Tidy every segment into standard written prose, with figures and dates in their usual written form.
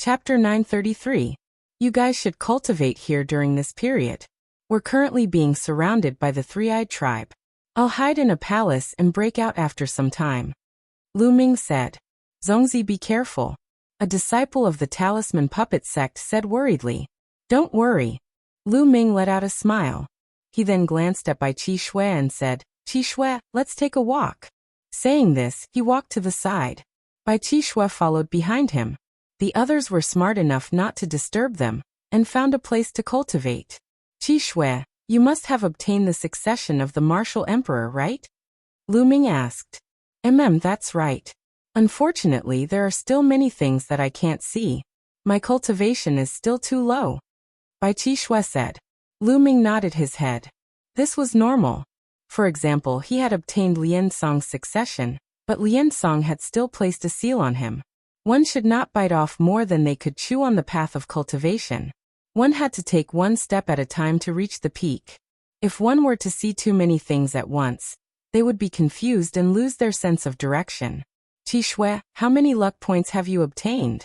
Chapter 933. You guys should cultivate here during this period. We're currently being surrounded by the three-eyed tribe. I'll hide in a palace and break out after some time. Lu Ming said. Zongzi, be careful. A disciple of the talisman puppet sect said worriedly. Don't worry. Lu Ming let out a smile. He then glanced at Bai Qi Shui and said, Qi Shui, let's take a walk. Saying this, he walked to the side. Bai Qi Shui followed behind him. The others were smart enough not to disturb them, and found a place to cultivate. Qi Shui, you must have obtained the succession of the martial emperor, right? Lu Ming asked. That's right. Unfortunately, there are still many things that I can't see. My cultivation is still too low. Bai Qi Shui said. Lu Ming nodded his head. This was normal. For example, he had obtained Lian Song's succession, but Lian Song had still placed a seal on him. One should not bite off more than they could chew on the path of cultivation. One had to take one step at a time to reach the peak. If one were to see too many things at once, they would be confused and lose their sense of direction. Qi Shui, how many luck points have you obtained?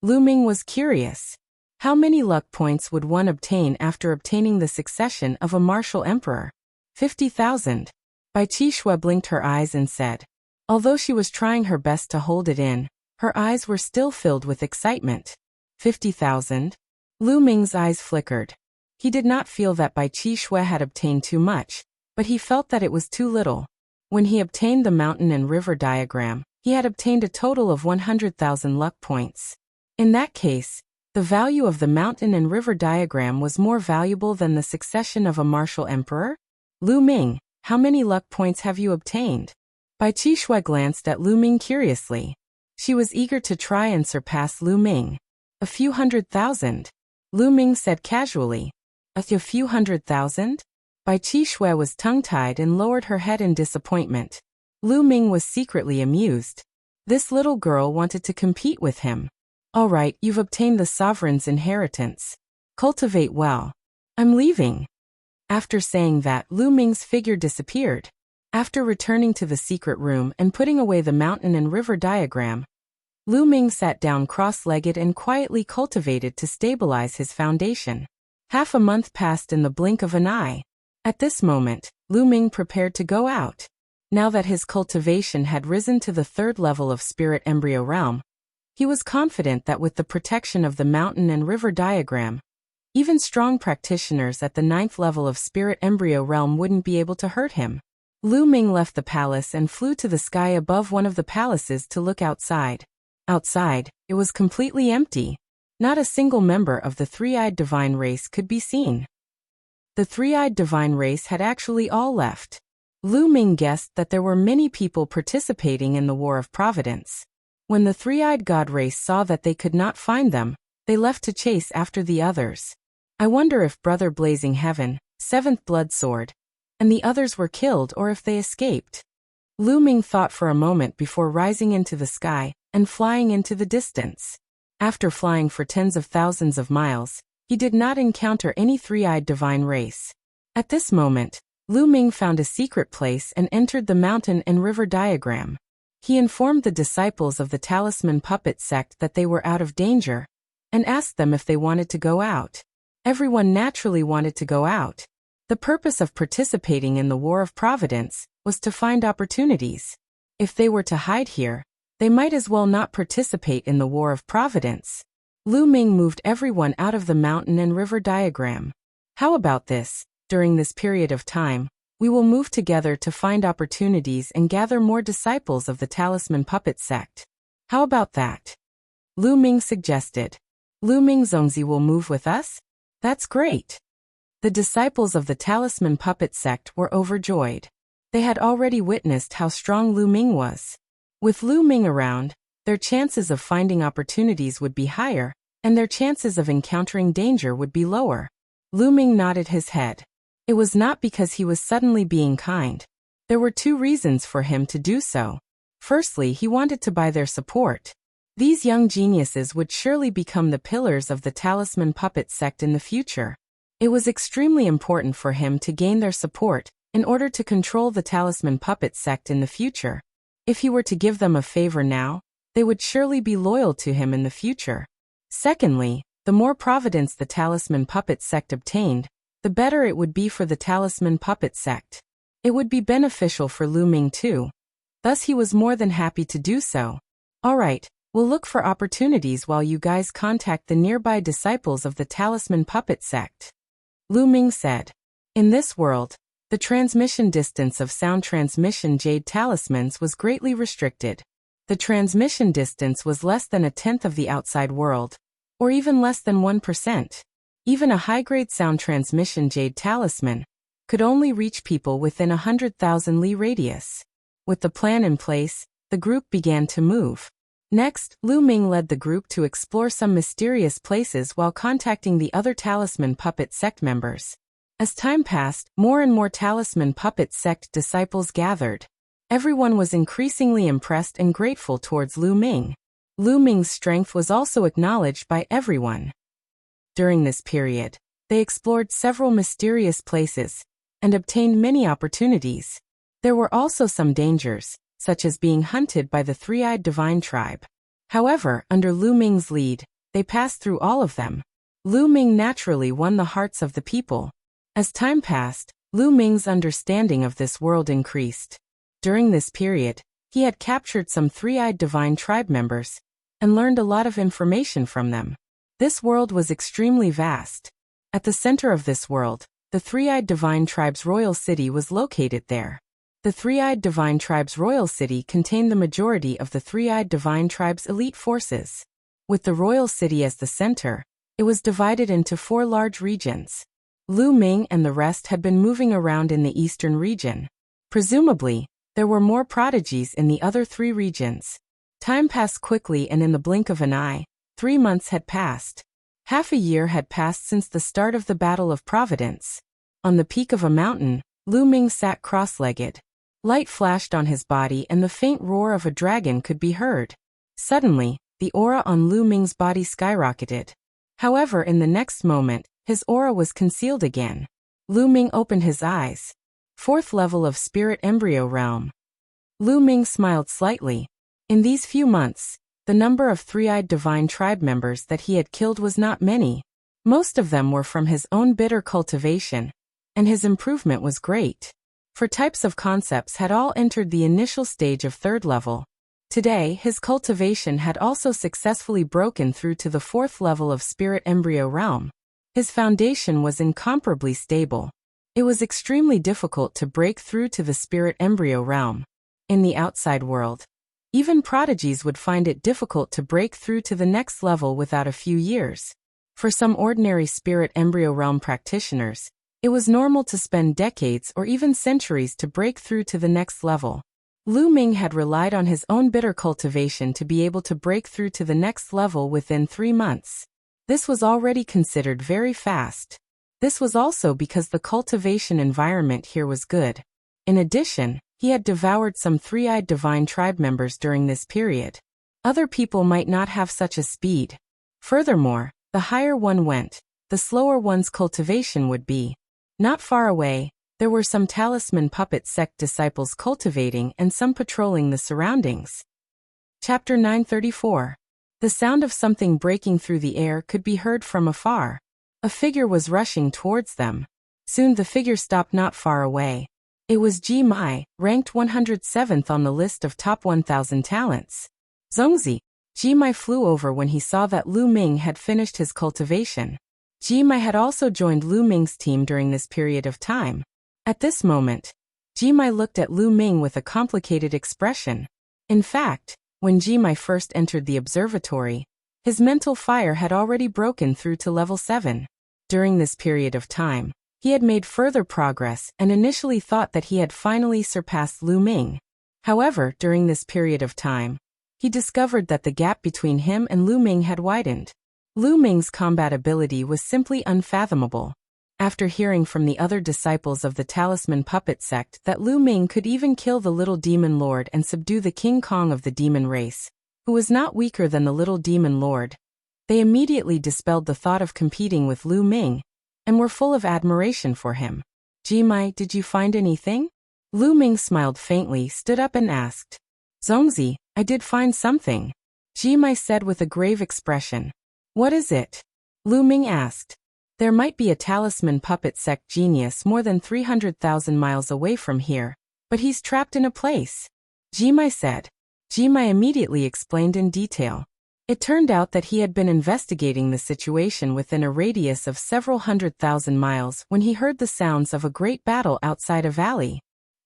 Lu Ming was curious. How many luck points would one obtain after obtaining the succession of a martial emperor? 50,000. Bai Qi Shui blinked her eyes and said. Although she was trying her best to hold it in, her eyes were still filled with excitement. 50,000? Lu Ming's eyes flickered. He did not feel that Bai Qi Shui had obtained too much, but he felt that it was too little. When he obtained the mountain and river diagram, he had obtained a total of 100,000 luck points. In that case, the value of the mountain and river diagram was more valuable than the succession of a martial emperor? Lu Ming, how many luck points have you obtained? Bai Qi Shui glanced at Lu Ming curiously. She was eager to try and surpass Lu Ming. A few 100,000. Lu Ming said casually. A few 100,000? Bai Qi Shui was tongue-tied and lowered her head in disappointment. Lu Ming was secretly amused. This little girl wanted to compete with him. All right, you've obtained the sovereign's inheritance. Cultivate well. I'm leaving. After saying that, Lu Ming's figure disappeared. After returning to the secret room and putting away the mountain and river diagram, Lu Ming sat down cross-legged and quietly cultivated to stabilize his foundation. Half a month passed in the blink of an eye. At this moment, Lu Ming prepared to go out. Now that his cultivation had risen to the 3rd level of spirit embryo realm, he was confident that with the protection of the mountain and river diagram, even strong practitioners at the 9th level of spirit embryo realm wouldn't be able to hurt him. Lu Ming left the palace and flew to the sky above one of the palaces to look outside. Outside, it was completely empty. Not a single member of the three-eyed divine race could be seen. The three-eyed divine race had actually all left. Lu Ming guessed that there were many people participating in the War of Providence. When the three-eyed god race saw that they could not find them, they left to chase after the others. I wonder if Brother Blazing Heaven, 7th Blood Sword, and the others were killed or if they escaped. Lu Ming thought for a moment before rising into the sky and flying into the distance. After flying for tens of thousands of miles, he did not encounter any three-eyed divine race. At this moment, Lu Ming found a secret place and entered the mountain and river diagram. He informed the disciples of the talisman puppet sect that they were out of danger, and asked them if they wanted to go out. Everyone naturally wanted to go out. The purpose of participating in the War of Providence was to find opportunities. If they were to hide here, they might as well not participate in the War of Providence. Lu Ming moved everyone out of the mountain and river diagram. How about this? During this period of time, we will move together to find opportunities and gather more disciples of the talisman puppet sect. How about that? Lu Ming suggested. Lu Ming Zongzi will move with us? That's great. The disciples of the talisman puppet sect were overjoyed. They had already witnessed how strong Lu Ming was. With Lu Ming around, their chances of finding opportunities would be higher, and their chances of encountering danger would be lower. Lu Ming nodded his head. It was not because he was suddenly being kind. There were 2 reasons for him to do so. Firstly, he wanted to buy their support. These young geniuses would surely become the pillars of the talisman puppet sect in the future. It was extremely important for him to gain their support in order to control the talisman puppet sect in the future. If he were to give them a favor now, they would surely be loyal to him in the future. Secondly, the more providence the talisman puppet sect obtained, the better it would be for the talisman puppet sect. It would be beneficial for Lu Ming too. Thus he was more than happy to do so. Alright, we'll look for opportunities while you guys contact the nearby disciples of the talisman puppet sect. Lu Ming said. In this world, the transmission distance of sound transmission jade talismans was greatly restricted. The transmission distance was less than a tenth of the outside world, or even less than 1%. Even a high-grade sound transmission jade talisman could only reach people within 100,000 li radius. With the plan in place, the group began to move. Next, Lu Ming led the group to explore some mysterious places while contacting the other talisman puppet sect members. As time passed, more and more talisman puppet sect disciples gathered. Everyone was increasingly impressed and grateful towards Lu Ming. Lu Ming's strength was also acknowledged by everyone. During this period, they explored several mysterious places and obtained many opportunities. There were also some dangers, such as being hunted by the three-eyed divine tribe. However, under Lu Ming's lead, they passed through all of them. Lu Ming naturally won the hearts of the people. As time passed, Lu Ming's understanding of this world increased. During this period, he had captured some three-eyed divine tribe members and learned a lot of information from them. This world was extremely vast. At the center of this world, the three-eyed divine tribe's royal city was located there. The three-eyed divine tribe's royal city contained the majority of the three-eyed divine tribe's elite forces. With the royal city as the center, it was divided into 4 large regions. Lu Ming and the rest had been moving around in the eastern region. Presumably, there were more prodigies in the other 3 regions. Time passed quickly, and in the blink of an eye, 3 months had passed. Half a year had passed since the start of the Battle of Providence. On the peak of a mountain, Lu Ming sat cross-legged. Light flashed on his body and the faint roar of a dragon could be heard. Suddenly, the aura on Lu Ming's body skyrocketed. However, in the next moment, his aura was concealed again. Lu Ming opened his eyes. 4th level of Spirit Embryo Realm. Lu Ming smiled slightly. In these few months, the number of three-eyed divine tribe members that he had killed was not many. Most of them were from his own bitter cultivation, and his improvement was great. 4 types of concepts had all entered the initial stage of 3rd level. Today, his cultivation had also successfully broken through to the 4th level of Spirit Embryo Realm. His foundation was incomparably stable. It was extremely difficult to break through to the Spirit Embryo Realm. In the outside world, even prodigies would find it difficult to break through to the next level without a few years. For some ordinary Spirit Embryo Realm practitioners, it was normal to spend decades or even centuries to break through to the next level. Lu Ming had relied on his own bitter cultivation to be able to break through to the next level within 3 months. This was already considered very fast. This was also because the cultivation environment here was good. In addition, he had devoured some three-eyed divine tribe members during this period. Other people might not have such a speed. Furthermore, the higher one went, the slower one's cultivation would be. Not far away, there were some talisman puppet sect disciples cultivating and some patrolling the surroundings. Chapter 934. The sound of something breaking through the air could be heard from afar. A figure was rushing towards them. Soon the figure stopped not far away. It was Ji Mai, ranked 107th on the list of top 1,000 talents. Zongzi. Ji Mai flew over when he saw that Lu Ming had finished his cultivation. Ji Mai had also joined Lu Ming's team during this period of time. At this moment, Ji Mai looked at Lu Ming with a complicated expression. In fact, when Ji Mai first entered the observatory, his mental fire had already broken through to level 7. During this period of time, he had made further progress and initially thought that he had finally surpassed Lu Ming. However, during this period of time, he discovered that the gap between him and Lu Ming had widened. Lu Ming's combat ability was simply unfathomable. After hearing from the other disciples of the Talisman Puppet Sect that Lu Ming could even kill the Little Demon Lord and subdue the King Kong of the demon race, who was not weaker than the Little Demon Lord, they immediately dispelled the thought of competing with Lu Ming, and were full of admiration for him. Ji Mai, did you find anything? Lu Ming smiled faintly, stood up and asked. Zongzi, I did find something, Ji Mai said with a grave expression. What is it? Lu Ming asked. There might be a talisman puppet sect genius more than 300,000 miles away from here, but he's trapped in a place, Jimai said. Jimai immediately explained in detail. It turned out that he had been investigating the situation within a radius of several 100,000 miles when he heard the sounds of a great battle outside a valley.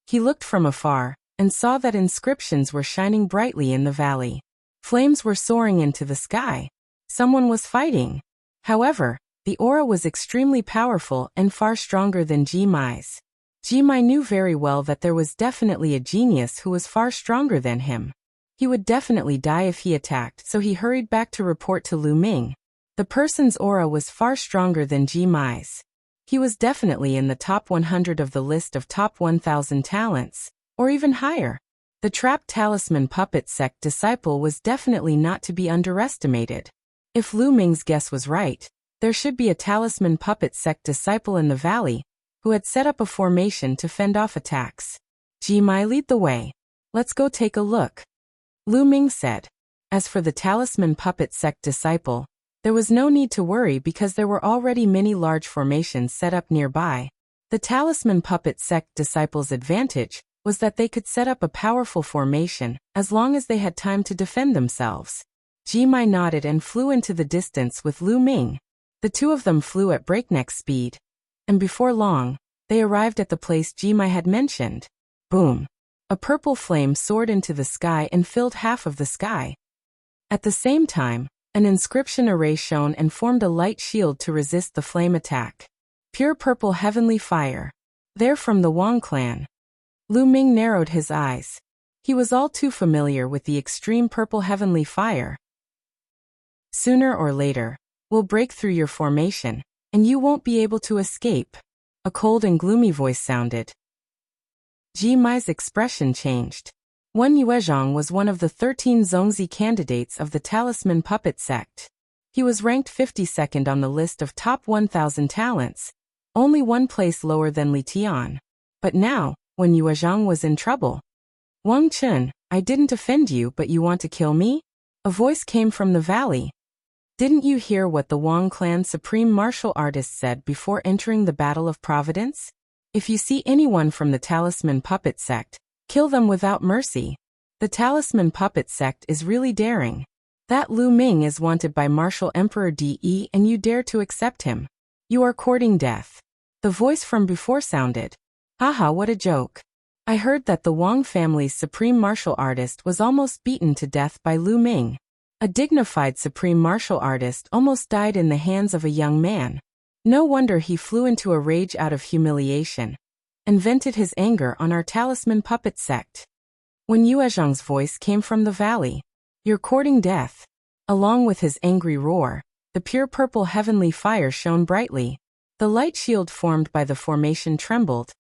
He looked from afar and saw that inscriptions were shining brightly in the valley. Flames were soaring into the sky. Someone was fighting. However, the aura was extremely powerful and far stronger than Jimai's. Jimai knew very well that there was definitely a genius who was far stronger than him. He would definitely die if he attacked, so he hurried back to report to Lu Ming. The person's aura was far stronger than Jimai's. He was definitely in the top 100 of the list of top 1,000 talents, or even higher. The trapped talisman puppet sect disciple was definitely not to be underestimated. If Lu Ming's guess was right, there should be a talisman puppet sect disciple in the valley, who had set up a formation to fend off attacks. Jimai, lead the way. Let's go take a look, Lu Ming said. As for the talisman puppet sect disciple, there was no need to worry because there were already many large formations set up nearby. The talisman puppet sect disciples' advantage was that they could set up a powerful formation as long as they had time to defend themselves. Jimai nodded and flew into the distance with Lu Ming. The two of them flew at breakneck speed, and before long, they arrived at the place Jimai had mentioned. Boom! A purple flame soared into the sky and filled half of the sky. At the same time, an inscription array shone and formed a light shield to resist the flame attack. Pure purple heavenly fire. They're from the Wang clan. Lu Ming narrowed his eyes. He was all too familiar with the extreme purple heavenly fire. Sooner or later, we'll break through your formation, and you won't be able to escape. A cold and gloomy voice sounded. Jimai's expression changed. Wen Yuezhang was one of the 13 Zongzi candidates of the talisman puppet sect. He was ranked 52nd on the list of top 1,000 talents, only one place lower than Li Tian. But now, Wen Yuezhang was in trouble. Wang Chun, I didn't offend you, but you want to kill me? A voice came from the valley. Didn't you hear what the Wang clan supreme martial artist said before entering the Battle of Providence? If you see anyone from the talisman puppet sect, kill them without mercy. The talisman puppet sect is really daring. That Lu Ming is wanted by Martial Emperor De, and you dare to accept him. You are courting death. The voice from before sounded. Haha, what a joke. I heard that the Wang family's supreme martial artist was almost beaten to death by Lu Ming. A dignified supreme martial artist almost died in the hands of a young man. No wonder he flew into a rage out of humiliation and vented his anger on our talisman puppet sect. When Yuezhang's voice came from the valley, you're courting death. Along with his angry roar, the pure purple heavenly fire shone brightly. The light shield formed by the formation trembled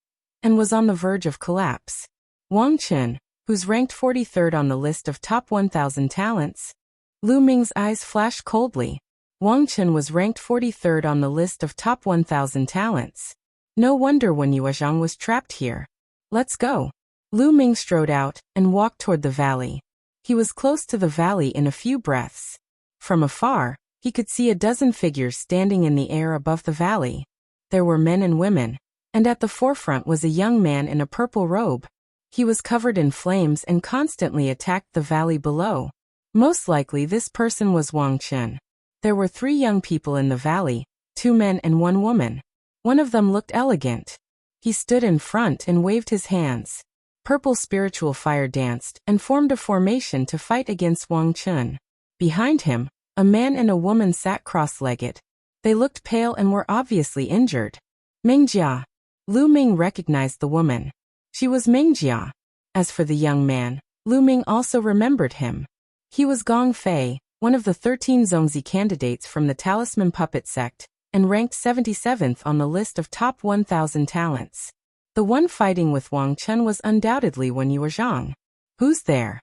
and was on the verge of collapse. Wang Chun, who's ranked 43rd on the list of top 1,000 talents. Lu Ming's eyes flashed coldly. Wang Chun was ranked 43rd on the list of top 1,000 talents. No wonder Wen Yuezhang was trapped here. Let's go. Lu Ming strode out and walked toward the valley. He was close to the valley in a few breaths. From afar, he could see a dozen figures standing in the air above the valley. There were men and women, and at the forefront was a young man in a purple robe. He was covered in flames and constantly attacked the valley below. Most likely this person was Wang Chun. There were 3 young people in the valley, 2 men and 1 woman. One of them looked elegant. He stood in front and waved his hands. Purple spiritual fire danced and formed a formation to fight against Wang Chun. Behind him, a man and a woman sat cross-legged. They looked pale and were obviously injured. Mengjia. Lu Ming recognized the woman. She was Mengjia. As for the young man, Lu Ming also remembered him. He was Gong Fei, one of the 13 Zongzi candidates from the talisman puppet sect, and ranked 77th on the list of top 1,000 talents. The one fighting with Wang Chun was undoubtedly Wen Yuezhang. Who's there?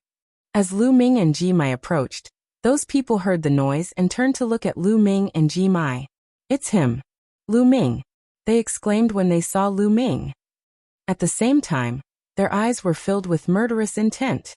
As Lu Ming and Jimai approached, those people heard the noise and turned to look at Lu Ming and Jimai. It's him. Lu Ming, they exclaimed when they saw Lu Ming. At the same time, their eyes were filled with murderous intent.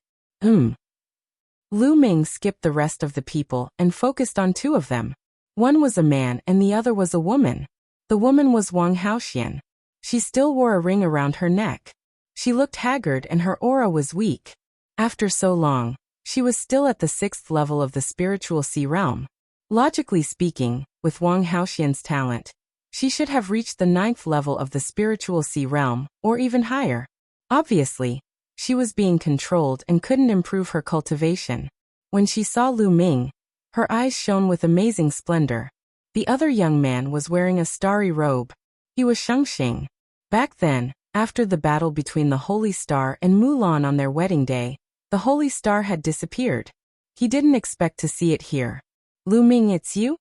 Lu Ming skipped the rest of the people and focused on 2 of them. One was a man and the other was a woman. The woman was Wang Haoxian. She still wore a ring around her neck. She looked haggard and her aura was weak. After so long, she was still at the 6th level of the spiritual sea realm. Logically speaking, with Wang Haoxian's talent, she should have reached the 9th level of the spiritual sea realm, or even higher. Obviously, she was being controlled and couldn't improve her cultivation. When she saw Lu Ming, her eyes shone with amazing splendor. The other young man was wearing a starry robe. He was Shengxing. Back then, after the battle between the Holy Star and Mulan on their wedding day, the Holy Star had disappeared. He didn't expect to see it here. Lu Ming, it's you?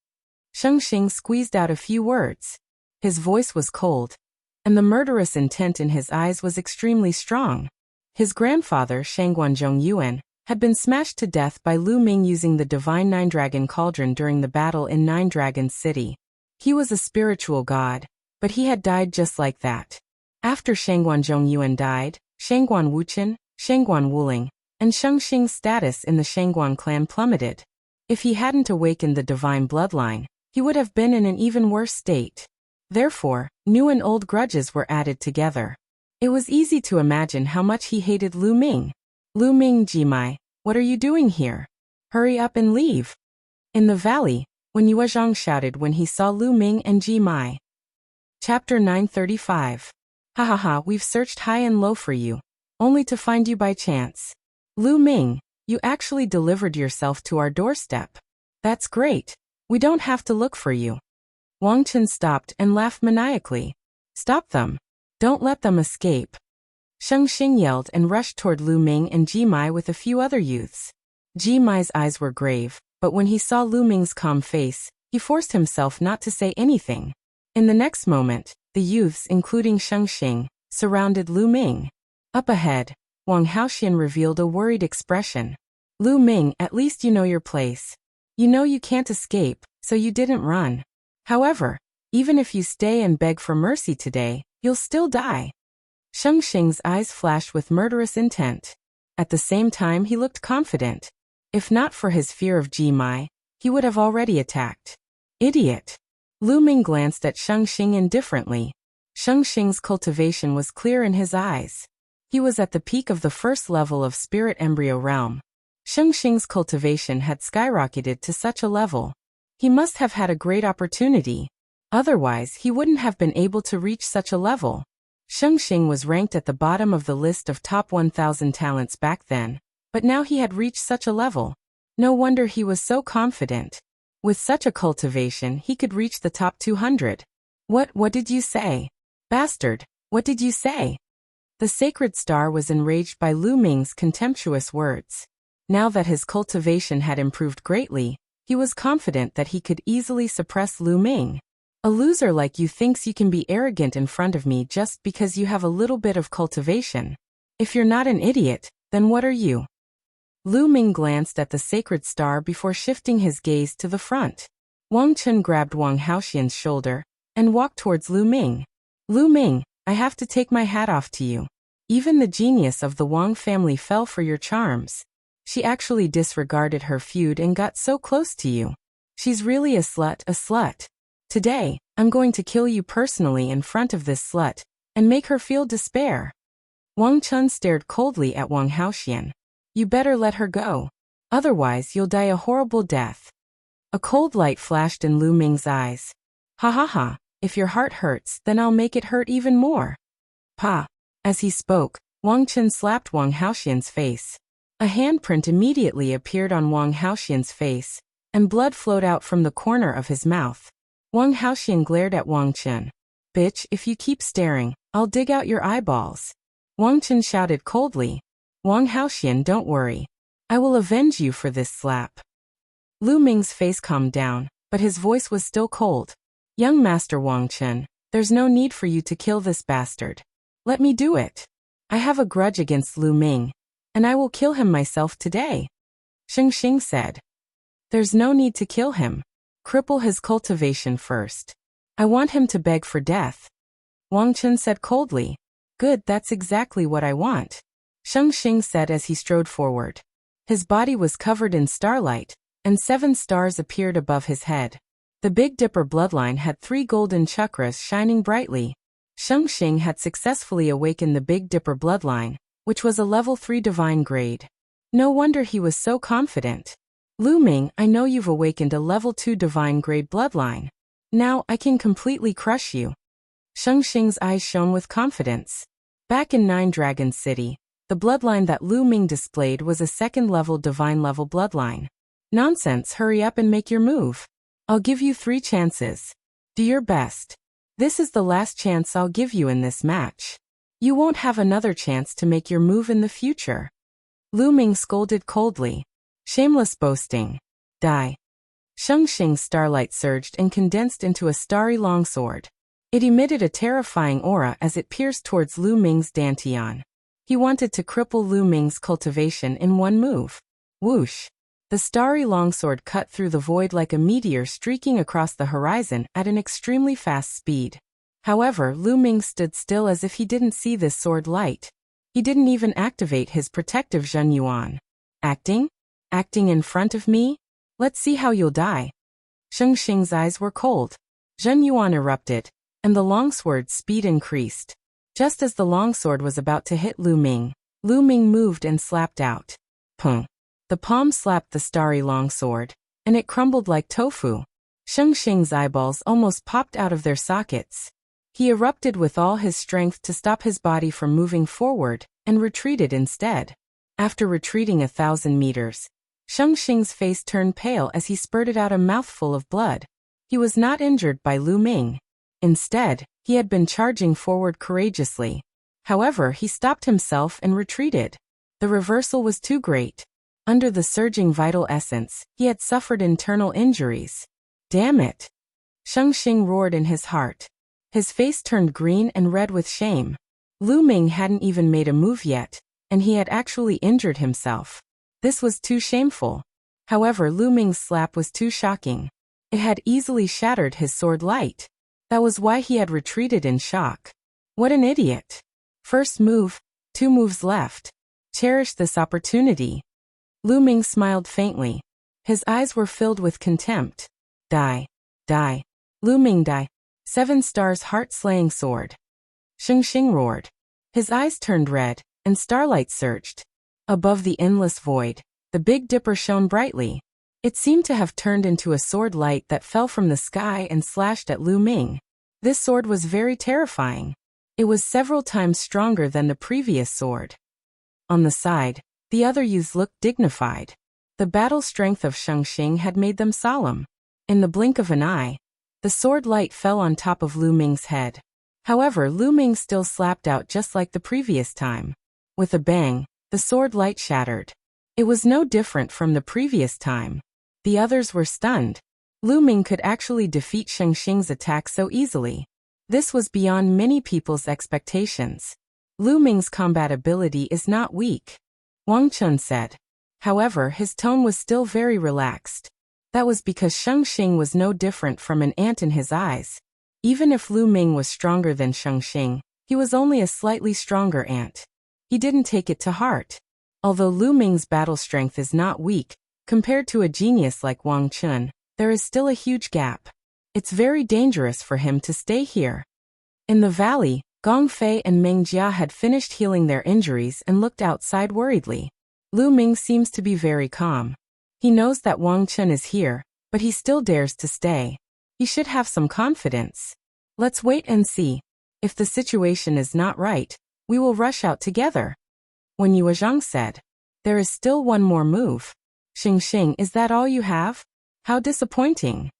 Shengxing squeezed out a few words. His voice was cold, and the murderous intent in his eyes was extremely strong. His grandfather, Shangguan Yuan, had been smashed to death by Lu Ming using the divine Nine Dragon Cauldron during the battle in Nine Dragons City. He was a spiritual god, but he had died just like that. After Shangguan Yuan died, Shangguan Wuchen, Shangguan Wuling, and Shengxing's status in the Shangguan clan plummeted. If he hadn't awakened the divine bloodline, he would have been in an even worse state. Therefore, new and old grudges were added together. It was easy to imagine how much he hated Lu Ming. Lu Ming, Jimai, what are you doing here? Hurry up and leave. In the valley, when Yuezhang shouted when he saw Lu Ming and Jimai. Chapter 935. Ha ha ha, we've searched high and low for you, only to find you by chance. Lu Ming, you actually delivered yourself to our doorstep. That's great. We don't have to look for you. Wang Chen stopped and laughed maniacally. Stop them. Don't let them escape. Shengxing yelled and rushed toward Lu Ming and Jimai with a few other youths. Jimai's eyes were grave, but when he saw Lu Ming's calm face, he forced himself not to say anything. In the next moment, the youths, including Shengxing, surrounded Lu Ming. Up ahead, Wang Haoxian revealed a worried expression. Lu Ming, at least you know your place. You know you can't escape, so you didn't run. However, even if you stay and beg for mercy today, you'll still die. Shengxing's eyes flashed with murderous intent. At the same time, he looked confident. If not for his fear of Jimai, he would have already attacked. Idiot. Lu Ming glanced at Shengxing indifferently. Shengxing's cultivation was clear in his eyes. He was at the peak of the 1st level of Spirit Embryo Realm. Shengxing's cultivation had skyrocketed to such a level. He must have had a great opportunity. Otherwise, he wouldn't have been able to reach such a level. Shengxing was ranked at the bottom of the list of top 1,000 talents back then, but now he had reached such a level. No wonder he was so confident. With such a cultivation, he could reach the top 200. What did you say? Bastard, what did you say? The sacred star was enraged by Lu Ming's contemptuous words. Now that his cultivation had improved greatly, he was confident that he could easily suppress Lu Ming. A loser like you thinks you can be arrogant in front of me just because you have a little bit of cultivation. If you're not an idiot, then what are you? Lu Ming glanced at the sacred star before shifting his gaze to the front. Wang Chen grabbed Wang Haoxian's shoulder and walked towards Lu Ming. Lu Ming, I have to take my hat off to you. Even the genius of the Wang family fell for your charms. She actually disregarded her feud and got so close to you. She's really a slut, a slut. Today, I'm going to kill you personally in front of this slut, and make her feel despair. Wang Chen stared coldly at Wang Haoxian. You better let her go. Otherwise you'll die a horrible death. A cold light flashed in Lu Ming's eyes. Ha ha ha, if your heart hurts, then I'll make it hurt even more. Pa. As he spoke, Wang Chen slapped Wang Haoxian's face. A handprint immediately appeared on Wang Haoxian's face, and blood flowed out from the corner of his mouth. Wang Haoxian glared at Wang Chen. Bitch, if you keep staring, I'll dig out your eyeballs. Wang Chen shouted coldly. Wang Haoxian, don't worry. I will avenge you for this slap. Lu Ming's face calmed down, but his voice was still cold. Young Master Wang Chen, there's no need for you to kill this bastard. Let me do it. I have a grudge against Lu Ming, and I will kill him myself today. Shengxing said. There's no need to kill him. Cripple his cultivation first. I want him to beg for death. Wang Chen said coldly. Good, that's exactly what I want. Shengxing said as he strode forward. His body was covered in starlight, and 7 stars appeared above his head. The Big Dipper bloodline had 3 golden chakras shining brightly. Shengxing had successfully awakened the Big Dipper bloodline, which was a level 3 divine grade. No wonder he was so confident. Lu Ming, I know you've awakened a level 2 divine grade bloodline. Now I can completely crush you. Shengxing's eyes shone with confidence. Back in Nine Dragons City, the bloodline that Lu Ming displayed was a second-level divine level bloodline. Nonsense, hurry up and make your move. I'll give you 3 chances. Do your best. This is the last chance I'll give you in this match. You won't have another chance to make your move in the future. Lu Ming scolded coldly. Shameless boasting. Die. Shengxing's starlight surged and condensed into a starry longsword. It emitted a terrifying aura as it pierced towards Lu Ming's dantian. He wanted to cripple Lu Ming's cultivation in one move. Whoosh! The starry longsword cut through the void like a meteor streaking across the horizon at an extremely fast speed. However, Lu Ming stood still as if he didn't see this sword light. He didn't even activate his protective Zhen Yuan. Acting? Acting in front of me? Let's see how you'll die. Shengxing's eyes were cold. Zhen Yuan erupted, and the longsword's speed increased. Just as the longsword was about to hit Lu Ming moved and slapped out. Pung. The palm slapped the starry longsword, and it crumbled like tofu. Shengxing's eyeballs almost popped out of their sockets. He erupted with all his strength to stop his body from moving forward, and retreated instead. After retreating 1,000 meters, Shengxing's face turned pale as he spurted out a mouthful of blood. He was not injured by Lu Ming. Instead, he had been charging forward courageously. However, he stopped himself and retreated. The reversal was too great. Under the surging vital essence, he had suffered internal injuries. Damn it! Shengxing roared in his heart. His face turned green and red with shame. Lu Ming hadn't even made a move yet, and he had actually injured himself. This was too shameful. However, Lu Ming's slap was too shocking. It had easily shattered his sword light. That was why he had retreated in shock. What an idiot. First move, 2 moves left. Cherish this opportunity. Lu Ming smiled faintly. His eyes were filled with contempt. Die. Die. Lu Ming die. 7 stars heart-slaying sword. Shengxing roared. His eyes turned red, and starlight surged. Above the endless void, the Big Dipper shone brightly. It seemed to have turned into a sword light that fell from the sky and slashed at Lu Ming. This sword was very terrifying. It was several times stronger than the previous sword. On the side, the other youths looked dignified. The battle strength of Shengxing had made them solemn. In the blink of an eye, the sword light fell on top of Lu Ming's head. However, Lu Ming still slapped out just like the previous time. With a bang, the sword light shattered. It was no different from the previous time. The others were stunned. Lu Ming could actually defeat Shengxing's attack so easily. This was beyond many people's expectations. Lu Ming's combat ability is not weak, Wang Chun said. However, his tone was still very relaxed. That was because Shengxing was no different from an ant in his eyes. Even if Lu Ming was stronger than Shengxing, he was only a slightly stronger ant. He didn't take it to heart. Although Lu Ming's battle strength is not weak, compared to a genius like Wang Chun, there is still a huge gap. It's very dangerous for him to stay here. In the valley, Gong Fei and Meng Jia had finished healing their injuries and looked outside worriedly. Lu Ming seems to be very calm. He knows that Wang Chun is here, but he still dares to stay. He should have some confidence. Let's wait and see. If the situation is not right, we will rush out together. When Yue Zhang said, there is still one more move. Shengxing, is that all you have? How disappointing.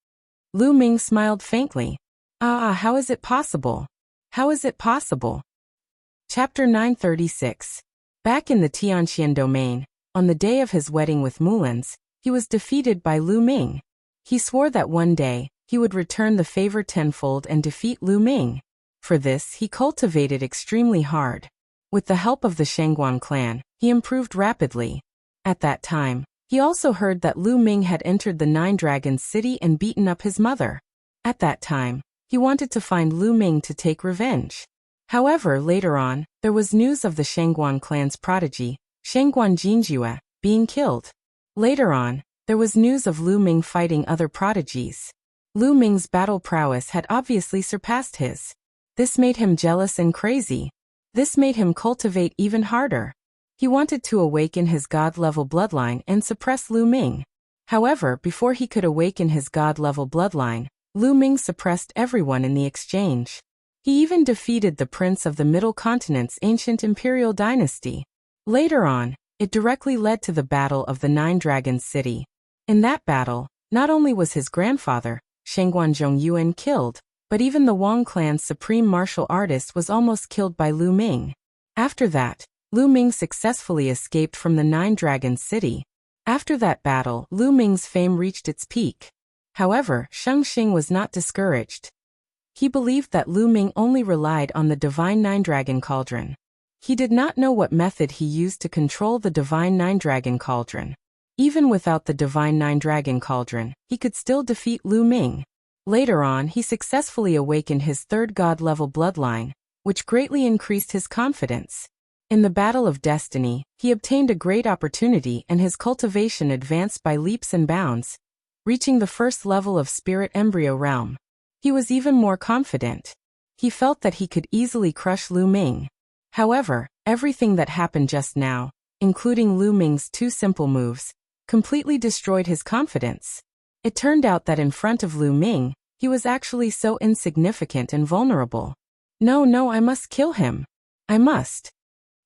Lu Ming smiled faintly. How is it possible? How is it possible? Chapter 936. Back in the Tianqian domain, on the day of his wedding with Mulan's, he was defeated by Lu Ming. He swore that one day, he would return the favor tenfold and defeat Lu Ming. For this, he cultivated extremely hard. With the help of the Shangguan clan, he improved rapidly. At that time, he also heard that Lu Ming had entered the Nine Dragons City and beaten up his mother. At that time, he wanted to find Lu Ming to take revenge. However, later on, there was news of the Shangguan clan's prodigy, Shangguan Jinjue, being killed. Later on, there was news of Lu Ming fighting other prodigies. Lu Ming's battle prowess had obviously surpassed his. This made him jealous and crazy. This made him cultivate even harder. He wanted to awaken his god-level bloodline and suppress Lu Ming. However, before he could awaken his god-level bloodline, Lu Ming suppressed everyone in the exchange. He even defeated the prince of the Middle Continent's ancient imperial dynasty. Later on, it directly led to the Battle of the Nine Dragons City. In that battle, not only was his grandfather, Shangguan Yuan, killed, but even the Wang clan's supreme martial artist was almost killed by Lu Ming. After that, Lu Ming successfully escaped from the Nine Dragons City. After that battle, Lu Ming's fame reached its peak. However, Sheng Xing was not discouraged. He believed that Lu Ming only relied on the divine Nine-Dragon Cauldron. He did not know what method he used to control the divine Nine-Dragon Cauldron. Even without the divine Nine-Dragon Cauldron, he could still defeat Lu Ming. Later on, he successfully awakened his third god-level bloodline, which greatly increased his confidence. In the Battle of Destiny, he obtained a great opportunity and his cultivation advanced by leaps and bounds, reaching the first level of Spirit Embryo Realm. He was even more confident. He felt that he could easily crush Lu Ming. However, everything that happened just now, including Lu Ming's two simple moves, completely destroyed his confidence. It turned out that in front of Lu Ming, he was actually so insignificant and vulnerable. No, I must kill him. I must.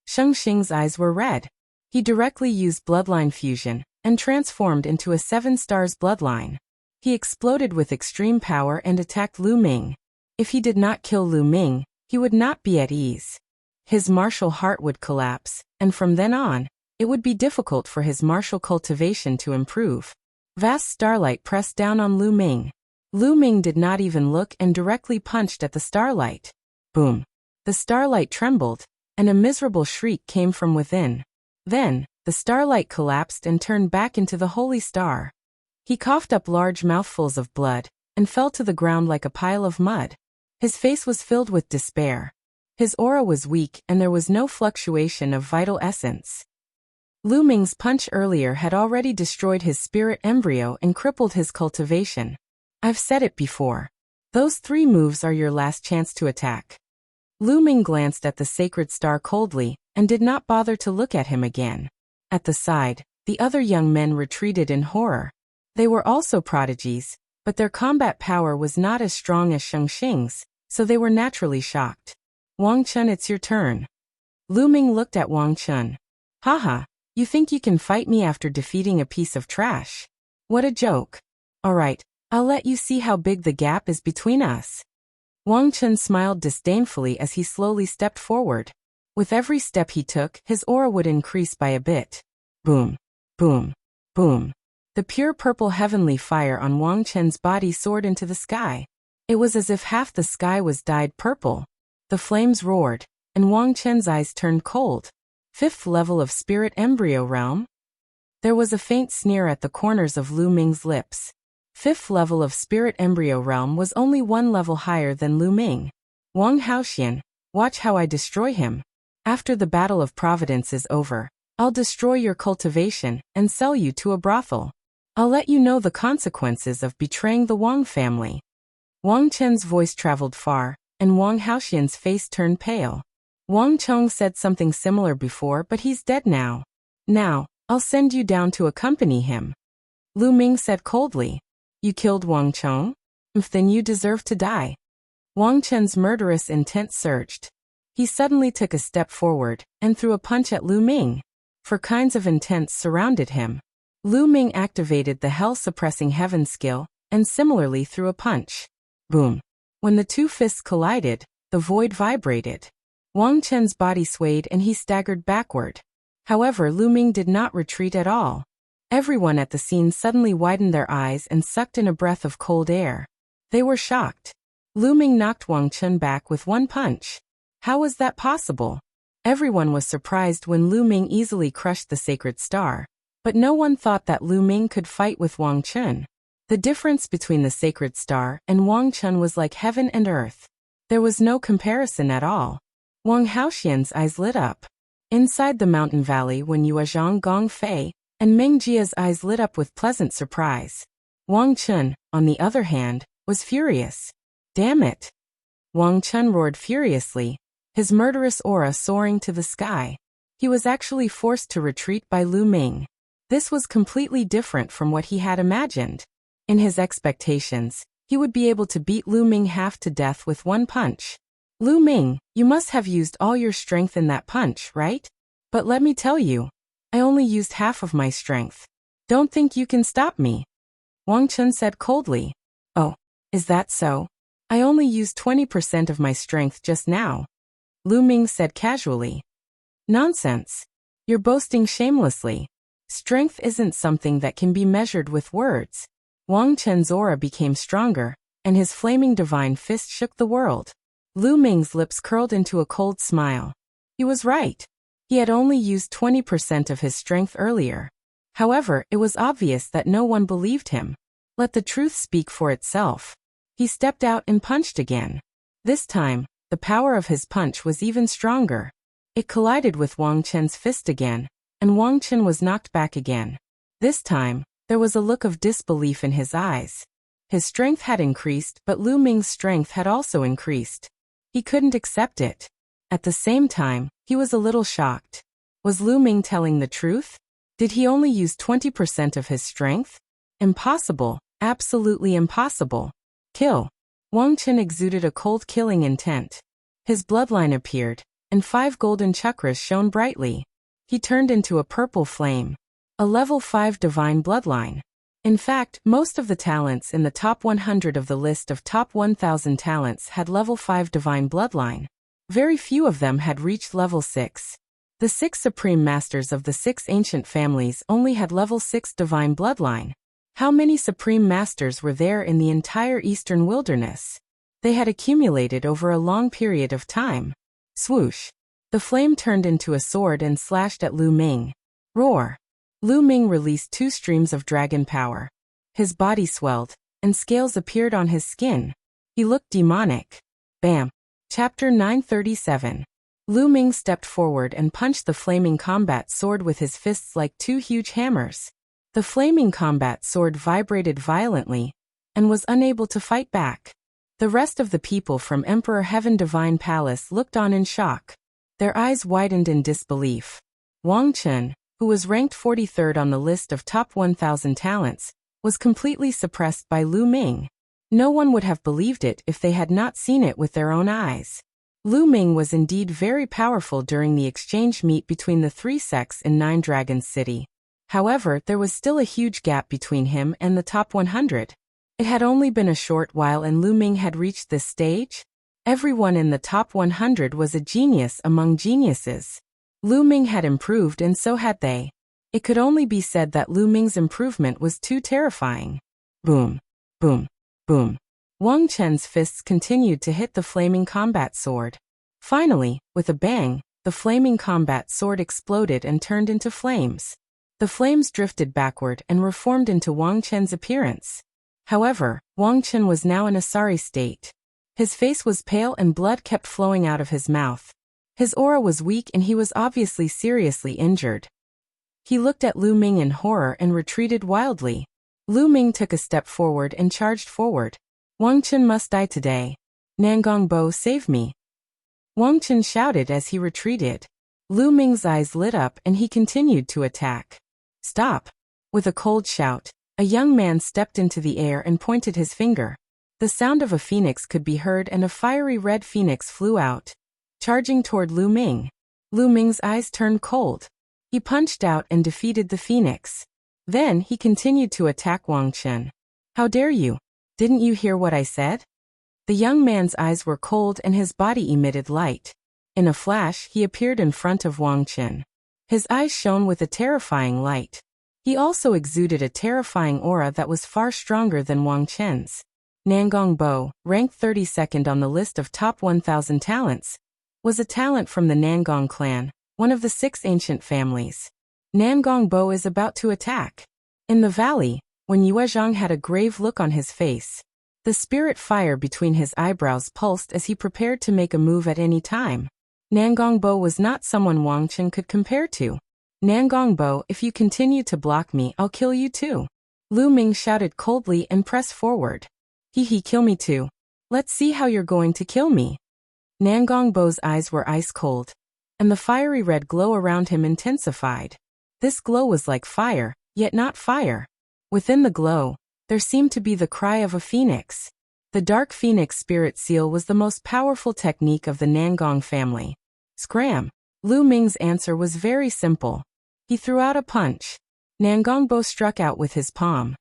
Sheng Xing's eyes were red. He directly used bloodline fusion and transformed into a 7 stars bloodline. He exploded with extreme power and attacked Lu Ming. If he did not kill Lu Ming, he would not be at ease. His martial heart would collapse, and from then on, it would be difficult for his martial cultivation to improve. Vast starlight pressed down on Lu Ming. Lu Ming did not even look and directly punched at the starlight. Boom. The starlight trembled, and a miserable shriek came from within. Then, the starlight collapsed and turned back into the holy star. He coughed up large mouthfuls of blood, and fell to the ground like a pile of mud. His face was filled with despair. His aura was weak and there was no fluctuation of vital essence. Lu Ming's punch earlier had already destroyed his spirit embryo and crippled his cultivation. I've said it before. Those 3 moves are your last chance to attack. Lu Ming glanced at the sacred star coldly, and did not bother to look at him again. At the side, the other young men retreated in horror. They were also prodigies, but their combat power was not as strong as Sheng Xing's, so they were naturally shocked. Wang Chun, it's your turn. Lu Ming looked at Wang Chun. Haha, you think you can fight me after defeating a piece of trash? What a joke. Alright, I'll let you see how big the gap is between us. Wang Chun smiled disdainfully as he slowly stepped forward. With every step he took, his aura would increase by a bit. Boom, boom, boom. The pure purple heavenly fire on Wang Chun's body soared into the sky. It was as if half the sky was dyed purple. The flames roared, and Wang Chun's eyes turned cold. 5th level of Spirit Embryo Realm? There was a faint sneer at the corners of Lu Ming's lips. 5th level of Spirit Embryo Realm was only 1 level higher than Lu Ming. Wang Haoxian, watch how I destroy him. After the Battle of Providence is over, I'll destroy your cultivation and sell you to a brothel. I'll let you know the consequences of betraying the Wang family. Wang Chen's voice traveled far, and Wang Haoxian's face turned pale. Wang Chong said something similar before, but he's dead now. Now, I'll send you down to accompany him. Lu Ming said coldly. You killed Wang Chong? Then you deserve to die. Wang Chen's murderous intent surged. He suddenly took a step forward, and threw a punch at Lu Ming. 4 kinds of intents surrounded him. Lu Ming activated the hell-suppressing heaven skill, and similarly threw a punch. Boom. When the 2 fists collided, the void vibrated. Wang Chen's body swayed and he staggered backward. However, Lu Ming did not retreat at all. Everyone at the scene suddenly widened their eyes and sucked in a breath of cold air. They were shocked. Lu Ming knocked Wang Chen back with 1 punch. How was that possible? Everyone was surprised when Lu Ming easily crushed the sacred star, but no one thought that Lu Ming could fight with Wang Chen. The difference between the sacred star and Wang Chen was like heaven and earth. There was no comparison at all. Wang Haoxian's eyes lit up. Inside the mountain valley when Yuezhang Gong Fei and Meng Jia's eyes lit up with pleasant surprise. Wang Chen, on the other hand, was furious. Damn it! Wang Chun roared furiously, his murderous aura soaring to the sky. He was actually forced to retreat by Lu Ming. This was completely different from what he had imagined. In his expectations, he would be able to beat Lu Ming half to death with one punch. Lu Ming, you must have used all your strength in that punch, right? But let me tell you, I only used half of my strength. Don't think you can stop me. Wang Chun said coldly. Oh, is that so? I only used 20% of my strength just now. Lu Ming said casually. Nonsense. You're boasting shamelessly. Strength isn't something that can be measured with words. Wang Chun's aura became stronger, and his flaming divine fist shook the world. Lu Ming's lips curled into a cold smile. He was right. He had only used 20% of his strength earlier. However, it was obvious that no one believed him. Let the truth speak for itself. He stepped out and punched again. This time, the power of his punch was even stronger. It collided with Wang Chun's fist again, and Wang Chun was knocked back again. This time, there was a look of disbelief in his eyes. His strength had increased, but Lu Ming's strength had also increased. He couldn't accept it. At the same time, he was a little shocked. Was Lu Ming telling the truth? Did he only use 20% of his strength? Impossible, absolutely impossible. Kill. Wang Chun exuded a cold killing intent. His bloodline appeared, and 5 golden chakras shone brightly. He turned into a purple flame. A level 5 divine bloodline. In fact, most of the talents in the top 100 of the list of top 1000 talents had level 5 divine bloodline. Very few of them had reached level 6. The 6 supreme masters of the 6 ancient families only had level 6 divine bloodline. How many supreme masters were there in the entire eastern wilderness? They had accumulated over a long period of time. Swoosh. The flame turned into a sword and slashed at Lu Ming. Roar. Lu Ming released 2 streams of dragon power. His body swelled, and scales appeared on his skin. He looked demonic. Bam. Chapter 937. Lu Ming stepped forward and punched the flaming combat sword with his fists like 2 huge hammers. The flaming combat sword vibrated violently, and was unable to fight back. The rest of the people from Emperor Heaven Divine Palace looked on in shock. Their eyes widened in disbelief. Wang Chun, who was ranked 43rd on the list of top 1000 talents, was completely suppressed by Lu Ming. No one would have believed it if they had not seen it with their own eyes. Lu Ming was indeed very powerful during the exchange meet between the 3 sects in Nine Dragons City. However, there was still a huge gap between him and the top 100. It had only been a short while and Lu Ming had reached this stage. Everyone in the top 100 was a genius among geniuses. Lu Ming had improved and so had they. It could only be said that Lu Ming's improvement was too terrifying. Boom, boom, boom. Wang Chun's fists continued to hit the flaming combat sword. Finally, with a bang, the flaming combat sword exploded and turned into flames. The flames drifted backward and reformed into Wang Chun's appearance. However, Wang Chun was now in a sorry state. His face was pale and blood kept flowing out of his mouth. His aura was weak and he was obviously seriously injured. He looked at Lu Ming in horror and retreated wildly. Lu Ming took a step forward and charged forward. Wang Chun must die today. Nangong Bo, save me. Wang Chun shouted as he retreated. Lu Ming's eyes lit up and he continued to attack. Stop. With a cold shout, a young man stepped into the air and pointed his finger. The sound of a phoenix could be heard and a fiery red phoenix flew out, charging toward Lu Ming. Lu Ming's eyes turned cold. He punched out and defeated the phoenix. Then he continued to attack Wang Chun. How dare you? Didn't you hear what I said? The young man's eyes were cold and his body emitted light. In a flash, he appeared in front of Wang Chun. His eyes shone with a terrifying light. He also exuded a terrifying aura that was far stronger than Wang Chun's. Nangong Bo, ranked 32nd on the list of top 1000 talents, was a talent from the Nangong clan, one of the 6 ancient families. Nangong Bo is about to attack. In the valley, when Yuezhang had a grave look on his face, the spirit fire between his eyebrows pulsed as he prepared to make a move at any time. Nangong Bo was not someone Wang Chun could compare to. Nangong Bo, if you continue to block me, I'll kill you too. Lu Ming shouted coldly and pressed forward. He kill me too. Let's see how you're going to kill me. Nangongbo's eyes were ice cold, and the fiery red glow around him intensified. This glow was like fire, yet not fire. Within the glow, there seemed to be the cry of a phoenix. The dark phoenix spirit seal was the most powerful technique of the Nangong family. Scram! Lu Ming's answer was very simple. He threw out a punch. Nangongbo struck out with his palm.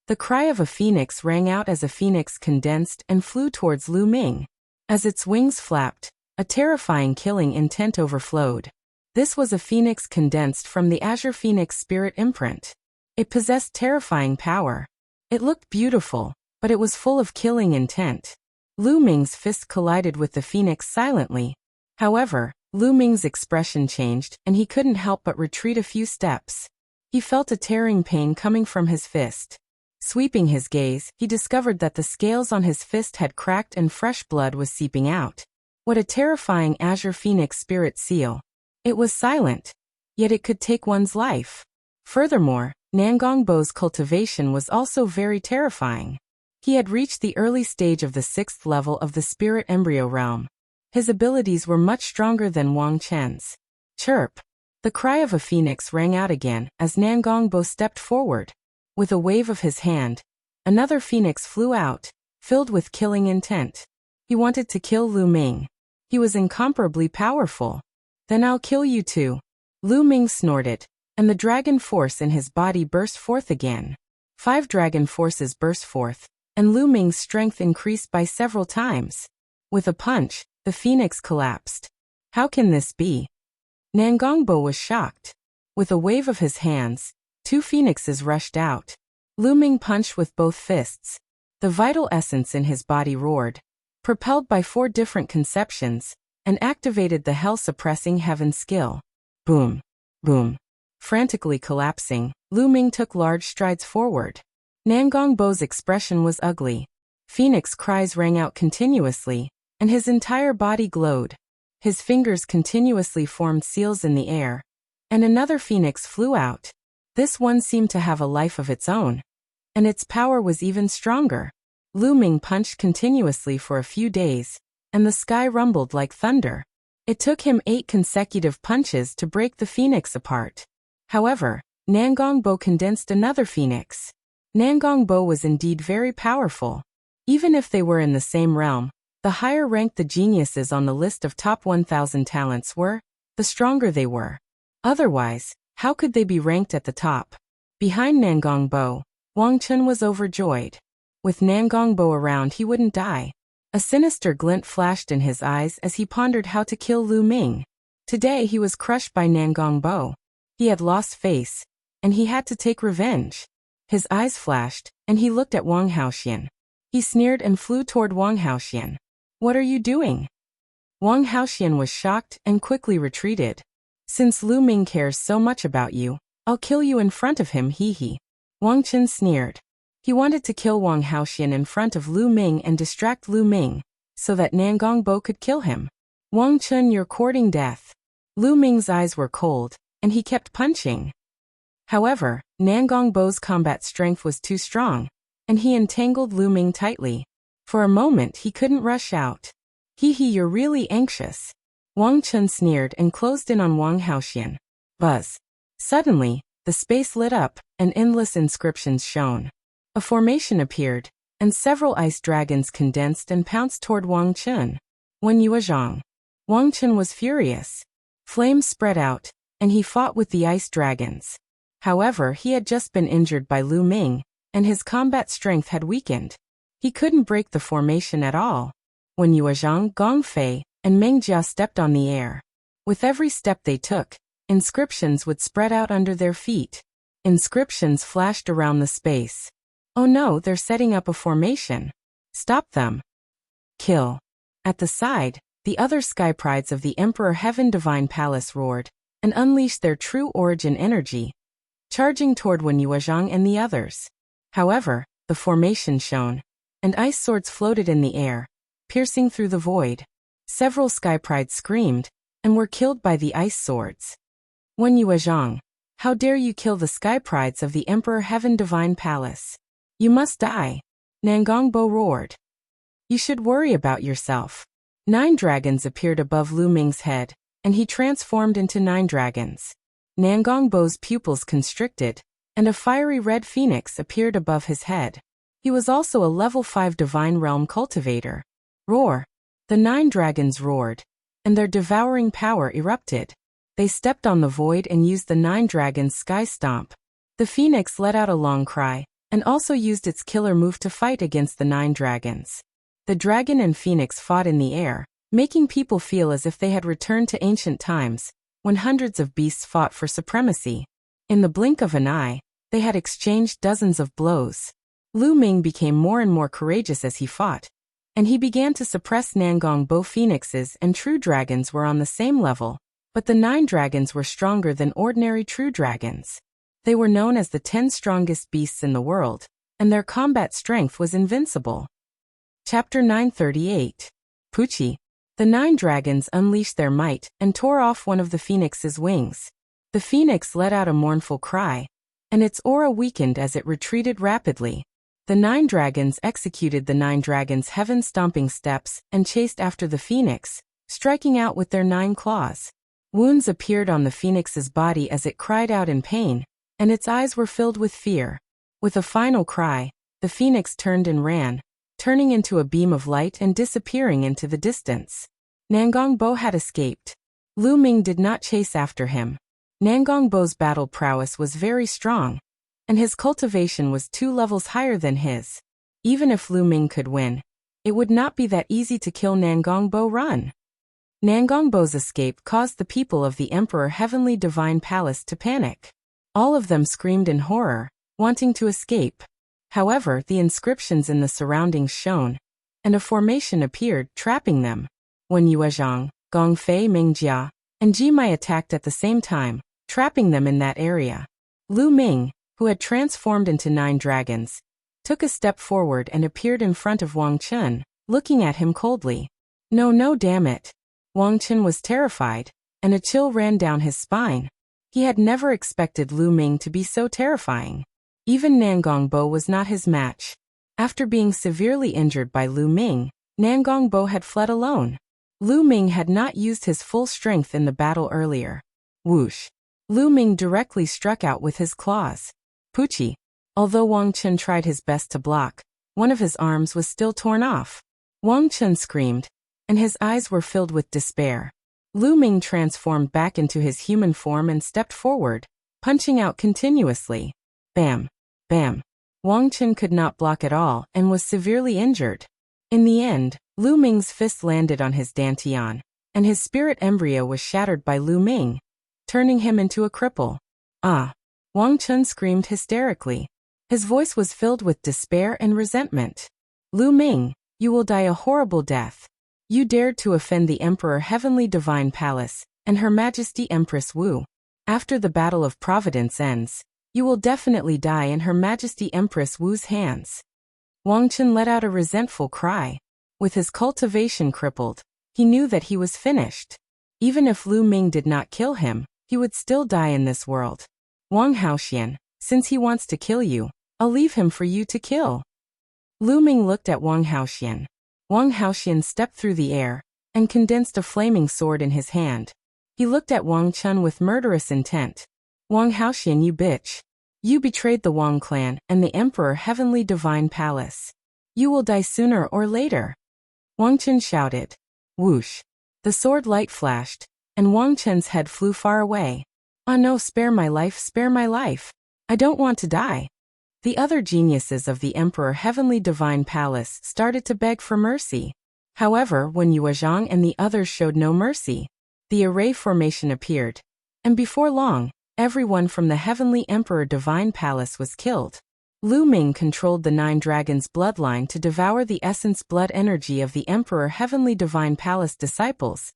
The cry of a phoenix rang out as a phoenix condensed and flew towards Lu Ming. As its wings flapped, a terrifying killing intent overflowed. This was a phoenix condensed from the Azure Phoenix spirit imprint. It possessed terrifying power. It looked beautiful, but it was full of killing intent. Lu Ming's fist collided with the phoenix silently. However, Lu Ming's expression changed and he couldn't help but retreat a few steps. He felt a tearing pain coming from his fist. Sweeping his gaze, he discovered that the scales on his fist had cracked and fresh blood was seeping out. What a terrifying Azure Phoenix spirit seal. It was silent, yet it could take one's life. Furthermore, Nangongbo's cultivation was also very terrifying. He had reached the early stage of the 6th level of the spirit embryo realm. His abilities were much stronger than Wang Chen's. Chirp! The cry of a phoenix rang out again as Nangongbo stepped forward. With a wave of his hand, another phoenix flew out, filled with killing intent. He wanted to kill Lu Ming. He was incomparably powerful. Then I'll kill you too. Lu Ming snorted, and the dragon force in his body burst forth again. 5 dragon forces burst forth, and Lu Ming's strength increased by several times. With a punch, the phoenix collapsed. How can this be? Nangongbo was shocked. With a wave of his hands, 2 phoenixes rushed out. Lu Ming punched with both fists. The vital essence in his body roared, propelled by 4 different conceptions, and activated the hell-suppressing heaven skill. Boom! Boom! Frantically collapsing, Lu Ming took large strides forward. Nangongbo's expression was ugly. Phoenix cries rang out continuously, and his entire body glowed. His fingers continuously formed seals in the air, and another phoenix flew out. This one seemed to have a life of its own, and its power was even stronger. Lu Ming punched continuously for a few days, and the sky rumbled like thunder. It took him 8 consecutive punches to break the phoenix apart. However, Nangongbo condensed another phoenix. Nangongbo was indeed very powerful. Even if they were in the same realm, the higher ranked the geniuses on the list of top 1,000 talents were, the stronger they were. Otherwise, how could they be ranked at the top? Behind Nangongbo, Wang Chun was overjoyed. With Nangongbo around, he wouldn't die. A sinister glint flashed in his eyes as he pondered how to kill Lu Ming. Today he was crushed by Nangongbo. He had lost face, and he had to take revenge. His eyes flashed, and he looked at Wang Haoxian. He sneered and flew toward Wang Haoxian. What are you doing? Wang Haoxian was shocked and quickly retreated. Since Lu Ming cares so much about you, I'll kill you in front of him, hee. Wang Chun sneered. He wanted to kill Wang Haoxian in front of Lu Ming and distract Lu Ming, so that Nangongbo could kill him. Wang Chun, you're courting death. Lu Ming's eyes were cold, and he kept punching. However, Nangongbo's combat strength was too strong, and he entangled Lu Ming tightly. For a moment he couldn't rush out. You're really anxious. Wang Chun sneered and closed in on Wang Haoxian. Buzz. Suddenly, the space lit up, and endless inscriptions shone. A formation appeared, and several ice dragons condensed and pounced toward Wang Chun. Wen Yuezhang. Wang Chun was furious. Flames spread out, and he fought with the ice dragons. However, he had just been injured by Lu Ming, and his combat strength had weakened. He couldn't break the formation at all. Wen Yuezhang, Gong Fei, and Meng Jia stepped on the air. With every step they took, inscriptions would spread out under their feet. Inscriptions flashed around the space. Oh no, they're setting up a formation. Stop them. Kill. At the side, the other sky prides of the Emperor Heaven Divine Palace roared, and unleashed their true origin energy, charging toward Wen Yuezhang and the others. However, the formation shone, and ice swords floated in the air, piercing through the void. Several sky prides screamed, and were killed by the ice swords. Wen Yuezhang, how dare you kill the sky prides of the Emperor Heaven Divine Palace? You must die. Nangongbao roared. You should worry about yourself. 9 dragons appeared above Lu Ming's head, and he transformed into 9 dragons. Nangongbao's pupils constricted, and a fiery red phoenix appeared above his head. He was also a level 5 divine realm cultivator. Roar! The 9 dragons roared, and their devouring power erupted. They stepped on the void and used the 9 dragons' sky stomp. The phoenix let out a long cry, and also used its killer move to fight against the 9 dragons. The dragon and phoenix fought in the air, making people feel as if they had returned to ancient times, when hundreds of beasts fought for supremacy. In the blink of an eye, they had exchanged dozens of blows. Lu Ming became more and more courageous as he fought, and he began to suppress Nangongbao. Phoenixes and true dragons were on the same level, but the 9 dragons were stronger than ordinary true dragons. They were known as the 10 strongest beasts in the world, and their combat strength was invincible. Chapter 938. Puchi. The 9 dragons unleashed their might and tore off one of the phoenix's wings. The phoenix let out a mournful cry, and its aura weakened as it retreated rapidly. The 9 dragons executed the 9 dragons' heaven-stomping steps and chased after the phoenix, striking out with their 9 claws. Wounds appeared on the phoenix's body as it cried out in pain, and its eyes were filled with fear. With a final cry, the phoenix turned and ran, turning into a beam of light and disappearing into the distance. Nangongbao had escaped. Lu Ming did not chase after him. Nangongbao's battle prowess was very strong, and his cultivation was 2 levels higher than his. Even if Lu Ming could win, it would not be that easy to kill Nangongbao. Run! Nangongbao's escape caused the people of the Emperor Heavenly Divine Palace to panic. All of them screamed in horror, wanting to escape. However, the inscriptions in the surroundings shone, and a formation appeared, trapping them. When Yuezhang, Gongfei, Mingjia, and Jimai attacked at the same time, trapping them in that area. Lu Ming, who had transformed into 9 dragons, took a step forward and appeared in front of Wang Chun, looking at him coldly. No, damn it. Wang Chun was terrified, and a chill ran down his spine. He had never expected Lu Ming to be so terrifying. Even Nangongbao was not his match. After being severely injured by Lu Ming, Nangongbao had fled alone. Lu Ming had not used his full strength in the battle earlier. Whoosh! Lu Ming directly struck out with his claws. Puchi! Although Wang Chun tried his best to block, one of his arms was still torn off. Wang Chun screamed, and his eyes were filled with despair. Lu Ming transformed back into his human form and stepped forward, punching out continuously. Bam! Bam! Wang Chun could not block at all and was severely injured. In the end, Lu Ming's fist landed on his dantian, and his spirit embryo was shattered by Lu Ming, turning him into a cripple. Ah! Wang Chun screamed hysterically. His voice was filled with despair and resentment. Lu Ming, you will die a horrible death. You dared to offend the Emperor Heavenly Divine Palace, and Her Majesty Empress Wu. After the Battle of Providence ends, you will definitely die in Her Majesty Empress Wu's hands. Wang Chun let out a resentful cry. With his cultivation crippled, he knew that he was finished. Even if Lu Ming did not kill him, he would still die in this world. Wang Haoxian, since he wants to kill you, I'll leave him for you to kill. Lu Ming looked at Wang Haoxian. Wang Haoxian stepped through the air, and condensed a flaming sword in his hand. He looked at Wang Chun with murderous intent. Wang Haoxian, you bitch. You betrayed the Wang clan and the Emperor Heavenly Divine Palace. You will die sooner or later. Wang Chun shouted. Whoosh! The sword light flashed, and Wang Chun's head flew far away. Oh no, spare my life, spare my life. I don't want to die. The other geniuses of the Emperor Heavenly Divine Palace started to beg for mercy. However, when Yuezhang and the others showed no mercy, the array formation appeared, and before long, everyone from the Heavenly Emperor Divine Palace was killed. Lu Ming controlled the 9 dragons' bloodline to devour the essence blood energy of the Emperor Heavenly Divine Palace disciples,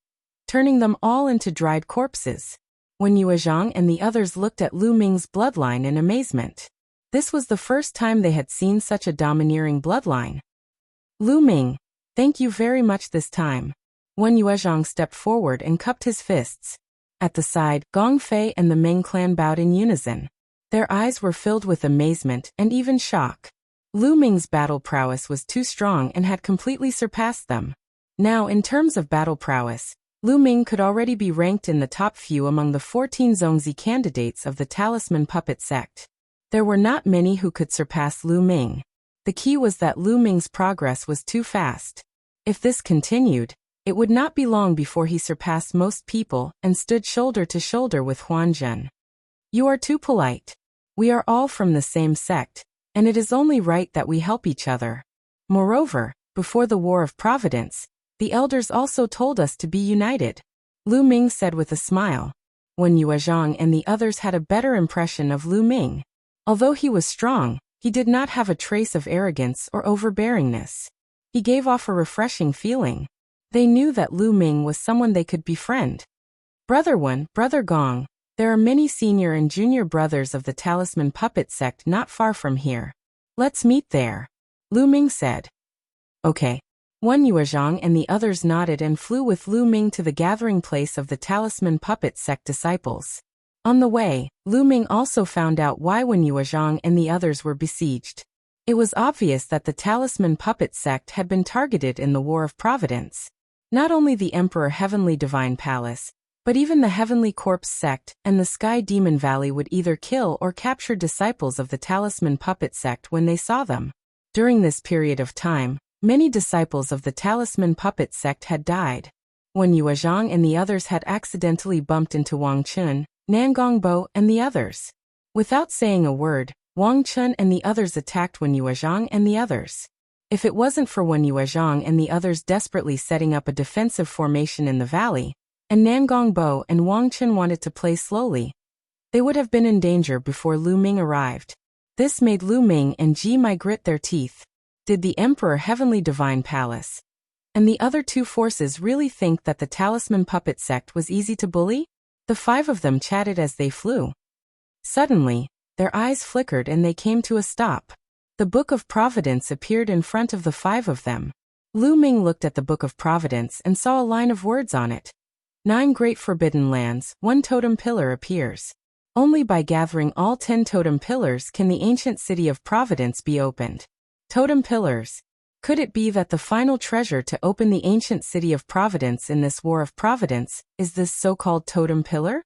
turning them all into dried corpses. When Yuezhang and the others looked at Lu Ming's bloodline in amazement, this was the first time they had seen such a domineering bloodline. Lu Ming, thank you very much this time. When Yuezhang stepped forward and cupped his fists. At the side, Gong Fei and the Ming clan bowed in unison. Their eyes were filled with amazement and even shock. Lu Ming's battle prowess was too strong and had completely surpassed them. Now, in terms of battle prowess, Lu Ming could already be ranked in the top few among the 14 Zongzi candidates of the Talisman Puppet sect. There were not many who could surpass Lu Ming. The key was that Lu Ming's progress was too fast. If this continued, it would not be long before he surpassed most people and stood shoulder to shoulder with Huan Zhen. You are too polite. We are all from the same sect, and it is only right that we help each other. Moreover, before the War of Providence, the elders also told us to be united, Lu Ming said with a smile. Wen Yuezhang and the others had a better impression of Lu Ming. Although he was strong, he did not have a trace of arrogance or overbearingness. He gave off a refreshing feeling. They knew that Lu Ming was someone they could befriend. Brother Wen, Brother Gong, there are many senior and junior brothers of the Talisman Puppet sect not far from here. Let's meet there, Lu Ming said. Okay. Wen Yuezhang and the others nodded and flew with Lu Ming to the gathering place of the Talisman Puppet sect disciples. On the way, Lu Ming also found out why Wen Yuezhang and the others were besieged. It was obvious that the Talisman Puppet sect had been targeted in the War of Providence. Not only the Emperor Heavenly Divine Palace, but even the Heavenly Corpse sect and the Sky Demon Valley would either kill or capture disciples of the Talisman Puppet sect when they saw them. During this period of time, many disciples of the Talisman Puppet sect had died. Wen Yuezhang and the others had accidentally bumped into Wang Chun, Nangongbo, and the others. Without saying a word, Wang Chun and the others attacked Wen Yuezhang and the others. If it wasn't for Wen Yuezhang and the others desperately setting up a defensive formation in the valley, and Nangongbo and Wang Chun wanted to play slowly, they would have been in danger before Lu Ming arrived. This made Lu Ming and Ji Mai grit their teeth. Did the Emperor Heavenly Divine Palace and the other two forces really think that the Talisman Puppet sect was easy to bully? The five of them chatted as they flew. Suddenly, their eyes flickered and they came to a stop. The Book of Providence appeared in front of the five of them. Lu Ming looked at the Book of Providence and saw a line of words on it. 9 great forbidden lands, 1 totem pillar appears. Only by gathering all 10 totem pillars can the ancient city of Providence be opened. Totem pillars. Could it be that the final treasure to open the ancient city of Providence in this War of Providence is this so-called totem pillar?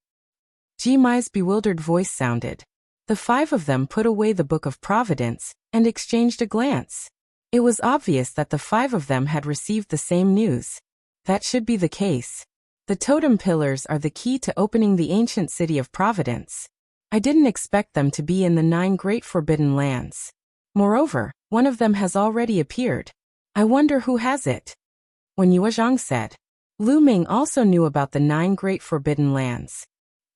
Ji Mai's bewildered voice sounded. The five of them put away the Book of Providence and exchanged a glance. It was obvious that the five of them had received the same news. That should be the case. The totem pillars are the key to opening the ancient city of Providence. I didn't expect them to be in the 9 great forbidden lands. Moreover, one of them has already appeared. I wonder who has it. Wen Yuezhang said. Lu Ming also knew about the 9 great forbidden lands.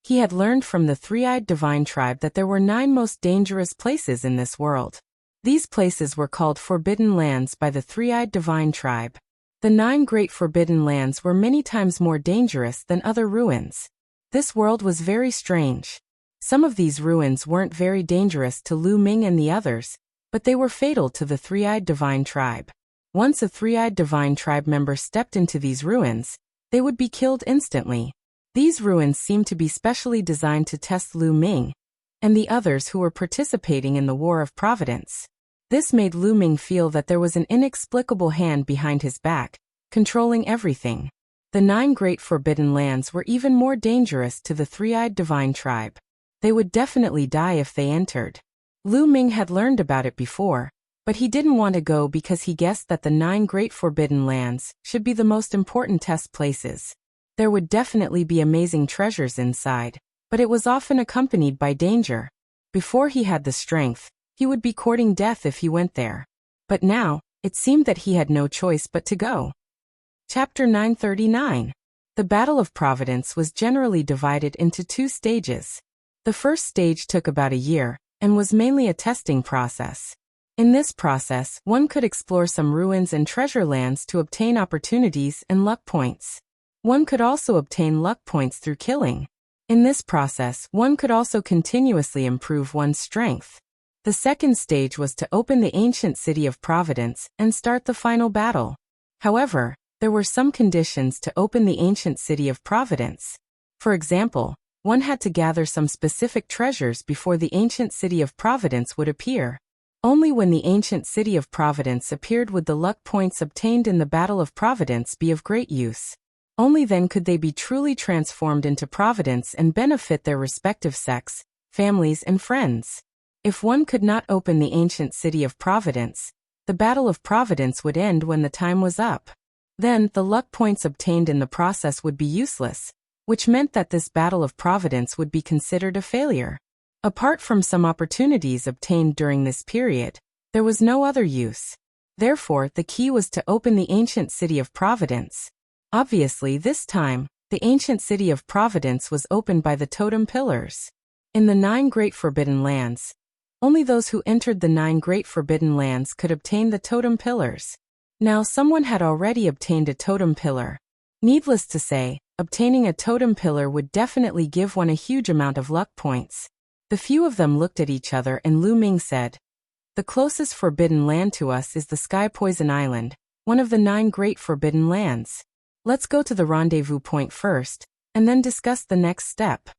He had learned from the three-eyed divine tribe that there were 9 most dangerous places in this world. These places were called forbidden lands by the three-eyed divine tribe. The 9 great forbidden lands were many times more dangerous than other ruins. This world was very strange. Some of these ruins weren't very dangerous to Lu Ming and the others, but they were fatal to the three-eyed divine tribe. Once a three-eyed divine tribe member stepped into these ruins, they would be killed instantly. These ruins seemed to be specially designed to test Lu Ming and the others who were participating in the War of Providence. This made Lu Ming feel that there was an inexplicable hand behind his back, controlling everything. The 9 great forbidden lands were even more dangerous to the three-eyed divine tribe. They would definitely die if they entered. Lu Ming had learned about it before, but he didn't want to go because he guessed that the 9 great forbidden lands should be the most important test places. There would definitely be amazing treasures inside, but it was often accompanied by danger. Before he had the strength, he would be courting death if he went there. But now, it seemed that he had no choice but to go. Chapter 939. The Battle of Providence was generally divided into 2 stages. The first stage took about a year, and was mainly a testing process. In this process, one could explore some ruins and treasure lands to obtain opportunities and luck points. One could also obtain luck points through killing. In this process, one could also continuously improve one's strength. The second stage was to open the ancient city of Providence and start the final battle. However, there were some conditions to open the ancient city of Providence. For example, one had to gather some specific treasures before the ancient city of Providence would appear. Only when the ancient city of Providence appeared would the luck points obtained in the Battle of Providence be of great use. Only then could they be truly transformed into Providence and benefit their respective sects, families and friends. If one could not open the ancient city of Providence, the Battle of Providence would end when the time was up. Then, the luck points obtained in the process would be useless, which meant that this Battle of Providence would be considered a failure. Apart from some opportunities obtained during this period, there was no other use. Therefore, the key was to open the ancient city of Providence. Obviously, this time, the ancient city of Providence was opened by the totem pillars. In the 9 Great Forbidden Lands, only those who entered the 9 Great Forbidden Lands could obtain the totem pillars. Now, someone had already obtained a totem pillar. Needless to say, obtaining a totem pillar would definitely give one a huge amount of luck points. The few of them looked at each other and Lu Ming said, "The closest forbidden land to us is the Sky Poison Island, one of the 9 Great Forbidden Lands. Let's go to the rendezvous point first, and then discuss the next step,"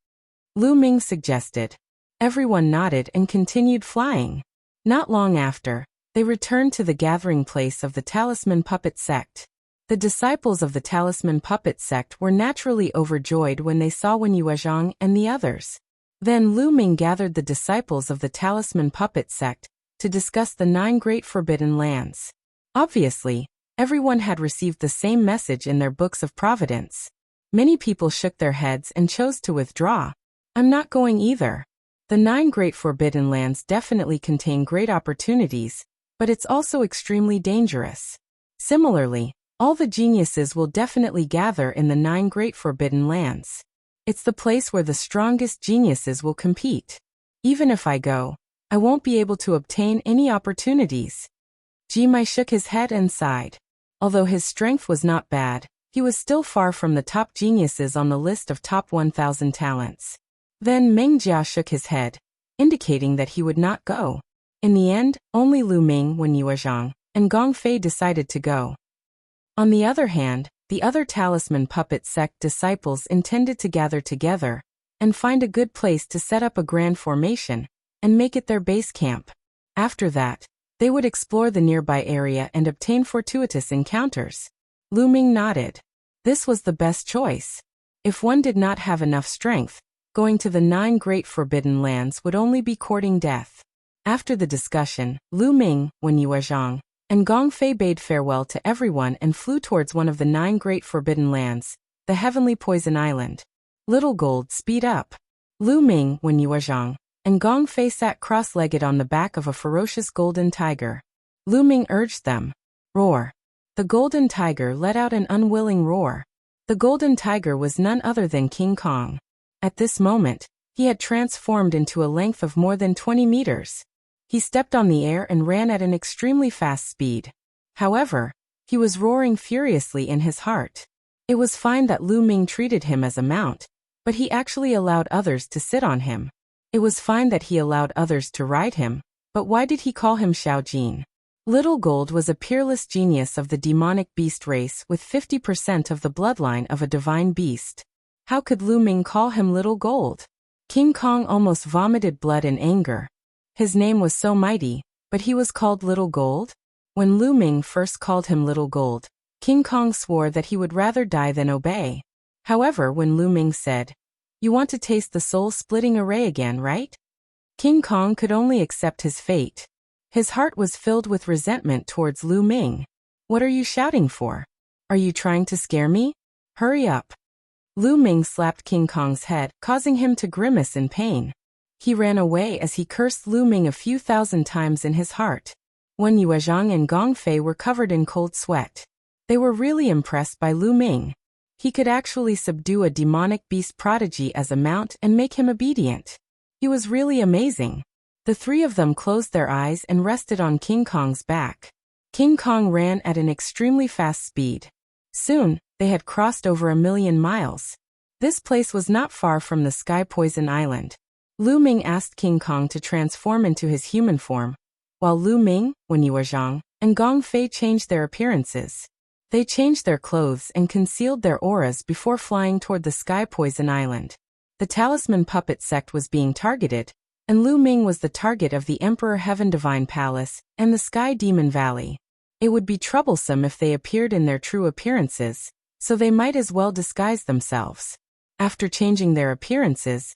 Lu Ming suggested. Everyone nodded and continued flying. Not long after, they returned to the gathering place of the Talisman Puppet Sect. The disciples of the Talisman Puppet Sect were naturally overjoyed when they saw Wen Yuezhang and the others. Then Lu Ming gathered the disciples of the Talisman Puppet Sect to discuss the 9 Great Forbidden Lands. Obviously, everyone had received the same message in their books of providence. Many people shook their heads and chose to withdraw. "I'm not going either. The 9 Great Forbidden Lands definitely contain great opportunities, but it's also extremely dangerous. Similarly, all the geniuses will definitely gather in the 9 Great Forbidden Lands. It's the place where the strongest geniuses will compete. Even if I go, I won't be able to obtain any opportunities." Jimai shook his head and sighed. Although his strength was not bad, he was still far from the top geniuses on the list of top 1,000 talents. Then Meng Jia shook his head, indicating that he would not go. In the end, only Lu Ming, Wen Yuezhang, and Gong Fei decided to go. On the other hand, the other Talisman Puppet Sect disciples intended to gather together and find a good place to set up a grand formation and make it their base camp. After that, they would explore the nearby area and obtain fortuitous encounters. Lu Ming nodded. This was the best choice. If one did not have enough strength, going to the 9 Great Forbidden Lands would only be courting death. After the discussion, Lu Ming, Wen Yuezhang, and Gong Fei bade farewell to everyone and flew towards one of the 9 Great Forbidden Lands, the Heavenly Poison Island. Little Gold, speed up. Lu Ming, Wen Yuezhang, and Gong Fei sat cross-legged on the back of a ferocious golden tiger. Lu Ming urged them. Roar. The golden tiger let out an unwilling roar. The golden tiger was none other than King Kong. At this moment, he had transformed into a length of more than 20 meters. He stepped on the air and ran at an extremely fast speed. However, he was roaring furiously in his heart. It was fine that Lu Ming treated him as a mount, but he actually allowed others to sit on him. It was fine that he allowed others to ride him, but why did he call him Xiao Jin? Little Gold was a peerless genius of the demonic beast race with 50% of the bloodline of a divine beast. How could Lu Ming call him Little Gold? King Kong almost vomited blood in anger. His name was so mighty, but he was called Little Gold? When Lu Ming first called him Little Gold, King Kong swore that he would rather die than obey. However, when Lu Ming said, "You want to taste the soul-splitting array again, right?" King Kong could only accept his fate. His heart was filled with resentment towards Lu Ming. "What are you shouting for? Are you trying to scare me? Hurry up." Lu Ming slapped King Kong's head, causing him to grimace in pain. He ran away as he cursed Lu Ming a few thousand times in his heart. Wen Yuezhang and Gong Fei were covered in cold sweat. They were really impressed by Lu Ming. He could actually subdue a demonic beast prodigy as a mount and make him obedient. He was really amazing. The three of them closed their eyes and rested on King Kong's back. King Kong ran at an extremely fast speed. Soon, they had crossed over 1,000,000 miles. This place was not far from the Sky Poison Island. Lu Ming asked King Kong to transform into his human form, while Lu Ming, Wen Yuezhang, and Gong Fei changed their appearances. They changed their clothes and concealed their auras before flying toward the Sky Poison Island. The Talisman Puppet Sect was being targeted, and Lu Ming was the target of the Emperor Heaven Divine Palace and the Sky Demon Valley. It would be troublesome if they appeared in their true appearances, so they might as well disguise themselves. After changing their appearances,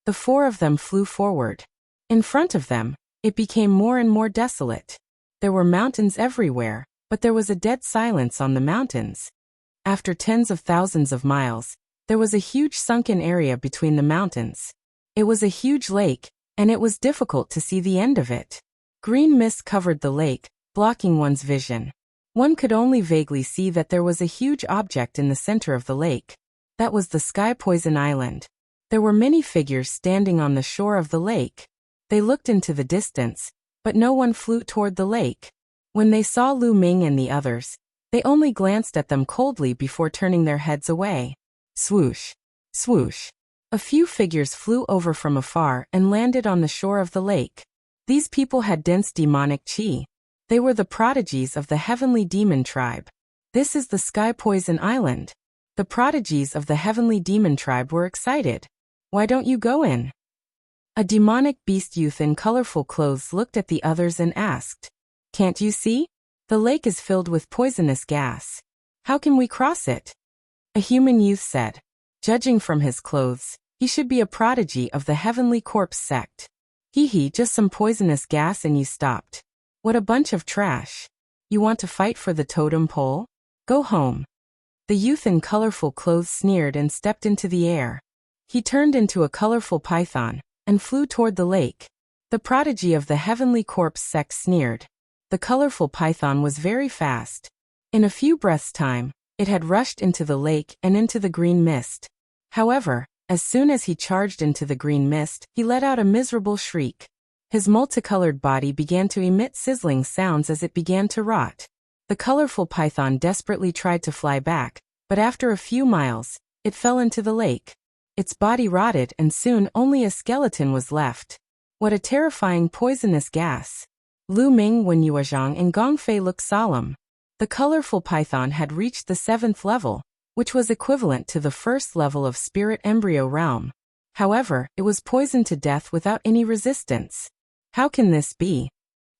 the four of them flew forward. In front of them, it became more and more desolate. There were mountains everywhere, but there was a dead silence on the mountains. After tens of thousands of miles, there was a huge sunken area between the mountains. It was a huge lake, and it was difficult to see the end of it. Green mist covered the lake, blocking one's vision. One could only vaguely see that there was a huge object in the center of the lake. That was the Sky Poison Island. There were many figures standing on the shore of the lake. They looked into the distance, but no one flew toward the lake. When they saw Lu Ming and the others, they only glanced at them coldly before turning their heads away. Swoosh! Swoosh! A few figures flew over from afar and landed on the shore of the lake. These people had dense demonic chi. They were the prodigies of the Heavenly Demon Tribe. This is the Sky Poison Island. The prodigies of the Heavenly Demon Tribe were excited. Why don't you go in? A demonic beast youth in colorful clothes looked at the others and asked, "Can't you see? The lake is filled with poisonous gas. How can we cross it?" A human youth said, "Judging from his clothes, he should be a prodigy of the Heavenly Corpse sect. Hee, just some poisonous gas and you stopped. What a bunch of trash. You want to fight for the totem pole? Go home." The youth in colorful clothes sneered and stepped into the air. He turned into a colorful python and flew toward the lake. The prodigy of the Heavenly Corpse sect sneered. The colorful python was very fast. In a few breaths' time, it had rushed into the lake and into the green mist. However, as soon as he charged into the green mist, he let out a miserable shriek. His multicolored body began to emit sizzling sounds as it began to rot. The colorful python desperately tried to fly back, but after a few miles, it fell into the lake. Its body rotted and soon only a skeleton was left. What a terrifying poisonous gas. Lu Ming, Wen Yuezhang and Gong Fei looked solemn. The colorful python had reached the 7th level, which was equivalent to the 1st level of Spirit Embryo Realm. However, it was poisoned to death without any resistance. How can this be?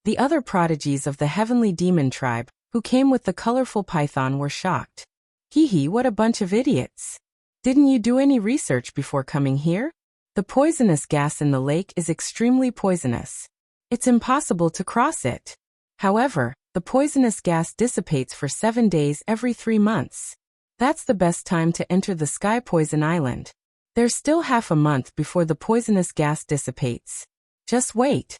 The other prodigies of the Heavenly Demon Tribe, who came with the colorful python, were shocked. Hee, what a bunch of idiots. Didn't you do any research before coming here? The poisonous gas in the lake is extremely poisonous. It's impossible to cross it. However, the poisonous gas dissipates for 7 days every 3 months. That's the best time to enter the Sky Poison Island. There's still half a month before the poisonous gas dissipates. Just wait.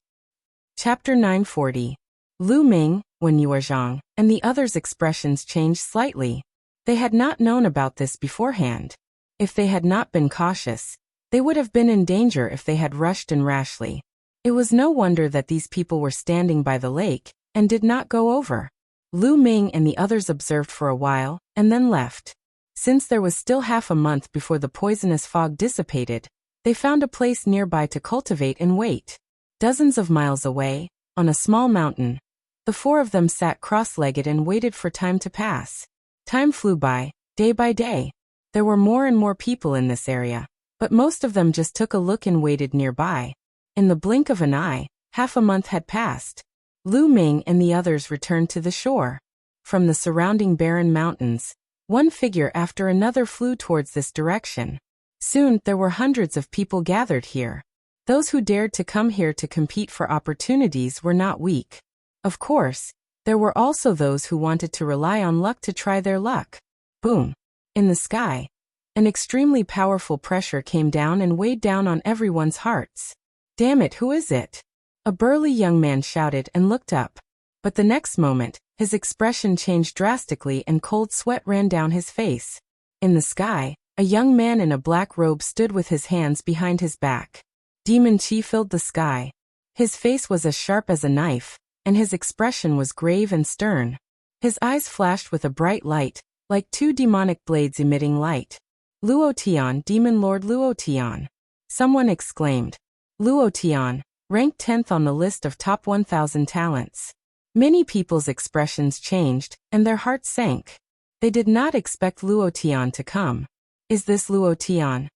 Chapter 940. Lu Ming, Wen Yuezhang, and the others' expressions changed slightly. They had not known about this beforehand. If they had not been cautious, they would have been in danger if they had rushed in rashly. It was no wonder that these people were standing by the lake and did not go over. Lu Ming and the others observed for a while and then left. Since there was still half a month before the poisonous fog dissipated, they found a place nearby to cultivate and wait. Dozens of miles away, on a small mountain, the four of them sat cross-legged and waited for time to pass. Time flew by, day by day. There were more and more people in this area, but most of them just took a look and waited nearby. In the blink of an eye, half a month had passed. Lu Ming and the others returned to the shore. From the surrounding barren mountains, one figure after another flew towards this direction. Soon, there were hundreds of people gathered here. Those who dared to come here to compete for opportunities were not weak. Of course, there were also those who wanted to rely on luck to try their luck. Boom! In the sky, an extremely powerful pressure came down and weighed down on everyone's hearts. Damn it, who is it? A burly young man shouted and looked up. But the next moment, his expression changed drastically and cold sweat ran down his face. In the sky, a young man in a black robe stood with his hands behind his back. Demon chi filled the sky. His face was as sharp as a knife, and his expression was grave and stern. His eyes flashed with a bright light, like two demonic blades emitting light. Luo Tian, Demon Lord Luo Tian. Someone exclaimed. Luo Tian, ranked 10th on the list of top 1,000 talents. Many people's expressions changed, and their hearts sank. They did not expect Luo Tian to come. Is this Luo Tian?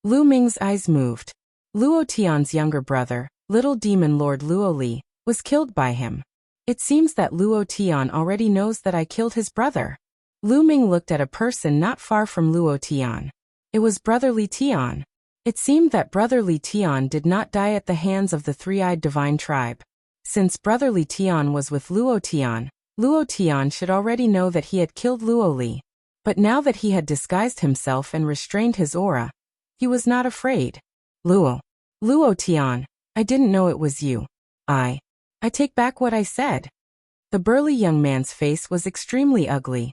Lu Ming's eyes moved. Luo Tian's younger brother, little demon Lord Luo Li, was killed by him. It seems that Luo Tian already knows that I killed his brother. Lu Ming looked at a person not far from Luo Tian. It was Brother Li Tian. It seemed that Brother Li Tian did not die at the hands of the three-eyed divine tribe. Since Brother Li Tian was with Luo Tian should already know that he had killed Luo Li. But now that he had disguised himself and restrained his aura, he was not afraid. Luo Tian, I didn't know it was you. I take back what I said. The burly young man's face was extremely ugly.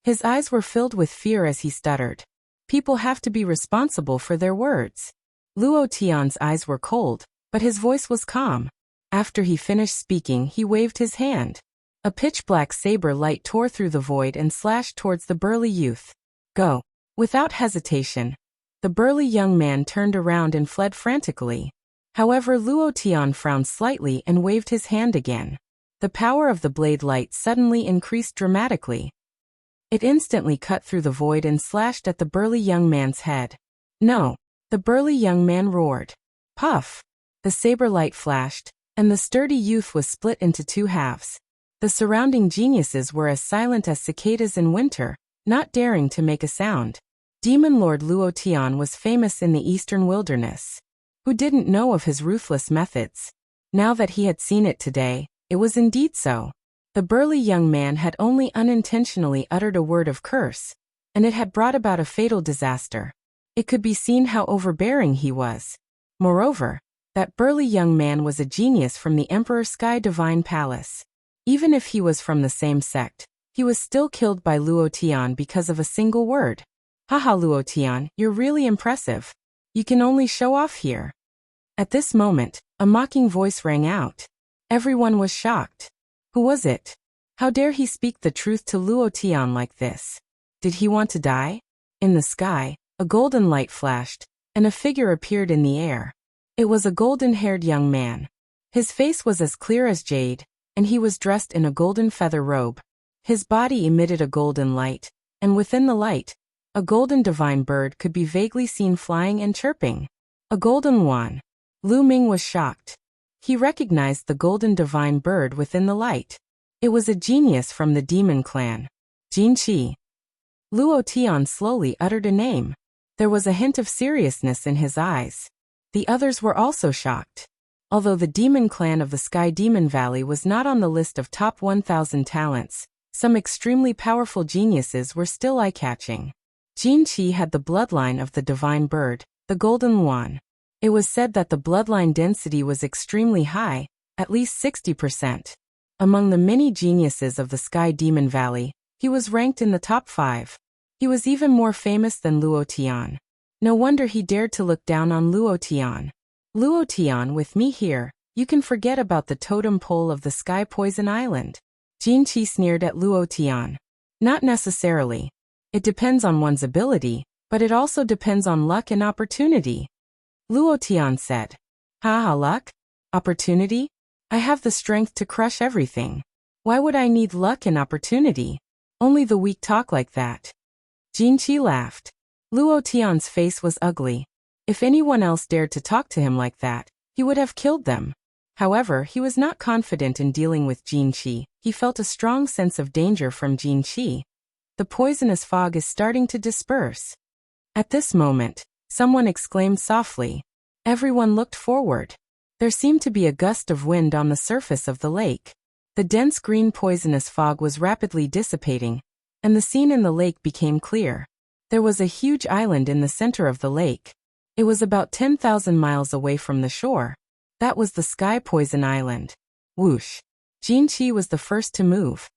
His eyes were filled with fear as he stuttered. People have to be responsible for their words. Luo Tian's eyes were cold, but his voice was calm. After he finished speaking, he waved his hand. A pitch-black saber light tore through the void and slashed towards the burly youth. Go. Without hesitation, the burly young man turned around and fled frantically. However, Luo Tian frowned slightly and waved his hand again. The power of the blade light suddenly increased dramatically. It instantly cut through the void and slashed at the burly young man's head. No! The burly young man roared. Puff! The saber light flashed, and the sturdy youth was split into two halves. The surrounding geniuses were as silent as cicadas in winter, not daring to make a sound. Demon Lord Luo Tian was famous in the eastern wilderness. Who didn't know of his ruthless methods? Now that he had seen it today, it was indeed so. The burly young man had only unintentionally uttered a word of curse, and it had brought about a fatal disaster. It could be seen how overbearing he was. Moreover, that burly young man was a genius from the Emperor Sky Divine Palace. Even if he was from the same sect, he was still killed by Luo Tian because of a single word. Haha, Luo Tian, you're really impressive. You can only show off here. At this moment, a mocking voice rang out. Everyone was shocked. Who was it? How dare he speak the truth to Luo Tian like this? Did he want to die? In the sky, a golden light flashed, and a figure appeared in the air. It was a golden-haired young man. His face was as clear as jade, and he was dressed in a golden feather robe. His body emitted a golden light, and within the light, a golden divine bird could be vaguely seen flying and chirping. A golden one. Lu Ming was shocked. He recognized the golden divine bird within the light. It was a genius from the demon clan. Jin Qi. Luo Tian slowly uttered a name. There was a hint of seriousness in his eyes. The others were also shocked. Although the demon clan of the Sky Demon Valley was not on the list of top 1,000 talents, some extremely powerful geniuses were still eye-catching. Jin Qi had the bloodline of the divine bird, the golden one. It was said that the bloodline density was extremely high, at least 60%. Among the many geniuses of the Sky Demon Valley, he was ranked in the top 5. He was even more famous than Luo Tian. No wonder he dared to look down on Luo Tian. Luo Tian, with me here, you can forget about the totem pole of the Sky Poison Island. Jin Qi sneered at Luo Tian. Not necessarily. It depends on one's ability, but it also depends on luck and opportunity. Luo Tian said. Haha, luck? Opportunity? I have the strength to crush everything. Why would I need luck and opportunity? Only the weak talk like that. Jin Qi laughed. Luo Tian's face was ugly. If anyone else dared to talk to him like that, he would have killed them. However, he was not confident in dealing with Jin Qi. He felt a strong sense of danger from Jin Qi. The poisonous fog is starting to disperse. At this moment, someone exclaimed softly. Everyone looked forward. There seemed to be a gust of wind on the surface of the lake. The dense green poisonous fog was rapidly dissipating, and the scene in the lake became clear. There was a huge island in the center of the lake. It was about 10,000 miles away from the shore. That was the Sky Poison Island. Whoosh! Jin Qi was the first to move.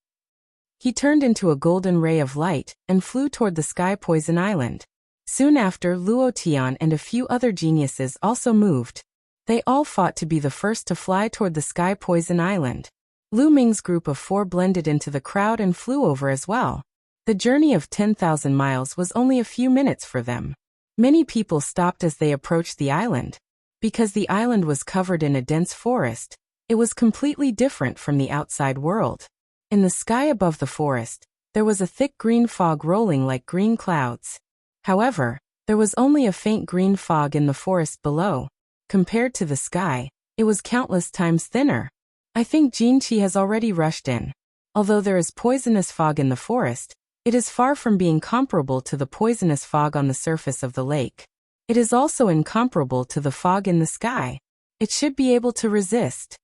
He turned into a golden ray of light and flew toward the Sky Poison Island. Soon after, Luo Tian and a few other geniuses also moved. They all fought to be the first to fly toward the Sky Poison Island. Lu Ming's group of 4 blended into the crowd and flew over as well. The journey of 10,000 miles was only a few minutes for them. Many people stopped as they approached the island. Because the island was covered in a dense forest, it was completely different from the outside world. In the sky above the forest, there was a thick green fog rolling like green clouds. However, there was only a faint green fog in the forest below. Compared to the sky, It was countless times thinner. I think Jinchi has already rushed in. Although there is poisonous fog in the forest, it is far from being comparable to the poisonous fog on the surface of the lake. It is also incomparable to the fog in the sky. It should be able to resist.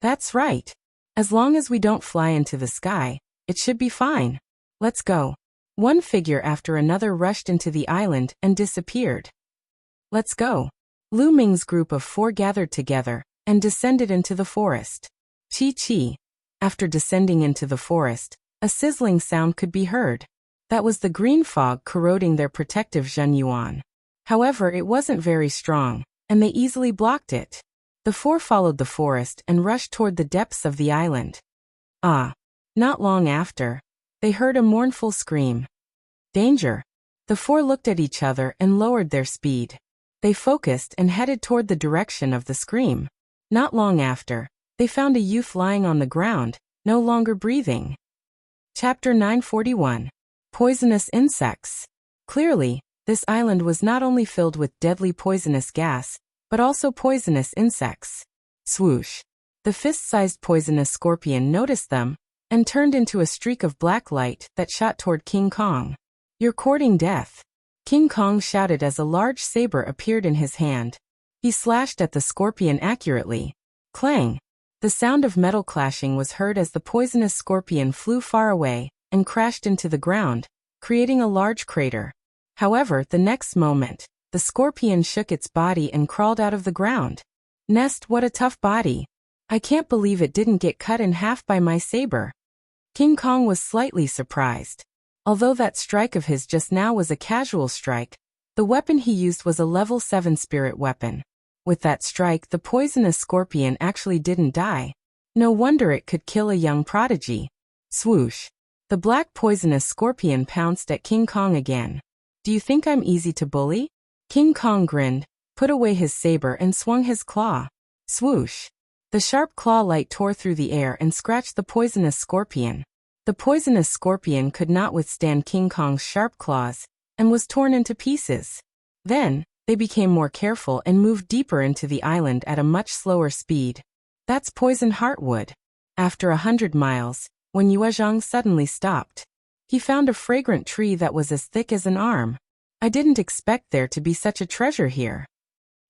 That's right. As long as we don't fly into the sky, it should be fine. Let's go. One figure after another rushed into the island and disappeared. Let's go. Lu Ming's group of 4 gathered together and descended into the forest. Chi. After descending into the forest, a sizzling sound could be heard. That was the green fog corroding their protective Zhenyuan. However, it wasn't very strong, and they easily blocked it. The 4 followed the forest and rushed toward the depths of the island. Not long after, they heard a mournful scream. Danger! The 4 looked at each other and lowered their speed. They focused and headed toward the direction of the scream. Not long after, they found a youth lying on the ground, no longer breathing. Chapter 941. Poisonous Insects. Clearly, this island was not only filled with deadly poisonous gas, but also poisonous insects. Swoosh! The fist-sized poisonous scorpion noticed them, and turned into a streak of black light that shot toward King Kong. You're courting death. King Kong shouted as a large saber appeared in his hand. He slashed at the scorpion accurately. Clang! The sound of metal clashing was heard as the poisonous scorpion flew far away and crashed into the ground, creating a large crater. However, the next moment, the scorpion shook its body and crawled out of the ground. Nest, what a tough body. I can't believe it didn't get cut in half by my saber. King Kong was slightly surprised. Although that strike of his just now was a casual strike, the weapon he used was a level 7 spirit weapon. With that strike, the poisonous scorpion actually didn't die. No wonder it could kill a young prodigy. Swoosh! The black poisonous scorpion pounced at King Kong again. Do you think I'm easy to bully? King Kong grinned, put away his saber and swung his claw. Swoosh! The sharp claw light tore through the air and scratched the poisonous scorpion. The poisonous scorpion could not withstand King Kong's sharp claws, and was torn into pieces. Then, they became more careful and moved deeper into the island at a much slower speed. That's poison heartwood. After 100 miles, when Yuezhang suddenly stopped, he found a fragrant tree that was as thick as an arm. I didn't expect there to be such a treasure here.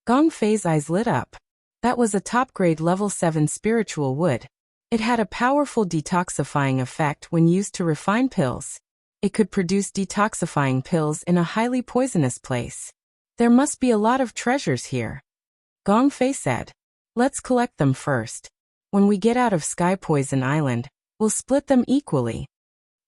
Gong Fei's eyes lit up. That was a top-grade level 7 spiritual wood. It had a powerful detoxifying effect when used to refine pills. It could produce detoxifying pills in a highly poisonous place. There must be a lot of treasures here. Gong Fei said. Let's collect them first. When we get out of Sky Poison Island, we'll split them equally.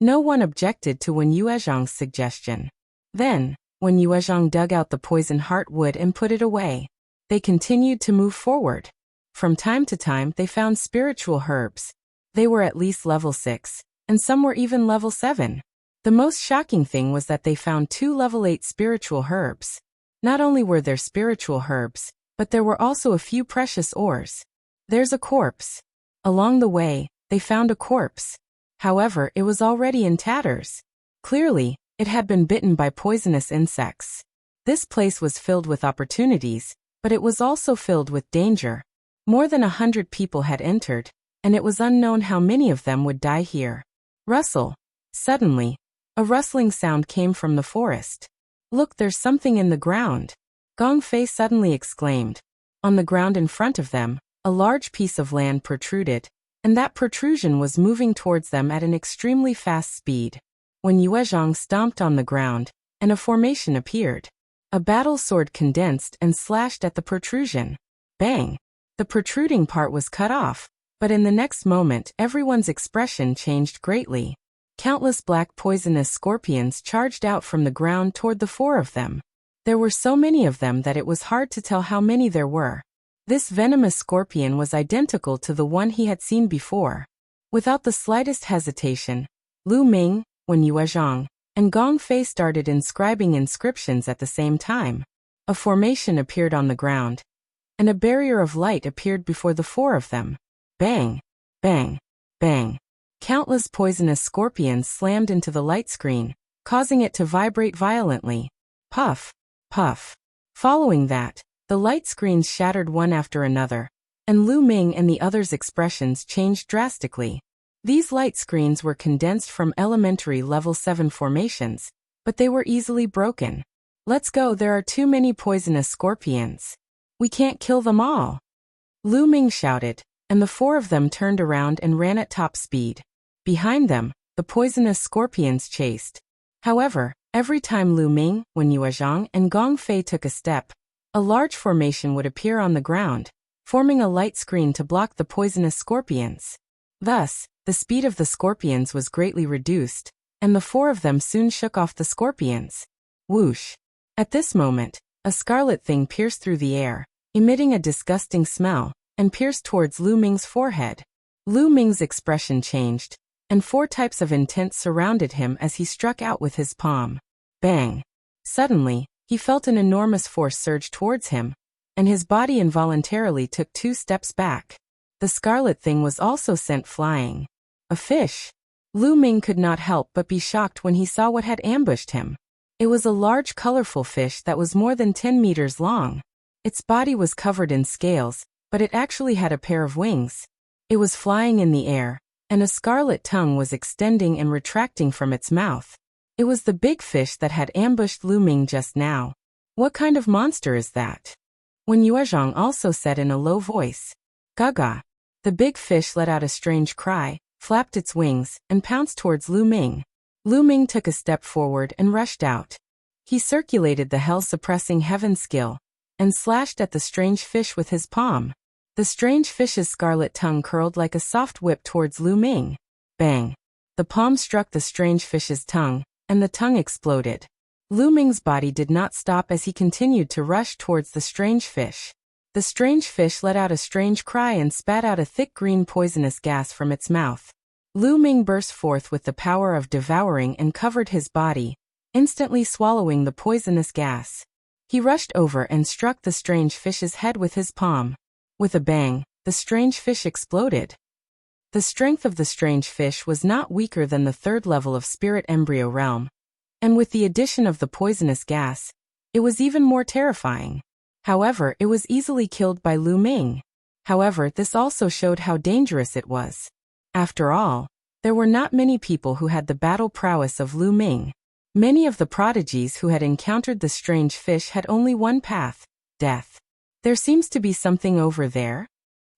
No one objected to Wen Yuezhang's suggestion. Then, when Yuezhang dug out the poison heartwood and put it away, they continued to move forward. From time to time they found spiritual herbs. They were at least level 6, and some were even level 7. The most shocking thing was that they found 2 level 8 spiritual herbs. Not only were there spiritual herbs, but there were also a few precious ores. There's a corpse. Along the way, they found a corpse. However, it was already in tatters. Clearly, it had been bitten by poisonous insects. This place was filled with opportunities, but it was also filled with danger. More than 100 people had entered, and it was unknown how many of them would die here. Rustle. Suddenly, a rustling sound came from the forest. Look, there's something in the ground. Gong Fei suddenly exclaimed. On the ground in front of them, a large piece of land protruded, and that protrusion was moving towards them at an extremely fast speed. When Yuezhang stomped on the ground, and a formation appeared. A battle sword condensed and slashed at the protrusion. Bang! The protruding part was cut off, but in the next moment everyone's expression changed greatly. Countless black poisonous scorpions charged out from the ground toward the 4 of them. There were so many of them that it was hard to tell how many there were. This venomous scorpion was identical to the one he had seen before. Without the slightest hesitation, Lu Ming, Wen Yuezhang, and Gong Fei started inscribing inscriptions at the same time. A formation appeared on the ground, and a barrier of light appeared before the 4 of them. Bang! Bang! Bang! Countless poisonous scorpions slammed into the light screen, causing it to vibrate violently. Puff! Puff! Following that, the light screens shattered one after another, and Lu Ming and the others' expressions changed drastically. These light screens were condensed from elementary level 7 formations, but they were easily broken. Let's go, there are too many poisonous scorpions. We can't kill them all. Lu Ming shouted, and the four of them turned around and ran at top speed. Behind them, the poisonous scorpions chased. However, every time Lu Ming, Wen Yuezhang, and Gong Fei took a step, a large formation would appear on the ground, forming a light screen to block the poisonous scorpions. Thus, the speed of the scorpions was greatly reduced, and the four of them soon shook off the scorpions. Whoosh! At this moment, a scarlet thing pierced through the air, emitting a disgusting smell, and pierced towards Lu Ming's forehead. Lu Ming's expression changed, and four types of intent surrounded him as he struck out with his palm. Bang! Suddenly, he felt an enormous force surge towards him, and his body involuntarily took 2 steps back. The scarlet thing was also sent flying. A fish! Lu Ming could not help but be shocked when he saw what had ambushed him. It was a large colorful fish that was more than 10 meters long. Its body was covered in scales, but it actually had a pair of wings. It was flying in the air, and a scarlet tongue was extending and retracting from its mouth. It was the big fish that had ambushed Lu Ming just now. What kind of monster is that? Wen Yuezhang also said in a low voice. Gaga. The big fish let out a strange cry, flapped its wings, and pounced towards Lu Ming. Lu Ming took a step forward and rushed out. He circulated the hell-suppressing heaven skill, and slashed at the strange fish with his palm. The strange fish's scarlet tongue curled like a soft whip towards Lu Ming. Bang! The palm struck the strange fish's tongue, and the tongue exploded. Lu Ming's body did not stop as he continued to rush towards the strange fish. The strange fish let out a strange cry and spat out a thick green poisonous gas from its mouth. Lu Ming burst forth with the power of devouring and covered his body, instantly swallowing the poisonous gas. He rushed over and struck the strange fish's head with his palm. With a bang, the strange fish exploded. The strength of the strange fish was not weaker than the 3rd level of Spirit Embryo Realm, and with the addition of the poisonous gas, it was even more terrifying. However, it was easily killed by Lu Ming. However, this also showed how dangerous it was. After all, there were not many people who had the battle prowess of Lu Ming. Many of the prodigies who had encountered the strange fish had only one path: death. There seems to be something over there.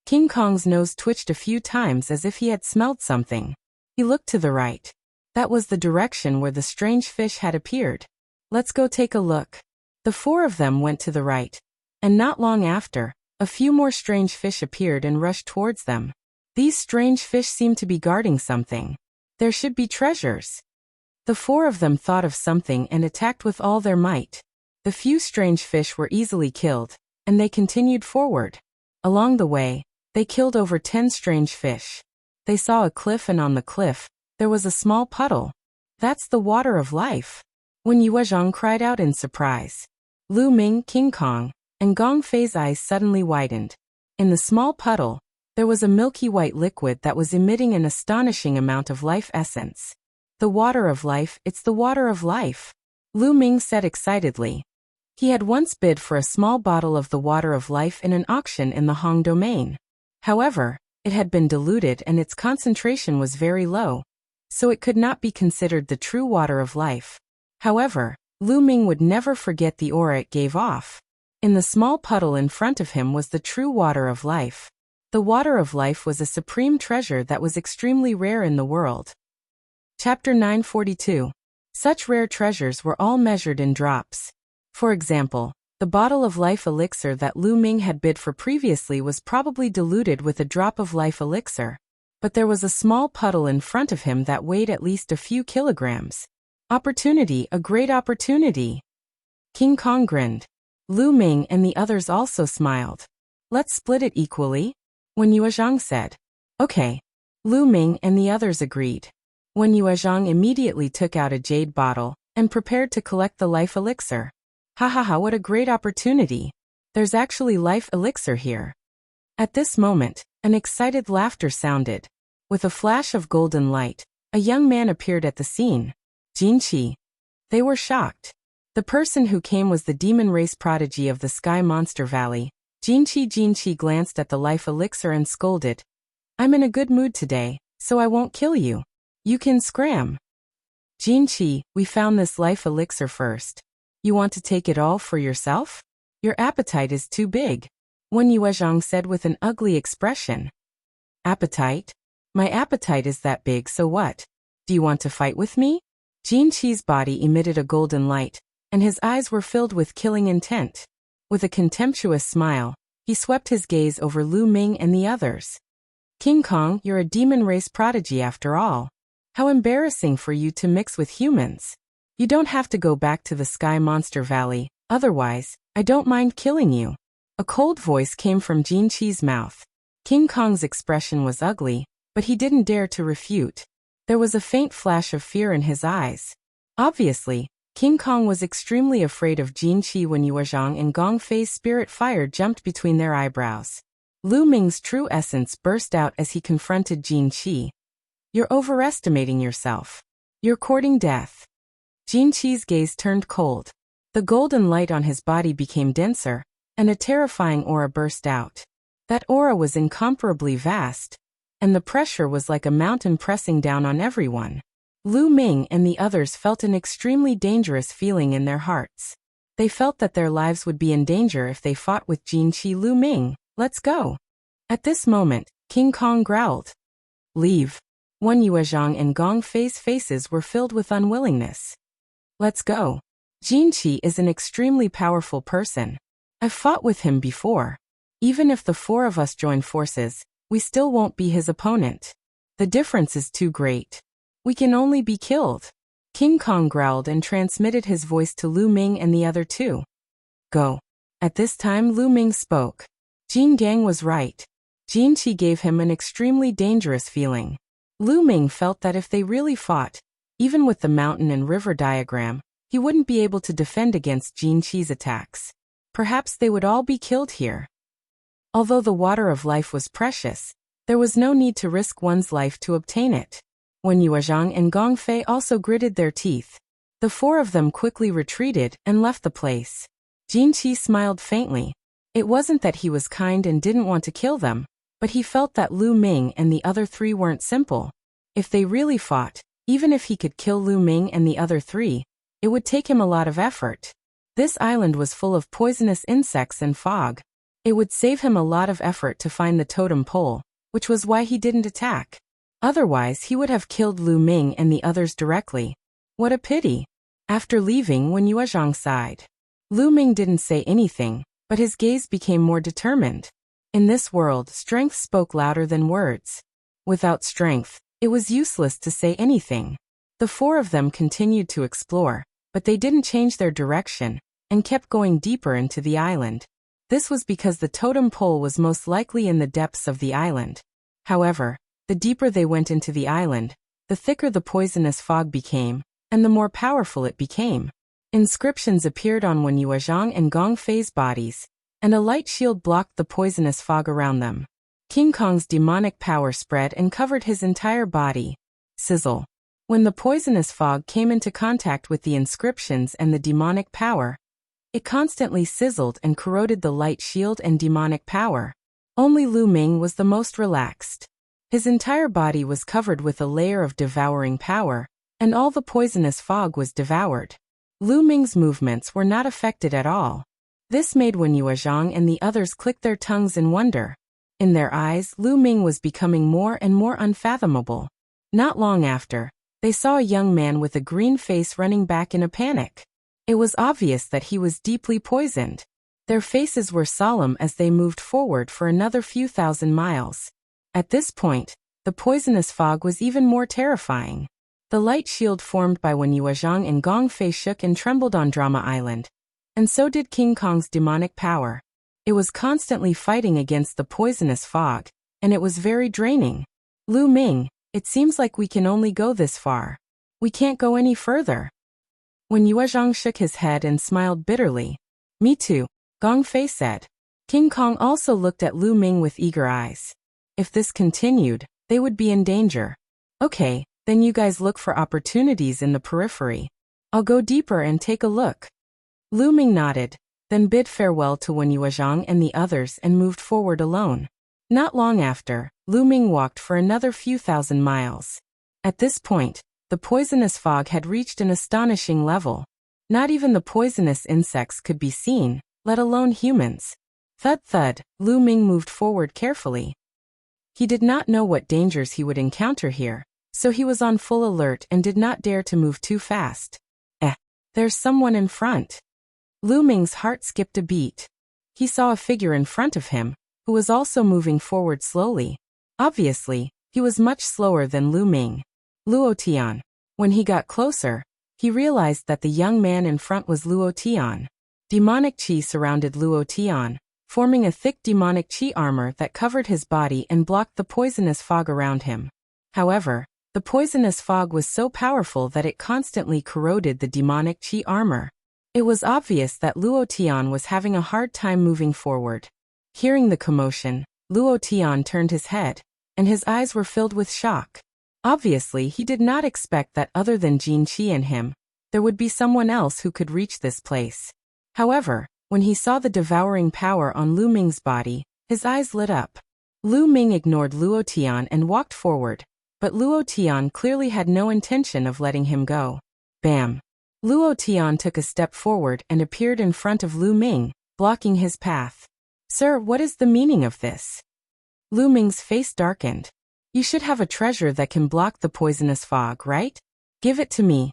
King Kong's nose twitched a few times as if he had smelled something. He looked to the right. That was the direction where the strange fish had appeared. Let's go take a look. The four of them went to the right, and not long after, a few more strange fish appeared and rushed towards them. These strange fish seemed to be guarding something. There should be treasures. The four of them thought of something and attacked with all their might. The few strange fish were easily killed, and they continued forward. Along the way, they killed over 10 strange fish. They saw a cliff, and on the cliff, there was a small puddle. That's the water of life. Wen Yuezhang cried out in surprise. Lu Ming, King Kong, and Gong Fei's eyes suddenly widened. In the small puddle, there was a milky white liquid that was emitting an astonishing amount of life essence. The water of life, it's the water of life, Lu Ming said excitedly. He had once bid for a small bottle of the water of life in an auction in the Hong domain. However, it had been diluted and its concentration was very low, so it could not be considered the true water of life. However, Lu Ming would never forget the aura it gave off. In the small puddle in front of him was the true water of life. The water of life was a supreme treasure that was extremely rare in the world. Chapter 942. Such rare treasures were all measured in drops. For example, the bottle of life elixir that Lu Ming had bid for previously was probably diluted with a drop of life elixir. But there was a small puddle in front of him that weighed at least a few kilograms. Opportunity, a great opportunity. King Kong grinned. Lu Ming and the others also smiled. Let's split it equally, Wen Yuezhang said. Okay. Lu Ming and the others agreed. Wen Yuezhang immediately took out a jade bottle and prepared to collect the life elixir. Ha ha ha, what a great opportunity. There's actually life elixir here. At this moment, an excited laughter sounded. With a flash of golden light, a young man appeared at the scene. Jinqi. They were shocked. The person who came was the demon race prodigy of the Sky Monster Valley, Jinchi glanced at the life elixir and scolded. I'm in a good mood today, so I won't kill you. You can scram. Jinchi, we found this life elixir first. You want to take it all for yourself? Your appetite is too big. Wen Yuezhang said with an ugly expression. Appetite? My appetite is that big, so what? Do you want to fight with me? Jinchi's body emitted a golden light, and his eyes were filled with killing intent. With a contemptuous smile, he swept his gaze over Lu Ming and the others. King Kong, you're a demon race prodigy after all. How embarrassing for you to mix with humans. You don't have to go back to the Sky Monster Valley, otherwise, I don't mind killing you. A cold voice came from Jinchi's mouth. King Kong's expression was ugly, but he didn't dare to refute. There was a faint flash of fear in his eyes. Obviously, King Kong was extremely afraid of Jinchi when Yuezhang and Gong Fei's spirit fire jumped between their eyebrows. Lu Ming's true essence burst out as he confronted Jinchi. You're overestimating yourself. You're courting death. Jinchi's gaze turned cold. The golden light on his body became denser, and a terrifying aura burst out. That aura was incomparably vast, and the pressure was like a mountain pressing down on everyone. Lu Ming and the others felt an extremely dangerous feeling in their hearts. They felt that their lives would be in danger if they fought with Jinchi. Lu Ming, let's go. At this moment, King Kong growled. Leave. Wen Yuezhang and Gong Fei's faces were filled with unwillingness. Let's go. Jinchi is an extremely powerful person. I've fought with him before. Even if the four of us join forces, we still won't be his opponent. The difference is too great. We can only be killed. King Kong growled and transmitted his voice to Lu Ming and the other two. Go. At this time Lu Ming spoke. Jin Gang was right. Jinchi gave him an extremely dangerous feeling. Lu Ming felt that if they really fought, even with the mountain and river diagram, he wouldn't be able to defend against Jinchi's attacks. Perhaps they would all be killed here. Although the water of life was precious, there was no need to risk one's life to obtain it. When Yuezhang and Gong Fei also gritted their teeth, the four of them quickly retreated and left the place. Jinchi smiled faintly. It wasn't that he was kind and didn't want to kill them, but he felt that Lu Ming and the other three weren't simple. If they really fought, even if he could kill Lu Ming and the other three, it would take him a lot of effort. This island was full of poisonous insects and fog. It would save him a lot of effort to find the totem pole, which was why he didn't attack. Otherwise he would have killed Lu Ming and the others directly. What a pity. After leaving, Wen Yuezhang sighed. Lu Ming didn't say anything, but his gaze became more determined. In this world, strength spoke louder than words. Without strength, it was useless to say anything. The four of them continued to explore, but they didn't change their direction, and kept going deeper into the island. This was because the totem pole was most likely in the depths of the island. However, the deeper they went into the island, the thicker the poisonous fog became, and the more powerful it became. Inscriptions appeared on Wen Yuezhang and Gong Fei's bodies, and a light shield blocked the poisonous fog around them. King Kong's demonic power spread and covered his entire body. Sizzle. When the poisonous fog came into contact with the inscriptions and the demonic power, it constantly sizzled and corroded the light shield and demonic power. Only Lu Ming was the most relaxed. His entire body was covered with a layer of devouring power, and all the poisonous fog was devoured. Lu Ming's movements were not affected at all. This made Wen Yuezhang and the others click their tongues in wonder. In their eyes, Lu Ming was becoming more and more unfathomable. Not long after, they saw a young man with a green face running back in a panic. It was obvious that he was deeply poisoned. Their faces were solemn as they moved forward for another few thousand miles. At this point, the poisonous fog was even more terrifying. The light shield formed by Wen Yuezhang and Gong Fei shook and trembled on Drama Island. And so did King Kong's demonic power. It was constantly fighting against the poisonous fog, and it was very draining. Lu Ming, it seems like we can only go this far. We can't go any further. Wen Yuezhang shook his head and smiled bitterly. Me too, Gong Fei said. King Kong also looked at Lu Ming with eager eyes. If this continued, they would be in danger. Okay, then you guys look for opportunities in the periphery. I'll go deeper and take a look. Lu Ming nodded. then bid farewell to Wen Yuezhang and the others and moved forward alone. Not long after, Lu Ming walked for another few thousand miles. At this point, the poisonous fog had reached an astonishing level. Not even the poisonous insects could be seen, let alone humans. Thud thud, Lu Ming moved forward carefully. He did not know what dangers he would encounter here, so he was on full alert and did not dare to move too fast. There's someone in front. Lu Ming's heart skipped a beat. He saw a figure in front of him, who was also moving forward slowly. Obviously, he was much slower than Lu Ming. Luo Tian. When he got closer, he realized that the young man in front was Luo Tian. Demonic qi surrounded Luo Tian, forming a thick demonic qi armor that covered his body and blocked the poisonous fog around him. However, the poisonous fog was so powerful that it constantly corroded the demonic qi armor. It was obvious that Luo Tian was having a hard time moving forward. Hearing the commotion, Luo Tian turned his head, and his eyes were filled with shock. Obviously, he did not expect that other than Jin Qi and him, there would be someone else who could reach this place. However, when he saw the devouring power on Lu Ming's body, his eyes lit up. Lu Ming ignored Luo Tian and walked forward, but Luo Tian clearly had no intention of letting him go. Bam! Luo Tian took a step forward and appeared in front of Lu Ming, blocking his path. Sir, what is the meaning of this? Lu Ming's face darkened. You should have a treasure that can block the poisonous fog, right? Give it to me.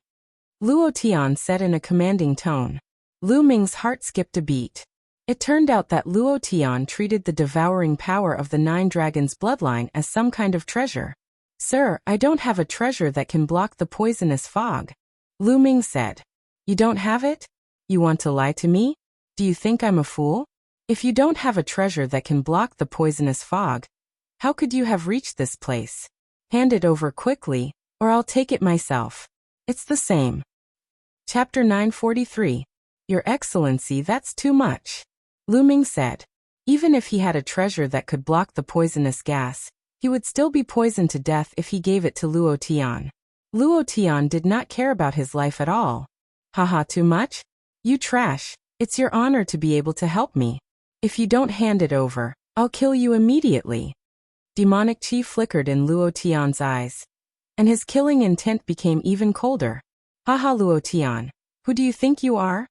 Luo Tian said in a commanding tone. Lu Ming's heart skipped a beat. It turned out that Luo Tian treated the devouring power of the 9 dragons' bloodline as some kind of treasure. Sir, I don't have a treasure that can block the poisonous fog. Lu Ming said. You don't have it? You want to lie to me? Do you think I'm a fool? If you don't have a treasure that can block the poisonous fog, how could you have reached this place? Hand it over quickly, or I'll take it myself. It's the same. Chapter 943. Your Excellency, that's too much. Lu Ming said. Even if he had a treasure that could block the poisonous gas, he would still be poisoned to death if he gave it to Luo Tian. Luo Tian did not care about his life at all. Haha, too much? You trash. It's your honor to be able to help me. If you don't hand it over, I'll kill you immediately. Demonic qi flickered in Luo Tian's eyes, and his killing intent became even colder. Haha, Luo Tian, who do you think you are?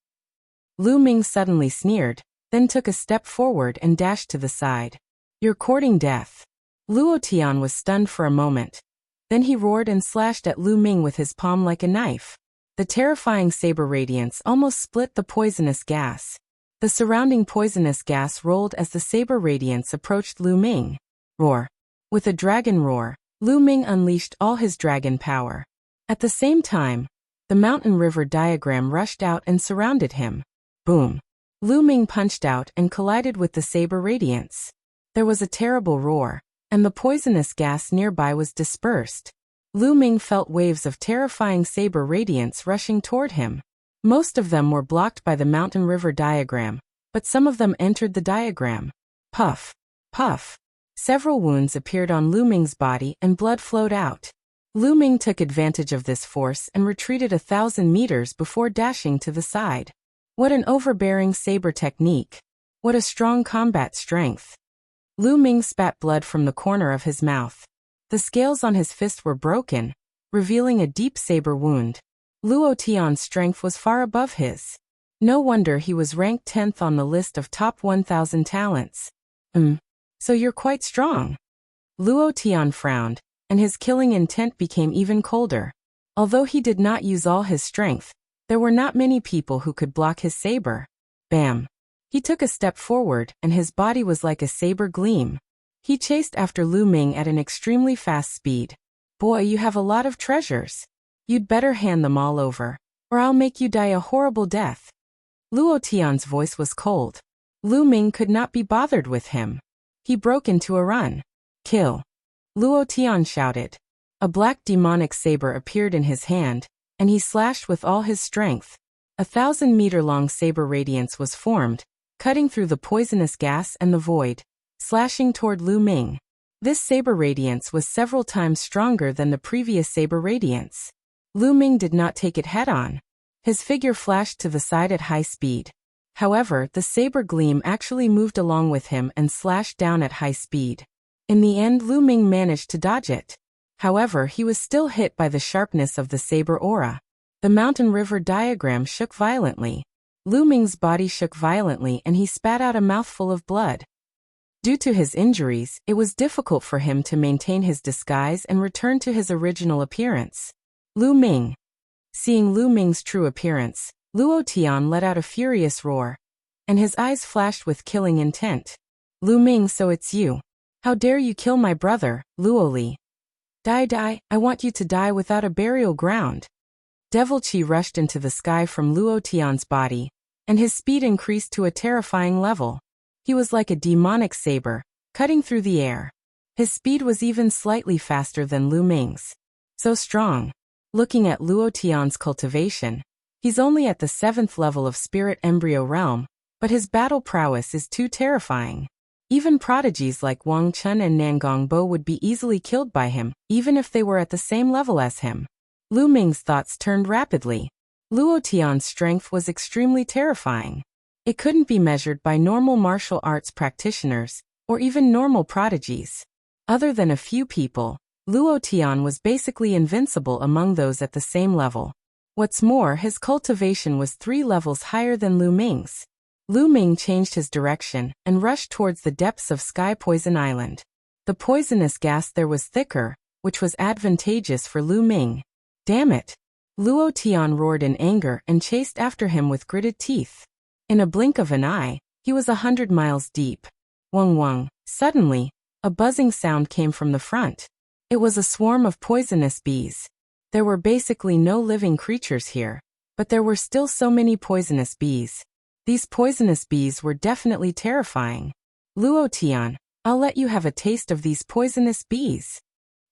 Lu Ming suddenly sneered, then took a step forward and dashed to the side. You're courting death. Luo Tian was stunned for a moment. Then he roared and slashed at Lu Ming with his palm like a knife. The terrifying saber radiance almost split the poisonous gas. The surrounding poisonous gas rolled as the saber radiance approached Lu Ming. Roar. With a dragon roar, Lu Ming unleashed all his dragon power. At the same time, the mountain river diagram rushed out and surrounded him. Boom. Lu Ming punched out and collided with the saber radiance. There was a terrible roar, and the poisonous gas nearby was dispersed. Lu Ming felt waves of terrifying saber radiance rushing toward him. Most of them were blocked by the mountain river diagram, but some of them entered the diagram. Puff. Puff. Several wounds appeared on Lu Ming's body and blood flowed out. Lu Ming took advantage of this force and retreated 1,000 meters before dashing to the side. What an overbearing saber technique. What a strong combat strength. Lu Ming spat blood from the corner of his mouth. The scales on his fist were broken, revealing a deep saber wound. Luo Tian's strength was far above his. No wonder he was ranked 10th on the list of top 1,000 talents. So you're quite strong. Luo Tian frowned, and his killing intent became even colder. Although he did not use all his strength, there were not many people who could block his saber. Bam. He took a step forward, and his body was like a saber gleam. He chased after Lu Ming at an extremely fast speed. Boy, you have a lot of treasures. You'd better hand them all over, or I'll make you die a horrible death. Luo Tian's voice was cold. Lu Ming could not be bothered with him. He broke into a run. Kill. Luo Tian shouted. A black demonic saber appeared in his hand, and he slashed with all his strength. 1,000-meter-long saber radiance was formed, cutting through the poisonous gas and the void, slashing toward Lu Ming. This saber radiance was several times stronger than the previous saber radiance. Lu Ming did not take it head-on. His figure flashed to the side at high speed. However, the saber gleam actually moved along with him and slashed down at high speed. In the end, Lu Ming managed to dodge it. However, he was still hit by the sharpness of the saber aura. The mountain river diagram shook violently. Lu Ming's body shook violently and he spat out a mouthful of blood. Due to his injuries, it was difficult for him to maintain his disguise and return to his original appearance. Lu Ming. Seeing Lu Ming's true appearance, Luo Tian let out a furious roar, and his eyes flashed with killing intent. Lu Ming, so it's you. How dare you kill my brother, Luo Li? Die, I want you to die without a burial ground. Devil Chi rushed into the sky from Luo Tian's body, and his speed increased to a terrifying level. He was like a demonic saber, cutting through the air. His speed was even slightly faster than Lu Ming's. So strong. Looking at Luo Tian's cultivation, he's only at the 7th level of Spirit Embryo Realm, but his battle prowess is too terrifying. Even prodigies like Wang Chun and Nangong Bo would be easily killed by him, even if they were at the same level as him. Lu Ming's thoughts turned rapidly. Luo Tian's strength was extremely terrifying. It couldn't be measured by normal martial arts practitioners, or even normal prodigies. Other than a few people, Luo Tian was basically invincible among those at the same level. What's more, his cultivation was 3 levels higher than Lu Ming's. Lu Ming changed his direction and rushed towards the depths of Sky Poison Island. The poisonous gas there was thicker, which was advantageous for Lu Ming. Damn it! Luo Tian roared in anger and chased after him with gritted teeth. In a blink of an eye, he was 100 miles deep. Wang. Suddenly, a buzzing sound came from the front. It was a swarm of poisonous bees. There were basically no living creatures here, but there were still so many poisonous bees. These poisonous bees were definitely terrifying. Luo Tian, I'll let you have a taste of these poisonous bees.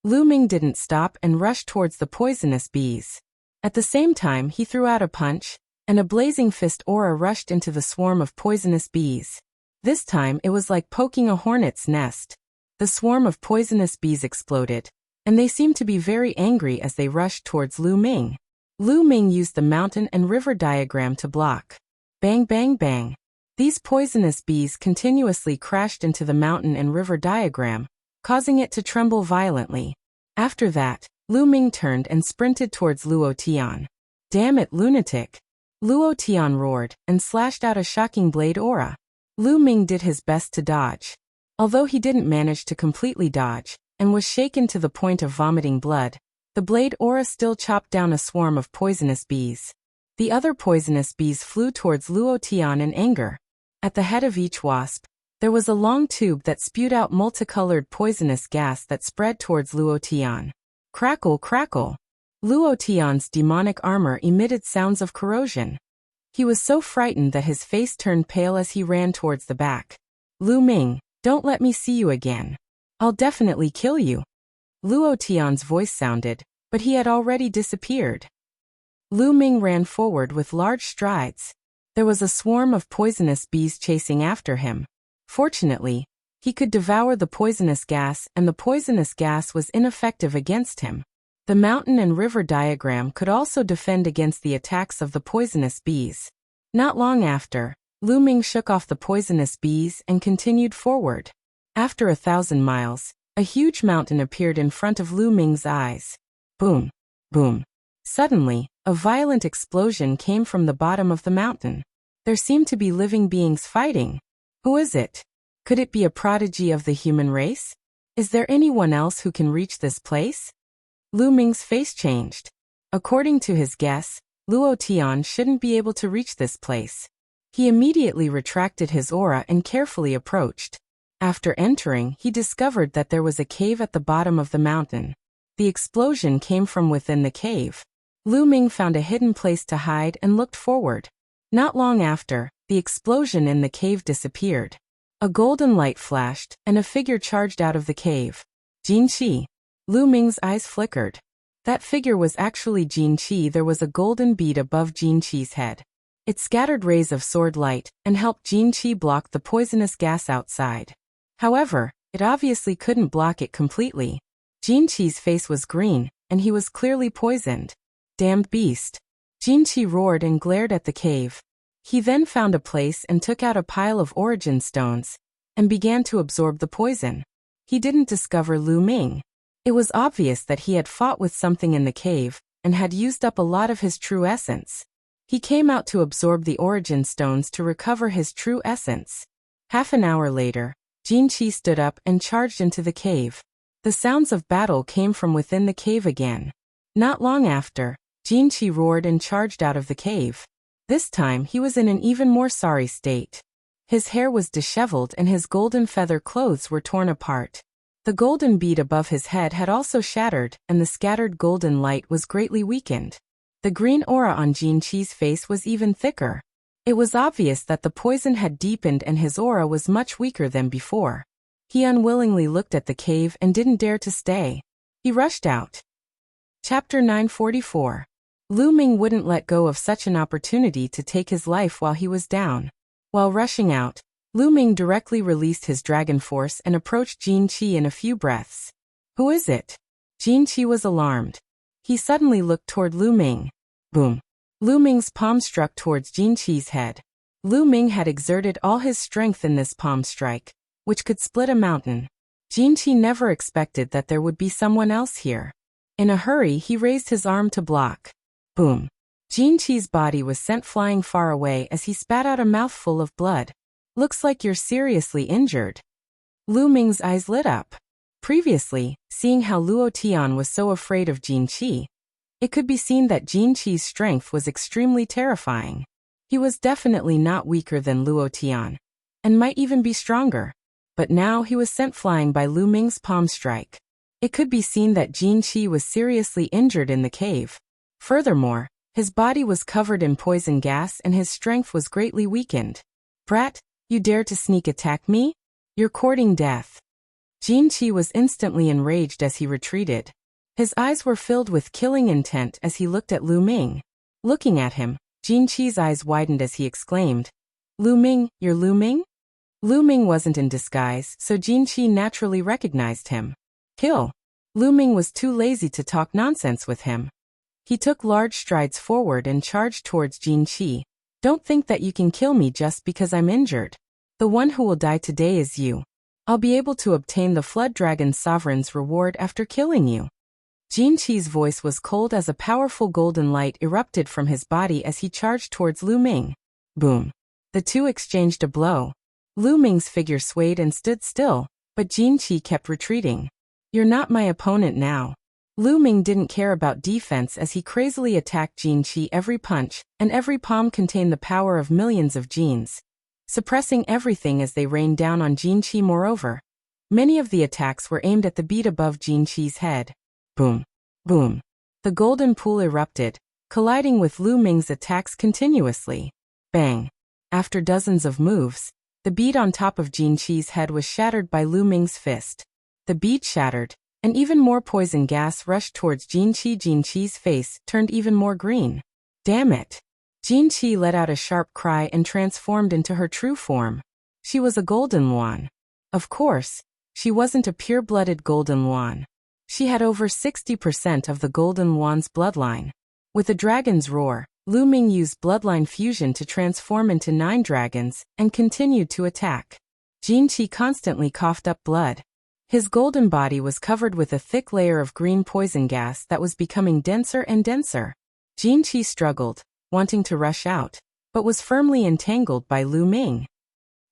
Lu Ming didn't stop and rushed towards the poisonous bees. At the same time, he threw out a punch, and a blazing fist aura rushed into the swarm of poisonous bees. This time, it was like poking a hornet's nest. The swarm of poisonous bees exploded, and they seemed to be very angry as they rushed towards Lu Ming. Lu Ming used the mountain and river diagram to block. Bang, bang, bang. These poisonous bees continuously crashed into the mountain and river diagram, causing it to tremble violently. After that, Lu Ming turned and sprinted towards Luo Tian. Damn it, lunatic! Luo Tian roared and slashed out a shocking blade aura. Lu Ming did his best to dodge. Although he didn't manage to completely dodge, and was shaken to the point of vomiting blood, the blade aura still chopped down a swarm of poisonous bees. The other poisonous bees flew towards Luo Tian in anger. At the head of each wasp, there was a long tube that spewed out multicolored poisonous gas that spread towards Luo Tian. Crackle, crackle. Luo Tian's demonic armor emitted sounds of corrosion. He was so frightened that his face turned pale as he ran towards the back. Lu Ming, don't let me see you again. I'll definitely kill you. Luo Tian's voice sounded, but he had already disappeared. Lu Ming ran forward with large strides. There was a swarm of poisonous bees chasing after him. Fortunately, he could devour the poisonous gas, and the poisonous gas was ineffective against him. The mountain and river diagram could also defend against the attacks of the poisonous bees. Not long after, Lu Ming shook off the poisonous bees and continued forward. After 1,000 miles, a huge mountain appeared in front of Lu Ming's eyes. Boom, boom. Suddenly, a violent explosion came from the bottom of the mountain. There seemed to be living beings fighting. Who is it? Could it be a prodigy of the human race? Is there anyone else who can reach this place? Lu Ming's face changed. According to his guess, Luo Tian shouldn't be able to reach this place. He immediately retracted his aura and carefully approached. After entering, he discovered that there was a cave at the bottom of the mountain. The explosion came from within the cave. Lu Ming found a hidden place to hide and looked forward. Not long after, the explosion in the cave disappeared. A golden light flashed, and a figure charged out of the cave. Jin Qi. Lu Ming's eyes flickered. That figure was actually Jin Qi. There was a golden bead above Jin Qi's head. It scattered rays of sword light and helped Jin Qi block the poisonous gas outside. However, it obviously couldn't block it completely. Jin Qi's face was green, and he was clearly poisoned. Damned beast. Jin Qi roared and glared at the cave. He then found a place and took out a pile of origin stones and began to absorb the poison. He didn't discover Lu Ming. It was obvious that he had fought with something in the cave and had used up a lot of his true essence. He came out to absorb the origin stones to recover his true essence. Half an hour later, Jin Qi stood up and charged into the cave. The sounds of battle came from within the cave again. Not long after, Jin Qi roared and charged out of the cave. This time he was in an even more sorry state. His hair was disheveled and his golden feather clothes were torn apart. The golden bead above his head had also shattered, and the scattered golden light was greatly weakened. The green aura on Jin Qi's face was even thicker. It was obvious that the poison had deepened and his aura was much weaker than before. He unwillingly looked at the cave and didn't dare to stay. He rushed out. Chapter 944. Lu Ming wouldn't let go of such an opportunity to take his life while he was down. While rushing out, Lu Ming directly released his dragon force and approached Jin Qi in a few breaths. Who is it? Jin Qi was alarmed. He suddenly looked toward Lu Ming. Boom. Lu Ming's palm struck towards Jin Qi's head. Lu Ming had exerted all his strength in this palm strike, which could split a mountain. Jin Qi never expected that there would be someone else here. In a hurry, he raised his arm to block. Boom. Jin Qi's body was sent flying far away as he spat out a mouthful of blood. Looks like you're seriously injured. Lu Ming's eyes lit up. Previously, seeing how Luo Tian was so afraid of Jin Qi, it could be seen that Jin Qi's strength was extremely terrifying. He was definitely not weaker than Luo Tian, and might even be stronger. But now he was sent flying by Lu Ming's palm strike. It could be seen that Jin Qi was seriously injured in the cave. Furthermore, his body was covered in poison gas and his strength was greatly weakened. Brat, you dare to sneak attack me? You're courting death. Jin Qi was instantly enraged as he retreated. His eyes were filled with killing intent as he looked at Lu Ming. Looking at him, Jin Qi's eyes widened as he exclaimed, Lu Ming, you're Lu Ming? Lu Ming wasn't in disguise, so Jin Qi naturally recognized him. Kill. Lu Ming was too lazy to talk nonsense with him. He took large strides forward and charged towards Jin Qi. Don't think that you can kill me just because I'm injured. The one who will die today is you. I'll be able to obtain the Flood Dragon Sovereign's reward after killing you. Jin Qi's voice was cold as a powerful golden light erupted from his body as he charged towards Lu Ming. Boom. The two exchanged a blow. Lu Ming's figure swayed and stood still, but Jin Qi kept retreating. You're not my opponent now. Lu Ming didn't care about defense as he crazily attacked Jin Qi. Every punch and every palm contained the power of millions of genes, suppressing everything as they rained down on Jin Qi. Moreover, many of the attacks were aimed at the bead above Jin Qi's head. Boom. Boom. The golden pool erupted, colliding with Lu Ming's attacks continuously. Bang. After dozens of moves, the bead on top of Jin Qi's head was shattered by Lu Ming's fist. The bead shattered, and even more poison gas rushed towards Jin Qi. Jin Qi's face turned even more green. Damn it. Jin Qi let out a sharp cry and transformed into her true form. She was a golden Luan. Of course, she wasn't a pure-blooded golden Luan. She had over 60% of the golden Luan's bloodline. With a dragon's roar, Lu Ming used bloodline fusion to transform into 9 dragons and continued to attack. Jin Qi constantly coughed up blood. His golden body was covered with a thick layer of green poison gas that was becoming denser and denser. Jin Qi struggled, wanting to rush out, but was firmly entangled by Lu Ming.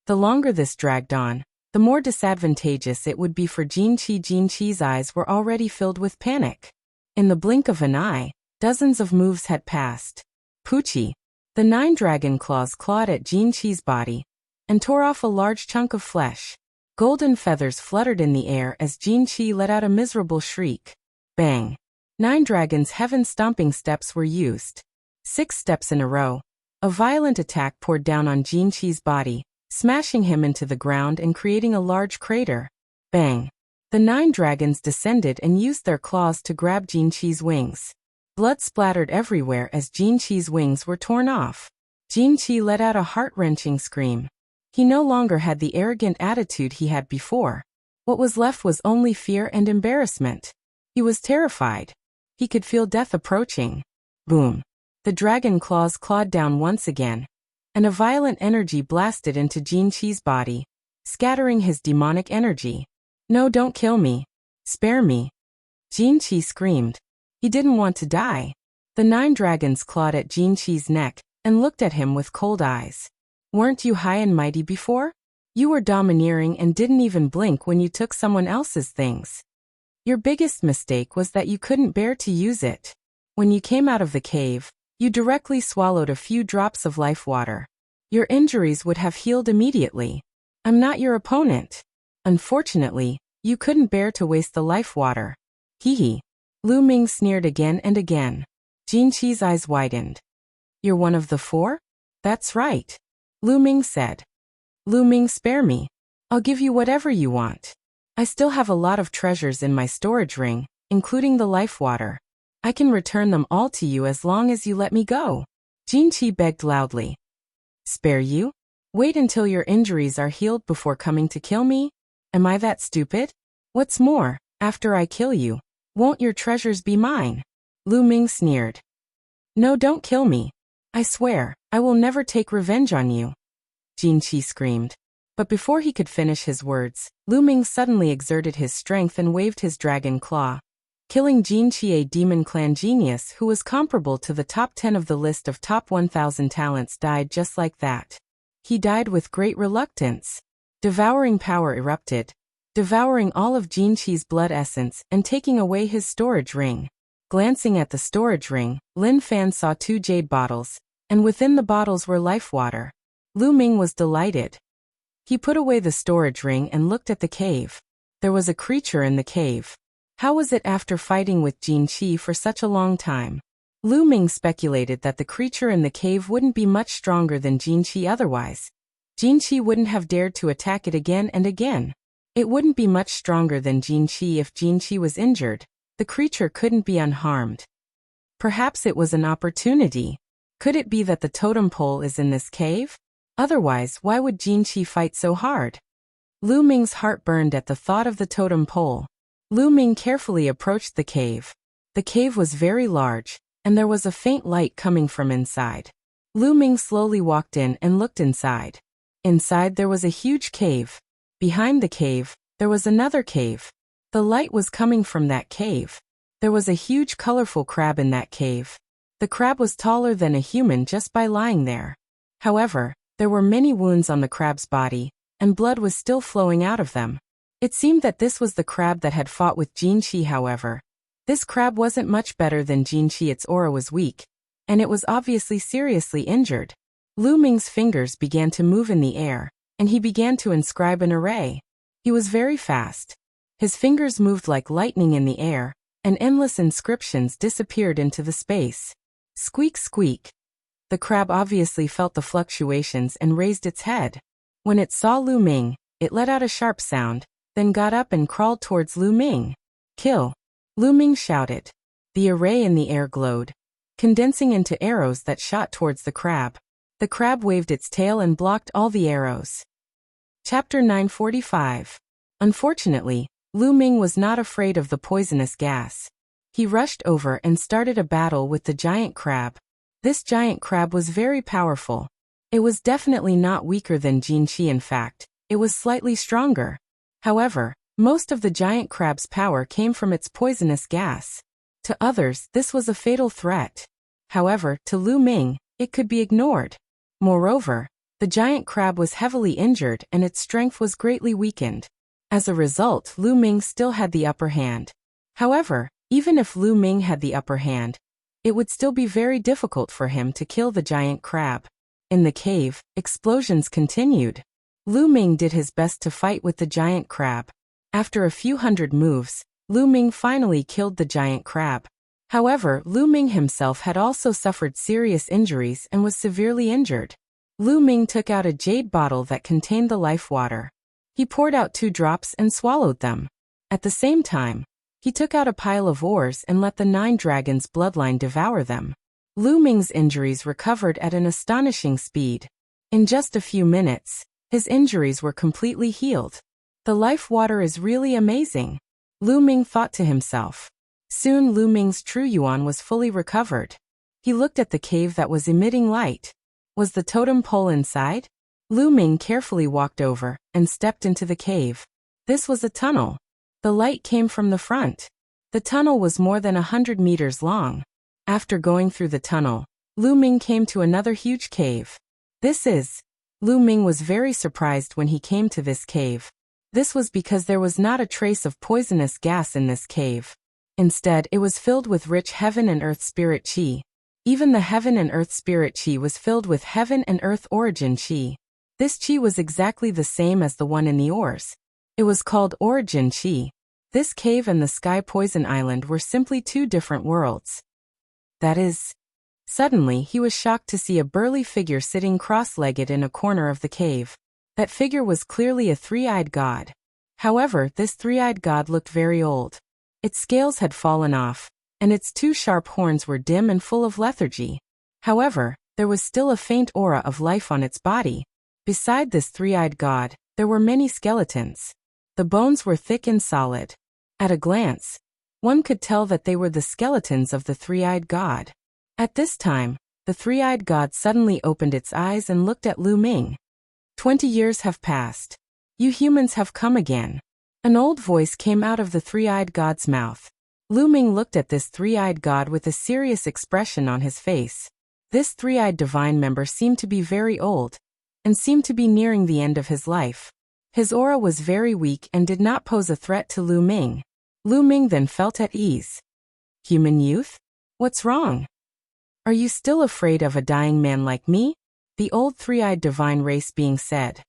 The longer this dragged on, the more disadvantageous it would be for Jin Qi. Jin Qi's eyes were already filled with panic. In the blink of an eye, dozens of moves had passed. Poochie. The 9 dragon claws clawed at Jin Qi's body and tore off a large chunk of flesh. Golden feathers fluttered in the air as Jin Qi let out a miserable shriek. Bang. 9 dragons' heaven-stomping steps were used. 6 steps in a row. A violent attack poured down on Jin Qi's body, smashing him into the ground and creating a large crater. Bang. The 9 dragons descended and used their claws to grab Jin Qi's wings. Blood splattered everywhere as Jin Qi's wings were torn off. Jin Qi let out a heart-wrenching scream. He no longer had the arrogant attitude he had before. What was left was only fear and embarrassment. He was terrified. He could feel death approaching. Boom. The dragon claws clawed down once again. and a violent energy blasted into Jin Qi's body, scattering his demonic energy. "No, don't kill me. Spare me." Jin Qi screamed. He didn't want to die. The 9 dragons clawed at Jin Qi's neck and looked at him with cold eyes. "Weren't you high and mighty before? You were domineering and didn't even blink when you took someone else's things. Your biggest mistake was that you couldn't bear to use it. When you came out of the cave, you directly swallowed a few drops of life water. Your injuries would have healed immediately. I'm not your opponent. Unfortunately, you couldn't bear to waste the life water." Hee. Lu Ming sneered again and again. Jin Qi's eyes widened. "You're one of the 4? That's right," Lu Ming said. "Lu Ming, spare me. I'll give you whatever you want. I still have a lot of treasures in my storage ring, including the life water. I can return them all to you as long as you let me go." Jin Qi begged loudly. "Spare you? Wait until your injuries are healed before coming to kill me? Am I that stupid? What's more, after I kill you, won't your treasures be mine?" Lu Ming sneered. "No, don't kill me. I swear, I will never take revenge on you," Jin Qi screamed. But before he could finish his words, Lu Ming suddenly exerted his strength and waved his dragon claw, killing Jin Qi, a demon clan genius who was comparable to the top 10 of the list of top 1,000 talents, died just like that. He died with great reluctance. Devouring power erupted, devouring all of Jin Qi's blood essence and taking away his storage ring. Glancing at the storage ring, Lin Fan saw 2 jade bottles, and within the bottles were life water. Lu Ming was delighted. He put away the storage ring and looked at the cave. There was a creature in the cave. How was it after fighting with Jin Qi for such a long time? Lu Ming speculated that the creature in the cave wouldn't be much stronger than Jin Qi otherwise. Jin Qi wouldn't have dared to attack it again and again. It wouldn't be much stronger than Jin Qi if Jin Qi was injured. The creature couldn't be unharmed. Perhaps it was an opportunity. Could it be that the totem pole is in this cave? Otherwise, why would Jin Qi fight so hard? Lu Ming's heart burned at the thought of the totem pole. Lu Ming carefully approached the cave. The cave was very large, and there was a faint light coming from inside. Lu Ming slowly walked in and looked inside. Inside there was a huge cave. Behind the cave, there was another cave. The light was coming from that cave. There was a huge colorful crab in that cave. The crab was taller than a human just by lying there. However, there were many wounds on the crab's body, and blood was still flowing out of them. It seemed that this was the crab that had fought with Jin Qi. However, this crab wasn't much better than Jin Qi. Its aura was weak, and it was obviously seriously injured. Lu Ming's fingers began to move in the air, and he began to inscribe an array. He was very fast. His fingers moved like lightning in the air, and endless inscriptions disappeared into the space. Squeak, squeak. The crab obviously felt the fluctuations and raised its head. When it saw Lu Ming, it let out a sharp sound, then got up and crawled towards Lu Ming. "Kill!" Lu Ming shouted. The array in the air glowed, condensing into arrows that shot towards the crab. The crab waved its tail and blocked all the arrows. Chapter 945. Unfortunately, Lu Ming was not afraid of the poisonous gas. He rushed over and started a battle with the giant crab. This giant crab was very powerful. It was definitely not weaker than Jin Qi. In fact, it was slightly stronger. However, most of the giant crab's power came from its poisonous gas. To others, this was a fatal threat. However, to Lu Ming, it could be ignored. Moreover, the giant crab was heavily injured and its strength was greatly weakened. As a result, Lu Ming still had the upper hand. However, even if Lu Ming had the upper hand, it would still be very difficult for him to kill the giant crab. In the cave, explosions continued. Lu Ming did his best to fight with the giant crab. After a few hundred moves, Lu Ming finally killed the giant crab. However, Lu Ming himself had also suffered serious injuries and was severely injured. Lu Ming took out a jade bottle that contained the life water. He poured out 2 drops and swallowed them. At the same time, he took out a pile of ores and let the 9 dragons' bloodline devour them. Lu Ming's injuries recovered at an astonishing speed. In just a few minutes, his injuries were completely healed. The life water is really amazing, Lu Ming thought to himself. Soon Lu Ming's true yuan was fully recovered. He looked at the cave that was emitting light. Was the totem pole inside? Lu Ming carefully walked over and stepped into the cave. This was a tunnel. The light came from the front. The tunnel was more than 100 meters long. After going through the tunnel, Lu Ming came to another huge cave. Lu Ming was very surprised when he came to this cave. This was because there was not a trace of poisonous gas in this cave. Instead, it was filled with rich heaven and earth spirit chi. Even the heaven and earth spirit chi was filled with heaven and earth origin chi. This chi was exactly the same as the one in the ores. It was called origin chi. This cave and the sky poison island were simply two different worlds. Suddenly he was shocked to see a burly figure sitting cross-legged in a corner of the cave. That figure was clearly a three-eyed god. However, this three-eyed god looked very old. Its scales had fallen off, and its two sharp horns were dim and full of lethargy. However, there was still a faint aura of life on its body. Beside this three-eyed god, there were many skeletons. The bones were thick and solid. At a glance, one could tell that they were the skeletons of the three-eyed god. At this time, the three-eyed god suddenly opened its eyes and looked at Lu Ming. 20 years have passed. You humans have come again. An old voice came out of the three-eyed god's mouth. Lu Ming looked at this three-eyed god with a serious expression on his face. This three-eyed divine member seemed to be very old, and seemed to be nearing the end of his life. His aura was very weak and did not pose a threat to Lu Ming. Lu Ming then felt at ease. Human youth? What's wrong? Are you still afraid of a dying man like me? The old three-eyed divine race being said.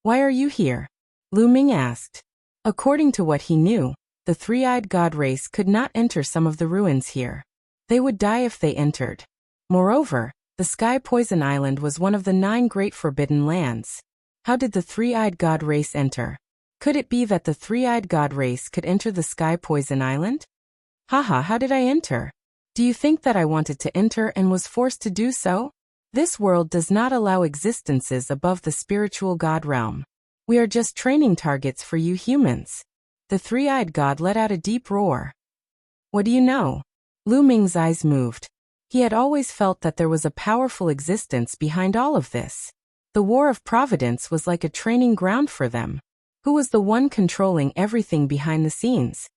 Why are you here? Lu Ming asked. According to what he knew, the three-eyed god race could not enter some of the ruins here. They would die if they entered. Moreover, the Sky Poison Island was one of the 9 great forbidden lands. How did the three-eyed god race enter? Could it be that the three-eyed god race could enter the Sky Poison Island? Haha, how did I enter? Do you think that I wanted to enter and was forced to do so? This world does not allow existences above the spiritual god realm. We are just training targets for you humans. The three-eyed god let out a deep roar. What do you know? Lu Ming's eyes moved. He had always felt that there was a powerful existence behind all of this. The War of Providence was like a training ground for them. Who was the one controlling everything behind the scenes?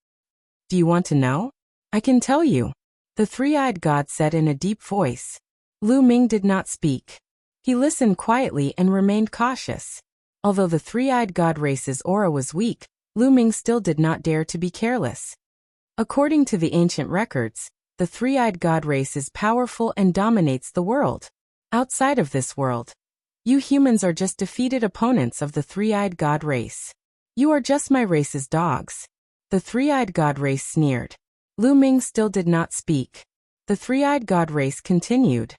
Do you want to know? I can tell you. The three-eyed god said in a deep voice. Lu Ming did not speak. He listened quietly and remained cautious. Although the three-eyed god race's aura was weak, Lu Ming still did not dare to be careless. According to the ancient records, the three-eyed god race is powerful and dominates the world. Outside of this world, you humans are just defeated opponents of the three-eyed god race. You are just my race's dogs. The three-eyed god race sneered. Lu Ming still did not speak. The three-eyed god race continued.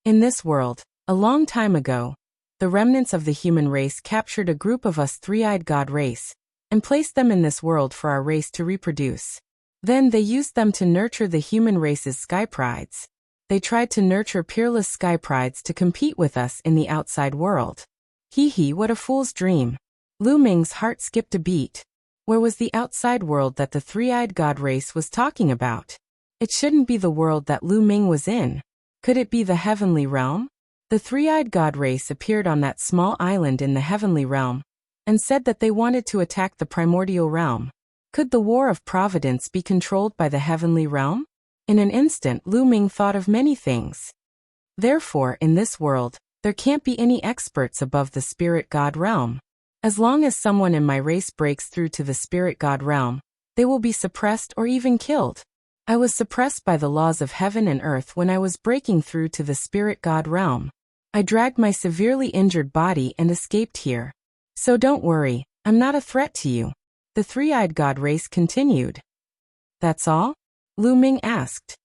In this world, a long time ago, the remnants of the human race captured a group of us three-eyed god race, and placed them in this world for our race to reproduce. Then they used them to nurture the human race's sky prides. They tried to nurture peerless sky prides to compete with us in the outside world. Hee hee, what a fool's dream. Lu Ming's heart skipped a beat. Where was the outside world that the three-eyed god race was talking about? It shouldn't be the world that Lu Ming was in. Could it be the heavenly realm? The three-eyed god race appeared on that small island in the heavenly realm, and said that they wanted to attack the primordial realm. Could the War of Providence be controlled by the heavenly realm? In an instant, Lu Ming thought of many things. Therefore, in this world, there can't be any experts above the spirit god realm. As long as someone in my race breaks through to the spirit god realm, they will be suppressed or even killed. I was suppressed by the laws of heaven and earth when I was breaking through to the spirit god realm. I dragged my severely injured body and escaped here. So don't worry, I'm not a threat to you. The three-eyed god race continued. That's all? Lu Ming asked.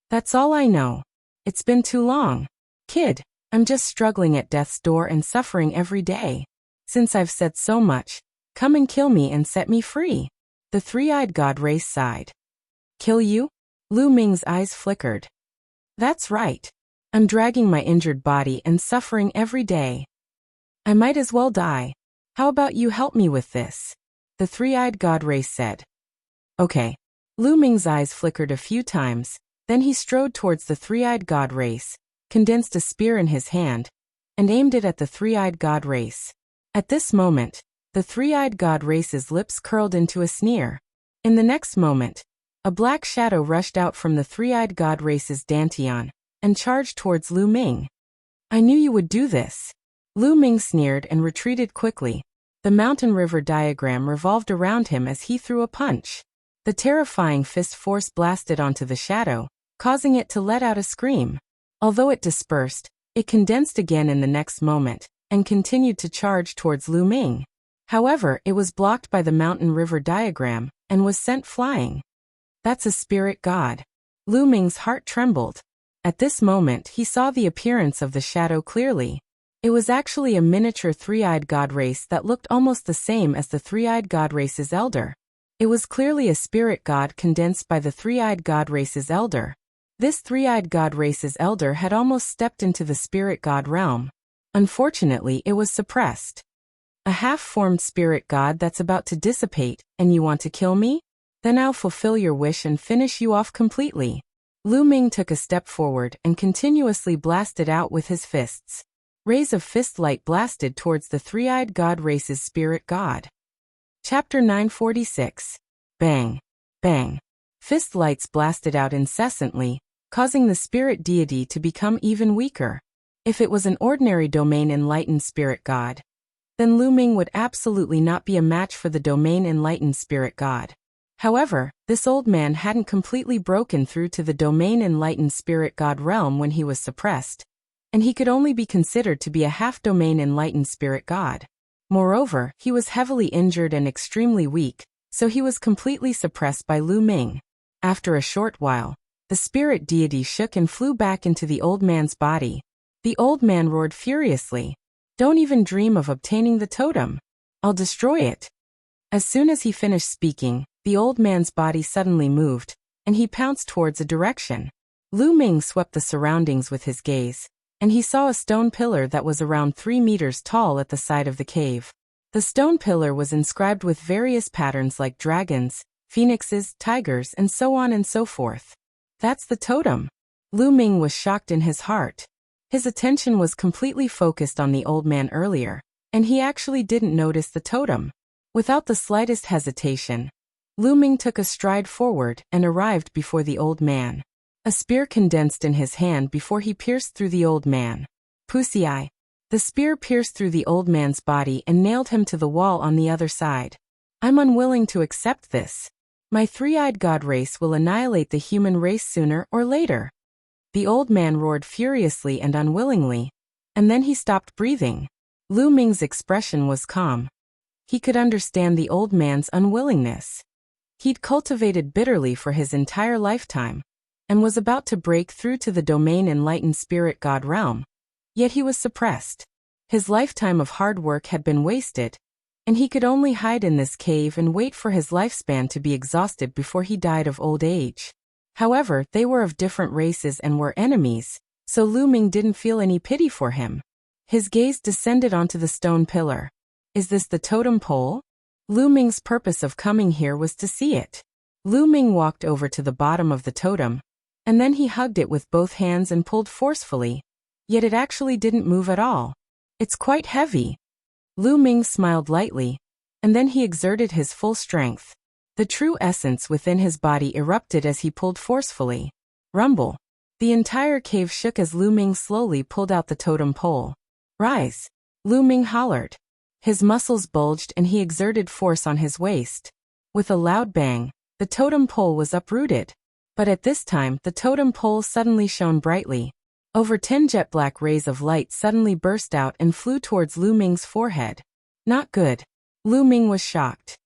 That's all I know. It's been too long. Kid, I'm just struggling at death's door and suffering every day. Since I've said so much, come and kill me and set me free. The three-eyed god race sighed. Kill you? Lu Ming's eyes flickered. That's right. I'm dragging my injured body and suffering every day. I might as well die. How about you help me with this? The three-eyed god race said. Okay. Lu Ming's eyes flickered a few times, then he strode towards the three-eyed god race, condensed a spear in his hand, and aimed it at the three-eyed god race. At this moment, the three-eyed god race's lips curled into a sneer. In the next moment, a black shadow rushed out from the three-eyed god race's dantian, and charged towards Lu Ming. I knew you would do this. Lu Ming sneered and retreated quickly. The mountain river diagram revolved around him as he threw a punch. The terrifying fist force blasted onto the shadow, causing it to let out a scream. Although it dispersed, it condensed again in the next moment, and continued to charge towards Lu Ming. However, it was blocked by the mountain river diagram, and was sent flying. That's a spirit god. Lu Ming's heart trembled. At this moment he saw the appearance of the shadow clearly. It was actually a miniature three-eyed god race that looked almost the same as the three-eyed god race's elder. It was clearly a spirit god condensed by the three-eyed god race's elder. This three-eyed god race's elder had almost stepped into the spirit god realm. Unfortunately, it was suppressed. A half-formed spirit god that's about to dissipate, and you want to kill me? Then I'll fulfill your wish and finish you off completely. Lu Ming took a step forward and continuously blasted out with his fists. Rays of fist light blasted towards the three-eyed god race's spirit god. Chapter 946. Bang. Bang. Fist lights blasted out incessantly, causing the spirit deity to become even weaker. If it was an ordinary domain-enlightened spirit god, then Lu Ming would absolutely not be a match for the domain-enlightened spirit god. However, this old man hadn't completely broken through to the domain-enlightened spirit god realm when he was suppressed, and he could only be considered to be a half-domain-enlightened spirit god. Moreover, he was heavily injured and extremely weak, so he was completely suppressed by Lu Ming. After a short while, the spirit deity shook and flew back into the old man's body. The old man roared furiously. Don't even dream of obtaining the totem. I'll destroy it. As soon as he finished speaking, the old man's body suddenly moved, and he pounced towards a direction. Lu Ming swept the surroundings with his gaze, and he saw a stone pillar that was around 3 meters tall at the side of the cave. The stone pillar was inscribed with various patterns like dragons, phoenixes, tigers, and so on and so forth. That's the totem. Lu Ming was shocked in his heart. His attention was completely focused on the old man earlier, and he actually didn't notice the totem. Without the slightest hesitation, Lu Ming took a stride forward and arrived before the old man. A spear condensed in his hand before he pierced through the old man. Pussy eye. The spear pierced through the old man's body and nailed him to the wall on the other side. I'm unwilling to accept this. My three-eyed god race will annihilate the human race sooner or later. The old man roared furiously and unwillingly, and then he stopped breathing. Lu Ming's expression was calm. He could understand the old man's unwillingness. He'd cultivated bitterly for his entire lifetime, and was about to break through to the domain-enlightened spirit god realm. Yet he was suppressed. His lifetime of hard work had been wasted, and he could only hide in this cave and wait for his lifespan to be exhausted before he died of old age. However, they were of different races and were enemies, so Lu Ming didn't feel any pity for him. His gaze descended onto the stone pillar. Is this the totem pole? Lu Ming's purpose of coming here was to see it. Lu Ming walked over to the bottom of the totem, and then he hugged it with both hands and pulled forcefully. Yet it actually didn't move at all. It's quite heavy. Lu Ming smiled lightly, and then he exerted his full strength. The true essence within his body erupted as he pulled forcefully. Rumble. The entire cave shook as Lu Ming slowly pulled out the totem pole. Rise. Lu Ming hollered. His muscles bulged and he exerted force on his waist. With a loud bang, the totem pole was uprooted. But at this time, the totem pole suddenly shone brightly. Over 10 jet black rays of light suddenly burst out and flew towards Lu Ming's forehead. Not good. Lu Ming was shocked.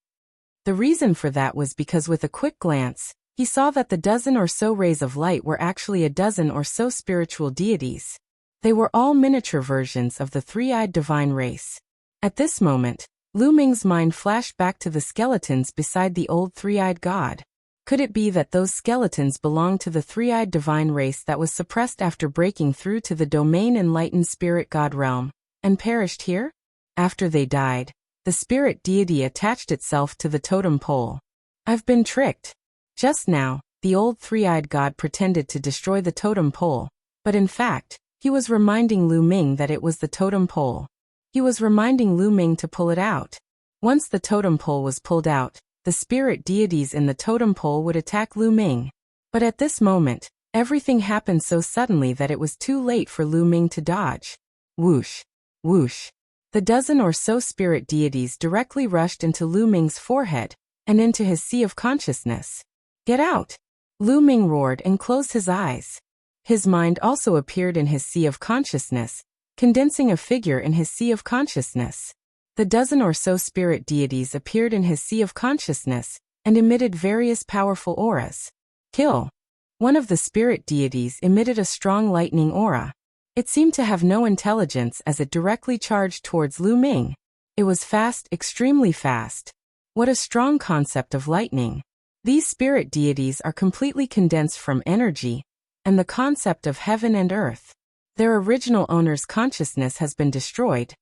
The reason for that was because with a quick glance, he saw that the dozen or so rays of light were actually a dozen or so spiritual deities. They were all miniature versions of the three-eyed divine race. At this moment, Lu Ming's mind flashed back to the skeletons beside the old three-eyed god. Could it be that those skeletons belonged to the three-eyed divine race that was suppressed after breaking through to the domain-enlightened spirit god realm, and perished here? After they died, the spirit deity attached itself to the totem pole. I've been tricked. Just now, the old three-eyed god pretended to destroy the totem pole, but in fact, He was reminding Lu Ming that it was the totem pole. He was reminding Lu Ming to pull it out. Once the totem pole was pulled out, the spirit deities in the totem pole would attack Lu Ming. But at this moment, everything happened so suddenly that it was too late for Lu Ming to dodge. Whoosh! Whoosh! The dozen or so spirit deities directly rushed into Lu Ming's forehead and into his sea of consciousness. Get out! Lu Ming roared and closed his eyes. His mind also appeared in his sea of consciousness, condensing a figure in his sea of consciousness. The dozen or so spirit deities appeared in his sea of consciousness and emitted various powerful auras. Kill! One of the spirit deities emitted a strong lightning aura. It seemed to have no intelligence as it directly charged towards Lu Ming. It was fast, extremely fast. What a strong concept of lightning. These spirit deities are completely condensed from energy and the concept of heaven and earth. Their original owner's consciousness has been destroyed,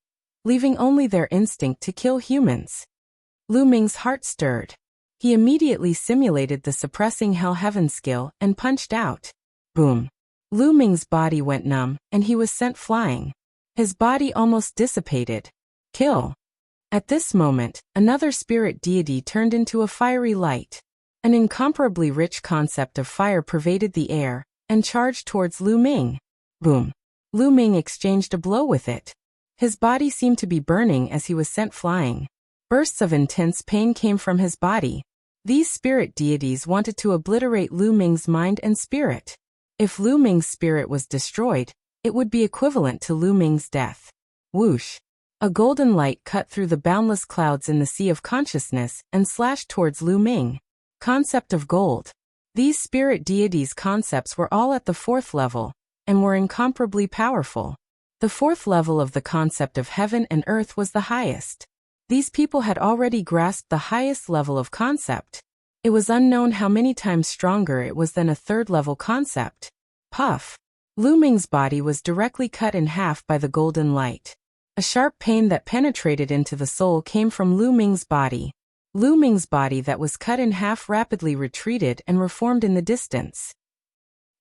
leaving only their instinct to kill humans. Lu Ming's heart stirred. He immediately simulated the suppressing hell-heaven skill and punched out. Boom! Lu Ming's body went numb, and he was sent flying. His body almost dissipated. Kill! At this moment, another spirit deity turned into a fiery light. An incomparably rich concept of fire pervaded the air and charged towards Lu Ming. Boom! Lu Ming exchanged a blow with it. His body seemed to be burning as he was sent flying. Bursts of intense pain came from his body. These spirit deities wanted to obliterate Lu Ming's mind and spirit. If Lu Ming's spirit was destroyed, it would be equivalent to Lu Ming's death. Whoosh! A golden light cut through the boundless clouds in the sea of consciousness and slashed towards Lu Ming. Concept of gold. These spirit deities' concepts were all at the 4th level and were incomparably powerful. The 4th level of the concept of heaven and earth was the highest. These people had already grasped the highest level of concept. It was unknown how many times stronger it was than a 3rd level concept. Puff! Lu Ming's body was directly cut in half by the golden light. A sharp pain that penetrated into the soul came from Lu Ming's body. Lu Ming's body that was cut in half rapidly retreated and reformed in the distance.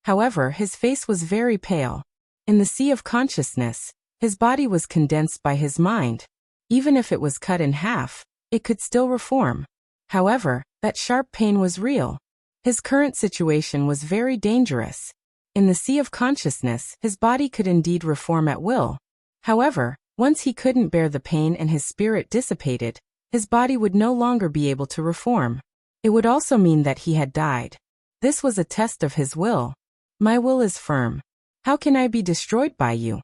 However, his face was very pale. In the sea of consciousness, his body was condensed by his mind. Even if it was cut in half, it could still reform. However, that sharp pain was real. His current situation was very dangerous. In the sea of consciousness, his body could indeed reform at will. However, once he couldn't bear the pain and his spirit dissipated, his body would no longer be able to reform. It would also mean that he had died. This was a test of his will. My will is firm. How can I be destroyed by you?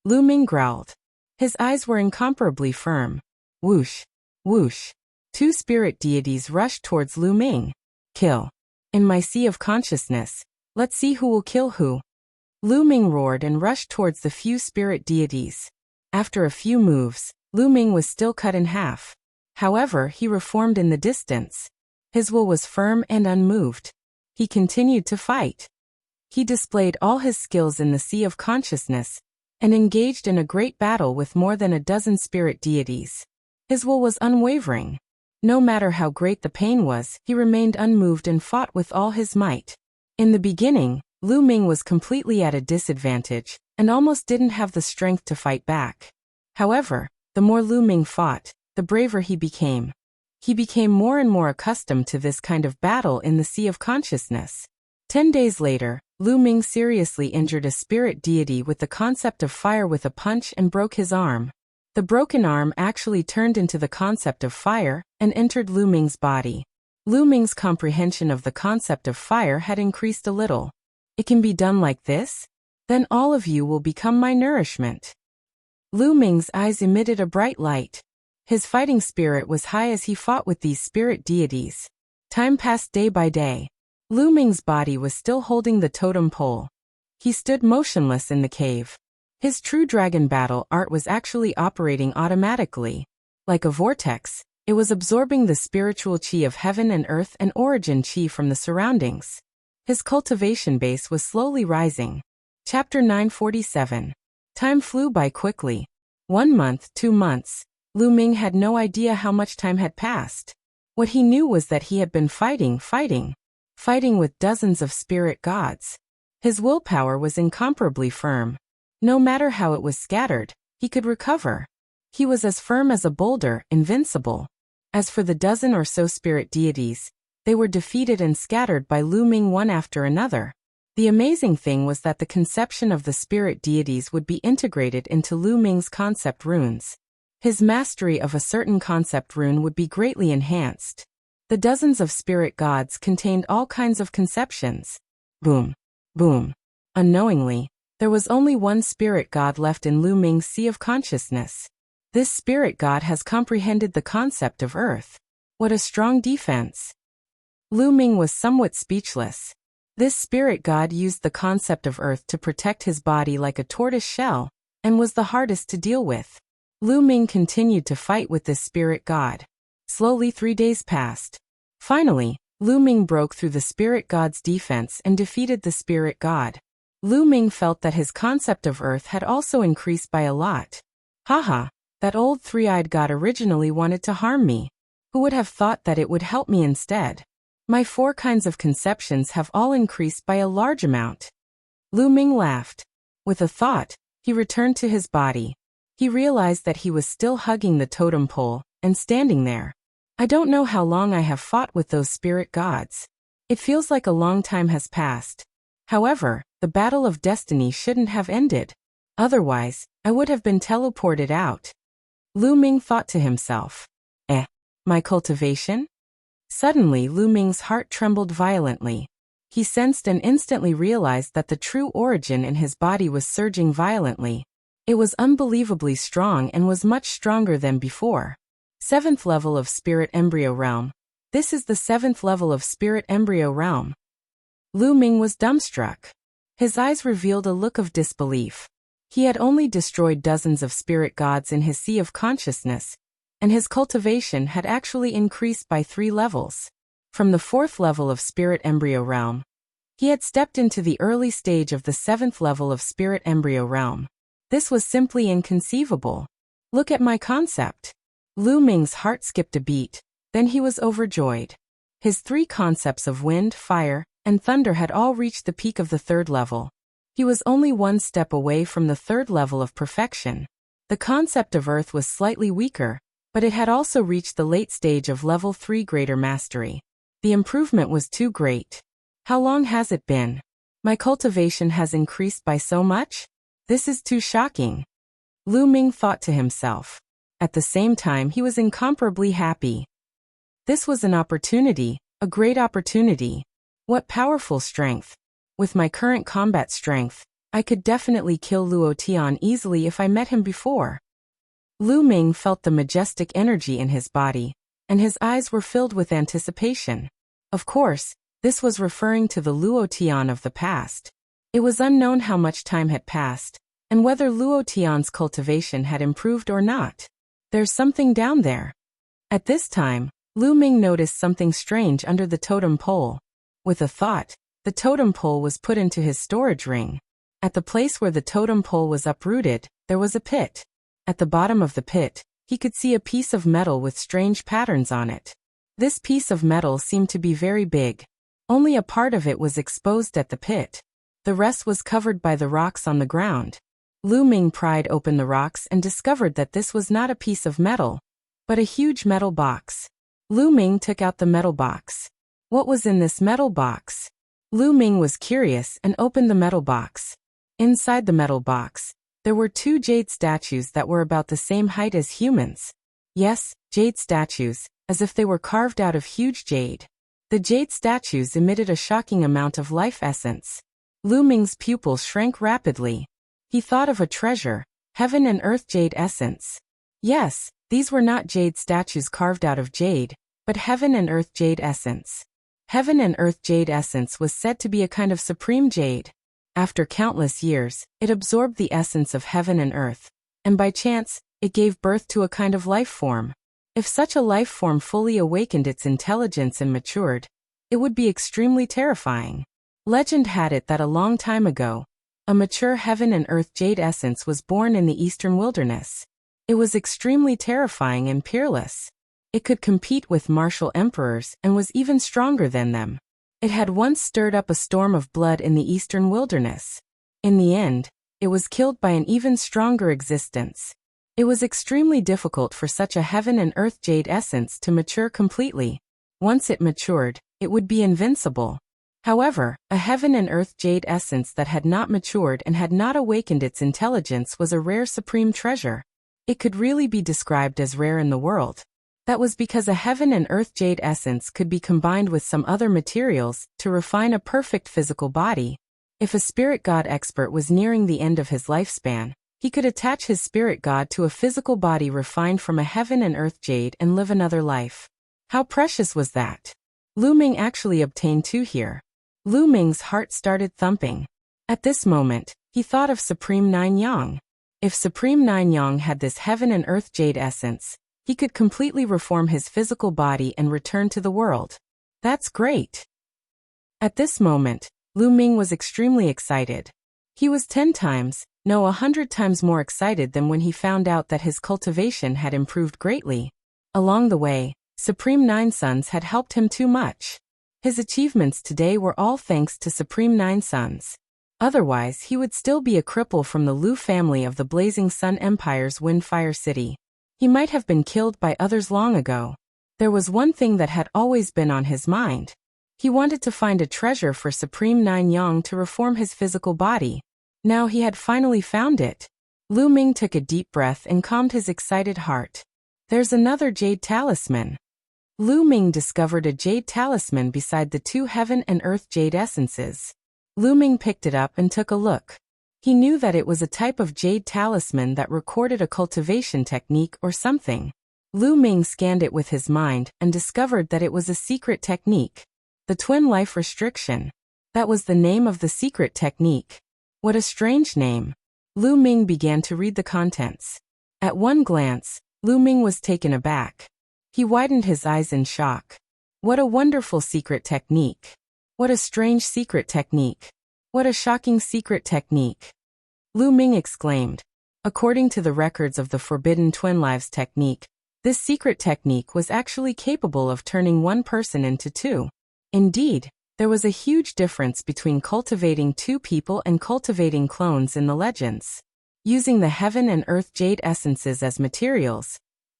Lu Ming growled. His eyes were incomparably firm. Whoosh! Whoosh! 2 spirit deities rushed towards Lu Ming. Kill! In my sea of consciousness, let's see who will kill who. Lu Ming roared and rushed towards the few spirit deities. After a few moves, Lu Ming was still cut in half. However, he reformed in the distance. His will was firm and unmoved. He continued to fight. He displayed all his skills in the sea of consciousness and engaged in a great battle with more than a dozen spirit deities. His will was unwavering. No matter how great the pain was, he remained unmoved and fought with all his might. In the beginning, Lu Ming was completely at a disadvantage and almost didn't have the strength to fight back. However, the more Lu Ming fought, the braver he became. He became more and more accustomed to this kind of battle in the sea of consciousness. 10 days later, Lu Ming seriously injured a spirit deity with the concept of fire with a punch and broke his arm. The broken arm actually turned into the concept of fire and entered Lu Ming's body. Lu Ming's comprehension of the concept of fire had increased a little. It can be done like this? Then all of you will become my nourishment. Lu Ming's eyes emitted a bright light. His fighting spirit was high as he fought with these spirit deities. Time passed day by day. Lu Ming's body was still holding the totem pole. He stood motionless in the cave. His true dragon battle art was actually operating automatically. Like a vortex, it was absorbing the spiritual chi of heaven and earth and origin chi from the surroundings. His cultivation base was slowly rising. Chapter 947. Time flew by quickly. 1 month, 2 months. Lu Ming had no idea how much time had passed. What he knew was that he had been fighting with dozens of spirit gods. His willpower was incomparably firm. No matter how it was scattered, he could recover. He was as firm as a boulder, invincible. As for the dozen or so spirit deities, they were defeated and scattered by Lu Ming one after another. The amazing thing was that the conception of the spirit deities would be integrated into Lu Ming's concept runes. His mastery of a certain concept rune would be greatly enhanced. The dozens of spirit gods contained all kinds of conceptions. Boom. Boom. Unknowingly, there was only one spirit god left in Lu Ming's sea of consciousness. This spirit god has comprehended the concept of Earth. What a strong defense. Lu Ming was somewhat speechless. This spirit god used the concept of Earth to protect his body like a tortoise shell, and was the hardest to deal with. Lu Ming continued to fight with this spirit god. Slowly 3 days passed. Finally, Lu Ming broke through the spirit god's defense and defeated the spirit god. Lu Ming felt that his concept of Earth had also increased by a lot. Haha, that old three-eyed god originally wanted to harm me. Who would have thought that it would help me instead? My 4 kinds of conceptions have all increased by a large amount. Lu Ming laughed. With a thought, he returned to his body. He realized that he was still hugging the totem pole and standing there. I don't know how long I have fought with those spirit gods. It feels like a long time has passed. However, the battle of destiny shouldn't have ended. Otherwise, I would have been teleported out. Lu Ming thought to himself. My cultivation? Suddenly Lu Ming's heart trembled violently. He sensed and instantly realized that the true origin in his body was surging violently. It was unbelievably strong and was much stronger than before. 7th level of Spirit Embryo Realm. This is the 7th level of Spirit Embryo Realm. Lu Ming was dumbstruck. His eyes revealed a look of disbelief. He had only destroyed dozens of spirit gods in his sea of consciousness, and his cultivation had actually increased by 3 levels. From the 4th level of Spirit Embryo Realm, he had stepped into the early stage of the 7th level of Spirit Embryo Realm. This was simply inconceivable. Look at my concept. Lu Ming's heart skipped a beat, then he was overjoyed. His 3 concepts of wind, fire, and thunder had all reached the peak of the 3rd level. He was only 1 step away from the 3rd level of perfection. The concept of Earth was slightly weaker, but it had also reached the late stage of level 3 greater mastery. The improvement was too great. How long has it been? My cultivation has increased by so much? This is too shocking. Lu Ming thought to himself. At the same time, he was incomparably happy. This was an opportunity, a great opportunity. What powerful strength. With my current combat strength, I could definitely kill Luo Tian easily if I met him before. Lu Ming felt the majestic energy in his body, and his eyes were filled with anticipation. Of course, this was referring to the Luo Tian of the past. It was unknown how much time had passed, and whether Luo Tian's cultivation had improved or not. There's something down there. At this time, Lu Ming noticed something strange under the totem pole. With a thought, the totem pole was put into his storage ring. At the place where the totem pole was uprooted, there was a pit. At the bottom of the pit, he could see a piece of metal with strange patterns on it. This piece of metal seemed to be very big. Only a part of it was exposed at the pit. The rest was covered by the rocks on the ground. Lu Ming pried open the rocks and discovered that this was not a piece of metal, but a huge metal box. Lu Ming took out the metal box. What was in this metal box? Lu Ming was curious and opened the metal box. Inside the metal box, there were 2 jade statues that were about the same height as humans. Yes, jade statues, as if they were carved out of huge jade. The jade statues emitted a shocking amount of life essence. Lu Ming's pupils shrank rapidly. He thought of a treasure, heaven and earth jade essence. Yes, these were not jade statues carved out of jade, but heaven and earth jade essence. Heaven and earth jade essence was said to be a kind of supreme jade. After countless years, it absorbed the essence of heaven and earth, and by chance, it gave birth to a kind of life form. If such a life form fully awakened its intelligence and matured, it would be extremely terrifying. Legend had it that a long time ago, a mature heaven and earth jade essence was born in the eastern wilderness. It was extremely terrifying and peerless. It could compete with martial emperors and was even stronger than them. It had once stirred up a storm of blood in the eastern wilderness. In the end, it was killed by an even stronger existence. It was extremely difficult for such a heaven and earth jade essence to mature completely. Once it matured, it would be invincible. However, a heaven and earth jade essence that had not matured and had not awakened its intelligence was a rare supreme treasure. It could really be described as rare in the world. That was because a heaven and earth jade essence could be combined with some other materials to refine a perfect physical body. If a spirit god expert was nearing the end of his lifespan, he could attach his spirit god to a physical body refined from a heaven and earth jade and live another life. How precious was that? Lu Ming actually obtained two here. Lu Ming's heart started thumping. At this moment, he thought of Supreme Nine Yang. If Supreme Nine Yang had this heaven and earth jade essence, he could completely reform his physical body and return to the world. That's great. At this moment, Lu Ming was extremely excited. He was 10 times, no 100 times more excited than when he found out that his cultivation had improved greatly. Along the way, Supreme Nine Suns had helped him too much. His achievements today were all thanks to Supreme Nine Suns. Otherwise, he would still be a cripple from the Lu family of the Blazing Sun Empire's Windfire City. He might have been killed by others long ago. There was one thing that had always been on his mind. He wanted to find a treasure for Supreme Nine Yang to reform his physical body. Now he had finally found it. Lu Ming took a deep breath and calmed his excited heart. There's another jade talisman. Lu Ming discovered a jade talisman beside the two heaven and earth jade essences. Lu Ming picked it up and took a look. He knew that it was a type of jade talisman that recorded a cultivation technique or something. Lu Ming scanned it with his mind and discovered that it was a secret technique. The twin life restriction. That was the name of the secret technique. What a strange name. Lu Ming began to read the contents. At one glance, Lu Ming was taken aback. He widened his eyes in shock. What a wonderful secret technique. What a strange secret technique. What a shocking secret technique. Lu Ming exclaimed. According to the records of the Forbidden Twin Lives technique, this secret technique was actually capable of turning one person into two. Indeed, there was a huge difference between cultivating two people and cultivating clones in the legends. Using the heaven and earth jade essences as materials,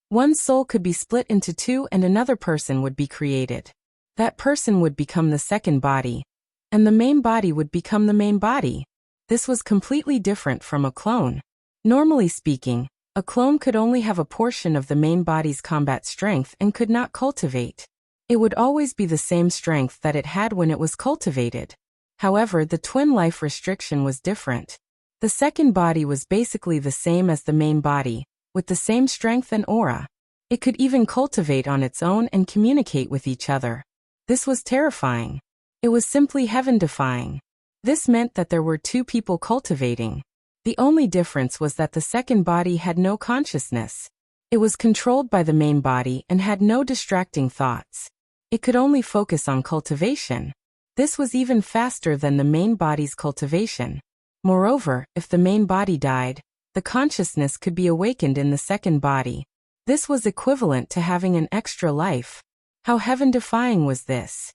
one soul could be split into two and another person would be created. That person would become the second body, and the main body would become the main body. This was completely different from a clone. Normally speaking, a clone could only have a portion of the main body's combat strength and could not cultivate. It would always be the same strength that it had when it was cultivated. However, the twin life restriction was different. The second body was basically the same as the main body, with the same strength and aura. It could even cultivate on its own and communicate with each other. This was terrifying. It was simply heaven-defying. This meant that there were two people cultivating. The only difference was that the second body had no consciousness. It was controlled by the main body and had no distracting thoughts. It could only focus on cultivation. This was even faster than the main body's cultivation. Moreover, if the main body died, the consciousness could be awakened in the second body. This was equivalent to having an extra life. How heaven-defying was this?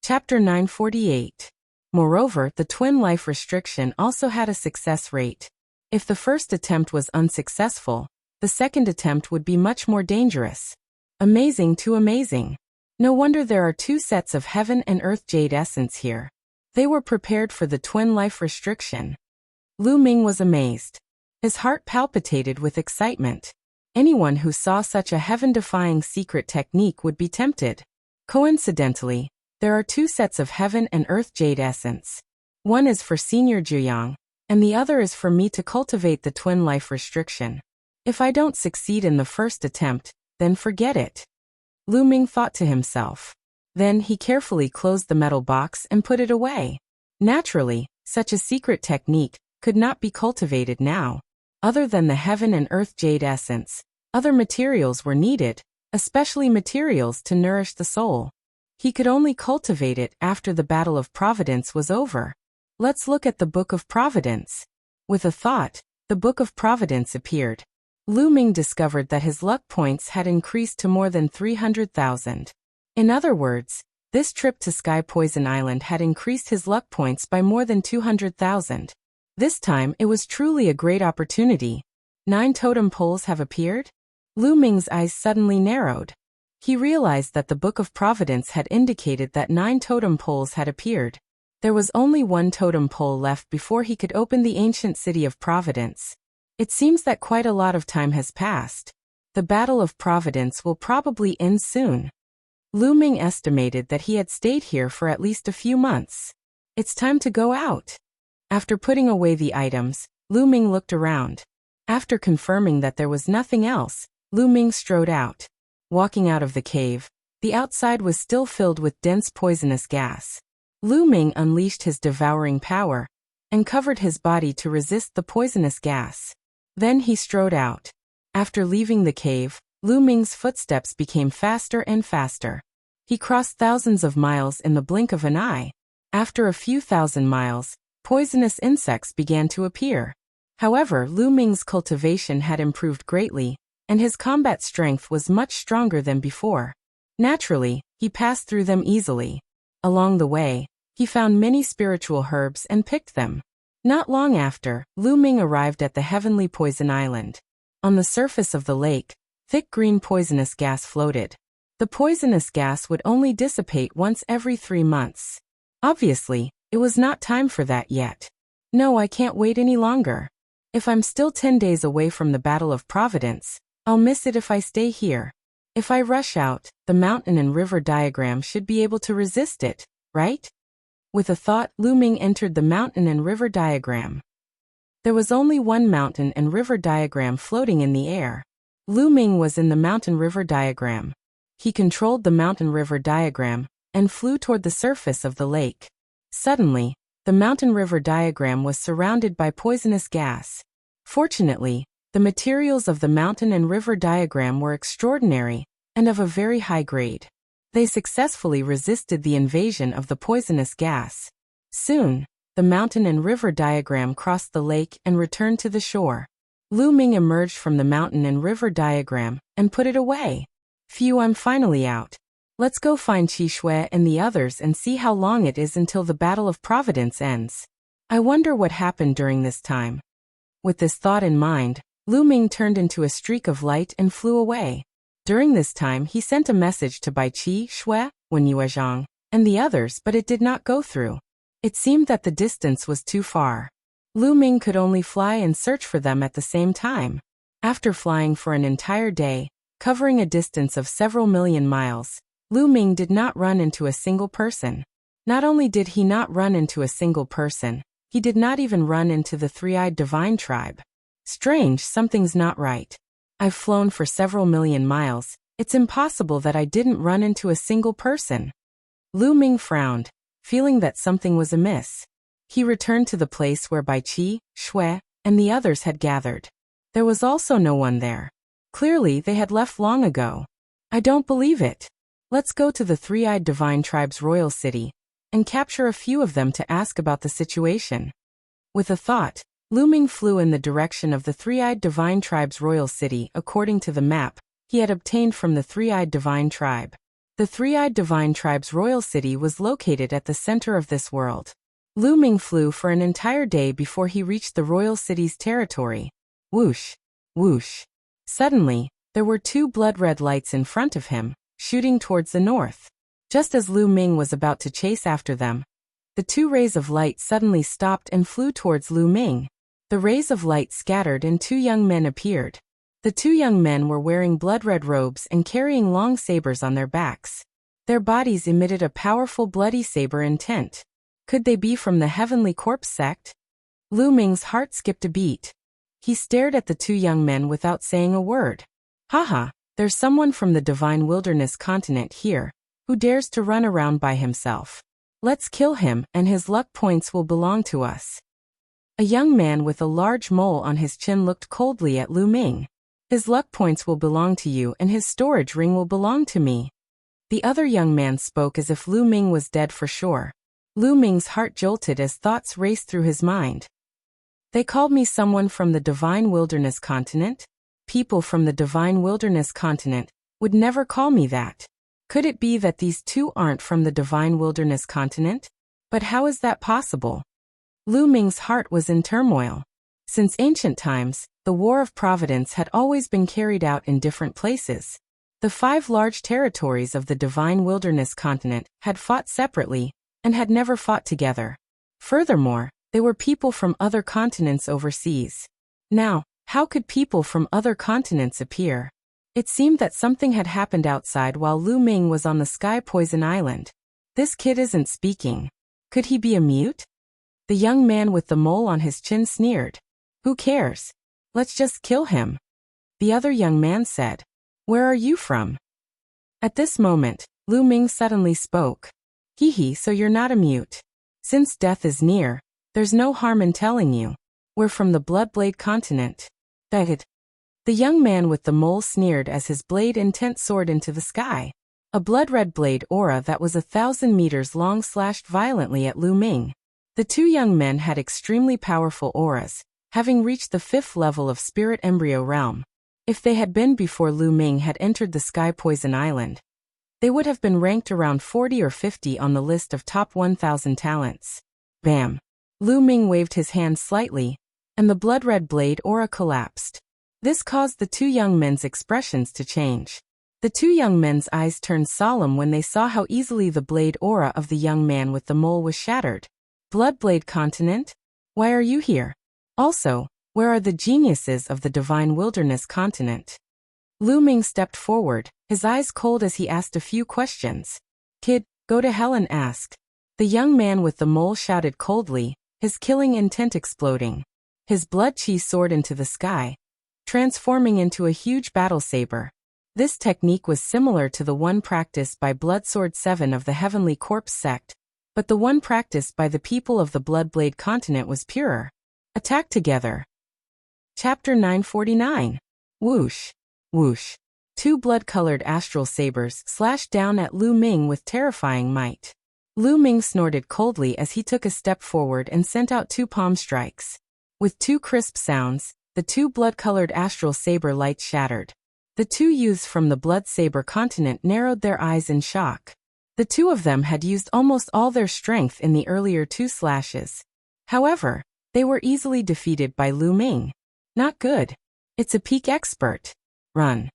Chapter 948. Moreover, the twin life restriction also had a success rate. If the first attempt was unsuccessful, the second attempt would be much more dangerous. Amazing to amazing. No wonder there are two sets of heaven and earth jade essence here. They were prepared for the twin life restriction. Lu Ming was amazed. His heart palpitated with excitement. Anyone who saw such a heaven-defying secret technique would be tempted. Coincidentally, there are two sets of heaven and earth jade essence. One is for Senior Juyang, and the other is for me to cultivate the twin life restriction. If I don't succeed in the first attempt, then forget it. Lu Ming thought to himself. Then he carefully closed the metal box and put it away. Naturally, such a secret technique could not be cultivated now. Other than the heaven and earth jade essence, other materials were needed, especially materials to nourish the soul. He could only cultivate it after the Battle of Providence was over. Let's look at the Book of Providence. With a thought, the Book of Providence appeared. Lu Ming discovered that his luck points had increased to more than 300,000. In other words, this trip to Sky Poison Island had increased his luck points by more than 200,000. This time, it was truly a great opportunity. 9 totem poles have appeared? Lu Ming's eyes suddenly narrowed. He realized that the Book of Providence had indicated that 9 totem poles had appeared. There was only 1 totem pole left before he could open the ancient city of Providence. It seems that quite a lot of time has passed. The Battle of Providence will probably end soon. Lu Ming estimated that he had stayed here for at least a few months. It's time to go out. After putting away the items, Lu Ming looked around. After confirming that there was nothing else, Lu Ming strode out. Walking out of the cave, the outside was still filled with dense poisonous gas. Lu Ming unleashed his devouring power and covered his body to resist the poisonous gas. Then he strode out. After leaving the cave, Lu Ming's footsteps became faster and faster. He crossed thousands of miles in the blink of an eye. After a few thousand miles, poisonous insects began to appear. However, Lu Ming's cultivation had improved greatly, and his combat strength was much stronger than before. Naturally, he passed through them easily. Along the way, he found many spiritual herbs and picked them. Not long after, Lu Ming arrived at the heavenly poison island. On the surface of the lake, thick green poisonous gas floated. The poisonous gas would only dissipate once every 3 months. Obviously, it was not time for that yet. No, I can't wait any longer. If I'm still 10 days away from the Battle of Providence, I'll miss it if I stay here. If I rush out, the mountain and river diagram should be able to resist it, right? With a thought, Lu Ming entered the mountain and river diagram. There was only one mountain and river diagram floating in the air. Lu Ming was in the mountain river diagram. He controlled the mountain river diagram and flew toward the surface of the lake. Suddenly, the mountain river diagram was surrounded by poisonous gas. Fortunately, the materials of the mountain and river diagram were extraordinary and of a very high grade. They successfully resisted the invasion of the poisonous gas. Soon, the mountain and river diagram crossed the lake and returned to the shore. Lu Ming emerged from the mountain and river diagram and put it away. Phew, I'm finally out. Let's go find Qi Shui and the others and see how long it is until the Battle of Providence ends. I wonder what happened during this time. With this thought in mind, Lu Ming turned into a streak of light and flew away. During this time, he sent a message to Bai Qi Shui, Wen Yuezhang, and the others, but it did not go through. It seemed that the distance was too far. Lu Ming could only fly and search for them at the same time. After flying for an entire day, covering a distance of several million miles, Lu Ming did not run into a single person. Not only did he not run into a single person, he did not even run into the three-eyed divine tribe. Strange, something's not right. I've flown for several million miles. It's impossible that I didn't run into a single person. Lu Ming frowned, feeling that something was amiss. He returned to the place where Bai Qi, Shui, and the others had gathered. There was also no one there. Clearly, they had left long ago. I don't believe it. Let's go to the three-eyed divine tribe's royal city and capture a few of them to ask about the situation. With a thought, Lu Ming flew in the direction of the three-eyed divine tribe's royal city according to the map he had obtained from the three-eyed divine tribe. The three-eyed divine tribe's royal city was located at the center of this world. Lu Ming flew for an entire day before he reached the royal city's territory. Whoosh! Whoosh! Suddenly, there were 2 blood-red lights in front of him, shooting towards the north. Just as Lu Ming was about to chase after them, the 2 rays of light suddenly stopped and flew towards Lu Ming. The rays of light scattered and 2 young men appeared. The 2 young men were wearing blood-red robes and carrying long sabers on their backs. Their bodies emitted a powerful bloody saber intent. Could they be from the Heavenly Corpse sect? Lu Ming's heart skipped a beat. He stared at the 2 young men without saying a word. Haha, there's someone from the Divine Wilderness continent here, who dares to run around by himself. Let's kill him, and his luck points will belong to us. A young man with a large mole on his chin looked coldly at Lu Ming. His luck points will belong to you and his storage ring will belong to me. The other young man spoke as if Lu Ming was dead for sure. Lu Ming's heart jolted as thoughts raced through his mind. They called me someone from the Divine Wilderness continent? People from the Divine Wilderness continent would never call me that. Could it be that these 2 aren't from the Divine Wilderness continent? But how is that possible? Lu Ming's heart was in turmoil. Since ancient times, the War of Providence had always been carried out in different places. The 5 large territories of the Divine Wilderness continent had fought separately and had never fought together. Furthermore, they were people from other continents overseas. Now, how could people from other continents appear? It seemed that something had happened outside while Lu Ming was on the Sky Poison Island. This kid isn't speaking. Could he be a mute? The young man with the mole on his chin sneered. Who cares? Let's just kill him. The other young man said. Where are you from? At this moment, Lu Ming suddenly spoke. Hee, so you're not a mute. Since death is near, there's no harm in telling you. We're from the Bloodblade continent. That. The young man with the mole sneered as his blade intent soared into the sky. A blood-red blade aura that was 1,000 meters long slashed violently at Lu Ming. The 2 young men had extremely powerful auras, having reached the 5th level of Spirit Embryo Realm. If they had been before Lu Ming had entered the Sky Poison Island, they would have been ranked around 40 or 50 on the list of top 1,000 talents. Bam! Lu Ming waved his hand slightly, and the blood-red blade aura collapsed. This caused the 2 young men's expressions to change. The 2 young men's eyes turned solemn when they saw how easily the blade aura of the young man with the mole was shattered. Bloodblade continent? Why are you here? Also, where are the geniuses of the Divine Wilderness continent? Lu Ming stepped forward, his eyes cold as he asked a few questions. Kid, go to hell and ask. The young man with the mole shouted coldly, his killing intent exploding. His blood chi soared into the sky, transforming into a huge battle saber. This technique was similar to the one practiced by Bloodsword 7 of the Heavenly Corpse sect, but the one practiced by the people of the Bloodblade continent was purer. Attack together. Chapter 949. Whoosh. Whoosh. 2 blood-colored astral sabers slashed down at Lu Ming with terrifying might. Lu Ming snorted coldly as he took a step forward and sent out 2 palm strikes. With 2 crisp sounds, the 2 blood-colored astral saber lights shattered. The 2 youths from the Blood Saber continent narrowed their eyes in shock. The 2 of them had used almost all their strength in the earlier 2 slashes. However, they were easily defeated by Lu Ming. Not good. It's a peak expert. Run.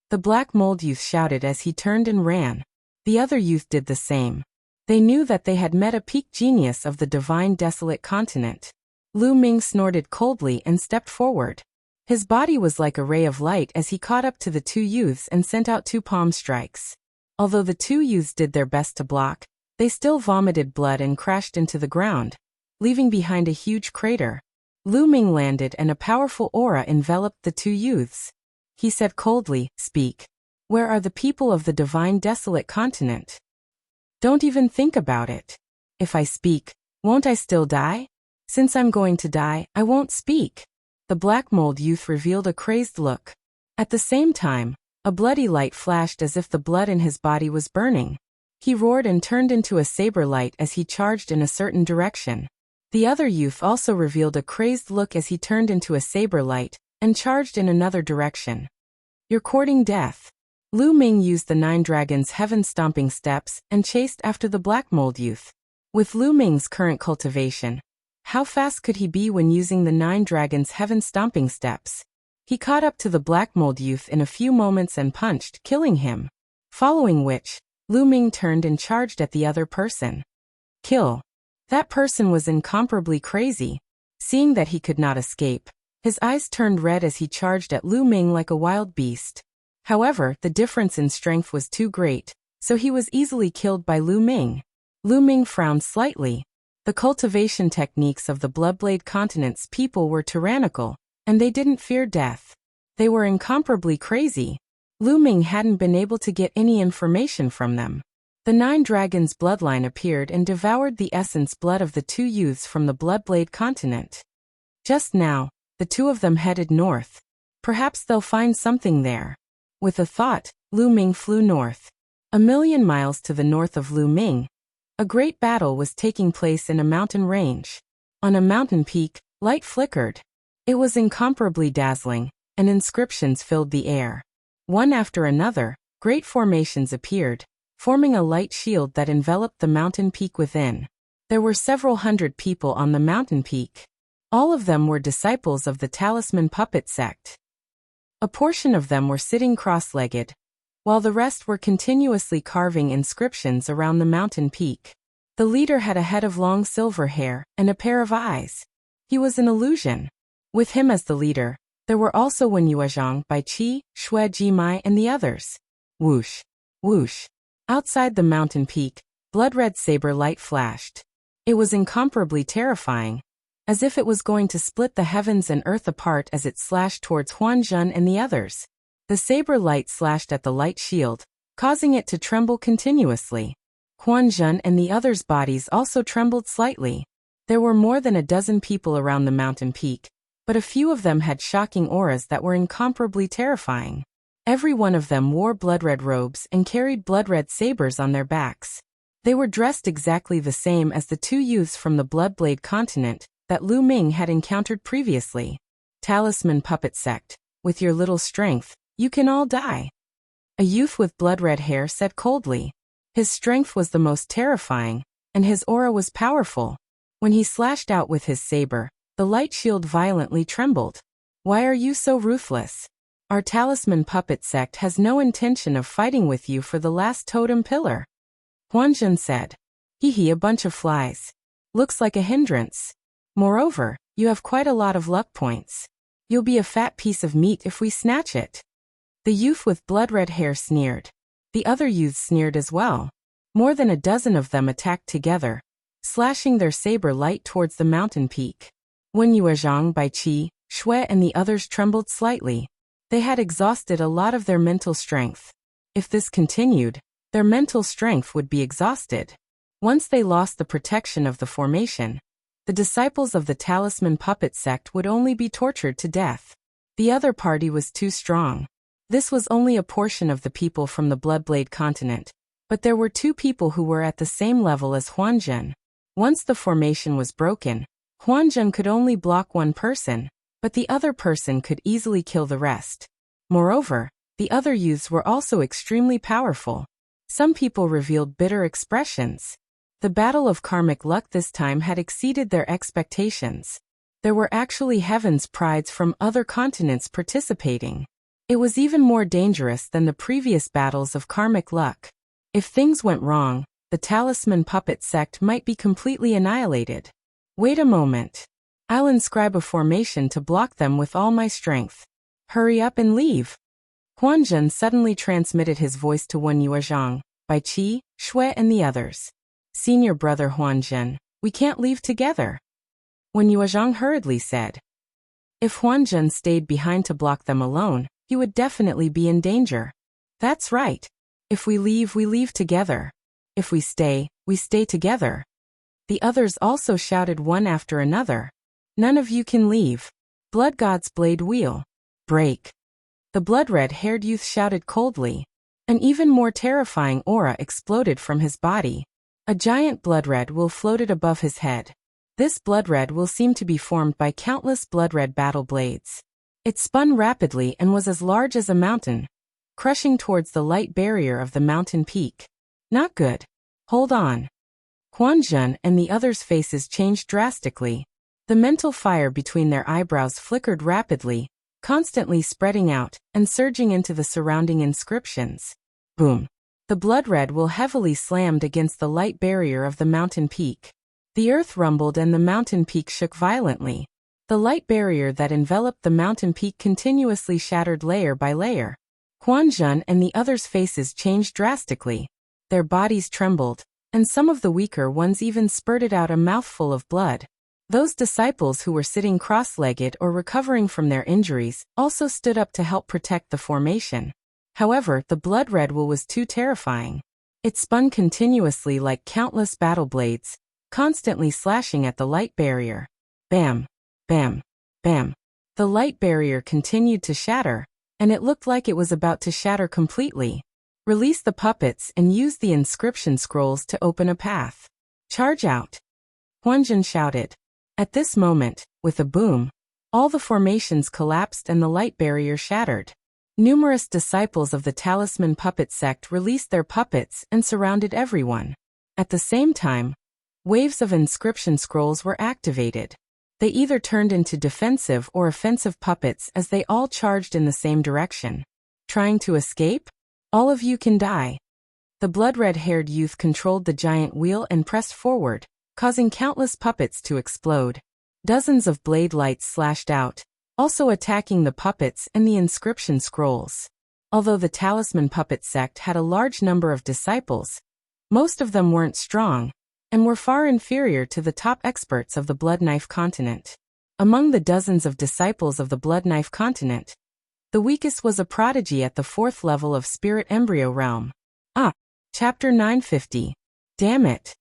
The black mold youth shouted as he turned and ran. The other youth did the same. They knew that they had met a peak genius of the Divine Desolate continent. Lu Ming snorted coldly and stepped forward. His body was like a ray of light as he caught up to the 2 youths and sent out 2 palm strikes. Although the 2 youths did their best to block, they still vomited blood and crashed into the ground, leaving behind a huge crater. Lu Ming landed and a powerful aura enveloped the 2 youths. He said coldly, Speak. Where are the people of the Divine Desolate continent? Don't even think about it. If I speak, won't I still die? Since I'm going to die, I won't speak. The black mold youth revealed a crazed look. At the same time, a bloody light flashed as if the blood in his body was burning. He roared and turned into a saber light as he charged in a certain direction. The other youth also revealed a crazed look as he turned into a saber light and charged in another direction. You're courting death. Lu Ming used the 9 dragons' heaven-stomping steps and chased after the black mold youth. With Lu Ming's current cultivation, how fast could he be when using the 9 dragons' heaven-stomping steps? He caught up to the black mold youth in a few moments and punched, killing him. Following which, Lu Ming turned and charged at the other person. Kill. That person was incomparably crazy. Seeing that he could not escape, his eyes turned red as he charged at Lu Ming like a wild beast. However, the difference in strength was too great, so he was easily killed by Lu Ming. Lu Ming frowned slightly. The cultivation techniques of the Bloodblade continent's people were tyrannical, and they didn't fear death. They were incomparably crazy. Lu Ming hadn't been able to get any information from them. The 9 dragons' bloodline appeared and devoured the essence blood of the 2 youths from the Bloodblade continent. Just now, the 2 of them headed north. Perhaps they'll find something there. With a thought, Lu Ming flew north. 1,000,000 miles to the north of Lu Ming, a great battle was taking place in a mountain range. On a mountain peak, light flickered. It was incomparably dazzling, and inscriptions filled the air. One after another, great formations appeared, forming a light shield that enveloped the mountain peak within. There were several hundred people on the mountain peak. All of them were disciples of the Talisman Puppet Sect. A portion of them were sitting cross-legged, while the rest were continuously carving inscriptions around the mountain peak. The leader had a head of long silver hair and a pair of eyes. He was an illusion. With him as the leader, there were also Wen Yuezhang, Bai Qi, Shui Jimai, and the others. Whoosh! Whoosh! Outside the mountain peak, blood-red saber light flashed. It was incomparably terrifying, as if it was going to split the heavens and earth apart as it slashed towards Huanzhen and the others. The saber light slashed at the light shield, causing it to tremble continuously. Huanzhen and the others' bodies also trembled slightly. There were more than a dozen people around the mountain peak, but a few of them had shocking auras that were incomparably terrifying. Every one of them wore blood-red robes and carried blood-red sabers on their backs. They were dressed exactly the same as the two youths from the Bloodblade continent that Lu Ming had encountered previously. Talisman Puppet Sect, with your little strength, you can all die. A youth with blood-red hair said coldly. His strength was the most terrifying, and his aura was powerful. When he slashed out with his saber, the light shield violently trembled. Why are you so ruthless? Our Talisman Puppet Sect has no intention of fighting with you for the last totem pillar. Huanzhen said. Hee, a bunch of flies. Looks like a hindrance. Moreover, you have quite a lot of luck points. You'll be a fat piece of meat if we snatch it. The youth with blood-red hair sneered. The other youths sneered as well. More than a dozen of them attacked together, slashing their saber light towards the mountain peak. Wen Yuezhang, Bai Qi, Shui and the others trembled slightly. They had exhausted a lot of their mental strength. If this continued, their mental strength would be exhausted. Once they lost the protection of the formation, the disciples of the Talisman Puppet Sect would only be tortured to death. The other party was too strong. This was only a portion of the people from the Bloodblade continent, but there were two people who were at the same level as Huanzhen. Once the formation was broken, Huanzhen could only block one person, but the other person could easily kill the rest. Moreover, the other youths were also extremely powerful. Some people revealed bitter expressions. The battle of karmic luck this time had exceeded their expectations. There were actually heaven's prides from other continents participating. It was even more dangerous than the previous battles of karmic luck. If things went wrong, the Talisman Puppet Sect might be completely annihilated. Wait a moment. I'll inscribe a formation to block them with all my strength. Hurry up and leave. Huanzhen suddenly transmitted his voice to Wen Yuezhang, Bai Qi, Shui and the others. Senior brother Huanzhen, we can't leave together. Wen Yuezhang hurriedly said. If Huanzhen stayed behind to block them alone, he would definitely be in danger. That's right. If we leave together. If we stay together. The others also shouted one after another. None of you can leave. Blood God's blade wheel. Break. The blood-red-haired youth shouted coldly. An even more terrifying aura exploded from his body. A giant blood-red will floated above his head. This blood-red will seemed to be formed by countless blood-red battle blades. It spun rapidly and was as large as a mountain, crushing towards the light barrier of the mountain peak. Not good. Hold on. Huanzhen and the others' faces changed drastically. The mental fire between their eyebrows flickered rapidly, constantly spreading out and surging into the surrounding inscriptions. Boom. The blood-red will heavily slammed against the light barrier of the mountain peak. The earth rumbled and the mountain peak shook violently. The light barrier that enveloped the mountain peak continuously shattered layer by layer. Huanzhen and the others' faces changed drastically. Their bodies trembled, and some of the weaker ones even spurted out a mouthful of blood. Those disciples who were sitting cross-legged or recovering from their injuries also stood up to help protect the formation. However, the blood-red will was too terrifying. It spun continuously like countless battle blades, constantly slashing at the light barrier. Bam! Bam! Bam! The light barrier continued to shatter, and it looked like it was about to shatter completely. Release the puppets and use the inscription scrolls to open a path. Charge out! Huanzhen shouted. At this moment, with a boom, all the formations collapsed and the light barrier shattered. Numerous disciples of the Talisman Puppet Sect released their puppets and surrounded everyone. At the same time, waves of inscription scrolls were activated. They either turned into defensive or offensive puppets as they all charged in the same direction. Trying to escape? All of you can die. The blood-red-haired youth controlled the giant wheel and pressed forward, causing countless puppets to explode. Dozens of blade lights slashed out, also attacking the puppets and the inscription scrolls. Although the Talisman Puppet sect had a large number of disciples, most of them weren't strong, and were far inferior to the top experts of the Blood Knife continent. Among the dozens of disciples of the Blood Knife continent, the weakest was a prodigy at the 4th level of Spirit Embryo Realm. Chapter 950. Damn it!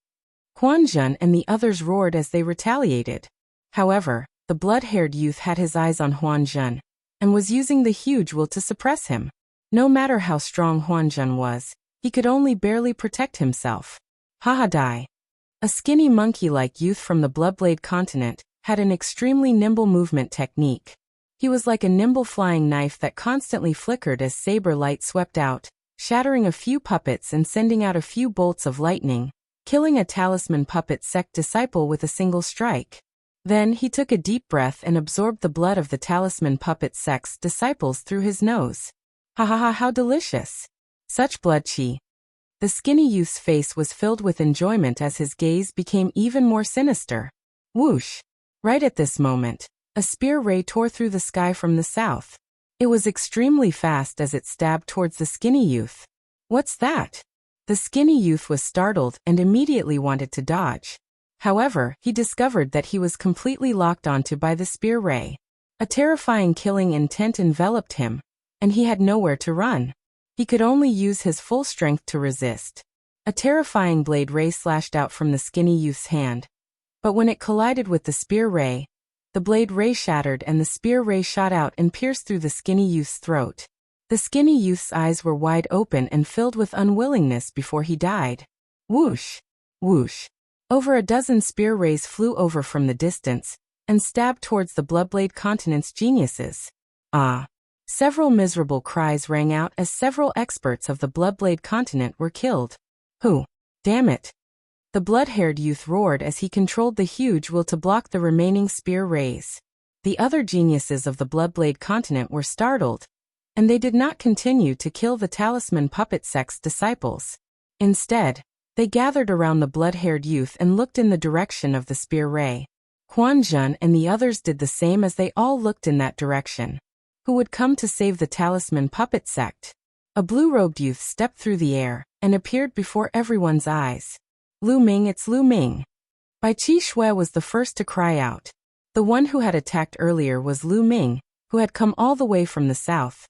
Quan Jun and the others roared as they retaliated. However, the blood-haired youth had his eyes on Huan Jun, and was using the huge will to suppress him. No matter how strong Huan Jun was, he could only barely protect himself. Haha die. A skinny monkey-like youth from the Bloodblade continent had an extremely nimble movement technique. He was like a nimble flying knife that constantly flickered as saber light swept out, shattering a few puppets and sending out a few bolts of lightning, killing a Talisman Puppet sect disciple with a single strike. Then he took a deep breath and absorbed the blood of the Talisman Puppet sect's disciples through his nose. Ha ha ha, how delicious! Such blood chi. The skinny youth's face was filled with enjoyment as his gaze became even more sinister. Whoosh! Right at this moment, a spear ray tore through the sky from the south. It was extremely fast as it stabbed towards the skinny youth. What's that? The skinny youth was startled and immediately wanted to dodge. However, he discovered that he was completely locked onto by the spear ray. A terrifying killing intent enveloped him, and he had nowhere to run. He could only use his full strength to resist. A terrifying blade ray slashed out from the skinny youth's hand. But when it collided with the spear ray, the blade ray shattered and the spear ray shot out and pierced through the skinny youth's throat. The skinny youth's eyes were wide open and filled with unwillingness before he died. Whoosh! Whoosh! Over a dozen spear rays flew over from the distance and stabbed towards the Bloodblade continent's geniuses. Several miserable cries rang out as several experts of the Bloodblade continent were killed. Who? Damn it! The blood-haired youth roared as he controlled the huge will to block the remaining spear rays. The other geniuses of the Bloodblade continent were startled, and they did not continue to kill the Talisman Puppet sect's disciples. Instead, they gathered around the blood-haired youth and looked in the direction of the spear ray. Quan Jun and the others did the same as they all looked in that direction. Who would come to save the Talisman Puppet sect? A blue-robed youth stepped through the air and appeared before everyone's eyes. Lu Ming, it's Lu Ming. Bai Qi Shui was the first to cry out. The one who had attacked earlier was Lu Ming, who had come all the way from the south.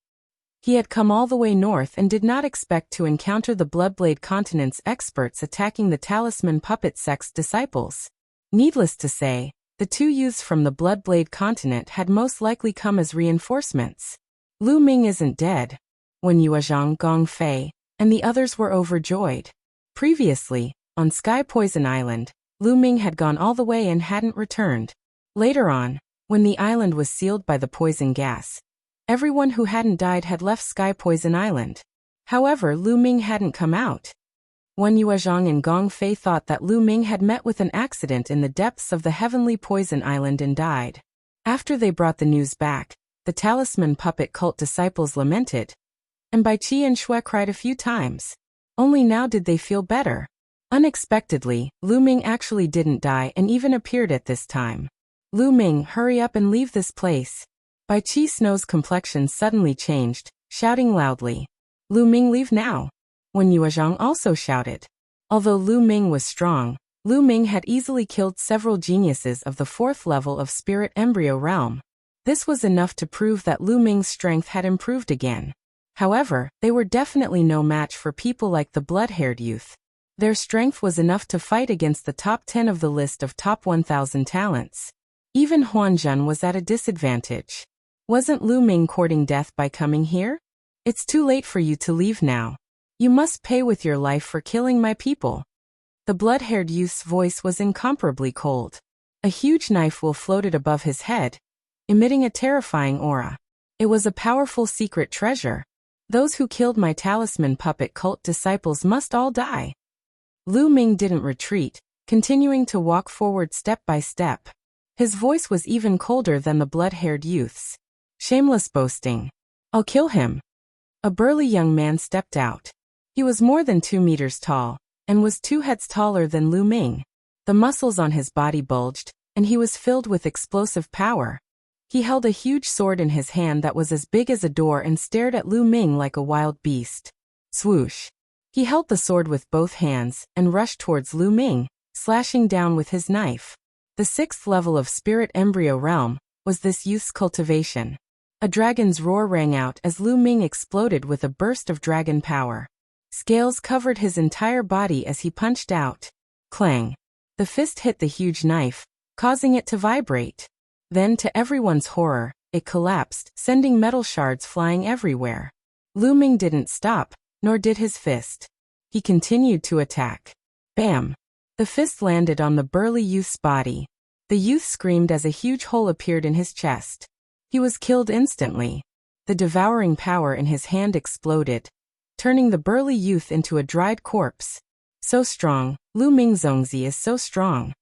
He had come all the way north and did not expect to encounter the Bloodblade continent's experts attacking the Talisman Puppet sect's disciples. Needless to say, the two youths from the Bloodblade continent had most likely come as reinforcements. Lu Ming isn't dead. Wen Yuezhang, Gong Fei, and the others were overjoyed. Previously, on Sky Poison Island, Lu Ming had gone all the way and hadn't returned. Later on, when the island was sealed by the poison gas, everyone who hadn't died had left Sky Poison Island. However, Lu Ming hadn't come out. Wen Yuezhang and Gong Fei thought that Lu Ming had met with an accident in the depths of the Heavenly Poison Island and died. After they brought the news back, the Talisman Puppet cult disciples lamented, and Bai Qi and Shui cried a few times. Only now did they feel better. Unexpectedly, Lu Ming actually didn't die and even appeared at this time. Lu Ming, hurry up and leave this place. Bai Qi Snow's complexion suddenly changed, shouting loudly. Lu Ming, leave now. Wen Yuezhang also shouted. Although Lu Ming was strong, Lu Ming had easily killed several geniuses of the 4th level of Spirit Embryo Realm. This was enough to prove that Lu Ming's strength had improved again. However, they were definitely no match for people like the blood-haired youth. Their strength was enough to fight against the top 10 of the list of top 1,000 talents. Even Huan Jun was at a disadvantage. Wasn't Lu Ming courting death by coming here? It's too late for you to leave now. You must pay with your life for killing my people. The blood-haired youth's voice was incomparably cold. A huge knife will floated above his head, emitting a terrifying aura. It was a powerful secret treasure. Those who killed my Talisman Puppet cult disciples must all die. Lu Ming didn't retreat, continuing to walk forward step by step. His voice was even colder than the blood-haired youth's. Shameless boasting. I'll kill him. A burly young man stepped out. He was more than 2 meters tall, and was 2 heads taller than Lu Ming. The muscles on his body bulged, and he was filled with explosive power. He held a huge sword in his hand that was as big as a door and stared at Lu Ming like a wild beast. Swoosh. He held the sword with both hands and rushed towards Lu Ming, slashing down with his knife. The 6th level of Spirit Embryo Realm was this youth's cultivation. A dragon's roar rang out as Lu Ming exploded with a burst of dragon power. Scales covered his entire body as he punched out. Clang. The fist hit the huge knife, causing it to vibrate. Then, to everyone's horror, it collapsed, sending metal shards flying everywhere. Lu Ming didn't stop, nor did his fist. He continued to attack. Bam! The fist landed on the burly youth's body. The youth screamed as a huge hole appeared in his chest. He was killed instantly. The devouring power in his hand exploded, turning the burly youth into a dried corpse. So strong, Lu Ming Zongzi is so strong.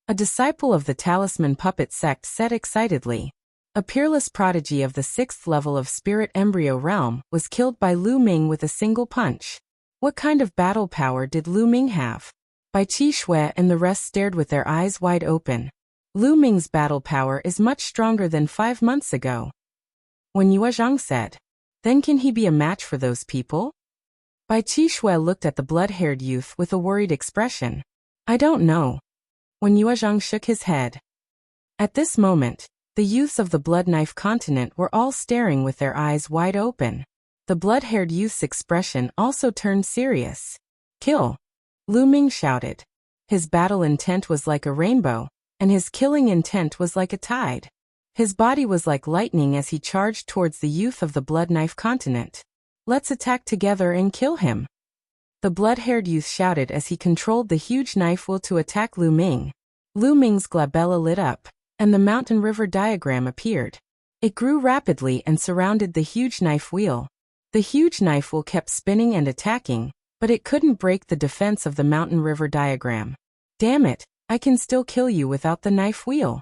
A disciple of the Talisman Puppet sect said excitedly. A peerless prodigy of the 6th level of Spirit Embryo Realm was killed by Lu Ming with a single punch. What kind of battle power did Lu Ming have? Bai Qi Shui and the rest stared with their eyes wide open. Lu Ming's battle power is much stronger than 5 months ago. When Yuezhang said, then can he be a match for those people? Bai Qi Shui looked at the blood-haired youth with a worried expression. I don't know. When Yuezhang shook his head. At this moment, the youths of the Blood Knife continent were all staring with their eyes wide open. The blood-haired youth's expression also turned serious. Kill! Lu Ming shouted. His battle intent was like a rainbow, and his killing intent was like a tide. His body was like lightning as he charged towards the youth of the Blood Knife continent. Let's attack together and kill him. The blood-haired youth shouted as he controlled the huge knife wheel to attack Lu Ming. Lu Ming's glabella lit up, and the mountain river diagram appeared. It grew rapidly and surrounded the huge knife wheel. The huge knife wheel kept spinning and attacking, but it couldn't break the defense of the mountain river diagram. Damn it! I can still kill you without the knife wheel.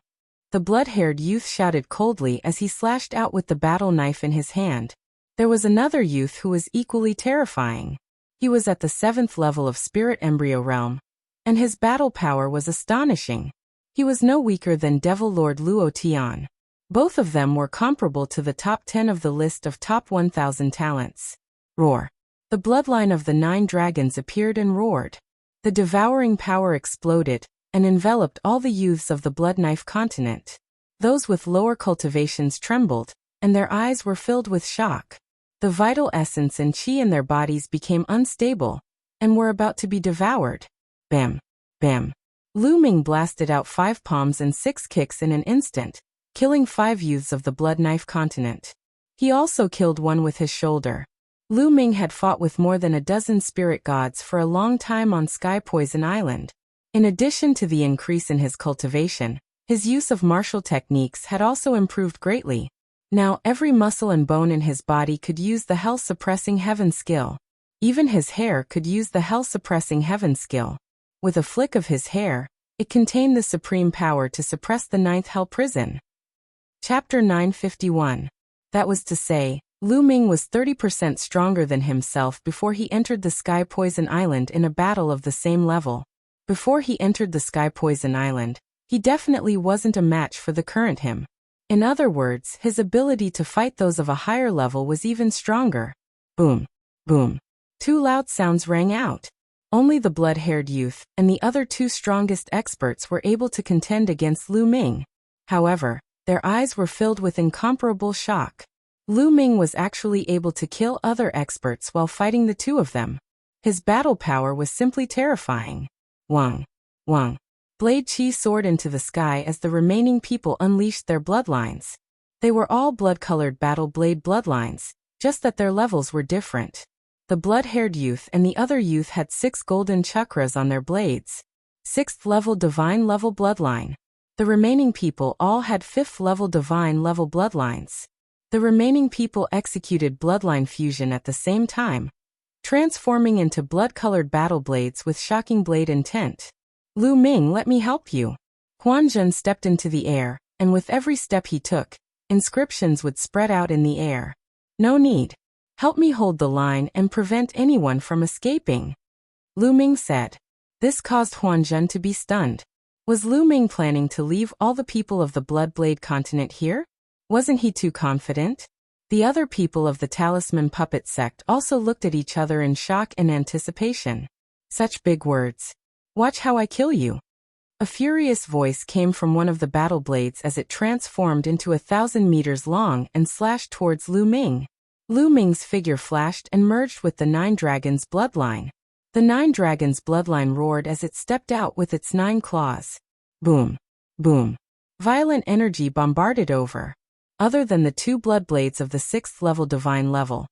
The blood-haired youth shouted coldly as he slashed out with the battle knife in his hand. There was another youth who was equally terrifying. He was at the 7th level of Spirit Embryo Realm, and his battle power was astonishing. He was no weaker than Devil Lord Luo Tian. Both of them were comparable to the top 10 of the list of top 1,000 talents. Roar. The bloodline of the 9 dragons appeared and roared. The devouring power exploded and enveloped all the youths of the Blood Knife continent. Those with lower cultivations trembled, and their eyes were filled with shock. The vital essence and qi in their bodies became unstable, and were about to be devoured. Bam! Bam! Lu Ming blasted out 5 palms and 6 kicks in an instant, killing 5 youths of the Blood Knife continent. He also killed one with his shoulder. Lu Ming had fought with more than a dozen spirit gods for a long time on Sky Poison Island. In addition to the increase in his cultivation, his use of martial techniques had also improved greatly. Now every muscle and bone in his body could use the Hell-Suppressing Heaven skill. Even his hair could use the Hell-Suppressing Heaven skill. With a flick of his hair, it contained the supreme power to suppress the 9th Hell Prison. Chapter 951. That was to say, Lu Ming was 30% stronger than himself before he entered the Sky Poison Island in a battle of the same level. Before he entered the Sky Poison Island, he definitely wasn't a match for the current him. In other words, his ability to fight those of a higher level was even stronger. Boom! Boom! 2 loud sounds rang out. Only the blood-haired youth and the other 2 strongest experts were able to contend against Lu Ming. However, their eyes were filled with incomparable shock. Lu Ming was actually able to kill other experts while fighting the 2 of them. His battle power was simply terrifying. Wang! Wang! Blade Qi soared into the sky as the remaining people unleashed their bloodlines. They were all blood-colored battle blade bloodlines, just that their levels were different. The blood-haired youth and the other youth had 6 golden chakras on their blades. 6th level divine level bloodline. The remaining people all had 5th level divine level bloodlines. The remaining people executed bloodline fusion at the same time, transforming into blood-colored battle blades with shocking blade intent. Lu Ming, let me help you. Huanzhen stepped into the air, and with every step he took, inscriptions would spread out in the air. No need. Help me hold the line and prevent anyone from escaping. Lu Ming said. This caused Huanzhen to be stunned. Was Lu Ming planning to leave all the people of the Bloodblade continent here? Wasn't he too confident? The other people of the Talisman Puppet sect also looked at each other in shock and anticipation. Such big words. Watch how I kill you. A furious voice came from one of the battle blades as it transformed into 1,000 meters long and slashed towards Lu Ming. Lu Ming's figure flashed and merged with the Nine Dragons' bloodline. The Nine Dragons' bloodline roared as it stepped out with its 9 claws. Boom. Boom. Violent energy bombarded over. Other than the 2 blood blades of the 6th level divine level,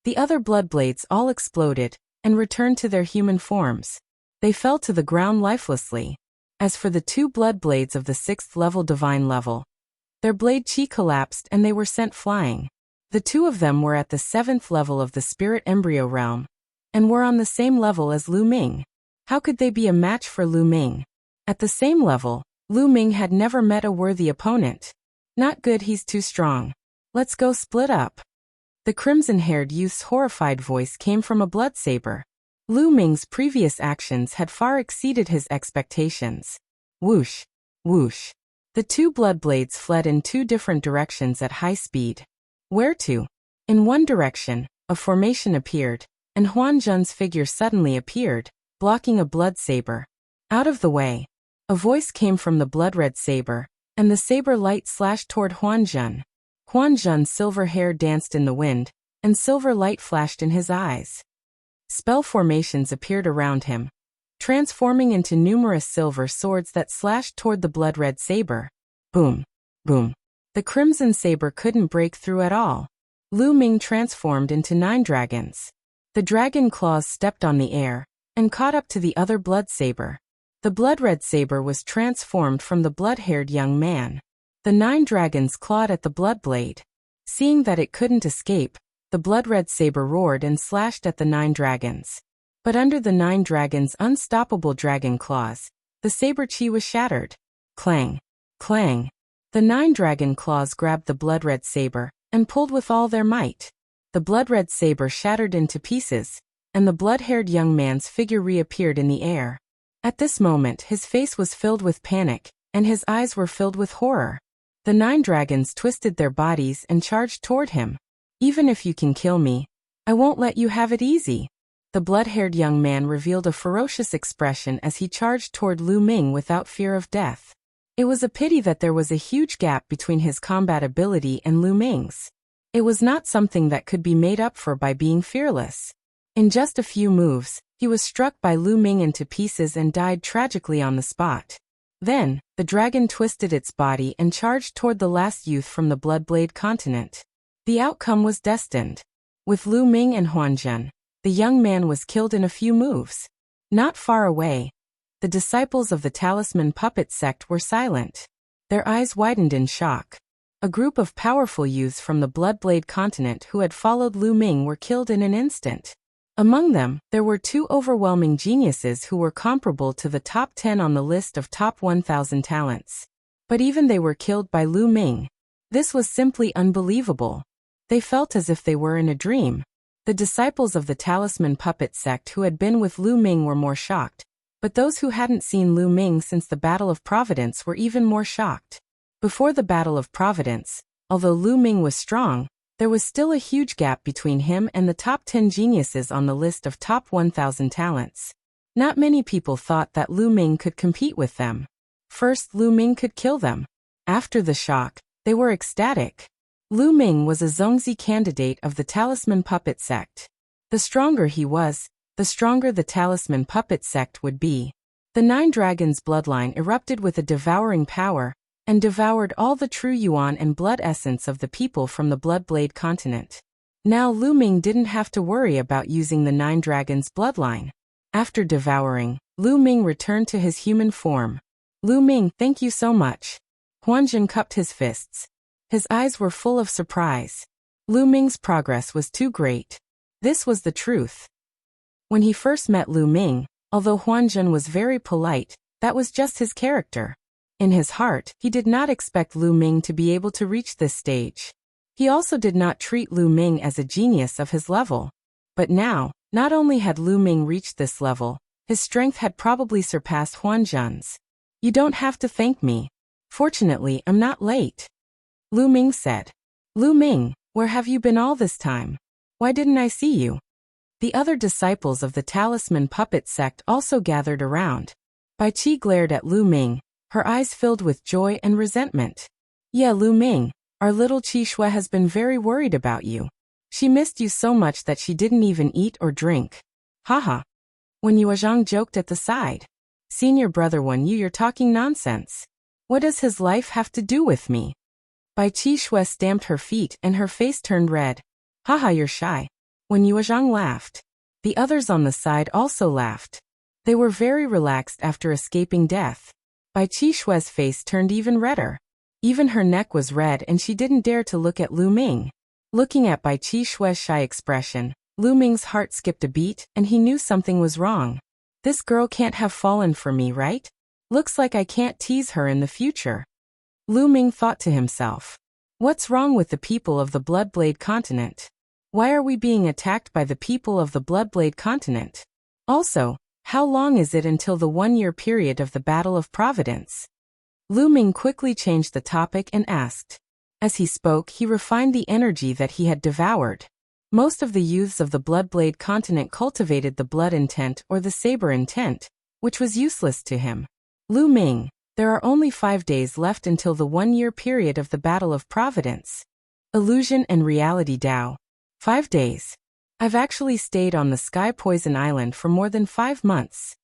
the other blood blades all exploded and returned to their human forms. They fell to the ground lifelessly. As for the 2 blood blades of the 6th level divine level, their blade chi collapsed and they were sent flying. The 2 of them were at the 7th level of the spirit embryo realm, and were on the same level as Lu Ming. How could they be a match for Lu Ming? At the same level, Lu Ming had never met a worthy opponent. Not good, he's too strong. Let's go split up. The crimson-haired youth's horrified voice came from a blood saber. Lu Ming's previous actions had far exceeded his expectations. Whoosh, whoosh. The 2 blood blades fled in 2 different directions at high speed. Where to? In one direction, a formation appeared, and Huanzhen's figure suddenly appeared, blocking a blood saber. Out of the way. A voice came from the blood-red saber, and the saber light slashed toward Huanzhen. Huanzhen's silver hair danced in the wind, and silver light flashed in his eyes. Spell formations appeared around him, transforming into numerous silver swords that slashed toward the blood-red saber. Boom. Boom. The crimson saber couldn't break through at all. Lu Ming transformed into 9 dragons. The dragon claws stepped on the air, and caught up to the other blood saber. The blood-red saber was transformed from the blood-haired young man. The 9 dragons clawed at the blood blade. Seeing that it couldn't escape, the blood-red saber roared and slashed at the 9 dragons. But under the 9 dragons' unstoppable dragon claws, the saber chi was shattered. Clang! Clang! The 9 dragon claws grabbed the blood-red saber and pulled with all their might. The blood-red saber shattered into pieces, and the blood-haired young man's figure reappeared in the air. At this moment his face was filled with panic, and his eyes were filled with horror. The 9 dragons twisted their bodies and charged toward him. Even if you can kill me, I won't let you have it easy. The blood-haired young man revealed a ferocious expression as he charged toward Lu Ming without fear of death. It was a pity that there was a huge gap between his combat ability and Lu Ming's. It was not something that could be made up for by being fearless. In just a few moves, he was struck by Lu Ming into pieces and died tragically on the spot. Then, the dragon twisted its body and charged toward the last youth from the Bloodblade continent. The outcome was destined. With Lu Ming and Huanzhen, the young man was killed in a few moves. Not far away, the disciples of the Talisman Puppet sect were silent. Their eyes widened in shock. A group of powerful youths from the Bloodblade continent who had followed Lu Ming were killed in an instant. Among them, there were 2 overwhelming geniuses who were comparable to the top 10 on the list of top 1,000 talents. But even they were killed by Lu Ming. This was simply unbelievable. They felt as if they were in a dream. The disciples of the Talisman Puppet sect who had been with Lu Ming were more shocked, but those who hadn't seen Lu Ming since the Battle of Providence were even more shocked. Before the Battle of Providence, although Lu Ming was strong, there was still a huge gap between him and the top 10 geniuses on the list of top 1,000 talents. Not many people thought that Lu Ming could compete with them. First, Lu Ming could kill them. After the shock, they were ecstatic. Lu Ming was a Zongzi candidate of the Talisman Puppet sect. The stronger he was, the stronger the Talisman Puppet sect would be. The 9 dragons' bloodline erupted with a devouring power, and devoured all the true yuan and blood essence of the people from the Bloodblade continent. Now Lu Ming didn't have to worry about using the 9 dragons' bloodline. After devouring, Lu Ming returned to his human form. Lu Ming, thank you so much. Huanzhen cupped his fists. His eyes were full of surprise. Lu Ming's progress was too great. This was the truth. When he first met Lu Ming, although Huanzhen was very polite, That was just his character. In his heart, he did not expect Lu Ming to be able to reach this stage. He also did not treat Lu Ming as a genius of his level. But now, not only had Lu Ming reached this level, his strength had probably surpassed Huan Zhen's. You don't have to thank me. Fortunately, I'm not late. Lu Ming said. Lu Ming, where have you been all this time? Why didn't I see you? The other disciples of the Talisman Puppet sect also gathered around. Bai Qi glared at Lu Ming, her eyes filled with joy and resentment. Yeah, Lu Ming, our little Qi Shui has been very worried about you. She missed you so much that she didn't even eat or drink. Haha. When Yuezhang joked at the side. Senior brother Wen Yu, you're talking nonsense. What does his life have to do with me? Bai Qi Shui stamped her feet and her face turned red. Haha, you're shy. When Yuezhang laughed. The others on the side also laughed. They were very relaxed after escaping death. Bai Qi Shui's face turned even redder. Even her neck was red and she didn't dare to look at Lu Ming. Looking at Bai Qi Shui's shy expression, Lu Ming's heart skipped a beat and he knew something was wrong. This girl can't have fallen for me, right? Looks like I can't tease her in the future. Lu Ming thought to himself. What's wrong with the people of the Bloodblade continent? Why are we being attacked by the people of the Bloodblade continent? Also, how long is it until the 1-year period of the Battle of Providence? Lu Ming quickly changed the topic and asked. As he spoke, he refined the energy that he had devoured. Most of the youths of the Bloodblade continent cultivated the blood intent or the saber intent, which was useless to him. Lu Ming, there are only 5 days left until the 1-year period of the Battle of Providence. Illusion and Reality Dao. 5 days. I've actually stayed on the Sky Poison Island for more than 5 months.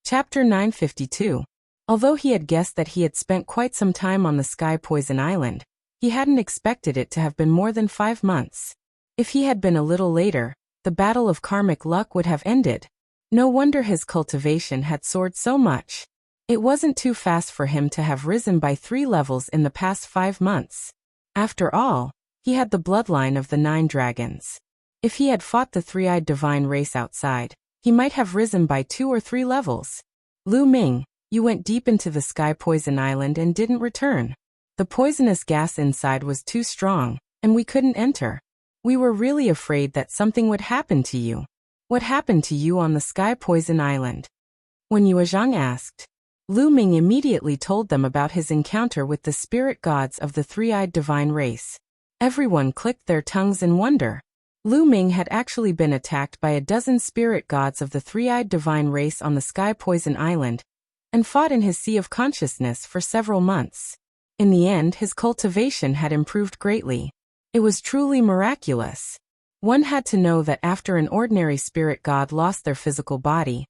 Chapter 952. Although he had guessed that he had spent quite some time on the Sky Poison Island, he hadn't expected it to have been more than 5 months. If he had been a little later, the battle of karmic luck would have ended. No wonder his cultivation had soared so much. It wasn't too fast for him to have risen by 3 levels in the past 5 months. After all, he had the bloodline of the 9 dragons. If he had fought the 3-eyed divine race outside, he might have risen by 2 or 3 levels. Lu Ming, you went deep into the Sky Poison Island and didn't return. The poisonous gas inside was too strong, and we couldn't enter. We were really afraid that something would happen to you. What happened to you on the Sky Poison Island? When Yuezhang asked, Lu Ming immediately told them about his encounter with the spirit gods of the 3-eyed divine race. Everyone clicked their tongues in wonder. Lu Ming had actually been attacked by a dozen spirit gods of the 3-eyed divine race on the Sky Poison Island, and fought in his sea of consciousness for several months. In the end, his cultivation had improved greatly. It was truly miraculous. One had to know that after an ordinary spirit god lost their physical body,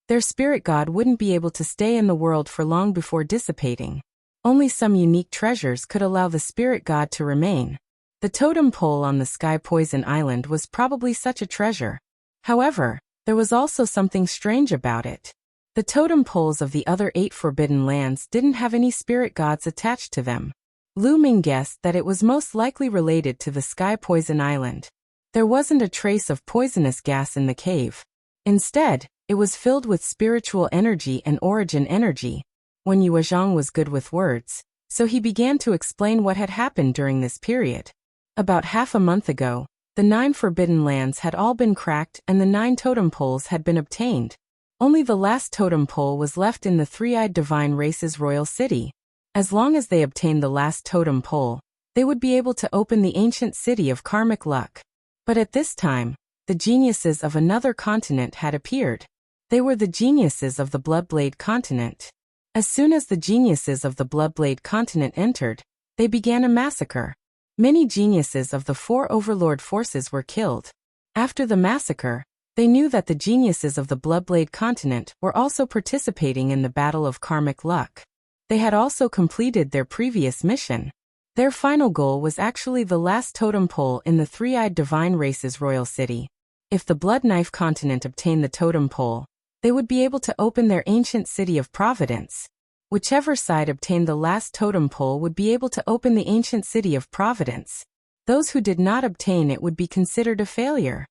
their spirit god wouldn't be able to stay in the world for long before dissipating. Only some unique treasures could allow the spirit god to remain. The totem pole on the Sky Poison Island was probably such a treasure. However, there was also something strange about it. The totem poles of the other 8 forbidden lands didn't have any spirit gods attached to them. Lu Ming guessed that it was most likely related to the Sky Poison Island. There wasn't a trace of poisonous gas in the cave. Instead, it was filled with spiritual energy and origin energy. When Yuezhang was good with words, so he began to explain what had happened during this period. About half a month ago, the 9 forbidden lands had all been cracked and the 9 totem poles had been obtained. Only the last totem pole was left in the 3-eyed divine race's royal city. As long as they obtained the last totem pole, they would be able to open the ancient city of karmic luck. But at this time, the geniuses of another continent had appeared. They were the geniuses of the Bloodblade continent. As soon as the geniuses of the Bloodblade continent entered, they began a massacre. Many geniuses of the 4 overlord forces were killed. After the massacre, they knew that the geniuses of the Bloodblade continent were also participating in the battle of karmic luck. They had also completed their previous mission. Their final goal was actually the last totem pole in the 3-eyed divine race's royal city. If the Blood Knife continent obtained the totem pole, they would be able to open their ancient city of Providence. Whichever side obtained the last totem pole would be able to open the ancient city of Providence. Those who did not obtain it would be considered a failure.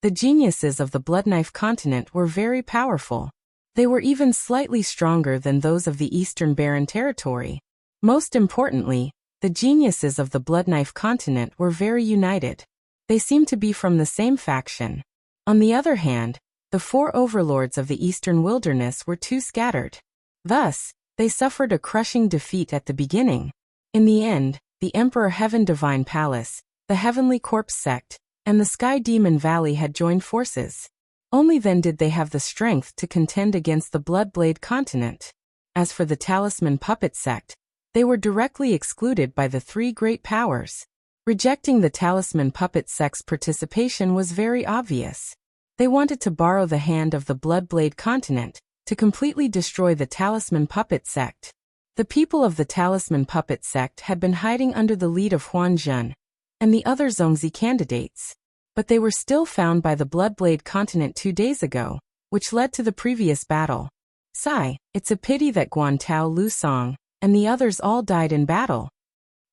The geniuses of the Blood Knife continent were very powerful. They were even slightly stronger than those of the Eastern Barren Territory. Most importantly, the geniuses of the Bloodknife continent were very united. They seemed to be from the same faction. On the other hand, the four overlords of the Eastern Wilderness were too scattered. Thus, they suffered a crushing defeat at the beginning. In the end, the Emperor Heaven Divine Palace, the Heavenly Corpse Sect, and the Sky Demon Valley had joined forces. Only then did they have the strength to contend against the Bloodblade continent. As for the Talisman Puppet Sect, they were directly excluded by the three great powers. Rejecting the Talisman Puppet Sect's participation was very obvious. They wanted to borrow the hand of the Bloodblade continent to completely destroy the Talisman Puppet Sect. The people of the Talisman Puppet Sect had been hiding under the lead of Huan Zhen and the other Zongzi candidates. But they were still found by the Bloodblade continent 2 days ago, which led to the previous battle. Sigh, it's a pity that Guan Tao, Lu Song, and the others all died in battle.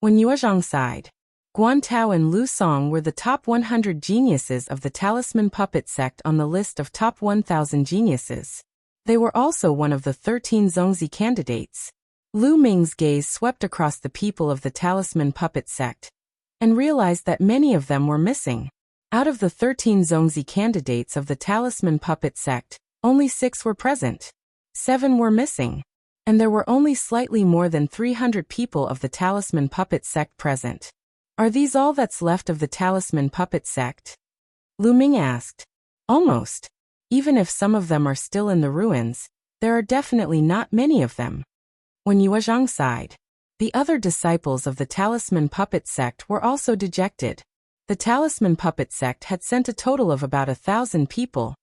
When Yuezhang sighed, Guan Tao and Lu Song were the top 100 geniuses of the Talisman Puppet Sect on the list of top 1,000 geniuses. They were also one of the 13 Zongzi candidates. Lu Ming's gaze swept across the people of the Talisman Puppet Sect and realized that many of them were missing. Out of the 13 Zongzi candidates of the Talisman Puppet Sect, only 6 were present. 7 were missing. And there were only slightly more than 300 people of the Talisman Puppet Sect present. Are these all that's left of the Talisman Puppet Sect? Lu Ming asked. Almost. Even if some of them are still in the ruins, there are definitely not many of them. When Yuezhang sighed, the other disciples of the Talisman Puppet Sect were also dejected. The Talisman Puppet Sect had sent a total of about 1,000 people,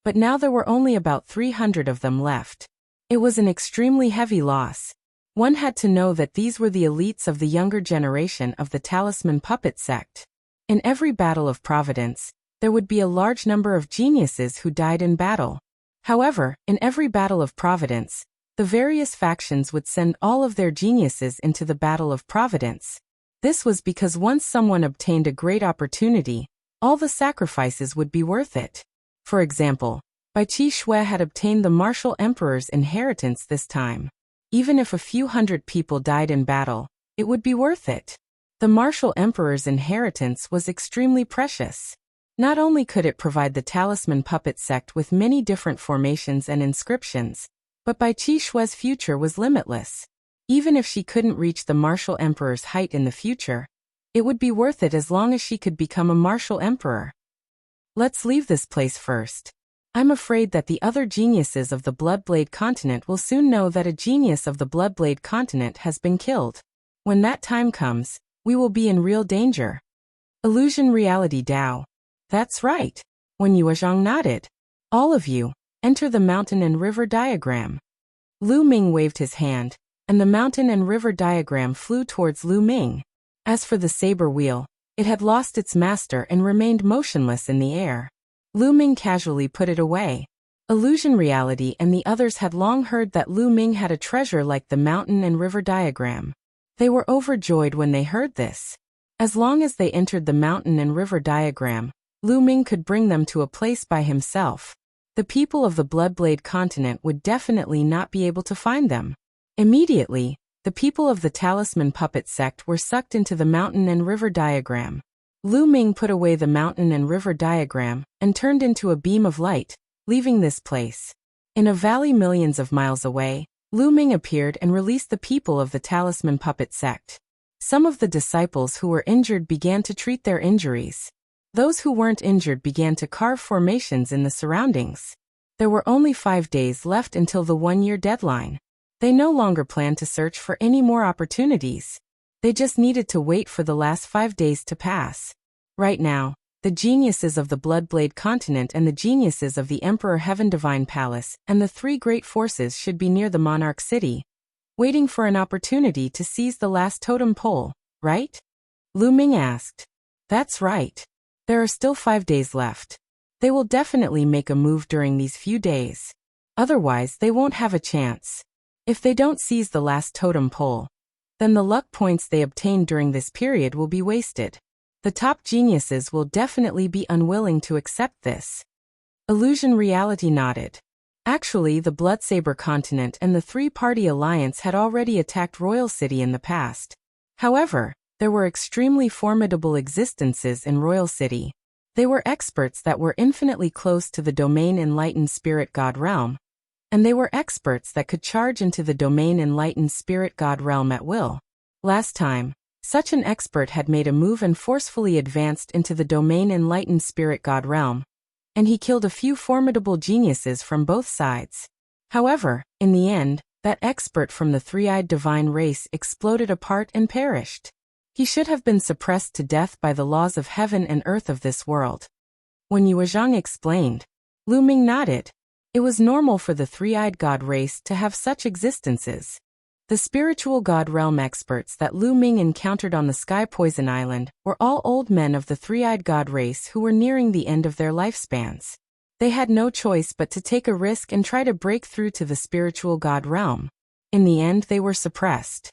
but now there were only about 300 of them left. It was an extremely heavy loss. One had to know that these were the elites of the younger generation of the Talisman Puppet Sect. In every battle of Providence, there would be a large number of geniuses who died in battle. However, in every battle of Providence, the various factions would send all of their geniuses into the Battle of Providence. This was because once someone obtained a great opportunity, all the sacrifices would be worth it. For example, Bai Qi Shui had obtained the Martial Emperor's inheritance this time. Even if a few hundred people died in battle, it would be worth it. The Martial Emperor's inheritance was extremely precious. Not only could it provide the Talisman Puppet Sect with many different formations and inscriptions, but Bai Qi Shui's future was limitless. Even if she couldn't reach the Martial Emperor's height in the future, it would be worth it as long as she could become a Martial Emperor. Let's leave this place first. I'm afraid that the other geniuses of the Bloodblade continent will soon know that a genius of the Bloodblade continent has been killed. When that time comes, we will be in real danger. Illusion Reality Dao. That's right. When Yuezhang nodded. All of you, enter the mountain and river diagram. Lu Ming waved his hand, and the mountain and river diagram flew towards Lu Ming. As for the saber wheel, it had lost its master and remained motionless in the air. Lu Ming casually put it away. Illusion Reality and the others had long heard that Lu Ming had a treasure like the mountain and river diagram. They were overjoyed when they heard this. As long as they entered the mountain and river diagram, Lu Ming could bring them to a place by himself. The people of the Bloodblade continent would definitely not be able to find them. Immediately, the people of the Talisman Puppet Sect were sucked into the mountain and river diagram. Lu Ming put away the mountain and river diagram and turned into a beam of light, leaving this place. In a valley millions of miles away, Lu Ming appeared and released the people of the Talisman Puppet Sect. Some of the disciples who were injured began to treat their injuries. Those who weren't injured began to carve formations in the surroundings. There were only 5 days left until the 1-year deadline. They no longer planned to search for any more opportunities. They just needed to wait for the last 5 days to pass. Right now, the geniuses of the Bloodblade continent and the geniuses of the Emperor Heaven Divine Palace and the 3 great forces should be near the Monarch city, waiting for an opportunity to seize the last totem pole, right? Lu Ming asked. That's right. There are still 5 days left. They will definitely make a move during these few days. Otherwise, they won't have a chance. If they don't seize the last totem pole, then the luck points they obtain during this period will be wasted. The top geniuses will definitely be unwilling to accept this. Illusion Reality nodded. Actually, the Bloodsaber continent and the three-party alliance had already attacked Royal City in the past. However, there were extremely formidable existences in Royal City. They were experts that were infinitely close to the domain enlightened spirit god realm, and they were experts that could charge into the domain enlightened spirit god realm at will. Last time, such an expert had made a move and forcefully advanced into the domain enlightened spirit god realm, and he killed a few formidable geniuses from both sides. However, in the end, that expert from the three-eyed divine race exploded apart and perished. He should have been suppressed to death by the laws of heaven and earth of this world. When Yuezhang explained, Lu Ming nodded. It was normal for the three-eyed god race to have such existences. The spiritual god realm experts that Lu Ming encountered on the Sky Poison Island were all old men of the three-eyed god race who were nearing the end of their lifespans. They had no choice but to take a risk and try to break through to the spiritual god realm. In the end, they were suppressed.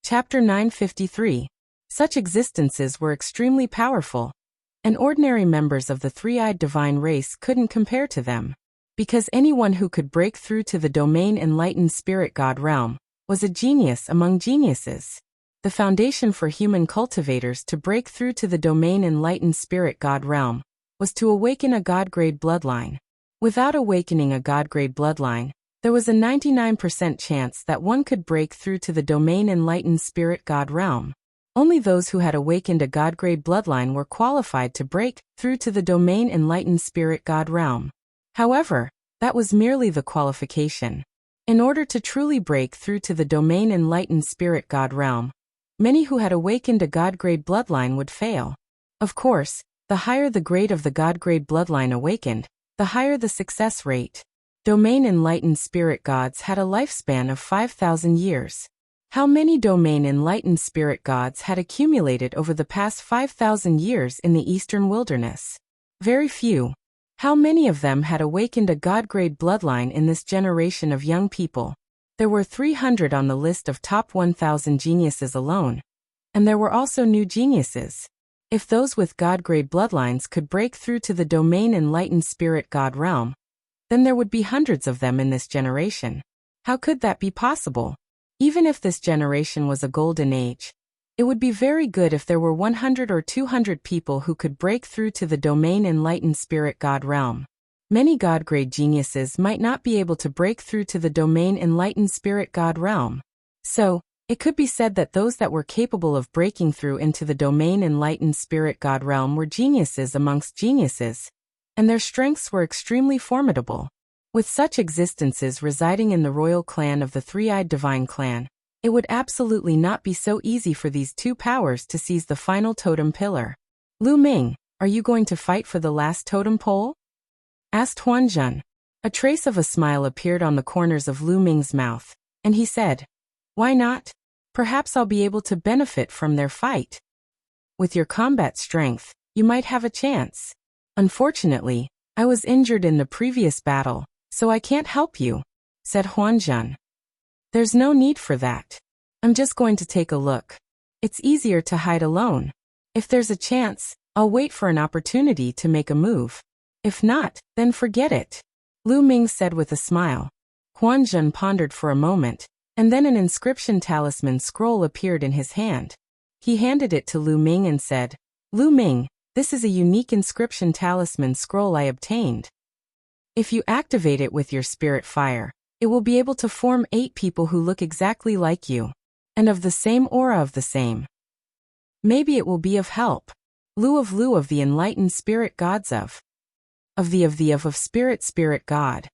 Chapter 953. Such existences were extremely powerful, and ordinary members of the three-eyed divine race couldn't compare to them. Because anyone who could break through to the domain enlightened spirit god realm was a genius among geniuses. The foundation for human cultivators to break through to the domain enlightened spirit god realm was to awaken a god-grade bloodline. Without awakening a god-grade bloodline, there was a 99% chance that one could break through to the domain enlightened spirit god realm. Only those who had awakened a god-grade bloodline were qualified to break through to the domain enlightened spirit god realm. However, that was merely the qualification. In order to truly break through to the domain enlightened spirit god realm, many who had awakened a god-grade bloodline would fail. Of course, the higher the grade of the god-grade bloodline awakened, the higher the success rate. Domain enlightened spirit gods had a lifespan of 5,000 years. How many domain enlightened spirit gods had accumulated over the past 5,000 years in the eastern wilderness? Very few. How many of them had awakened a god-grade bloodline in this generation of young people? There were 300 on the list of top 1,000 geniuses alone. And there were also new geniuses. If those with god-grade bloodlines could break through to the domain enlightened spirit god realm, then there would be hundreds of them in this generation. How could that be possible? Even if this generation was a golden age, it would be very good if there were 100 or 200 people who could break through to the domain enlightened spirit god realm. Many god-grade geniuses might not be able to break through to the domain enlightened spirit god realm. So, it could be said that those that were capable of breaking through into the domain enlightened spirit god realm were geniuses amongst geniuses, and their strengths were extremely formidable. With such existences residing in the royal clan of the three-eyed divine clan, it would absolutely not be so easy for these two powers to seize the final totem pillar. Lu Ming, are you going to fight for the last totem pole? Asked Huanzhen. A trace of a smile appeared on the corners of Lu Ming's mouth, and he said, "Why not? Perhaps I'll be able to benefit from their fight. With your combat strength, you might have a chance. Unfortunately, I was injured in the previous battle, so I can't help you," said Huanzhen. "There's no need for that. I'm just going to take a look. It's easier to hide alone. If there's a chance, I'll wait for an opportunity to make a move. If not, then forget it," Lu Ming said with a smile. Huanzhen pondered for a moment, and then an inscription talisman scroll appeared in his hand. He handed it to Lu Ming and said, "Lu Ming, this is a unique inscription talisman scroll I obtained. If you activate it with your spirit fire, it will be able to form 8 people who look exactly like you, and of the same aura of the same. Maybe it will be of help. Lu of the enlightened spirit gods of spirit god."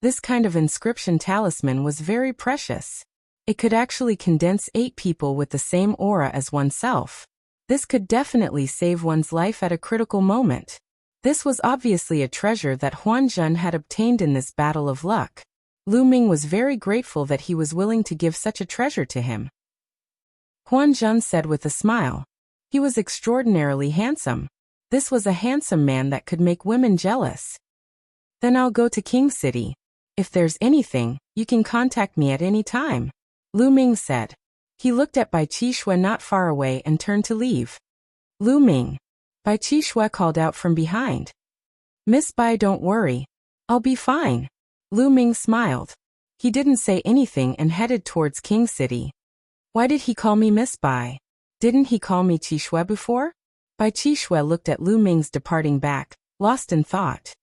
This kind of inscription talisman was very precious. It could actually condense 8 people with the same aura as oneself. This could definitely save one's life at a critical moment. This was obviously a treasure that Huanzhen had obtained in this battle of luck. Lu Ming was very grateful that he was willing to give such a treasure to him. Huanzhen said with a smile. He was extraordinarily handsome. This was a handsome man that could make women jealous. "Then I'll go to King City. If there's anything, you can contact me at any time," Lu Ming said. He looked at Bai Qishui not far away and turned to leave. "Lu Ming," Bai Qishui called out from behind. "Miss Bai, don't worry. I'll be fine. Lu Ming smiled. He didn't say anything and headed towards King City. Why did he call me Miss Bai? Didn't he call me Qi Shui before? Bai Qi Shui looked at Lu Ming's departing back, lost in thought.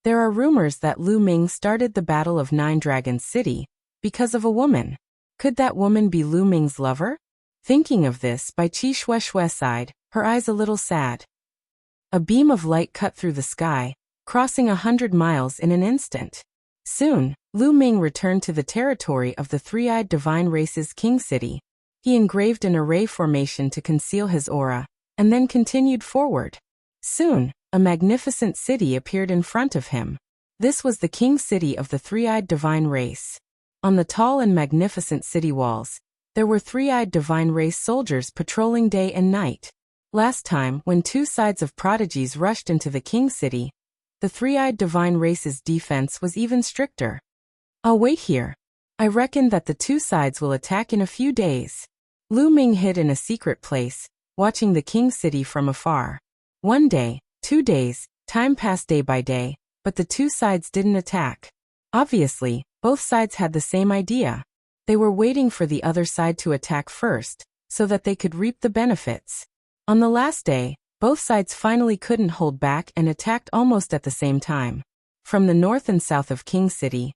There are rumors that Lu Ming started the Battle of Nine Dragons City because of a woman. Could that woman be Lu Ming's lover? Thinking of this, Bai Qi Shui sighed, her eyes a little sad. A beam of light cut through the sky, crossing 100 miles in an instant. Soon, Lu Ming returned to the territory of the three-eyed divine race's King City. He engraved an array formation to conceal his aura, and then continued forward. Soon, a magnificent city appeared in front of him. This was the King City of the three-eyed divine race. On the tall and magnificent city walls, there were three-eyed divine race soldiers patrolling day and night. Last time, when two sides of prodigies rushed into the King City, the three-eyed divine race's defense was even stricter. I'll wait here. I reckon that the two sides will attack in a few days. Lu Ming hid in a secret place, watching the King City from afar. 1 day, 2 days, time passed day by day, but the two sides didn't attack. Obviously, both sides had the same idea. They were waiting for the other side to attack first, so that they could reap the benefits. On the last day, both sides finally couldn't hold back and attacked almost at the same time. From the north and south of King City,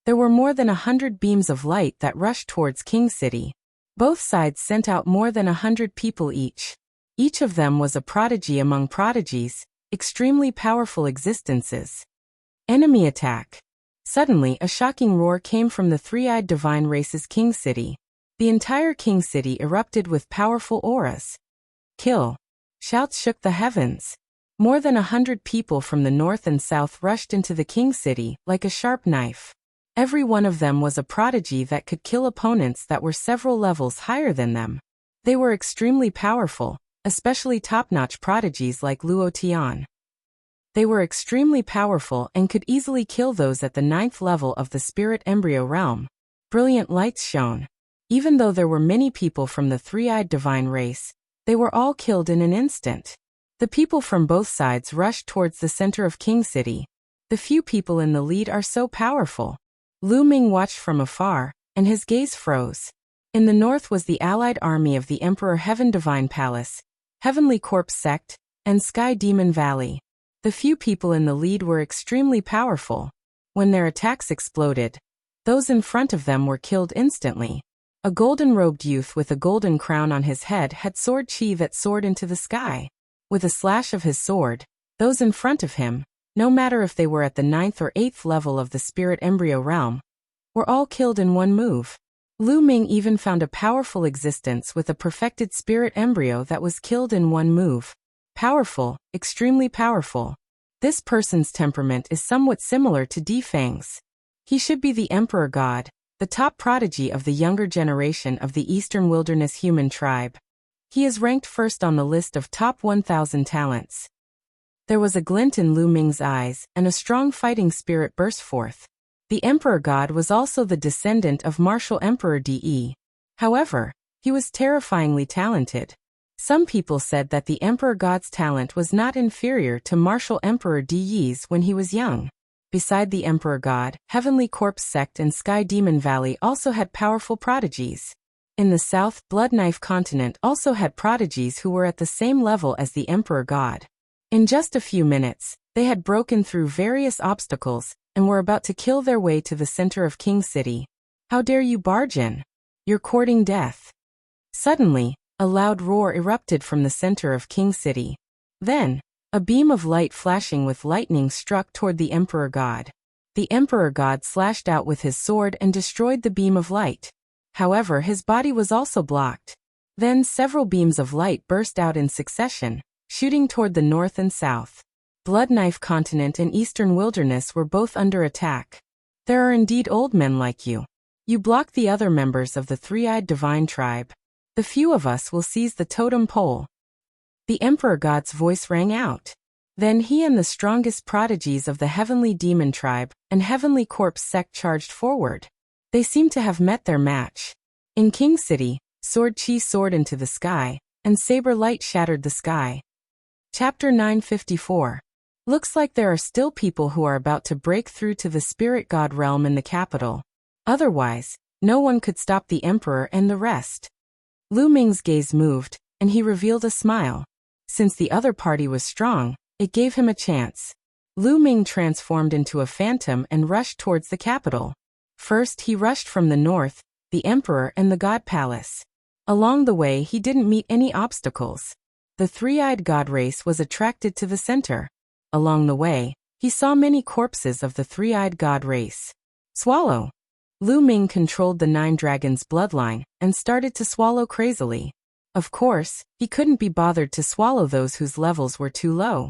there were more than 100 beams of light that rushed towards King City. Both sides sent out more than 100 people each. Each of them was a prodigy among prodigies, extremely powerful existences. Enemy attack. Suddenly, a shocking roar came from the three-eyed divine race's King City. The entire King City erupted with powerful auras. Kill. Shouts shook the heavens. More than 100 people from the north and south rushed into the King City, like a sharp knife. Every one of them was a prodigy that could kill opponents that were several levels higher than them. They were extremely powerful, especially top-notch prodigies like Luo Tian. They were extremely powerful and could easily kill those at the 9th level of the spirit embryo realm. Brilliant lights shone. Even though there were many people from the three-eyed divine race, they were all killed in an instant. The people from both sides rushed towards the center of King City. The few people in the lead are so powerful. Lu Ming watched from afar, and his gaze froze. In the north was the allied army of the Emperor Heaven Divine Palace, Heavenly Corpse Sect, and Sky Demon Valley. The few people in the lead were extremely powerful. When their attacks exploded, those in front of them were killed instantly. A golden-robed youth with a golden crown on his head had sword chi that soared into the sky. With a slash of his sword, those in front of him, no matter if they were at the 9th or 8th level of the spirit embryo realm, were all killed in one move. Lu Ming even found a powerful existence with a perfected spirit embryo that was killed in one move. Powerful, extremely powerful. This person's temperament is somewhat similar to Di Feng's. He should be the Emperor God, the top prodigy of the younger generation of the Eastern Wilderness human tribe. He is ranked first on the list of top 1,000 talents. There was a glint in Lu Ming's eyes, and a strong fighting spirit burst forth. The Emperor God was also the descendant of martial Emperor De. However, he was terrifyingly talented. Some people said that the Emperor God's talent was not inferior to martial Emperor De's when he was young. Beside the Emperor God, Heavenly Corpse Sect and Sky Demon Valley also had powerful prodigies. In the south, Blood Knife Continent also had prodigies who were at the same level as the Emperor God. In just a few minutes, they had broken through various obstacles and were about to kill their way to the center of King City. How dare you barge in? You're courting death. Suddenly, a loud roar erupted from the center of King City. Then, a beam of light flashing with lightning struck toward the Emperor God. The Emperor God slashed out with his sword and destroyed the beam of light. However, his body was also blocked. Then several beams of light burst out in succession, shooting toward the north and south. Blood Knife Continent and Eastern Wilderness were both under attack. There are indeed old men like you. You block the other members of the three-eyed divine tribe. The few of us will seize the totem pole. The Emperor God's voice rang out. Then he and the strongest prodigies of the Heavenly Demon Tribe and Heavenly Corpse Sect charged forward. They seemed to have met their match. In King City, sword chi soared into the sky, and saber light shattered the sky. Chapter 954. Looks like there are still people who are about to break through to the spirit god realm in the capital. Otherwise, no one could stop the emperor and the rest. Lu Ming's gaze moved, and he revealed a smile. Since the other party was strong, it gave him a chance. Lu Ming transformed into a phantom and rushed towards the capital. First he rushed from the north, the emperor and the god palace. Along the way he didn't meet any obstacles. The three-eyed god race was attracted to the center. Along the way, he saw many corpses of the three-eyed god race. Swallow! Lu Ming controlled the nine dragons' bloodline and started to swallow crazily. Of course, he couldn't be bothered to swallow those whose levels were too low.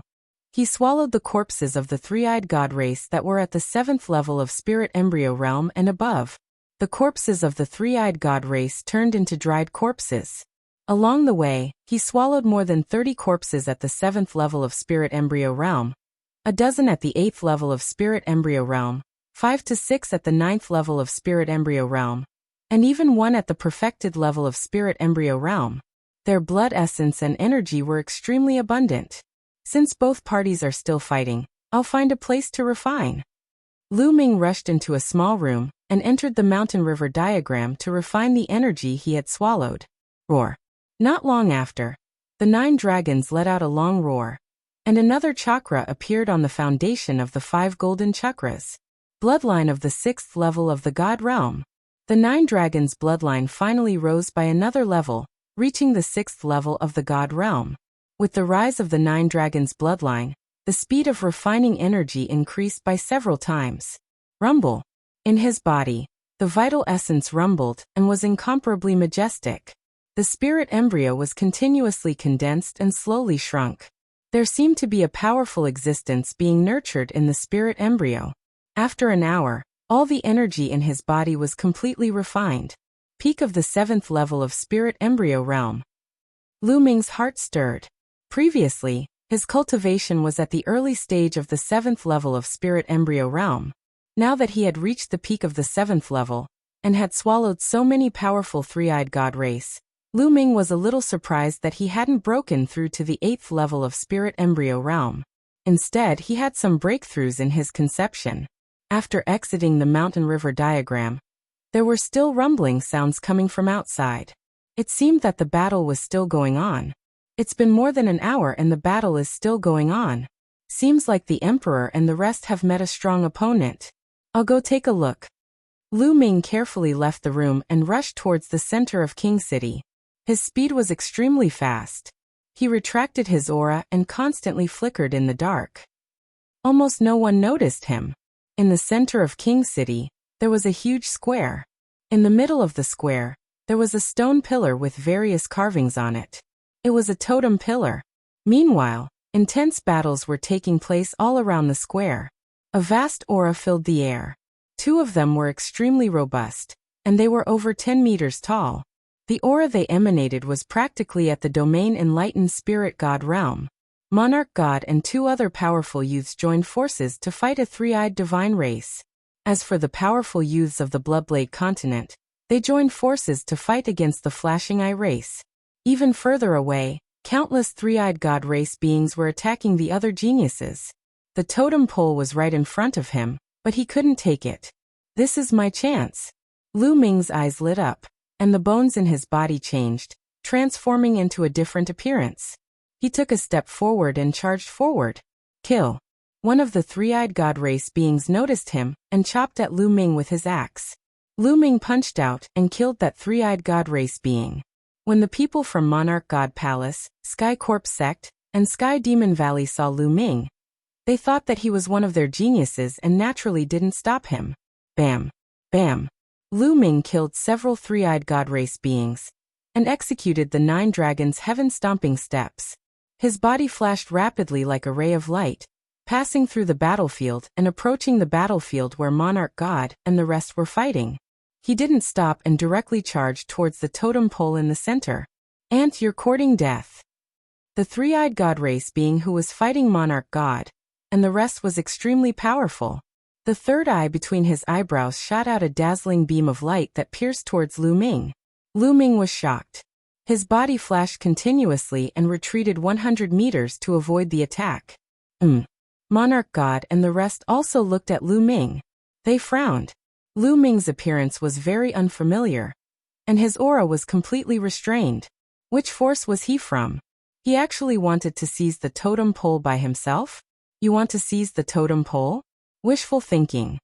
He swallowed the corpses of the three-eyed god race that were at the 7th level of spirit embryo realm and above. The corpses of the three-eyed god race turned into dried corpses. Along the way, he swallowed more than 30 corpses at the 7th level of spirit embryo realm, a dozen at the 8th level of spirit embryo realm, 5 to 6 at the 9th level of spirit embryo realm, and even one at the perfected level of spirit embryo realm. Their blood essence and energy were extremely abundant. Since both parties are still fighting, I'll find a place to refine. Lu Ming rushed into a small room and entered the mountain river diagram to refine the energy he had swallowed. Roar. Not long after, the 9 dragons let out a long roar, and another chakra appeared on the foundation of the 5 golden chakras. Bloodline of the 6th level of the god realm. The 9 dragons' bloodline finally rose by another level, reaching the 6th level of the god realm. With the rise of the 9 dragons' bloodline, the speed of refining energy increased by several times. Rumble. In his body, the vital essence rumbled and was incomparably majestic. The spirit embryo was continuously condensed and slowly shrunk. There seemed to be a powerful existence being nurtured in the spirit embryo. After an hour, all the energy in his body was completely refined. Peak of the 7th level of spirit embryo realm. Lu Ming's heart stirred. Previously, his cultivation was at the early stage of the 7th level of spirit embryo realm. Now that he had reached the peak of the 7th level, and had swallowed so many powerful three-eyed god race, Lu Ming was a little surprised that he hadn't broken through to the 8th level of spirit embryo realm. Instead, he had some breakthroughs in his conception. After exiting the mountain river diagram, there were still rumbling sounds coming from outside. It seemed that the battle was still going on. It's been more than an hour and the battle is still going on. Seems like the emperor and the rest have met a strong opponent. I'll go take a look. Lu Ming carefully left the room and rushed towards the center of King City. His speed was extremely fast. He retracted his aura and constantly flickered in the dark. Almost no one noticed him. In the center of King City, there was a huge square. In the middle of the square, there was a stone pillar with various carvings on it. It was a totem pillar. Meanwhile, intense battles were taking place all around the square. A vast aura filled the air. 2 of them were extremely robust, and they were over 10 meters tall. The aura they emanated was practically at the domain enlightened spirit god realm. Monarch god and 2 other powerful youths joined forces to fight a three-eyed divine race. As for the powerful youths of the Bloodblade continent, they joined forces to fight against the Flashing Eye race. Even further away, countless three-eyed god race beings were attacking the other geniuses. The totem pole was right in front of him, but he couldn't take it. This is my chance. Lu Ming's eyes lit up, and the bones in his body changed, transforming into a different appearance. He took a step forward and charged forward. Kill. One of the three-eyed god race beings noticed him and chopped at Lu Ming with his axe. Lu Ming punched out and killed that three-eyed god race being. When the people from Monarch God Palace, Sky Corp Sect, and Sky Demon Valley saw Lu Ming, they thought that he was one of their geniuses and naturally didn't stop him. Bam! Bam! Lu Ming killed several three-eyed god race beings and executed the 9 dragons' heaven-stomping steps. His body flashed rapidly like a ray of light, passing through the battlefield and approaching the battlefield where Monarch God and the rest were fighting. He didn't stop and directly charged towards the totem pole in the center. Ant, you're courting death. The three-eyed god race being who was fighting Monarch God, and the rest was extremely powerful. The third eye between his eyebrows shot out a dazzling beam of light that pierced towards Lu Ming. Lu Ming was shocked. His body flashed continuously and retreated 100 meters to avoid the attack. Monarch God and the rest also looked at Lu Ming. They frowned. Lu Ming's appearance was very unfamiliar, and his aura was completely restrained. Which force was he from? He actually wanted to seize the totem pole by himself? You want to seize the totem pole? Wishful thinking.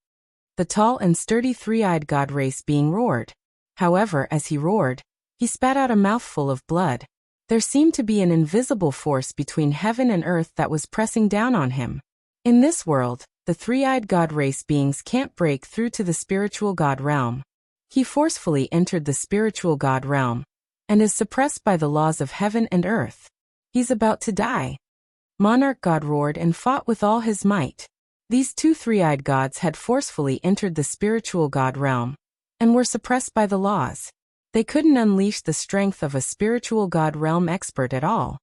The tall and sturdy three-eyed god race being roared. However, as he roared, he spat out a mouthful of blood. There seemed to be an invisible force between heaven and earth that was pressing down on him. In this world, the three-eyed god race beings can't break through to the spiritual god realm. He forcefully entered the spiritual god realm, and is suppressed by the laws of heaven and earth. He's about to die. Monarch God roared and fought with all his might. These two three-eyed gods had forcefully entered the spiritual god realm, and were suppressed by the laws. They couldn't unleash the strength of a spiritual god realm expert at all.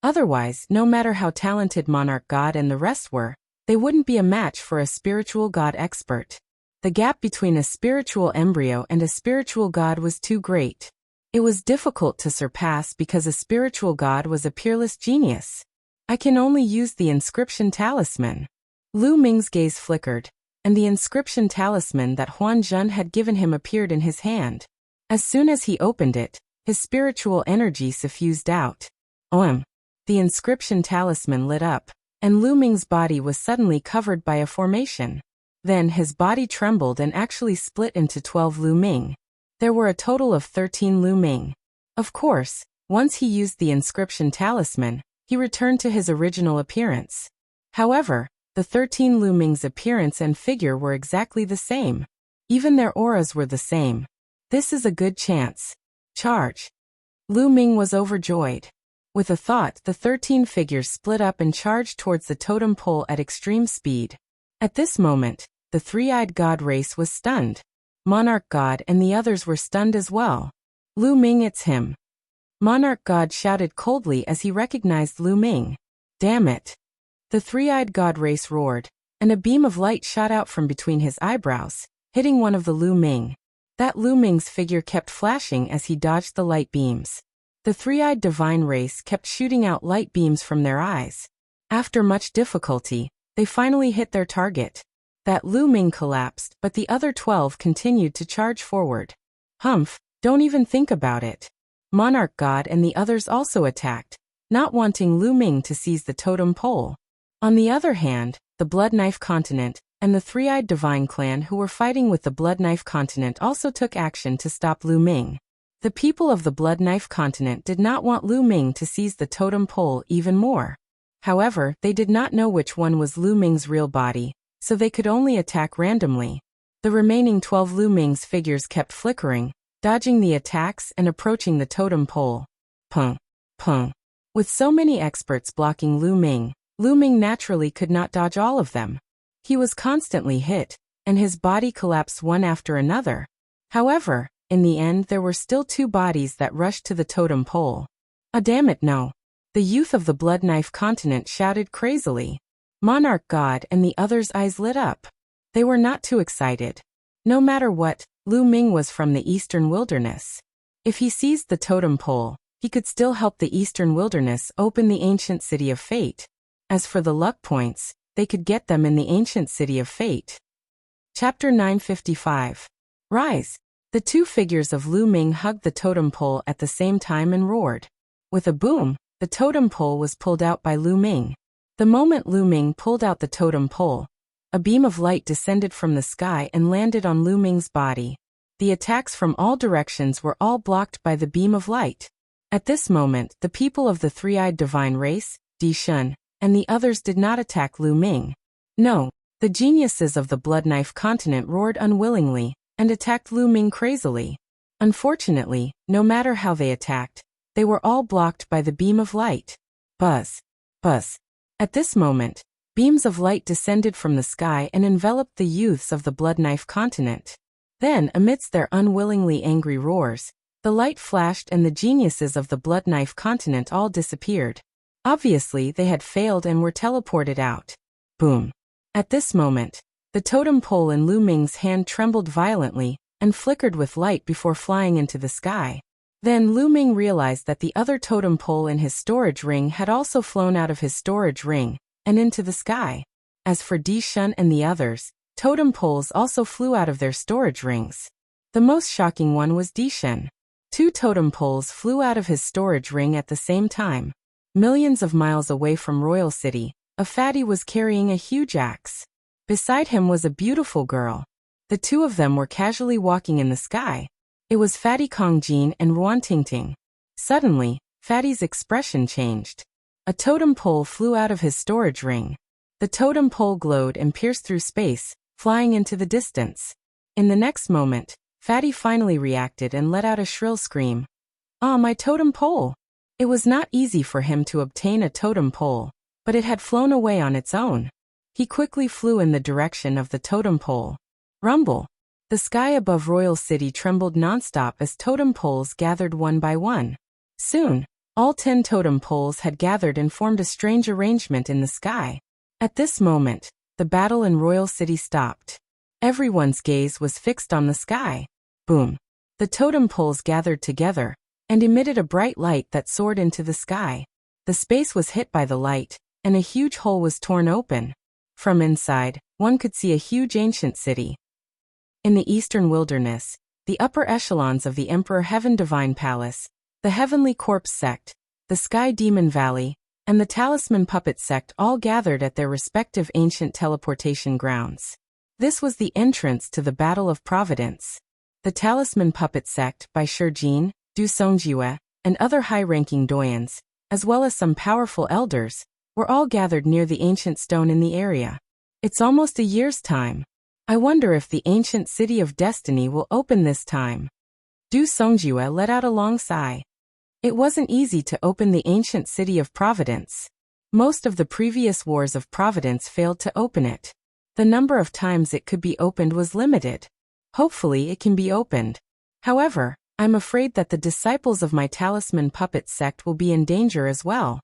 Otherwise, no matter how talented Monarch God and the rest were, they wouldn't be a match for a spiritual god expert. The gap between a spiritual embryo and a spiritual god was too great. It was difficult to surpass because a spiritual god was a peerless genius. I can only use the inscription talisman. Lu Ming's gaze flickered, and the inscription talisman that Huan Zhen had given him appeared in his hand. As soon as he opened it, his spiritual energy suffused out. The inscription talisman lit up, and Lu Ming's body was suddenly covered by a formation. Then his body trembled and actually split into 12 Lu Ming. There were a total of 13 Lu Ming. Of course, once he used the inscription talisman, he returned to his original appearance. However, the 13 Lu Ming's appearance and figure were exactly the same. Even their auras were the same. This is a good chance. Charge. Lu Ming was overjoyed. With a thought, the 13 figures split up and charged towards the totem pole at extreme speed. At this moment, the three-eyed god race was stunned. Monarch God and the others were stunned as well. Lu Ming, it's him. Monarch God shouted coldly as he recognized Lu Ming. Damn it. The three-eyed god race roared, and a beam of light shot out from between his eyebrows, hitting one of the Lu Ming. That Lu Ming's figure kept flashing as he dodged the light beams. The three-eyed divine race kept shooting out light beams from their eyes. After much difficulty, they finally hit their target. That Lu Ming collapsed, but the other 12 continued to charge forward. Humph, don't even think about it. Monarch God and the others also attacked, not wanting Lu Ming to seize the totem pole. On the other hand, the Blood Knife Continent and the three-eyed divine clan who were fighting with the Blood Knife Continent also took action to stop Lu Ming. The people of the Blood Knife Continent did not want Lu Ming to seize the totem pole even more. However, they did not know which one was Lu Ming's real body, so they could only attack randomly. The remaining 12 Lu Ming's figures kept flickering, dodging the attacks and approaching the totem pole. Pung, pung. With so many experts blocking Lu Ming naturally could not dodge all of them. He was constantly hit, and his body collapsed one after another. However, in the end there were still 2 bodies that rushed to the totem pole. Ah, damn it, no. The youth of the Blood Knife Continent shouted crazily. Monarch God and the others' eyes lit up. They were not too excited. No matter what, Lu Ming was from the Eastern Wilderness. If he seized the totem pole, he could still help the Eastern Wilderness open the ancient City of Fate. As for the luck points, they could get them in the ancient City of Fate. Chapter 955. Rise. The 2 figures of Lu Ming hugged the totem pole at the same time and roared. With a boom, the totem pole was pulled out by Lu Ming. The moment Lu Ming pulled out the totem pole, a beam of light descended from the sky and landed on Lu Ming's body. The attacks from all directions were all blocked by the beam of light. At this moment, the people of the three-eyed divine race, Di Shun, and the others did not attack Lu Ming. No, the geniuses of the Blood Knife Continent roared unwillingly and attacked Lu Ming crazily. Unfortunately, no matter how they attacked, they were all blocked by the beam of light. Buzz. Buzz. At this moment, beams of light descended from the sky and enveloped the youths of the Blood Knife Continent. Then, amidst their unwillingly angry roars, the light flashed and the geniuses of the Blood Knife Continent all disappeared. Obviously, they had failed and were teleported out. Boom. At this moment, the totem pole in Lu Ming's hand trembled violently and flickered with light before flying into the sky. Then Lu Ming realized that the other totem pole in his storage ring had also flown out of his storage ring, and into the sky. As for Di Shun and the others, totem poles also flew out of their storage rings. The most shocking one was Di Shun. 2 totem poles flew out of his storage ring at the same time. Millions of miles away from Royal City, a fatty was carrying a huge axe. Beside him was a beautiful girl. The two of them were casually walking in the sky. It was Fatty Kongjin and Ruan Tingting. Suddenly, Fatty's expression changed. A totem pole flew out of his storage ring. The totem pole glowed and pierced through space, flying into the distance. In the next moment, Fatty finally reacted and let out a shrill scream. "Ah, my totem pole!" It was not easy for him to obtain a totem pole, but it had flown away on its own. He quickly flew in the direction of the totem pole. Rumble! The sky above Royal City trembled nonstop as totem poles gathered one by one. Soon, all 10 totem poles had gathered and formed a strange arrangement in the sky. At this moment, the battle in Royal City stopped. Everyone's gaze was fixed on the sky. Boom! The totem poles gathered together and emitted a bright light that soared into the sky. The space was hit by the light, and a huge hole was torn open. From inside, one could see a huge ancient city. In the eastern wilderness, the upper echelons of the Emperor Heaven Divine Palace, the Heavenly Corpse Sect, the Sky Demon Valley, and the Talisman Puppet Sect all gathered at their respective ancient teleportation grounds. This was the entrance to the Battle of Providence. The Talisman Puppet Sect by Shijin, Du Songjiue, and other high-ranking doyens, as well as some powerful elders, were all gathered near the ancient stone in the area. It's almost a year's time. I wonder if the ancient city of destiny will open this time. Du Songjiue let out a long sigh. It wasn't easy to open the ancient city of Providence. Most of the previous wars of Providence failed to open it. The number of times it could be opened was limited. Hopefully it can be opened. However, I'm afraid that the disciples of my Talisman Puppet Sect will be in danger as well.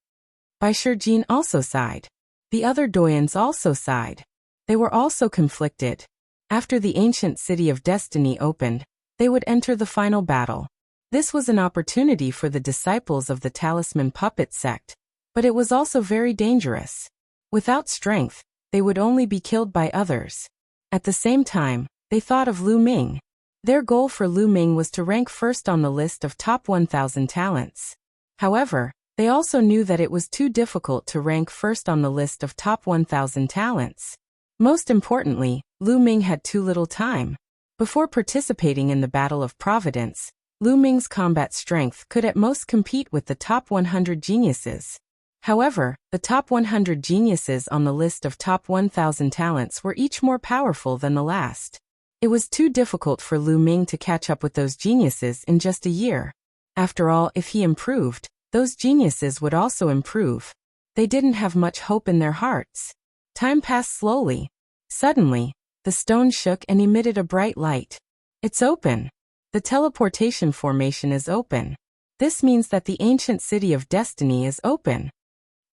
Bai Shijin also sighed. The other doyens also sighed. They were also conflicted. After the ancient city of destiny opened, they would enter the final battle. This was an opportunity for the disciples of the Talisman Puppet Sect, but it was also very dangerous. Without strength, they would only be killed by others. At the same time, they thought of Lu Ming. Their goal for Lu Ming was to rank first on the list of top 1,000 talents. However, they also knew that it was too difficult to rank first on the list of top 1,000 talents. Most importantly, Lu Ming had too little time. Before participating in the Battle of Providence, Lu Ming's combat strength could at most compete with the top 100 geniuses. However, the top 100 geniuses on the list of top 1,000 talents were each more powerful than the last. It was too difficult for Lu Ming to catch up with those geniuses in just a year. After all, if he improved, those geniuses would also improve. They didn't have much hope in their hearts. Time passed slowly. Suddenly, the stone shook and emitted a bright light. It's open. The teleportation formation is open. This means that the ancient city of destiny is open.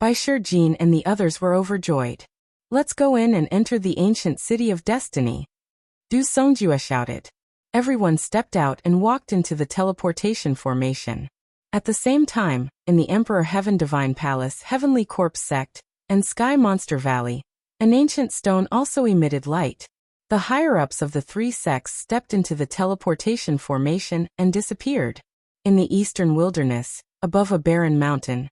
Bai Shijin and the others were overjoyed. Let's go in and enter the ancient city of destiny. Du Songjue shouted. Everyone stepped out and walked into the teleportation formation. At the same time, in the Emperor Heaven Divine Palace, Heavenly Corpse Sect, and Sky Monster Valley, an ancient stone also emitted light. The higher-ups of the 3 sects stepped into the teleportation formation and disappeared. In the eastern wilderness, above a barren mountain,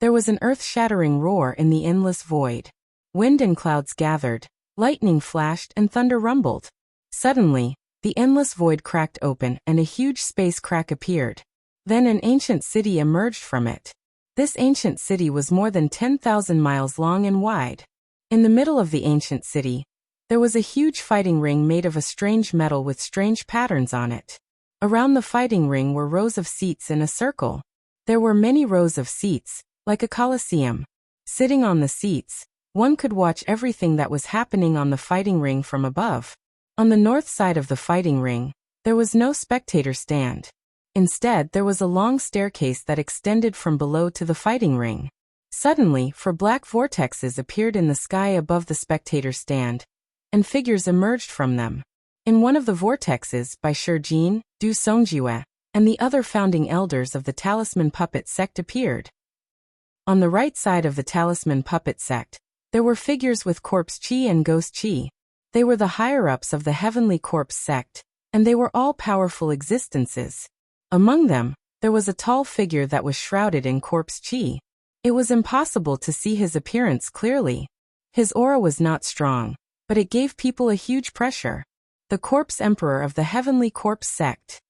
there was an earth-shattering roar in the endless void. Wind and clouds gathered, lightning flashed and thunder rumbled. Suddenly, the endless void cracked open and a huge space crack appeared. Then an ancient city emerged from it. This ancient city was more than 10,000 miles long and wide. In the middle of the ancient city, there was a huge fighting ring made of a strange metal with strange patterns on it. Around the fighting ring were rows of seats in a circle. There were many rows of seats, like a coliseum. Sitting on the seats, one could watch everything that was happening on the fighting ring from above. On the north side of the fighting ring, there was no spectator stand. Instead, there was a long staircase that extended from below to the fighting ring. Suddenly, 4 black vortexes appeared in the sky above the spectator stand, and figures emerged from them. In one of the vortexes, Bai Shijin, Du Songjue, and the other founding elders of the Talisman Puppet Sect appeared. On the right side of the Talisman Puppet Sect, There were figures with corpse chi and ghost chi. They were the higher-ups of the heavenly corpse sect, and they were all powerful existences. Among them, there was a tall figure that was shrouded in corpse chi. It was impossible to see his appearance clearly. His aura was not strong, but it gave people a huge pressure. The corpse emperor of the heavenly corpse sect.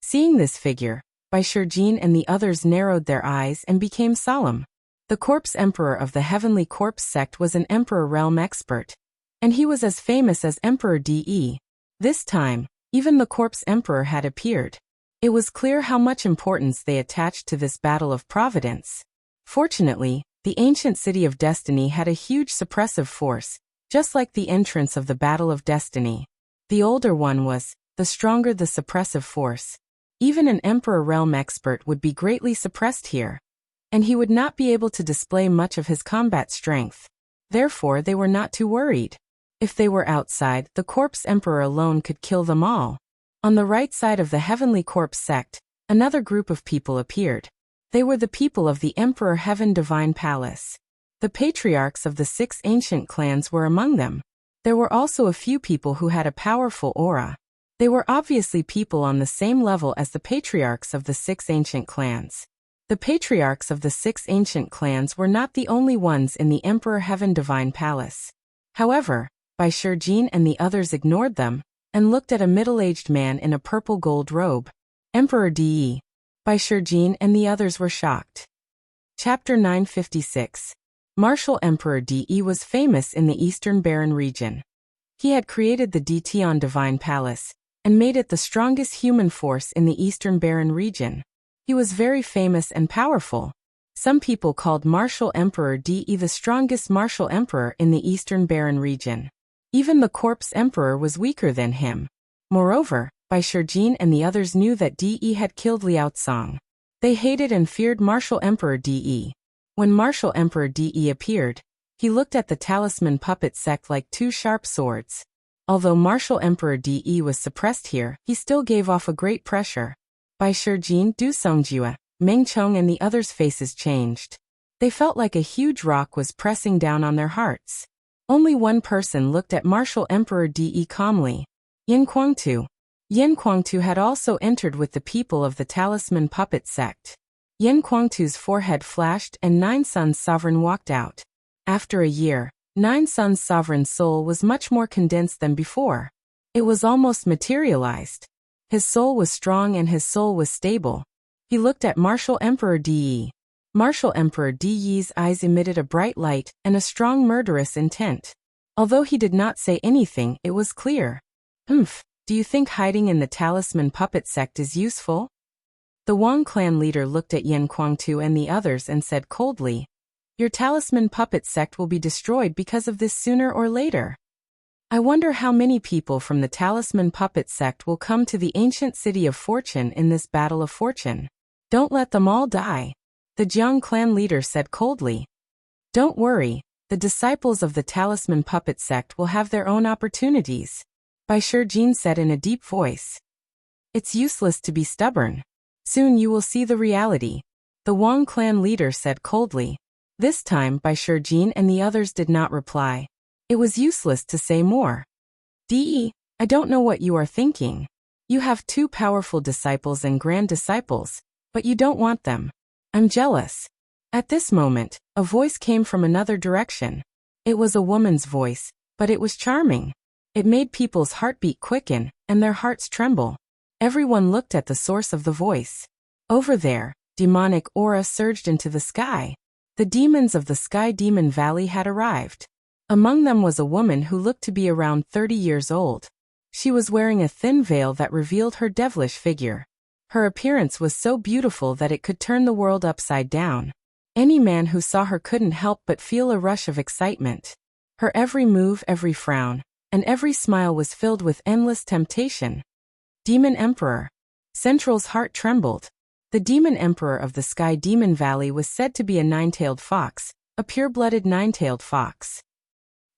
Seeing this figure, Bai Shijin and the others narrowed their eyes and became solemn. The corpse emperor of the heavenly corpse sect was an emperor realm expert, and he was as famous as Emperor De. This time, even the corpse emperor had appeared. It was clear how much importance they attached to this battle of providence. Fortunately, the ancient city of destiny had a huge suppressive force, just like the entrance of the battle of destiny. The older one was, the stronger the suppressive force. Even an emperor realm expert would be greatly suppressed here, and he would not be able to display much of his combat strength. Therefore, they were not too worried. If they were outside, the corpse emperor alone could kill them all. On the right side of the heavenly corpse sect, another group of people appeared. They were the people of the Emperor Heaven Divine Palace. The patriarchs of the 6 ancient clans were among them. There were also a few people who had a powerful aura. They were obviously people on the same level as the patriarchs of the 6 ancient clans. The patriarchs of the 6 ancient clans were not the only ones in the Emperor Heaven Divine Palace. However, Bai Shijin and the others ignored them, and looked at a middle-aged man in a purple gold robe. Emperor De. Bai Shijin and the others were shocked. Chapter 956. Martial Emperor De was famous in the Eastern Barren region. He had created the Detion Divine Palace, and made it the strongest human force in the Eastern Barren region. He was very famous and powerful. Some people called Martial Emperor De the strongest martial emperor in the Eastern Barren region. Even the corpse emperor was weaker than him. Moreover, Bai Shijin and the others knew that De had killed Liao Tsang. They hated and feared Martial Emperor De. When Martial Emperor De appeared, he looked at the talisman puppet sect like 2 sharp swords. Although Martial Emperor De was suppressed here, he still gave off a great pressure. Bai Shijin, Du Songjue, Meng Chong and the others' faces changed. They felt like a huge rock was pressing down on their hearts. Only one person looked at Martial Emperor De calmly. Yin Kuangtu. Yin Kuangtu had also entered with the people of the talisman puppet sect. Yin Kuangtu's forehead flashed and Nine Sun's sovereign walked out. After a year, Nine Sun's sovereign soul was much more condensed than before. It was almost materialized. His soul was strong and his soul was stable. He looked at Martial Emperor De. Martial Emperor De's eyes emitted a bright light and a strong murderous intent. Although he did not say anything, it was clear. Do you think hiding in the talisman puppet sect is useful? The Wang clan leader looked at Yin Kuangtu and the others and said coldly, "Your talisman puppet sect will be destroyed because of this sooner or later. I wonder how many people from the talisman puppet sect will come to the ancient city of fortune in this battle of fortune. Don't let them all die." The Jiang clan leader said coldly. "Don't worry, the disciples of the talisman puppet sect will have their own opportunities," Bai Shijin said in a deep voice. "It's useless to be stubborn. Soon you will see the reality," the Wang clan leader said coldly. This time Bai Shijin and the others did not reply. It was useless to say more. "De, I don't know what you are thinking. You have 2 powerful disciples and grand disciples, but you don't want them. I'm jealous." At this moment, a voice came from another direction. It was a woman's voice, but it was charming. It made people's heartbeat quicken, and their hearts tremble. Everyone looked at the source of the voice. Over there, demonic aura surged into the sky. The demons of the Sky Demon Valley had arrived. Among them was a woman who looked to be around 30 years old. She was wearing a thin veil that revealed her devilish figure. Her appearance was so beautiful that it could turn the world upside down. Any man who saw her couldn't help but feel a rush of excitement. Her every move, every frown, and every smile was filled with endless temptation. Demon Emperor. Central's heart trembled. The Demon Emperor of the Sky Demon Valley was said to be a 9-tailed fox, a pure-blooded 9-tailed fox.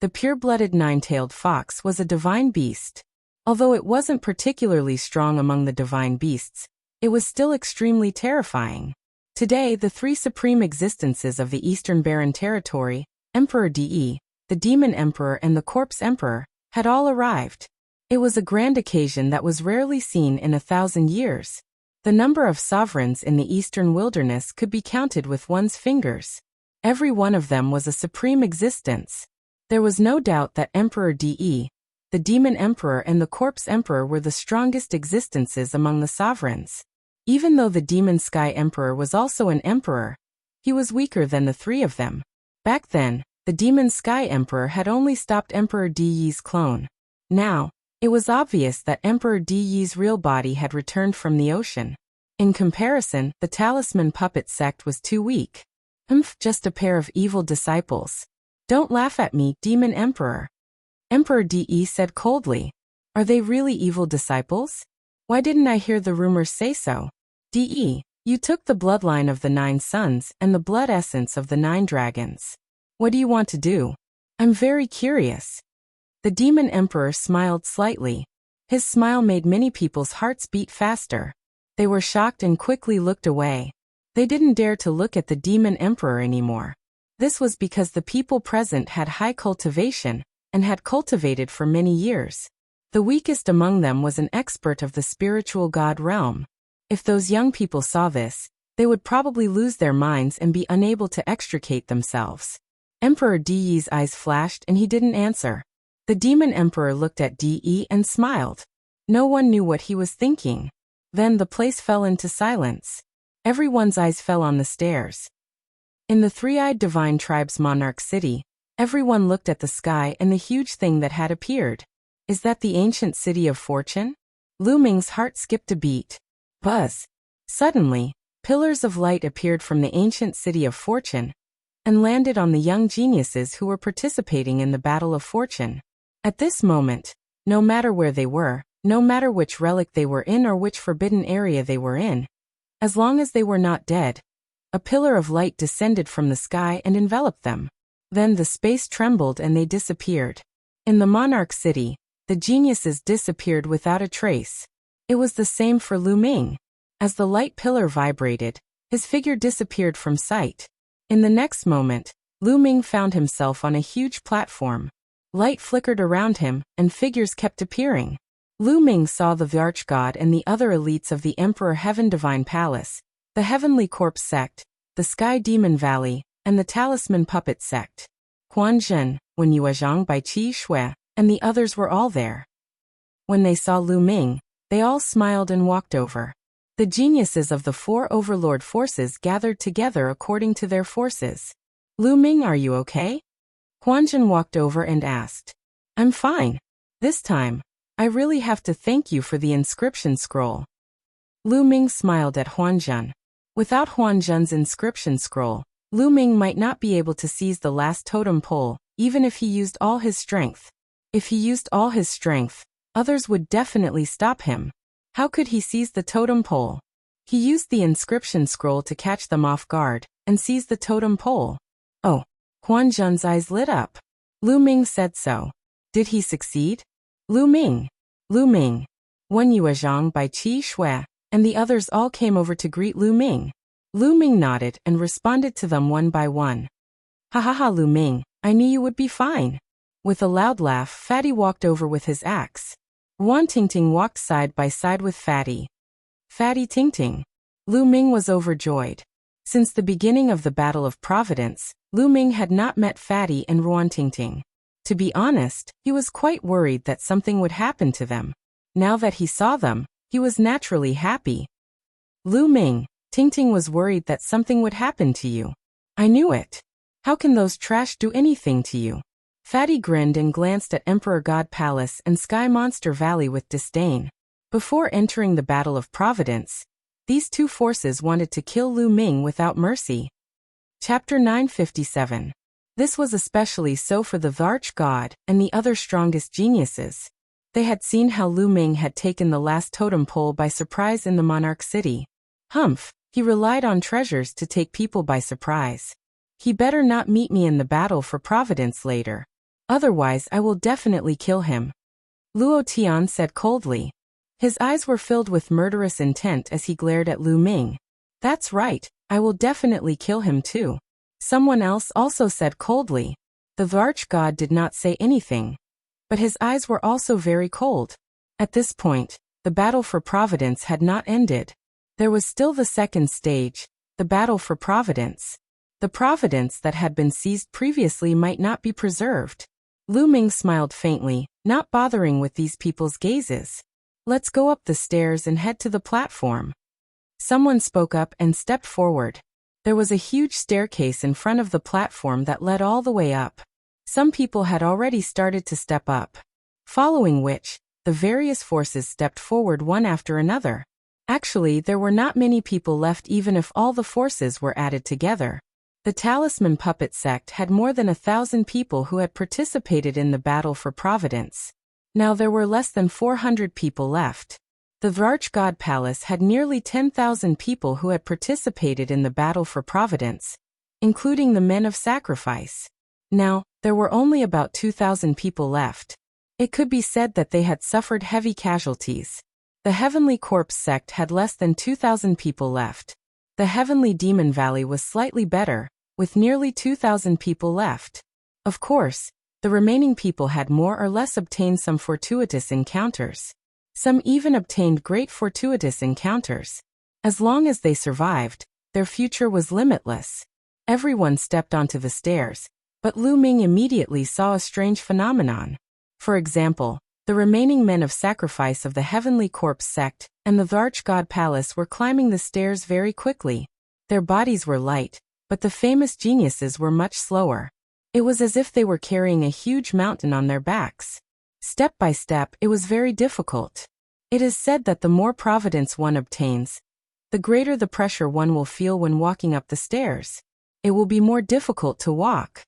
The pure-blooded 9-tailed fox was a divine beast. Although it wasn't particularly strong among the divine beasts, it was still extremely terrifying. Today, the 3 supreme existences of the Eastern Barren Territory, Emperor De, the Demon Emperor and the Corpse Emperor, had all arrived. It was a grand occasion that was rarely seen in 1,000 years. The number of sovereigns in the eastern wilderness could be counted with one's fingers. Every one of them was a supreme existence. There was no doubt that Emperor De, the Demon Emperor and the Corpse Emperor were the strongest existences among the sovereigns. Even though the Demon Sky Emperor was also an emperor, he was weaker than the three of them. Back then, the Demon Sky Emperor had only stopped Emperor De's clone. Now, it was obvious that Emperor De's real body had returned from the ocean. In comparison, the Talisman Puppet sect was too weak. Just a pair of evil disciples. Don't laugh at me, Demon Emperor. Emperor De said coldly. Are they really evil disciples? Why didn't I hear the rumors say so? De, you took the bloodline of the 9 sons and the blood essence of the 9 dragons. What do you want to do? I'm very curious. The Demon Emperor smiled slightly. His smile made many people's hearts beat faster. They were shocked and quickly looked away. They didn't dare to look at the Demon Emperor anymore. This was because the people present had high cultivation, and had cultivated for many years. The weakest among them was an expert of the spiritual god realm. If those young people saw this, they would probably lose their minds and be unable to extricate themselves. Emperor De's eyes flashed and he didn't answer. The Demon Emperor looked at De and smiled. No one knew what he was thinking. Then the place fell into silence. Everyone's eyes fell on the stairs. In the three-eyed divine tribe's Monarch city, everyone looked at the sky and the huge thing that had appeared. Is that the ancient city of fortune? Lu Ming's heart skipped a beat. Buzz. Suddenly, pillars of light appeared from the ancient city of fortune and landed on the young geniuses who were participating in the battle of fortune. At this moment, no matter where they were, no matter which relic they were in or which forbidden area they were in, as long as they were not dead, a pillar of light descended from the sky and enveloped them. Then the space trembled and they disappeared. In the Monarch city, the geniuses disappeared without a trace. It was the same for Lu Ming. As the light pillar vibrated, his figure disappeared from sight. In the next moment, Lu Ming found himself on a huge platform. Light flickered around him, and figures kept appearing. Lu Ming saw the Archgod and the other elites of the Emperor Heaven Divine Palace, the Heavenly Corpse sect, the Sky Demon Valley, and the Talisman Puppet sect. Huan Zhen, Wen Yuezhang by Qi Shui, and the others were all there. When they saw Lu Ming, they all smiled and walked over. The geniuses of the 4 overlord forces gathered together according to their forces. Lu Ming, are you okay? Huanzhen walked over and asked. I'm fine. This time, I really have to thank you for the inscription scroll. Lu Ming smiled at Huanzhen. Without Huanzhen's inscription scroll, Lu Ming might not be able to seize the last totem pole, even if he used all his strength. If he used all his strength, others would definitely stop him. How could he seize the totem pole? He used the inscription scroll to catch them off guard, and seize the totem pole. Oh, Huanzhen's eyes lit up. Lu Ming said so. Did he succeed? Lu Ming, Wen Yuezhang by Qi Shui, and the others all came over to greet Lu Ming. Lu Ming nodded and responded to them one by one. Ha ha ha, Lu Ming, I knew you would be fine. With a loud laugh, Fatty walked over with his axe. Wan Tingting walked side by side with Fatty. Fatty Tingting. Lu Ming was overjoyed. Since the beginning of the Battle of Providence, Lu Ming had not met Fatty and Ruan Tingting. To be honest, he was quite worried that something would happen to them. Now that he saw them, he was naturally happy. Lu Ming, Tingting was worried that something would happen to you. I knew it. How can those trash do anything to you? Fatty grinned and glanced at Emperor God Palace and Sky Monster Valley with disdain. Before entering the Battle of Providence, these two forces wanted to kill Lu Ming without mercy. Chapter 957. This was especially so for the Arch-God and the other strongest geniuses. They had seen how Lu Ming had taken the last totem pole by surprise in the Monarch city. He relied on treasures to take people by surprise. He better not meet me in the battle for Providence later. Otherwise I will definitely kill him. Luo Tian said coldly. His eyes were filled with murderous intent as he glared at Lu Ming. That's right, I will definitely kill him too. Someone else also said coldly. The Dvarch god did not say anything, but his eyes were also very cold. At this point, the battle for Providence had not ended. There was still the second stage, the battle for Providence. The Providence that had been seized previously might not be preserved. Lu Ming smiled faintly, not bothering with these people's gazes. Let's go up the stairs and head to the platform. Someone spoke up and stepped forward. There was a huge staircase in front of the platform that led all the way up. Some people had already started to step up. Following which, the various forces stepped forward one after another. Actually, there were not many people left even if all the forces were added together. The Talisman Puppet Sect had more than 1,000 people who had participated in the battle for Providence. Now there were less than 400 people left. The Dvarch God Palace had nearly 10,000 people who had participated in the battle for Providence, including the men of sacrifice. Now, there were only about 2,000 people left. It could be said that they had suffered heavy casualties. The Heavenly Corpse Sect had less than 2,000 people left. The Heavenly Demon Valley was slightly better, with nearly 2,000 people left. Of course, the remaining people had more or less obtained some fortuitous encounters. Some even obtained great fortuitous encounters. As long as they survived, their future was limitless. Everyone stepped onto the stairs, but Lu Ming immediately saw a strange phenomenon. For example, the remaining men of sacrifice of the Heavenly Corpse Sect and the Dvarch God Palace were climbing the stairs very quickly. Their bodies were light, but the famous geniuses were much slower. It was as if they were carrying a huge mountain on their backs. Step by step, it was very difficult. It is said that the more providence one obtains, the greater the pressure one will feel when walking up the stairs. It will be more difficult to walk,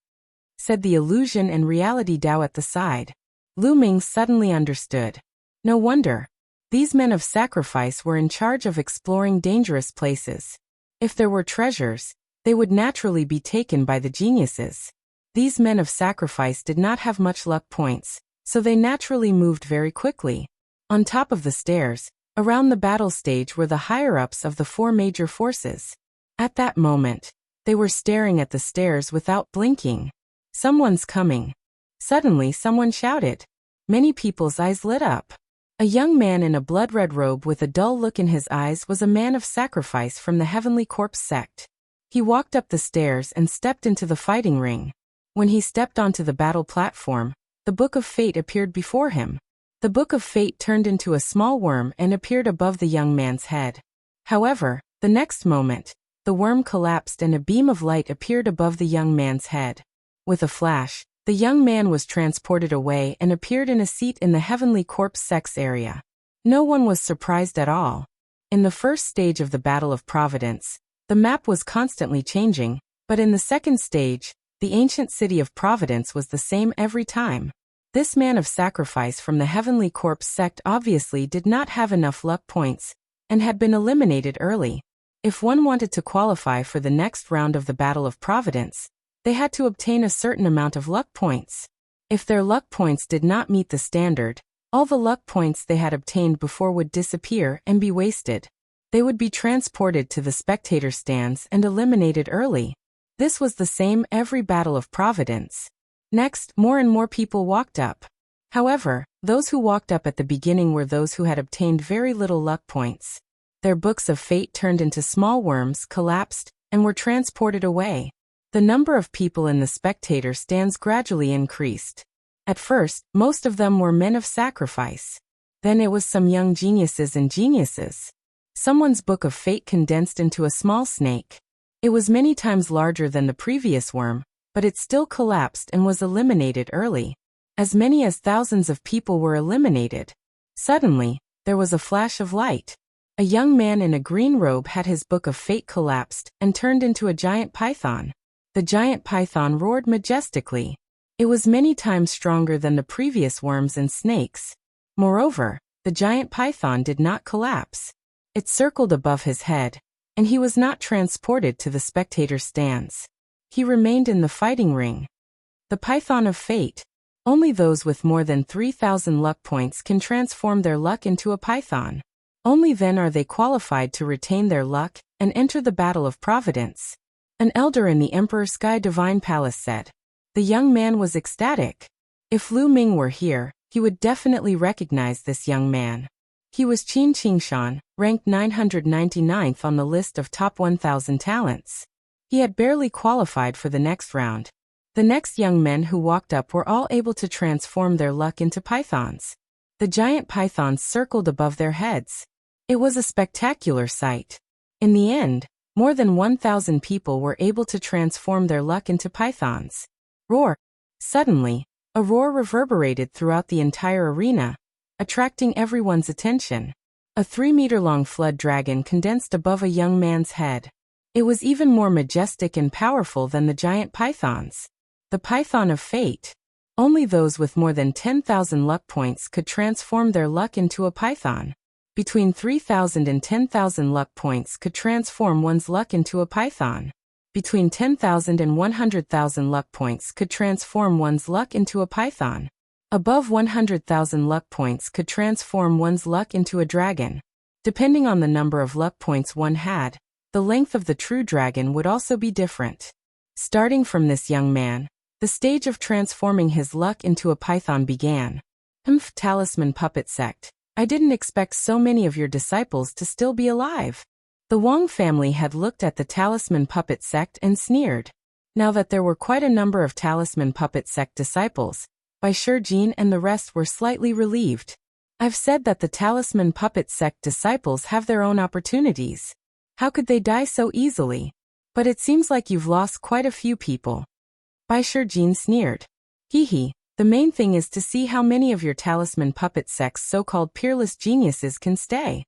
said the illusion and reality Dao at the side. Lu Ming suddenly understood. No wonder. These men of sacrifice were in charge of exploring dangerous places. If there were treasures, they would naturally be taken by the geniuses. These men of sacrifice did not have much luck points, so they naturally moved very quickly. On top of the stairs, around the battle stage were the higher-ups of the 4 major forces. At that moment, they were staring at the stairs without blinking. Someone's coming. Suddenly someone shouted. Many people's eyes lit up. A young man in a blood-red robe with a dull look in his eyes was a man of sacrifice from the Heavenly Corpse Sect. He walked up the stairs and stepped into the fighting ring. When he stepped onto the battle platform, the Book of Fate appeared before him. The Book of Fate turned into a small worm and appeared above the young man's head. However, the next moment, the worm collapsed and a beam of light appeared above the young man's head. With a flash, the young man was transported away and appeared in a seat in the Heavenly Corpse Sect's area. No one was surprised at all. In the first stage of the Battle of Providence, the map was constantly changing, but in the second stage, the ancient city of Providence was the same every time. This man of sacrifice from the Heavenly Corpse Sect obviously did not have enough luck points, and had been eliminated early. If one wanted to qualify for the next round of the Battle of Providence, they had to obtain a certain amount of luck points. If their luck points did not meet the standard, all the luck points they had obtained before would disappear and be wasted. They would be transported to the spectator stands and eliminated early. This was the same every Battle of Providence. Next, more and more people walked up. However, those who walked up at the beginning were those who had obtained very little luck points. Their books of fate turned into small worms, collapsed, and were transported away. The number of people in the spectator stands gradually increased. At first, most of them were men of sacrifice. Then it was some young geniuses and geniuses. Someone's book of fate condensed into a small snake. It was many times larger than the previous worm, but it still collapsed and was eliminated early. As many as thousands of people were eliminated. Suddenly, there was a flash of light. A young man in a green robe had his book of fate collapsed and turned into a giant python. The giant python roared majestically. It was many times stronger than the previous worms and snakes. Moreover, the giant python did not collapse. It circled above his head, and he was not transported to the spectator stands. He remained in the fighting ring. The Python of Fate. Only those with more than 3,000 luck points can transform their luck into a python. Only then are they qualified to retain their luck and enter the Battle of Providence. An elder in the Emperor Sky Divine Palace said. The young man was ecstatic. If Lu Ming were here, he would definitely recognize this young man. He was Qin Qingshan, ranked 999th on the list of top 1,000 talents. He had barely qualified for the next round. The next young men who walked up were all able to transform their luck into pythons. The giant pythons circled above their heads. It was a spectacular sight. In the end, more than 1,000 people were able to transform their luck into pythons. Roar! Suddenly, a roar reverberated throughout the entire arena, attracting everyone's attention. A 3-meter-long flood dragon condensed above a young man's head. It was even more majestic and powerful than the giant pythons. The Python of Fate. Only those with more than 10,000 luck points could transform their luck into a python. Between 3,000 and 10,000 luck points could transform one's luck into a python. Between 10,000 and 100,000 luck points could transform one's luck into a python. Above 100,000 luck points could transform one's luck into a dragon. Depending on the number of luck points one had, the length of the true dragon would also be different. Starting from this young man, the stage of transforming his luck into a python began. Talisman Puppet Sect. I didn't expect so many of your disciples to still be alive. The Wang family had looked at the Talisman Puppet Sect and sneered. Now that there were quite a number of Talisman Puppet Sect disciples, Bai Shijin and the rest were slightly relieved. I've said that the Talisman Puppet Sect disciples have their own opportunities. How could they die so easily? But it seems like you've lost quite a few people. Bai Shijin sneered. Hee. The main thing is to see how many of your Talisman Puppet Sect's so-called peerless geniuses can stay.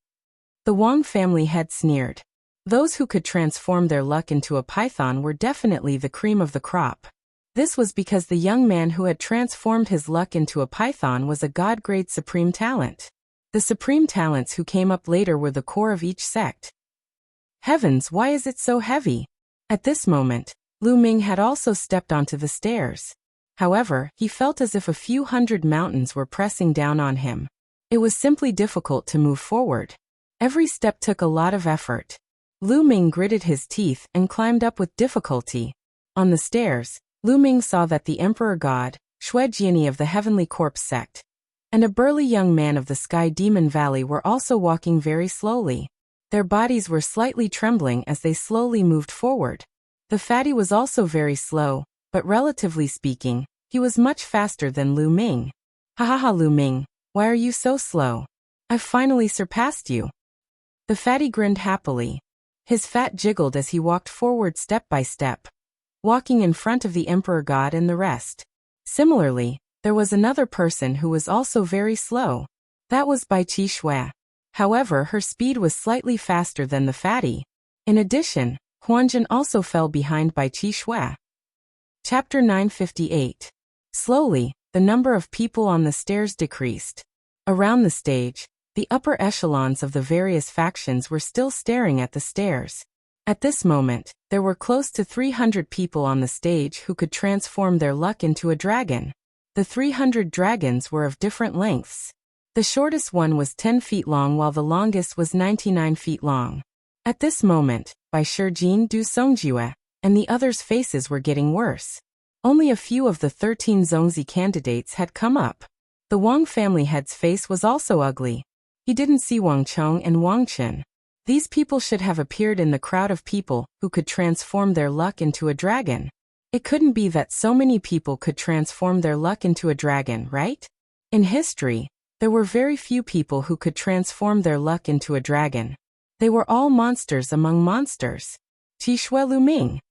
The Wang family had sneered. Those who could transform their luck into a python were definitely the cream of the crop. This was because the young man who had transformed his luck into a python was a god-grade supreme talent. The supreme talents who came up later were the core of each sect. Heavens, why is it so heavy? At this moment, Lu Ming had also stepped onto the stairs. However, he felt as if a few hundred mountains were pressing down on him. It was simply difficult to move forward. Every step took a lot of effort. Lu Ming gritted his teeth and climbed up with difficulty. On the stairs, Lu Ming saw that the Emperor God, Shui Jiani of the Heavenly Corpse sect, and a burly young man of the Sky Demon Valley were also walking very slowly. Their bodies were slightly trembling as they slowly moved forward. The fatty was also very slow, but relatively speaking, he was much faster than Lu Ming. Ha, Lu Ming, why are you so slow? I've finally surpassed you. The fatty grinned happily. His fat jiggled as he walked forward step by step, walking in front of the Emperor God and the rest. Similarly, there was another person who was also very slow. That was Bai Qi Shui. However, her speed was slightly faster than the fatty. In addition, Huanjin also fell behind Bai Qi Shui. Chapter 958. Slowly, the number of people on the stairs decreased. Around the stage, the upper echelons of the various factions were still staring at the stairs. At this moment, there were close to 300 people on the stage who could transform their luck into a dragon. The 300 dragons were of different lengths. The shortest one was 10 feet long while the longest was 99 feet long. At this moment, Bai Shijin Du Songjue and the others' faces were getting worse. Only a few of the 13 Zongzi candidates had come up. The Wang family head's face was also ugly. He didn't see Wang Cheng and Wang Chen. These people should have appeared in the crowd of people who could transform their luck into a dragon. It couldn't be that so many people could transform their luck into a dragon, right? In history, there were very few people who could transform their luck into a dragon. They were all monsters among monsters. Qi Shui Lu Ming.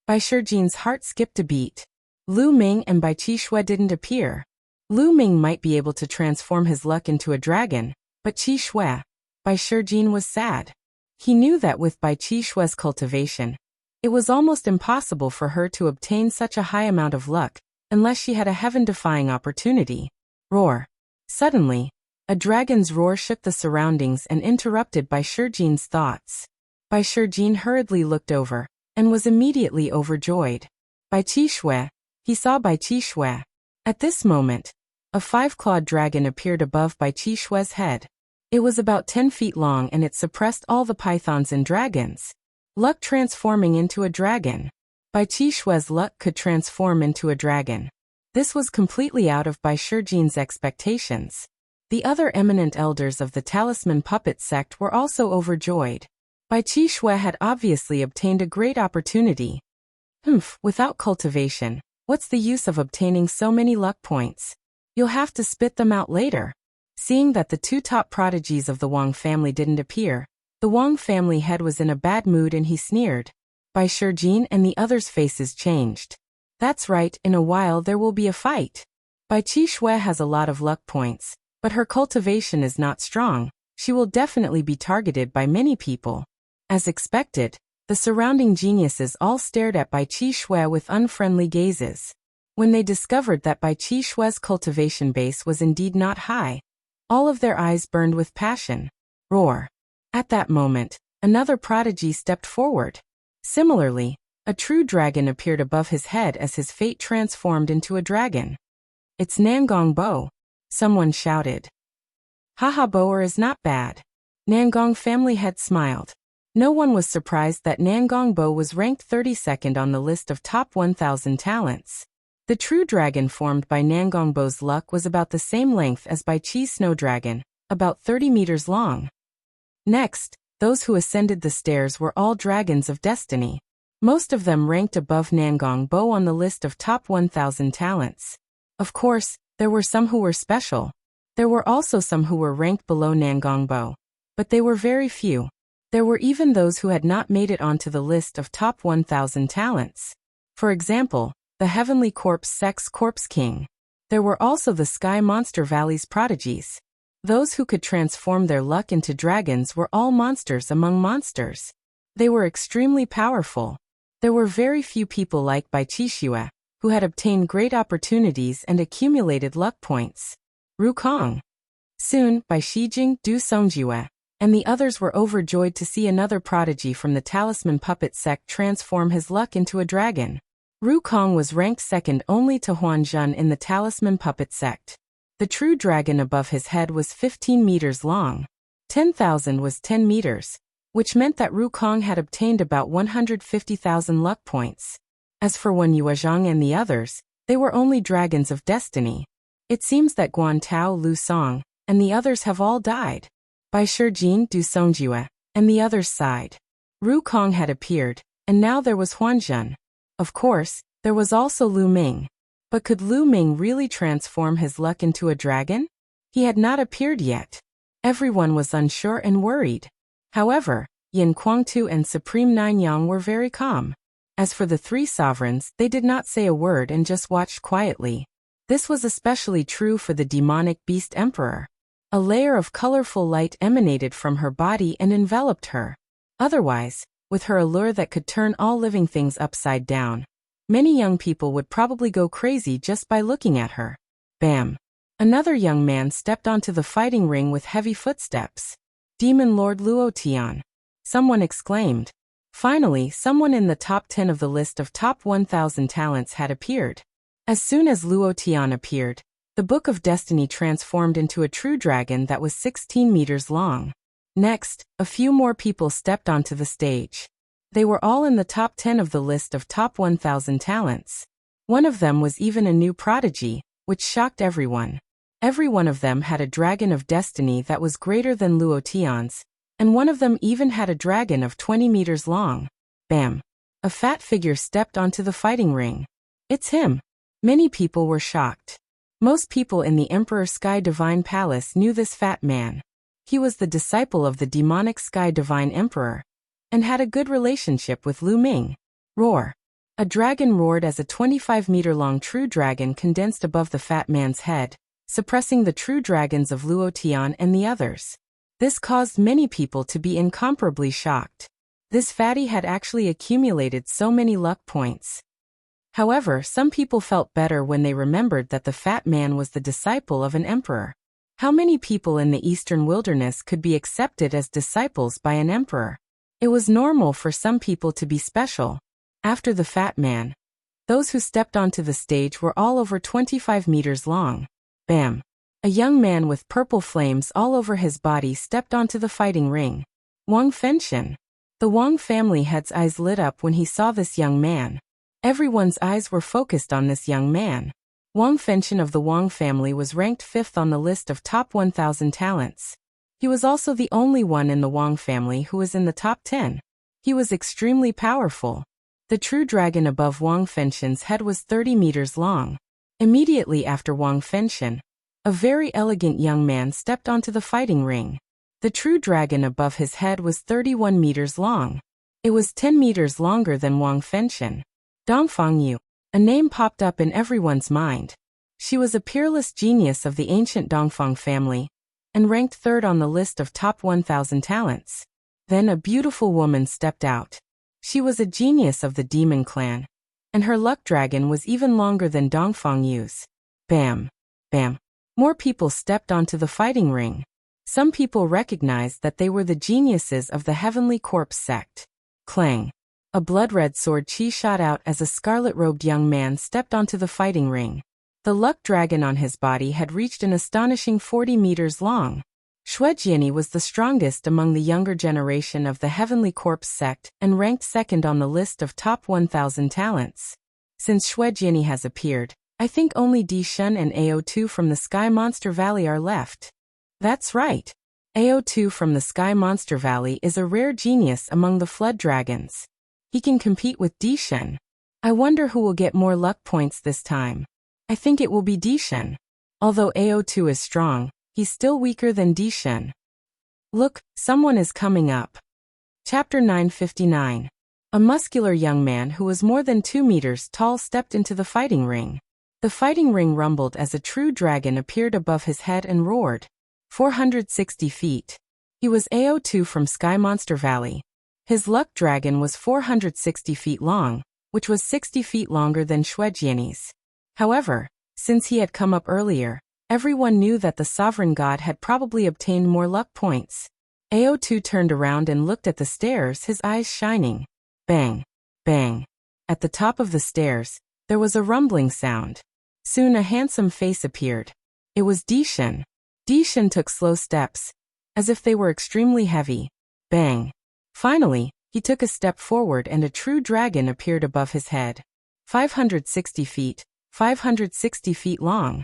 Bai Shijin's heart skipped a beat. Lu Ming and Bai Qi Shui didn't appear. Lu Ming might be able to transform his luck into a dragon, but Qi Shui, Bai Shijin was sad. He knew that with Bai Qi Shui's cultivation, it was almost impossible for her to obtain such a high amount of luck, unless she had a heaven-defying opportunity. Roar. Suddenly, a dragon's roar shook the surroundings and interrupted Bai Shijin's thoughts. Bai Shijin hurriedly looked over, and was immediately overjoyed. Bai Qi Shui, he saw Bai Qi Shui. At this moment, a 5-clawed dragon appeared above Bai Qi Shui's head. It was about 10 feet long and it suppressed all the pythons and dragons. Luck transforming into a dragon. Bai Qishue's luck could transform into a dragon. This was completely out of Bai Shijin's expectations. The other eminent elders of the talisman puppet sect were also overjoyed. Bai Qishue had obviously obtained a great opportunity. Without cultivation, what's the use of obtaining so many luck points? You'll have to spit them out later. Seeing that the two top prodigies of the Wang family didn't appear, the Wang family head was in a bad mood and he sneered. Bai Shijin and the others' faces changed. That's right, in a while there will be a fight. Bai Qishue has a lot of luck points, but her cultivation is not strong. She will definitely be targeted by many people. As expected, the surrounding geniuses all stared at Bai Qishue with unfriendly gazes. When they discovered that Bai Qishue's cultivation base was indeed not high, all of their eyes burned with passion. Roar. At that moment, another prodigy stepped forward. Similarly, a true dragon appeared above his head as his fate transformed into a dragon. It's Nangong Bo, someone shouted. Haha, Boer is not bad. Nangong family head smiled. No one was surprised that Nangong Bo was ranked 32nd on the list of top 1,000 talents. The true dragon formed by Nangong Bo's luck was about the same length as Bai Qi's snow dragon, about 30 meters long. Next, those who ascended the stairs were all dragons of destiny. Most of them ranked above Nangong Bo on the list of top 1,000 talents. Of course, there were some who were special. There were also some who were ranked below Nangong Bo. But they were very few. There were even those who had not made it onto the list of top 1,000 talents. For example, the Heavenly Corpse Sex Corpse King. There were also the Sky Monster Valley's prodigies. Those who could transform their luck into dragons were all monsters among monsters. They were extremely powerful. There were very few people like Bai Qishue, who had obtained great opportunities and accumulated luck points. Rukong. Soon, Bai Shijing, Du Songjue, and the others were overjoyed to see another prodigy from the talisman puppet sect transform his luck into a dragon. Rukong was ranked second only to Huanzhen in the talisman puppet sect. The true dragon above his head was 15 meters long. 10,000 was 10 meters, which meant that Rukong had obtained about 150,000 luck points. As for Wen Yuezhang and the others, they were only dragons of destiny. It seems that Guan Tao, Lu Song, and the others have all died. Bai Shijin, Du Songjue, and the others sighed. Rukong had appeared, and now there was Huanzhen. Of course, there was also Lu Ming. But could Lu Ming really transform his luck into a dragon? He had not appeared yet. Everyone was unsure and worried. However, Yin Kuangtu and Supreme Nanyang were very calm. As for the three sovereigns, they did not say a word and just watched quietly. This was especially true for the demonic beast emperor. A layer of colorful light emanated from her body and enveloped her. Otherwise, with her allure that could turn all living things upside down, many young people would probably go crazy just by looking at her. Bam! Another young man stepped onto the fighting ring with heavy footsteps. Demon Lord Luotian. Someone exclaimed. Finally, someone in the top 10 of the list of top 1,000 talents had appeared. As soon as Luotian appeared, the Book of Destiny transformed into a true dragon that was 16 meters long. Next, a few more people stepped onto the stage. They were all in the top 10 of the list of top 1,000 talents. One of them was even a new prodigy, which shocked everyone. Every one of them had a dragon of destiny that was greater than Luotian's, and one of them even had a dragon of 20 meters long. Bam! A fat figure stepped onto the fighting ring. It's him. Many people were shocked. Most people in the Emperor Sky Divine Palace knew this fat man. He was the disciple of the demonic Sky Divine Emperor, and had a good relationship with Lu Ming. Roar! A dragon roared as a 25-meter-long true dragon condensed above the fat man's head, suppressing the true dragons of Luotian and the others. This caused many people to be incomparably shocked. This fatty had actually accumulated so many luck points. However, some people felt better when they remembered that the fat man was the disciple of an emperor. How many people in the eastern wilderness could be accepted as disciples by an emperor? It was normal for some people to be special. After the fat man, those who stepped onto the stage were all over 25 meters long. Bam! A young man with purple flames all over his body stepped onto the fighting ring. Wang Fenshin. The Wang family head's eyes lit up when he saw this young man. Everyone's eyes were focused on this young man. Wang Fenchen of the Wang family was ranked 5th on the list of top 1,000 talents. He was also the only one in the Wang family who was in the top 10. He was extremely powerful. The true dragon above Wang Fenchen's head was 30 meters long. Immediately after Wang Fenchen, a very elegant young man stepped onto the fighting ring. The true dragon above his head was 31 meters long. It was 10 meters longer than Wang Fenchen. Dongfang Yu. A name popped up in everyone's mind. She was a peerless genius of the ancient Dongfang family, and ranked 3rd on the list of top 1,000 talents. Then a beautiful woman stepped out. She was a genius of the demon clan, and her luck dragon was even longer than Dongfang Yu's. Bam! Bam! More people stepped onto the fighting ring. Some people recognized that they were the geniuses of the Heavenly Corpse sect. Clang! A blood-red sword chi shot out as a scarlet-robed young man stepped onto the fighting ring. The luck dragon on his body had reached an astonishing 40 meters long. Shuejiani was the strongest among the younger generation of the Heavenly Corpse sect and ranked 2nd on the list of top 1,000 talents. Since Shuejiani has appeared, I think only Di Shun and AO2 from the Sky Monster Valley are left. That's right. AO2 from the Sky Monster Valley is a rare genius among the Flood Dragons. He can compete with Di Shun. I wonder who will get more luck points this time. I think it will be Di Shun. Although AO2 is strong, he's still weaker than Di Shun. Look, someone is coming up. Chapter 959. A muscular young man who was more than 2 meters tall stepped into the fighting ring. The fighting ring rumbled as a true dragon appeared above his head and roared. 460 feet. He was AO2 from Sky Monster Valley. His luck dragon was 460 feet long, which was 60 feet longer than Shuejiani's. However, since he had come up earlier, everyone knew that the sovereign god had probably obtained more luck points. AO2 turned around and looked at the stairs, his eyes shining. Bang! Bang! At the top of the stairs, there was a rumbling sound. Soon a handsome face appeared. It was Di Shun. Di Shun took slow steps, as if they were extremely heavy. Bang! Finally, he took a step forward and a true dragon appeared above his head. 560 feet, 560 feet long.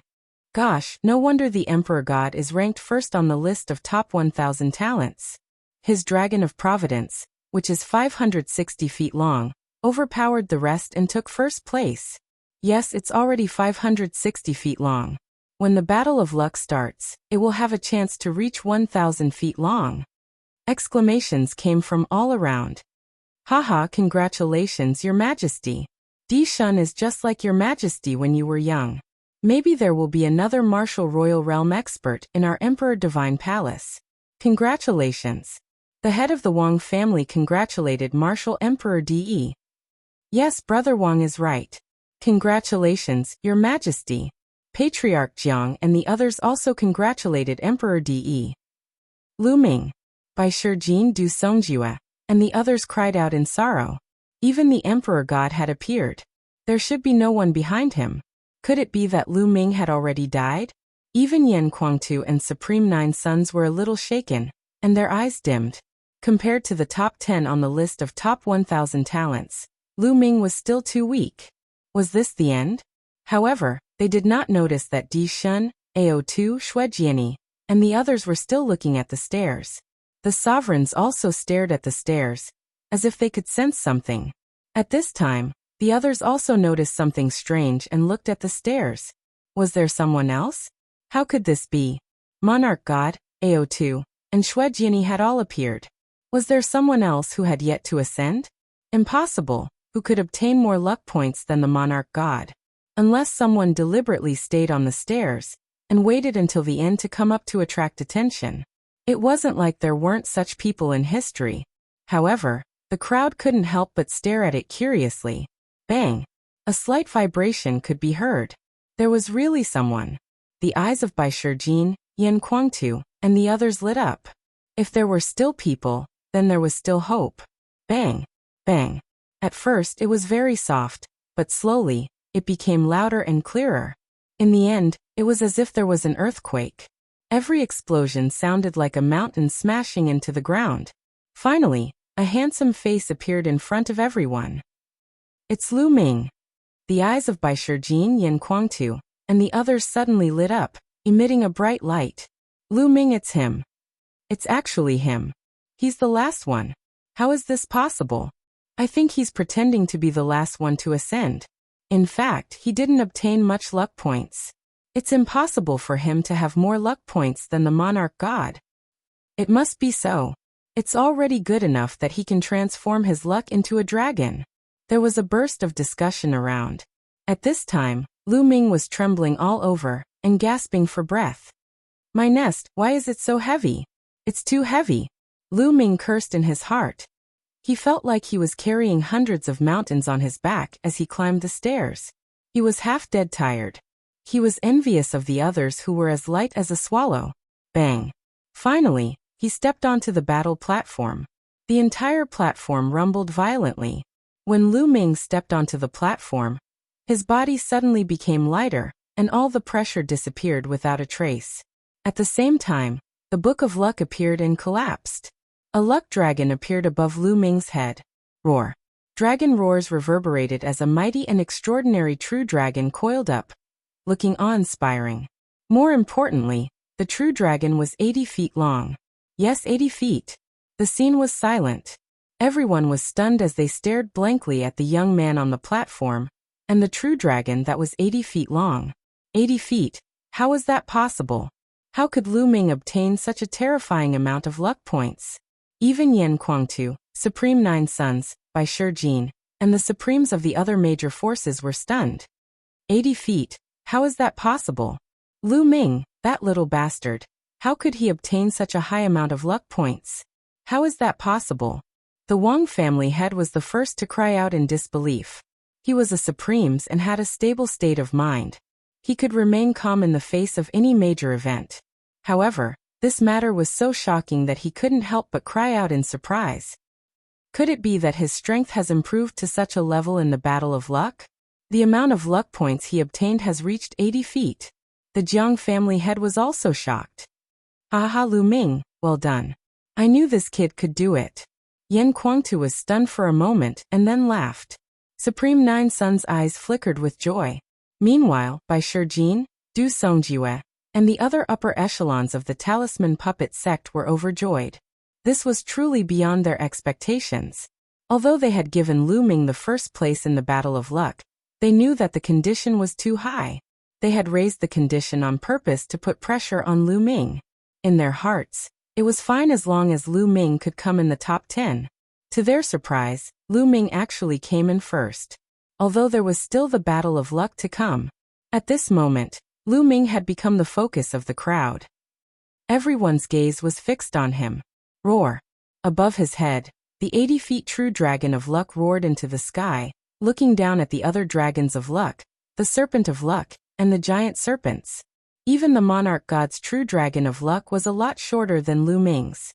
Gosh, no wonder the Emperor God is ranked 1st on the list of top 1,000 talents. His Dragon of Providence, which is 560 feet long, overpowered the rest and took 1st place. Yes, it's already 560 feet long. When the Battle of Luck starts, it will have a chance to reach 1,000 feet long. Exclamations came from all around. Haha, congratulations, Your Majesty. Di Shun is just like Your Majesty when you were young. Maybe there will be another martial royal realm expert in our Emperor Divine Palace. Congratulations. The head of the Wang family congratulated Martial Emperor De. Yes, Brother Wang is right. Congratulations, Your Majesty. Patriarch Jiang and the others also congratulated Emperor De. Lu Ming. By Shijin du Songjue, and the others cried out in sorrow. Even the Emperor God had appeared. There should be no one behind him. Could it be that Lu Ming had already died? Even Yan Kuangtu and Supreme Nine Sons were a little shaken, and their eyes dimmed. Compared to the top 10 on the list of top 1,000 talents, Lu Ming was still too weak. Was this the end? However, they did not notice that Di Shun, AO2, Shuejiani, and the others were still looking at the stairs. The sovereigns also stared at the stairs, as if they could sense something. At this time, the others also noticed something strange and looked at the stairs. Was there someone else? How could this be? Monarch God, AO2, and Shuejiani had all appeared. Was there someone else who had yet to ascend? Impossible, who could obtain more luck points than the Monarch God. Unless someone deliberately stayed on the stairs and waited until the end to come up to attract attention. It wasn't like there weren't such people in history. However, the crowd couldn't help but stare at it curiously. Bang! A slight vibration could be heard. There was really someone. The eyes of Bai Shijin, Yan Kuangtu, and the others lit up. If there were still people, then there was still hope. Bang! Bang! At first it was very soft, but slowly, it became louder and clearer. In the end, it was as if there was an earthquake. Every explosion sounded like a mountain smashing into the ground. Finally, a handsome face appeared in front of everyone. It's Lu Ming. The eyes of Bai Shijin, Yan Kuangtu, and the others suddenly lit up, emitting a bright light. Lu Ming, it's him. It's actually him. He's the last one. How is this possible? I think he's pretending to be the last one to ascend. In fact, he didn't obtain much luck points. It's impossible for him to have more luck points than the Monarch God. It must be so. It's already good enough that he can transform his luck into a dragon. There was a burst of discussion around. At this time, Lu Ming was trembling all over and gasping for breath. My nest, why is it so heavy? It's too heavy. Lu Ming cursed in his heart. He felt like he was carrying hundreds of mountains on his back as he climbed the stairs. He was half dead tired. He was envious of the others who were as light as a swallow. Bang! Finally, he stepped onto the battle platform. The entire platform rumbled violently. When Lu Ming stepped onto the platform, his body suddenly became lighter, and all the pressure disappeared without a trace. At the same time, the Book of Luck appeared and collapsed. A luck dragon appeared above Lu Ming's head. Roar! Dragon roars reverberated as a mighty and extraordinary true dragon coiled up, looking awe-inspiring. More importantly, the true dragon was 80 feet long. Yes, 80 feet. The scene was silent. Everyone was stunned as they stared blankly at the young man on the platform, and the true dragon that was 80 feet long. 80 feet, how was that possible? How could Lu Ming obtain such a terrifying amount of luck points? Even Yan Kuangtu, Supreme Nine Sons, Bai Shijin, and the Supremes of the other major forces were stunned. 80 feet, how is that possible? Lu Ming, that little bastard, how could he obtain such a high amount of luck points? How is that possible? The Wang family head was the first to cry out in disbelief. He was a Supremes and had a stable state of mind. He could remain calm in the face of any major event. However, this matter was so shocking that he couldn't help but cry out in surprise. Could it be that his strength has improved to such a level in the Battle of Luck? The amount of luck points he obtained has reached 80 feet. The Jiang family head was also shocked. Haha, Lu Ming, well done. I knew this kid could do it. Yan Kuangtu was stunned for a moment and then laughed. Supreme Nine Sons' eyes flickered with joy. Meanwhile, Bai Shijin, Du Songjiwe, and the other upper echelons of the Talisman Puppet sect were overjoyed. This was truly beyond their expectations. Although they had given Lu Ming the first place in the Battle of Luck, they knew that the condition was too high. They had raised the condition on purpose to put pressure on Lu Ming. In their hearts, it was fine as long as Lu Ming could come in the top 10. To their surprise, Lu Ming actually came in first. Although there was still the Battle of Luck to come. At this moment, Lu Ming had become the focus of the crowd. Everyone's gaze was fixed on him. Roar! Above his head, the 80 feet true dragon of luck roared into the sky, looking down at the other dragons of luck, the serpent of luck, and the giant serpents. Even the Monarch God's true dragon of luck was a lot shorter than Lu Ming's.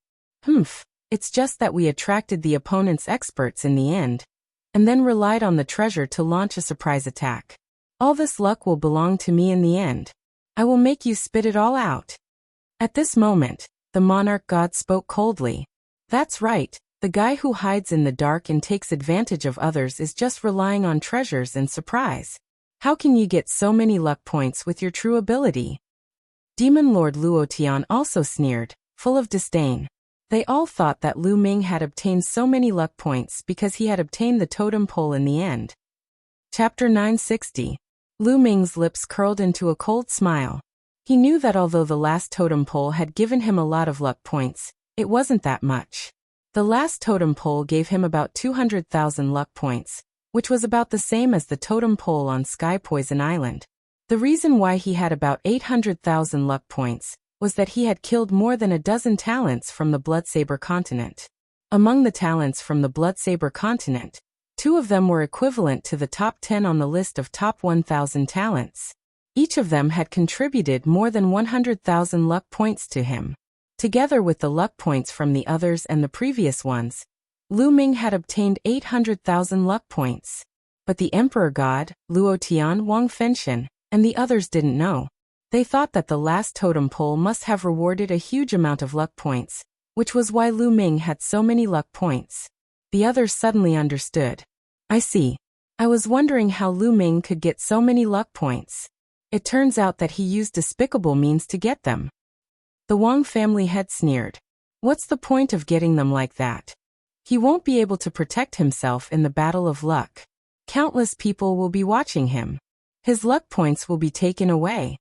It's just that we attracted the opponent's experts in the end, and then relied on the treasure to launch a surprise attack. All this luck will belong to me in the end. I will make you spit it all out. At this moment, the Monarch God spoke coldly. That's right, the guy who hides in the dark and takes advantage of others is just relying on treasures and surprise. How can you get so many luck points with your true ability? Demon Lord Luotian also sneered, full of disdain. They all thought that Lu Ming had obtained so many luck points because he had obtained the totem pole in the end. Chapter 960. Lu Ming's lips curled into a cold smile. He knew that although the last totem pole had given him a lot of luck points, it wasn't that much. The last totem pole gave him about 200,000 luck points, which was about the same as the totem pole on Sky Poison Island. The reason why he had about 800,000 luck points was that he had killed more than a dozen talents from the Bloodsaber continent. Among the talents from the Bloodsaber continent, 2 of them were equivalent to the top 10 on the list of top 1,000 talents. Each of them had contributed more than 100,000 luck points to him. Together with the luck points from the others and the previous ones, Lu Ming had obtained 800,000 luck points. But the Emperor God, Luotian, Wang Fenshen, and the others didn't know. They thought that the last totem pole must have rewarded a huge amount of luck points, which was why Lu Ming had so many luck points. The others suddenly understood. I see. I was wondering how Lu Ming could get so many luck points. It turns out that he used despicable means to get them. The Wang family head sneered. What's the point of getting them like that? He won't be able to protect himself in the battle of luck. Countless people will be watching him. His luck points will be taken away.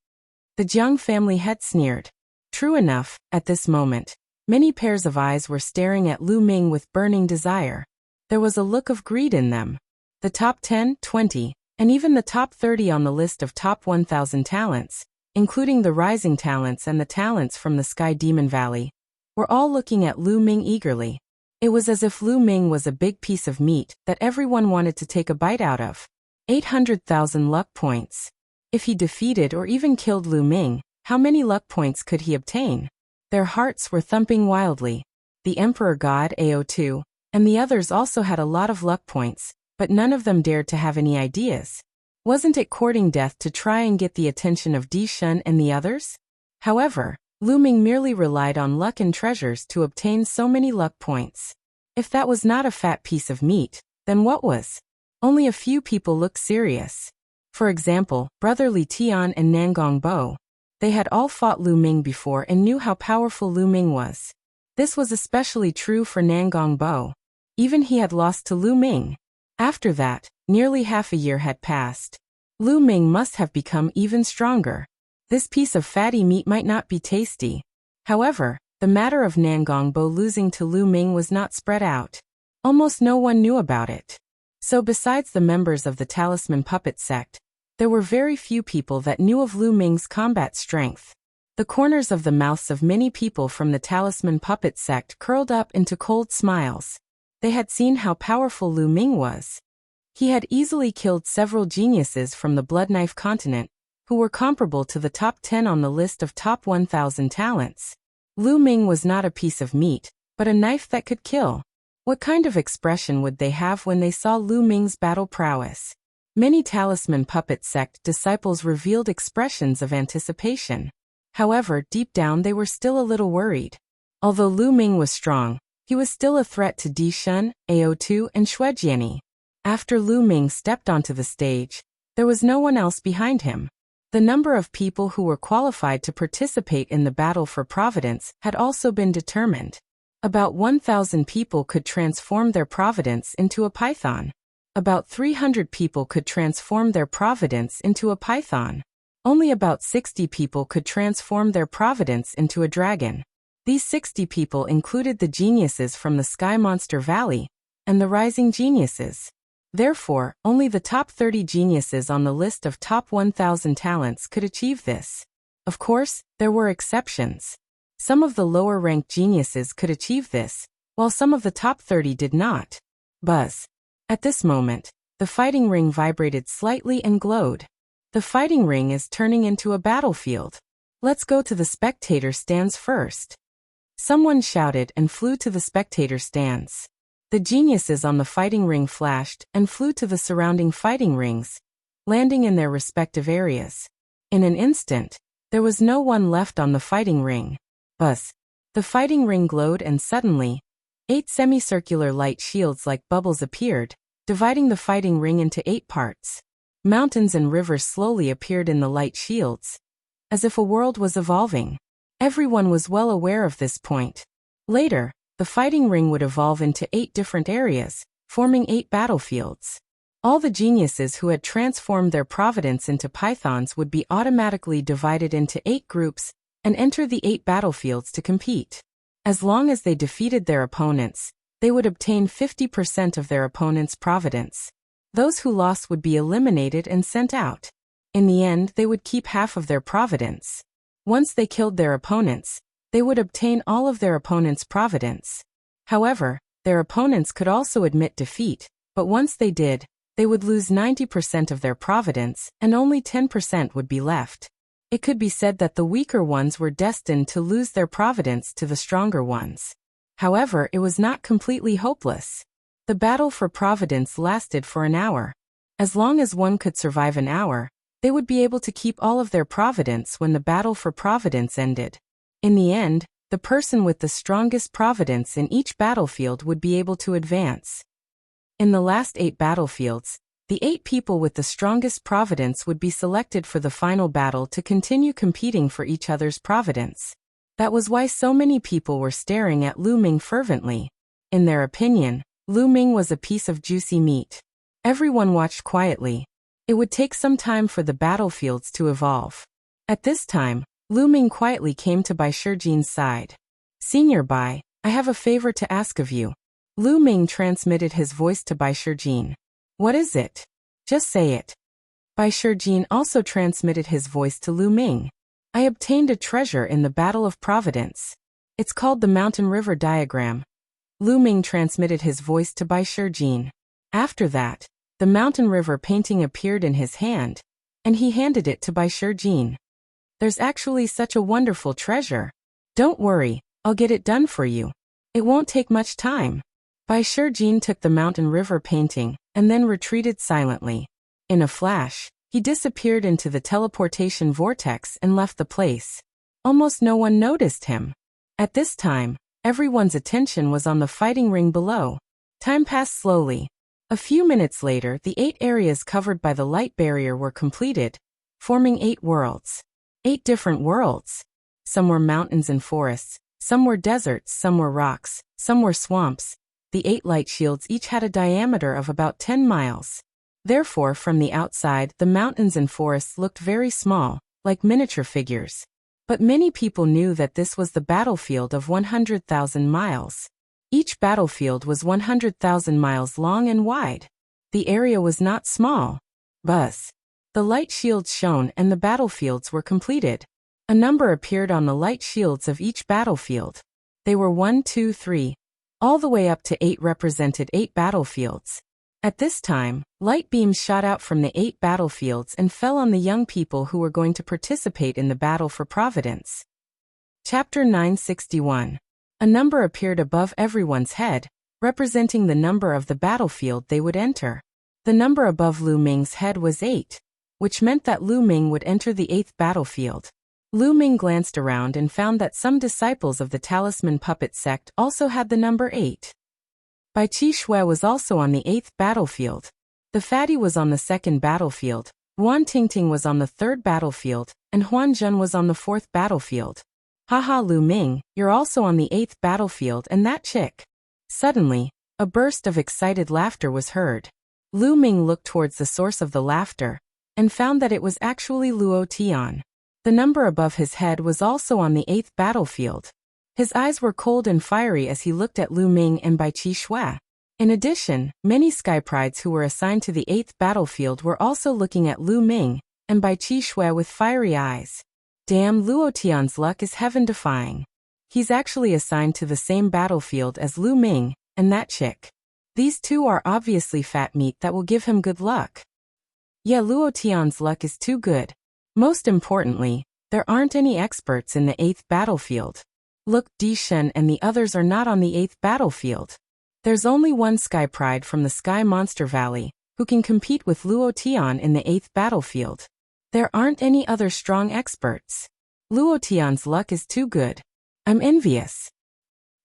The Jiang family head sneered. True enough, at this moment, many pairs of eyes were staring at Lu Ming with burning desire. There was a look of greed in them. The top 10, 20, and even the top 30 on the list of top 1,000 talents, including the rising talents and the talents from the Sky Demon Valley, were all looking at Lu Ming eagerly. It was as if Lu Ming was a big piece of meat that everyone wanted to take a bite out of. 800,000 luck points. If he defeated or even killed Lu Ming, how many luck points could he obtain? Their hearts were thumping wildly. The Emperor God AO2 and the others also had a lot of luck points, but none of them dared to have any ideas. Wasn't it courting death to try and get the attention of Di Shun and the others? However, Lu Ming merely relied on luck and treasures to obtain so many luck points. If that was not a fat piece of meat, then what was? Only a few people looked serious. For example, Brother Li Tian and Nangong Bo. They had all fought Lu Ming before and knew how powerful Lu Ming was. This was especially true for Nangong Bo. Even he had lost to Lu Ming. After that, nearly half a year had passed. Lu Ming must have become even stronger. This piece of fatty meat might not be tasty. However, the matter of Nangong Bo losing to Lu Ming was not spread out. Almost no one knew about it. So besides the members of the Talisman Puppet sect, there were very few people that knew of Lu Ming's combat strength. The corners of the mouths of many people from the Talisman Puppet sect curled up into cold smiles. They had seen how powerful Lu Ming was. He had easily killed several geniuses from the Blood Knife continent, who were comparable to the top 10 on the list of top 1,000 talents. Lu Ming was not a piece of meat, but a knife that could kill. What kind of expression would they have when they saw Lu Ming's battle prowess? Many Talisman Puppet sect disciples revealed expressions of anticipation. However, deep down they were still a little worried. Although Lu Ming was strong, he was still a threat to Di Shun, AO2 and Xuejiani. After Lu Ming stepped onto the stage, there was no one else behind him. The number of people who were qualified to participate in the battle for Providence had also been determined. About 1,000 people could transform their Providence into a python. About 300 people could transform their Providence into a python. Only about 60 people could transform their Providence into a dragon. These 60 people included the geniuses from the Sky Monster Valley and the rising geniuses. Therefore, only the top 30 geniuses on the list of top 1,000 talents could achieve this. Of course, there were exceptions. Some of the lower-ranked geniuses could achieve this, while some of the top 30 did not. Buzz. At this moment, the fighting ring vibrated slightly and glowed. The fighting ring is turning into a battlefield. Let's go to the spectator stands first. Someone shouted and flew to the spectator stands. The geniuses on the fighting ring flashed and flew to the surrounding fighting rings, landing in their respective areas. In an instant, there was no one left on the fighting ring. Buzz. The fighting ring glowed and suddenly, 8 semicircular light shields like bubbles appeared, dividing the fighting ring into 8 parts. Mountains and rivers slowly appeared in the light shields, as if a world was evolving. Everyone was well aware of this point. Later, the fighting ring would evolve into 8 different areas, forming 8 battlefields. All the geniuses who had transformed their Providence into pythons would be automatically divided into 8 groups and enter the 8 battlefields to compete. As long as they defeated their opponents, they would obtain 50% of their opponent's Providence. Those who lost would be eliminated and sent out. In the end, they would keep half of their Providence. Once they killed their opponents, they would obtain all of their opponent's Providence. However, their opponents could also admit defeat, but once they did, they would lose 90% of their Providence and only 10% would be left. It could be said that the weaker ones were destined to lose their Providence to the stronger ones. However, it was not completely hopeless. The battle for Providence lasted for an hour. As long as one could survive an hour, they would be able to keep all of their Providence when the battle for Providence ended. In the end, the person with the strongest Providence in each battlefield would be able to advance. In the last 8 battlefields, The 8 people with the strongest providence would be selected for the final battle to continue competing for each other's providence. That was why so many people were staring at Lu Ming fervently. In their opinion, Lu Ming was a piece of juicy meat. Everyone watched quietly. It would take some time for the battlefields to evolve. At this time, Lu Ming quietly came to Bai Shijin's side. "Senior Bai, I have a favor to ask of you." Lu Ming transmitted his voice to Bai Shijin. "What is it? Just say it." Bai Shijin also transmitted his voice to Lu Ming. "I obtained a treasure in the Battle of Providence. It's called the Mountain River Diagram." Lu Ming transmitted his voice to Bai Shijin. After that, the mountain river painting appeared in his hand, and he handed it to Bai Shijin. "There's actually such a wonderful treasure. Don't worry, I'll get it done for you. It won't take much time." Bai Shijin took the mountain river painting, and then retreated silently. In a flash, he disappeared into the teleportation vortex and left the place. Almost no one noticed him. At this time, everyone's attention was on the fighting ring below. Time passed slowly. A few minutes later, the 8 areas covered by the light barrier were completed, forming 8 worlds. 8 different worlds. Some were mountains and forests, some were deserts, some were rocks, some were swamps. The 8 light shields each had a diameter of about 10 miles. Therefore, from the outside, the mountains and forests looked very small, like miniature figures. But many people knew that this was the battlefield of 100,000 miles. Each battlefield was 100,000 miles long and wide. The area was not small. Buzz. The light shields shone and the battlefields were completed. A number appeared on the light shields of each battlefield. They were 1, 2, 3. All the way up to 8 represented 8 battlefields. At this time, light beams shot out from the 8 battlefields and fell on the young people who were going to participate in the battle for Providence. Chapter 961. A number appeared above everyone's head, representing the number of the battlefield they would enter. The number above Lu Ming's head was 8, which meant that Lu Ming would enter the 8th battlefield. Lu Ming glanced around and found that some disciples of the Talisman Puppet sect also had the number 8. Bai Qi Shui was also on the 8th battlefield. The Fatty was on the 2nd battlefield, Huan Tingting was on the 3rd battlefield, and Huan Zhen was on the 4th battlefield. "Haha, Lu Ming, you're also on the 8th battlefield and that chick." Suddenly, a burst of excited laughter was heard. Lu Ming looked towards the source of the laughter, and found that it was actually Luo Tian. The number above his head was also on the 8th battlefield. His eyes were cold and fiery as he looked at Lu Ming and Bai Qi Shui. In addition, many Sky Prides who were assigned to the 8th battlefield were also looking at Lu Ming and Bai Qi Shui with fiery eyes. Damn, Luo Tian's luck is heaven-defying. He's actually assigned to the same battlefield as Lu Ming and that chick. These two are obviously fat meat that will give him good luck. Yeah, Luo Tian's luck is too good. Most importantly, there aren't any experts in the 8th battlefield. Look, Di Shen and the others are not on the 8th battlefield. There's only one Sky Pride from the Sky Monster Valley, who can compete with Luo Tian in the 8th battlefield. There aren't any other strong experts. Luo Tian's luck is too good. I'm envious.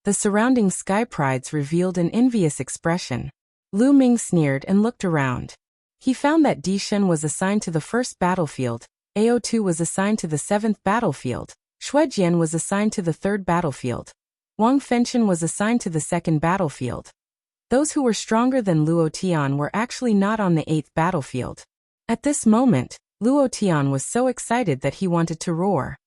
The surrounding Sky Prides revealed an envious expression. Lu Ming sneered and looked around. He found that Di Shen was assigned to the 1st battlefield, Ao2 was assigned to the 7th battlefield, Shuijian was assigned to the 3rd battlefield. Wang Fenchen was assigned to the 2nd battlefield. Those who were stronger than Luo Tian were actually not on the 8th battlefield. At this moment, Luo Tian was so excited that he wanted to roar.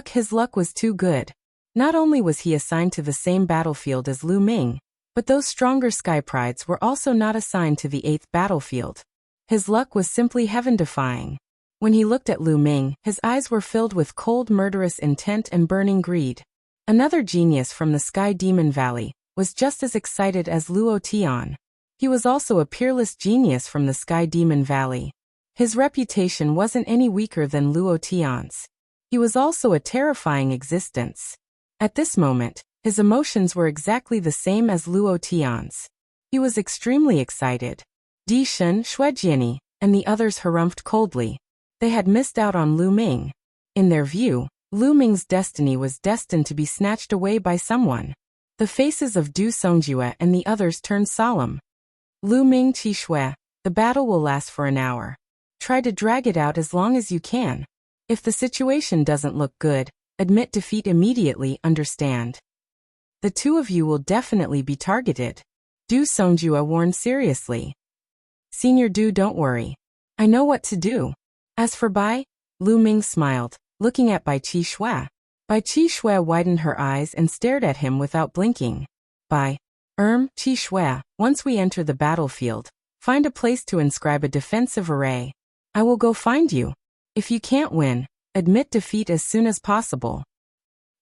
His luck was too good. Not only was he assigned to the same battlefield as Lu Ming, but those stronger Sky Prides were also not assigned to the 8th battlefield. His luck was simply heaven-defying. When he looked at Lu Ming, his eyes were filled with cold murderous intent and burning greed. Another genius from the Sky Demon Valley was just as excited as Luo Tian. He was also a peerless genius from the Sky Demon Valley. His reputation wasn't any weaker than Luo Tian's. He was also a terrifying existence. At this moment, his emotions were exactly the same as Luo Tian's. He was extremely excited. Di Shen, Shuijian, and the others harumphed coldly. They had missed out on Lu Ming. In their view, Lu Ming's destiny was destined to be snatched away by someone. The faces of Du Songjue and the others turned solemn. Lu Ming Qi Shui, The battle will last for an hour. Try to drag it out as long as you can. If the situation doesn't look good, admit defeat immediately, understand? The two of you will definitely be targeted. Du Songjue warned seriously. Senior Du, don't worry. I know what to do. As for Bai, Lu Ming smiled, looking at Bai Qixue. Bai Qixue widened her eyes and stared at him without blinking. Bai, Qixue, once we enter the battlefield, find a place to inscribe a defensive array. I will go find you. If you can't win, admit defeat as soon as possible.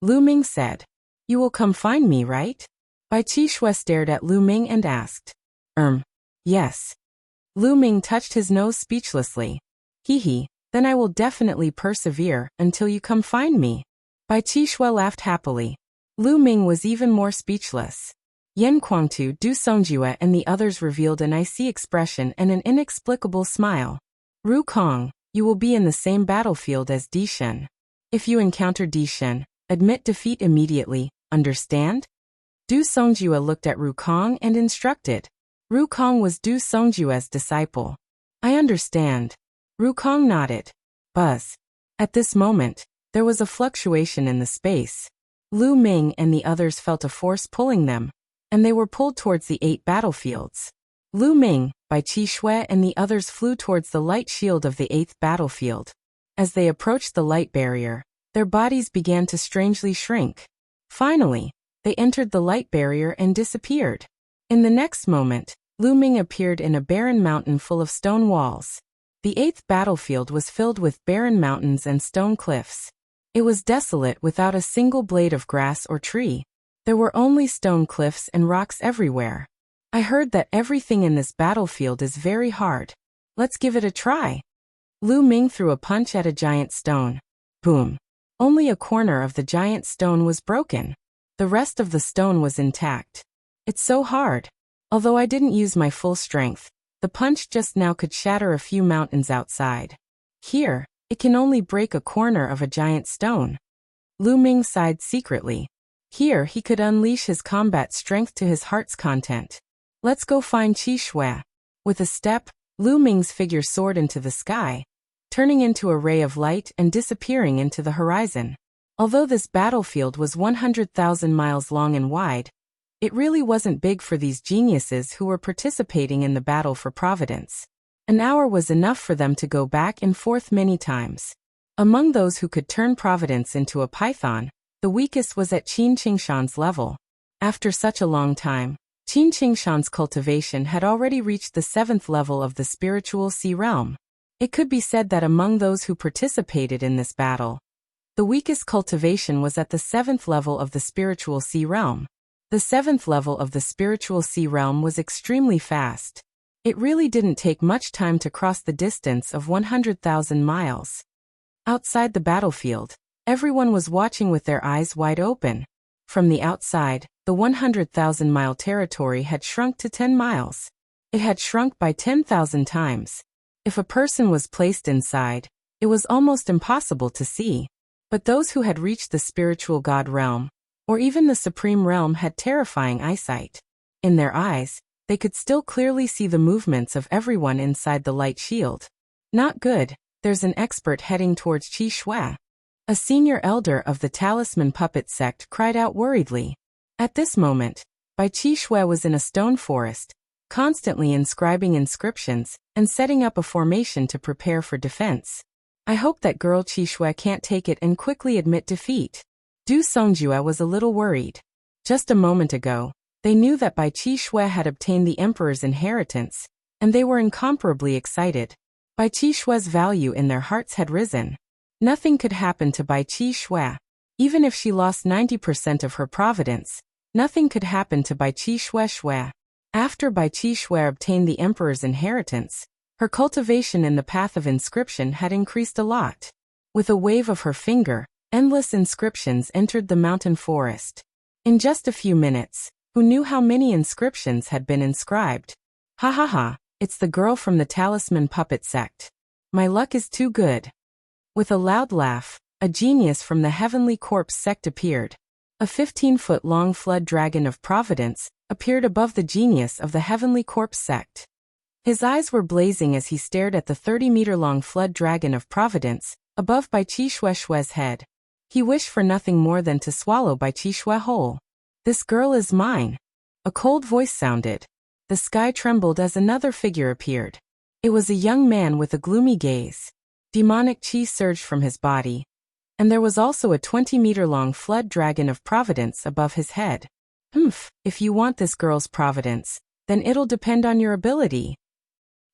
Lu Ming said. You will come find me, right? Bai Qixue stared at Lu Ming and asked. Yes. Lu Ming touched his nose speechlessly. Hee, then I will definitely persevere until you come find me. Bai Qixue laughed happily. Lu Ming was even more speechless. Yan Kuangtu, Du Songjue and the others revealed an icy expression and an inexplicable smile. Ru Kong, you will be in the same battlefield as Di Shen. If you encounter Di Shen, admit defeat immediately, understand? Du Songjue looked at Ru Kong and instructed. Ru Kong was Du Songjue's disciple. I understand. Ru Kong nodded. Buzz. At this moment, there was a fluctuation in the space. Lu Ming and the others felt a force pulling them, and they were pulled towards the 8 battlefields. Lu Ming, Bai Qixue and the others flew towards the light shield of the 8th battlefield. As they approached the light barrier, their bodies began to strangely shrink. Finally, they entered the light barrier and disappeared. In the next moment, Lu Ming appeared in a barren mountain full of stone walls. The 8th battlefield was filled with barren mountains and stone cliffs. It was desolate without a single blade of grass or tree. There were only stone cliffs and rocks everywhere. I heard that everything in this battlefield is very hard. Let's give it a try. Lu Ming threw a punch at a giant stone. Boom. Only a corner of the giant stone was broken. The rest of the stone was intact. It's so hard. Although I didn't use my full strength, the punch just now could shatter a few mountains outside. Here, it can only break a corner of a giant stone. Lu Ming sighed secretly. Here he could unleash his combat strength to his heart's content. Let's go find Qixue. With a step, Lu Ming's figure soared into the sky, turning into a ray of light and disappearing into the horizon. Although this battlefield was 100,000 miles long and wide, it really wasn't big for these geniuses who were participating in the battle for Providence. An hour was enough for them to go back and forth many times. Among those who could turn Providence into a python, the weakest was at Qin Qingshan's level. After such a long time, Qin Qingshan's cultivation had already reached the 7th level of the spiritual sea realm. It could be said that among those who participated in this battle, the weakest cultivation was at the 7th level of the spiritual sea realm. The 7th level of the spiritual sea realm was extremely fast. It really didn't take much time to cross the distance of 100,000 miles. Outside the battlefield, everyone was watching with their eyes wide open. From the outside, the 100,000-mile territory had shrunk to 10 miles. It had shrunk by 10,000 times. If a person was placed inside, it was almost impossible to see. But those who had reached the spiritual god realm, or even the supreme realm, had terrifying eyesight. In their eyes, they could still clearly see the movements of everyone inside the light shield. Not good, there's an expert heading towards Qixue. A senior elder of the Talisman Puppet sect cried out worriedly. At this moment, Bai Qixue was in a stone forest, constantly inscribing inscriptions and setting up a formation to prepare for defense. I hope that girl Qixue can't take it and quickly admit defeat. Du Songjue was a little worried. Just a moment ago, they knew that Bai Qixue had obtained the emperor's inheritance, and they were incomparably excited. Bai Qixue's value in their hearts had risen. Nothing could happen to Bai Qixue. Even if she lost 90% of her providence, nothing could happen to Bai Qixue. After Bai Qixue obtained the emperor's inheritance, her cultivation in the path of inscription had increased a lot. With a wave of her finger, endless inscriptions entered the mountain forest. In just a few minutes, who knew how many inscriptions had been inscribed? Ha ha ha, it's the girl from the Talisman Puppet sect. My luck is too good. With a loud laugh, a genius from the Heavenly Corpse sect appeared. A 15-foot-long flood dragon of Providence appeared above the genius of the Heavenly Corpse sect. His eyes were blazing as he stared at the 30-meter-long flood dragon of Providence, above Bai Qi Shue's head. He wished for nothing more than to swallow Bai Qi Shui whole. "This girl is mine." A cold voice sounded. The sky trembled as another figure appeared. It was a young man with a gloomy gaze. Demonic qi surged from his body. And there was also a 20-meter-long flood dragon of Providence above his head. If you want this girl's providence, then it'll depend on your ability.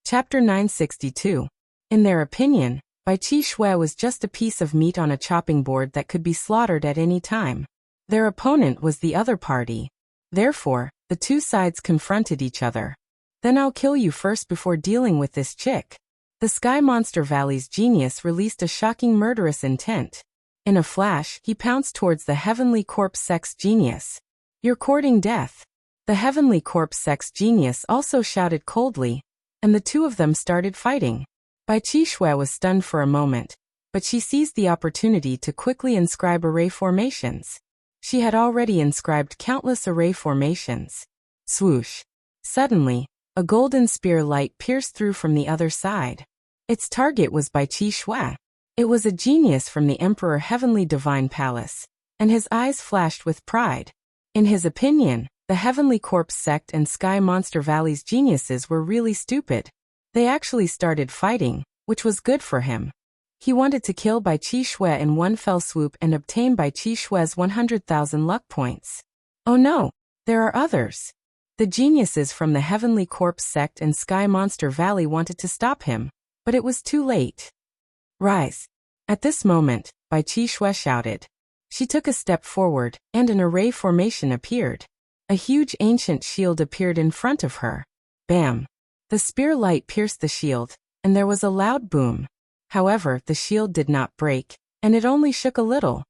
Chapter 962. In their opinion, Bai Qi Shui was just a piece of meat on a chopping board that could be slaughtered at any time. Their opponent was the other party. Therefore, the two sides confronted each other. "Then I'll kill you first before dealing with this chick." The Sky Monster Valley's genius released a shocking murderous intent. In a flash, he pounced towards the Heavenly Corpse Sex Genius. "You're courting death." The Heavenly Corpse Sex Genius also shouted coldly, and the two of them started fighting. Bai Qi Shui was stunned for a moment, but she seized the opportunity to quickly inscribe array formations. She had already inscribed countless array formations. Swoosh. Suddenly, a golden spear light pierced through from the other side. Its target was Bai Qi Shui. It was a genius from the Emperor Heavenly Divine Palace, and his eyes flashed with pride. In his opinion, the Heavenly Corpse Sect and Sky Monster Valley's geniuses were really stupid. They actually started fighting, which was good for him. He wanted to kill Bai Qi Shui in one fell swoop and obtain Bai Qi Shui's 100,000 luck points. Oh no, there are others. The geniuses from the Heavenly Corpse Sect and Sky Monster Valley wanted to stop him, but it was too late. "Rise." At this moment, Bai Qi Shui shouted. She took a step forward, and an array formation appeared. A huge ancient shield appeared in front of her. Bam! The spear light pierced the shield, and there was a loud boom. However, the shield did not break, and it only shook a little.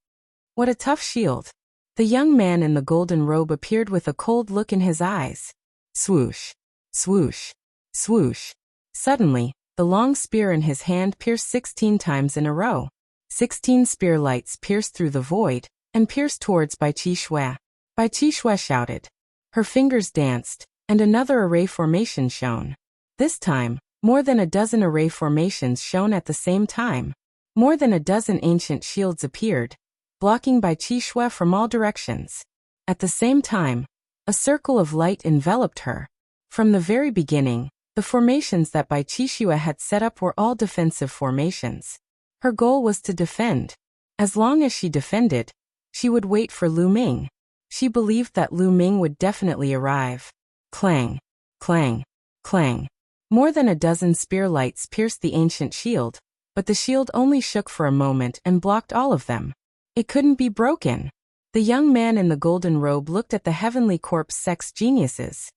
What a tough shield. The young man in the golden robe appeared with a cold look in his eyes. Swoosh! Swoosh! Swoosh! Suddenly, the long spear in his hand pierced 16 times in a row. 16 spear lights pierced through the void, and pierced towards Bai Qi Shui. Bai Qi Shui shouted. Her fingers danced, and another array formation shone. This time, more than a dozen array formations shone at the same time. More than a dozen ancient shields appeared, blocking Bai Qi Shui from all directions. At the same time, a circle of light enveloped her. From the very beginning, the formations that Bai Qi Shui had set up were all defensive formations. Her goal was to defend. As long as she defended, she would wait for Lu Ming. She believed that Lu Ming would definitely arrive. Clang, clang, clang. More than a dozen spear lights pierced the ancient shield, but the shield only shook for a moment and blocked all of them. It couldn't be broken. The young man in the golden robe looked at the Heavenly Corpse Sex geniuses.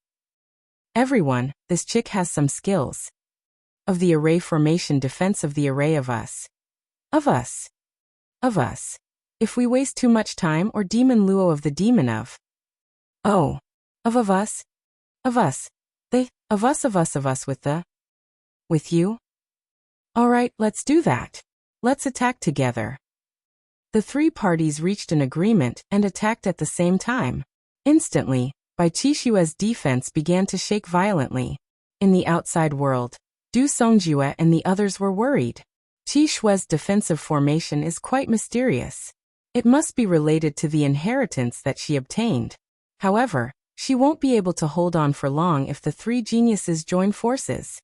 "Everyone, this chick has some skills. Of the array formation defense of the array of us. Of us. Of us. If we waste too much time or demon luo of the demon of. Oh. Of us. Of us. They, of us with the. With you? Alright, let's do that. Let's attack together." The three parties reached an agreement and attacked at the same time. Instantly, Bai Qi Shui's defense began to shake violently. In the outside world, Du Songjue and the others were worried. Qi Shui's defensive formation is quite mysterious. It must be related to the inheritance that she obtained. However, she won't be able to hold on for long if the three geniuses join forces.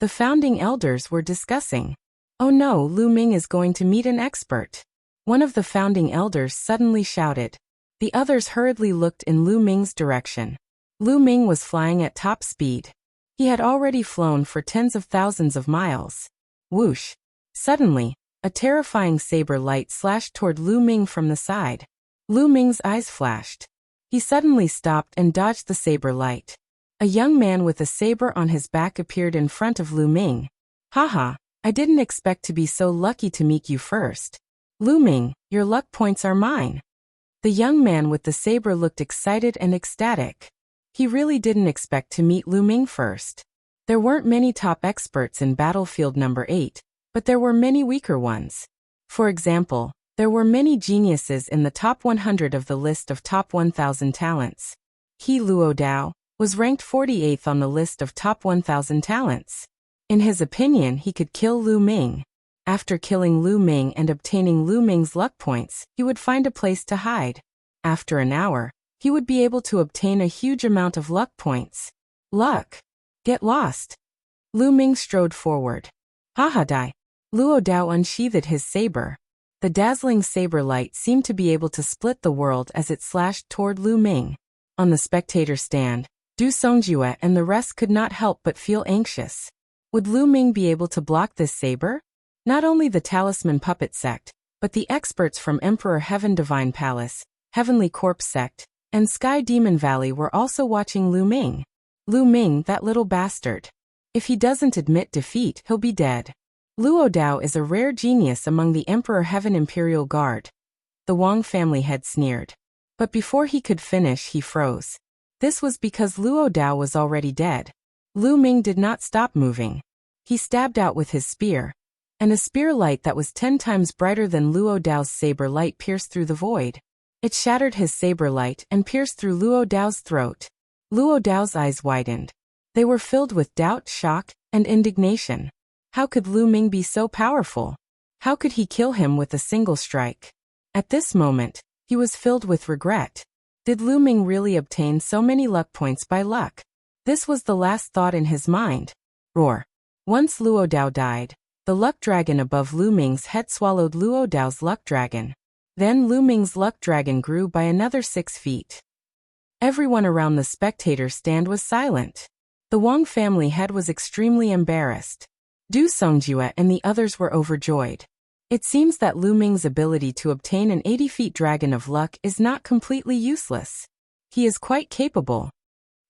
The founding elders were discussing. Oh no, Lu Ming is going to meet an expert. One of the founding elders suddenly shouted. The others hurriedly looked in Lu Ming's direction. Lu Ming was flying at top speed. He had already flown for tens of thousands of miles. Whoosh! Suddenly, a terrifying saber light slashed toward Lu Ming from the side. Lu Ming's eyes flashed. He suddenly stopped and dodged the saber light. A young man with a saber on his back appeared in front of Lu Ming. Haha, I didn't expect to be so lucky to meet you first. Lu Ming, your luck points are mine. The young man with the saber looked excited and ecstatic. He really didn't expect to meet Lu Ming first. There weren't many top experts in Battlefield number 8, but there were many weaker ones. For example, there were many geniuses in the top 100 of the list of top 1,000 talents. He Luo Dao, was ranked 48th on the list of top 1,000 talents. In his opinion, he could kill Lu Ming. After killing Lu Ming and obtaining Lu Ming's luck points, he would find a place to hide. After an hour, he would be able to obtain a huge amount of luck points. Luck. Get lost. Lu Ming strode forward. Haha die. Luo Dao unsheathed his saber. The dazzling saber light seemed to be able to split the world as it slashed toward Lu Ming. On the spectator stand, Du Songjue and the rest could not help but feel anxious. Would Lu Ming be able to block this saber? Not only the Talisman Puppet Sect, but the experts from Emperor Heaven Divine Palace, Heavenly Corpse Sect, and Sky Demon Valley were also watching Lu Ming. Lu Ming, that little bastard. If he doesn't admit defeat, he'll be dead. Luo Dao is a rare genius among the Emperor Heaven Imperial Guard. The Wang family head sneered. But before he could finish, he froze. This was because Luo Dao was already dead. Lu Ming did not stop moving. He stabbed out with his spear, and a spear light that was 10 times brighter than Luo Dao's saber light pierced through the void. It shattered his saber light and pierced through Luo Dao's throat. Luo Dao's eyes widened. They were filled with doubt, shock, and indignation. How could Lu Ming be so powerful? How could he kill him with a single strike? At this moment, he was filled with regret. Did Lu Ming really obtain so many luck points by luck? This was the last thought in his mind. Roar. Once Luo Dao died, the luck dragon above Lu Ming's head swallowed Luo Dao's luck dragon. Then Lu Ming's luck dragon grew by another 6 feet. Everyone around the spectator stand was silent. The Wang family head was extremely embarrassed. Du Songjue and the others were overjoyed. It seems that Lu Ming's ability to obtain an 80-feet dragon of luck is not completely useless. He is quite capable.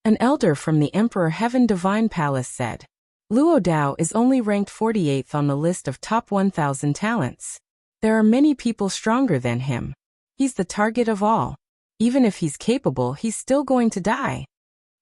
An elder from the Emperor Heaven Divine Palace said. Luo Dao is only ranked 48th on the list of top 1,000 talents. There are many people stronger than him. He's the target of all. Even if he's capable, he's still going to die.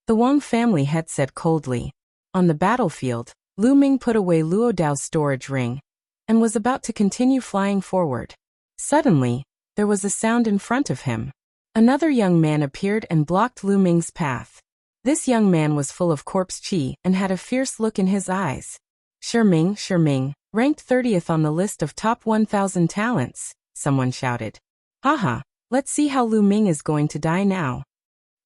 The Wang family head said coldly. On the battlefield, Lu Ming put away Luo Dao's storage ring and was about to continue flying forward. Suddenly, there was a sound in front of him. Another young man appeared and blocked Lu Ming's path. This young man was full of corpse chi and had a fierce look in his eyes. Shi Ming, ranked 30th on the list of top 1,000 talents, someone shouted. Haha, let's see how Lu Ming is going to die now.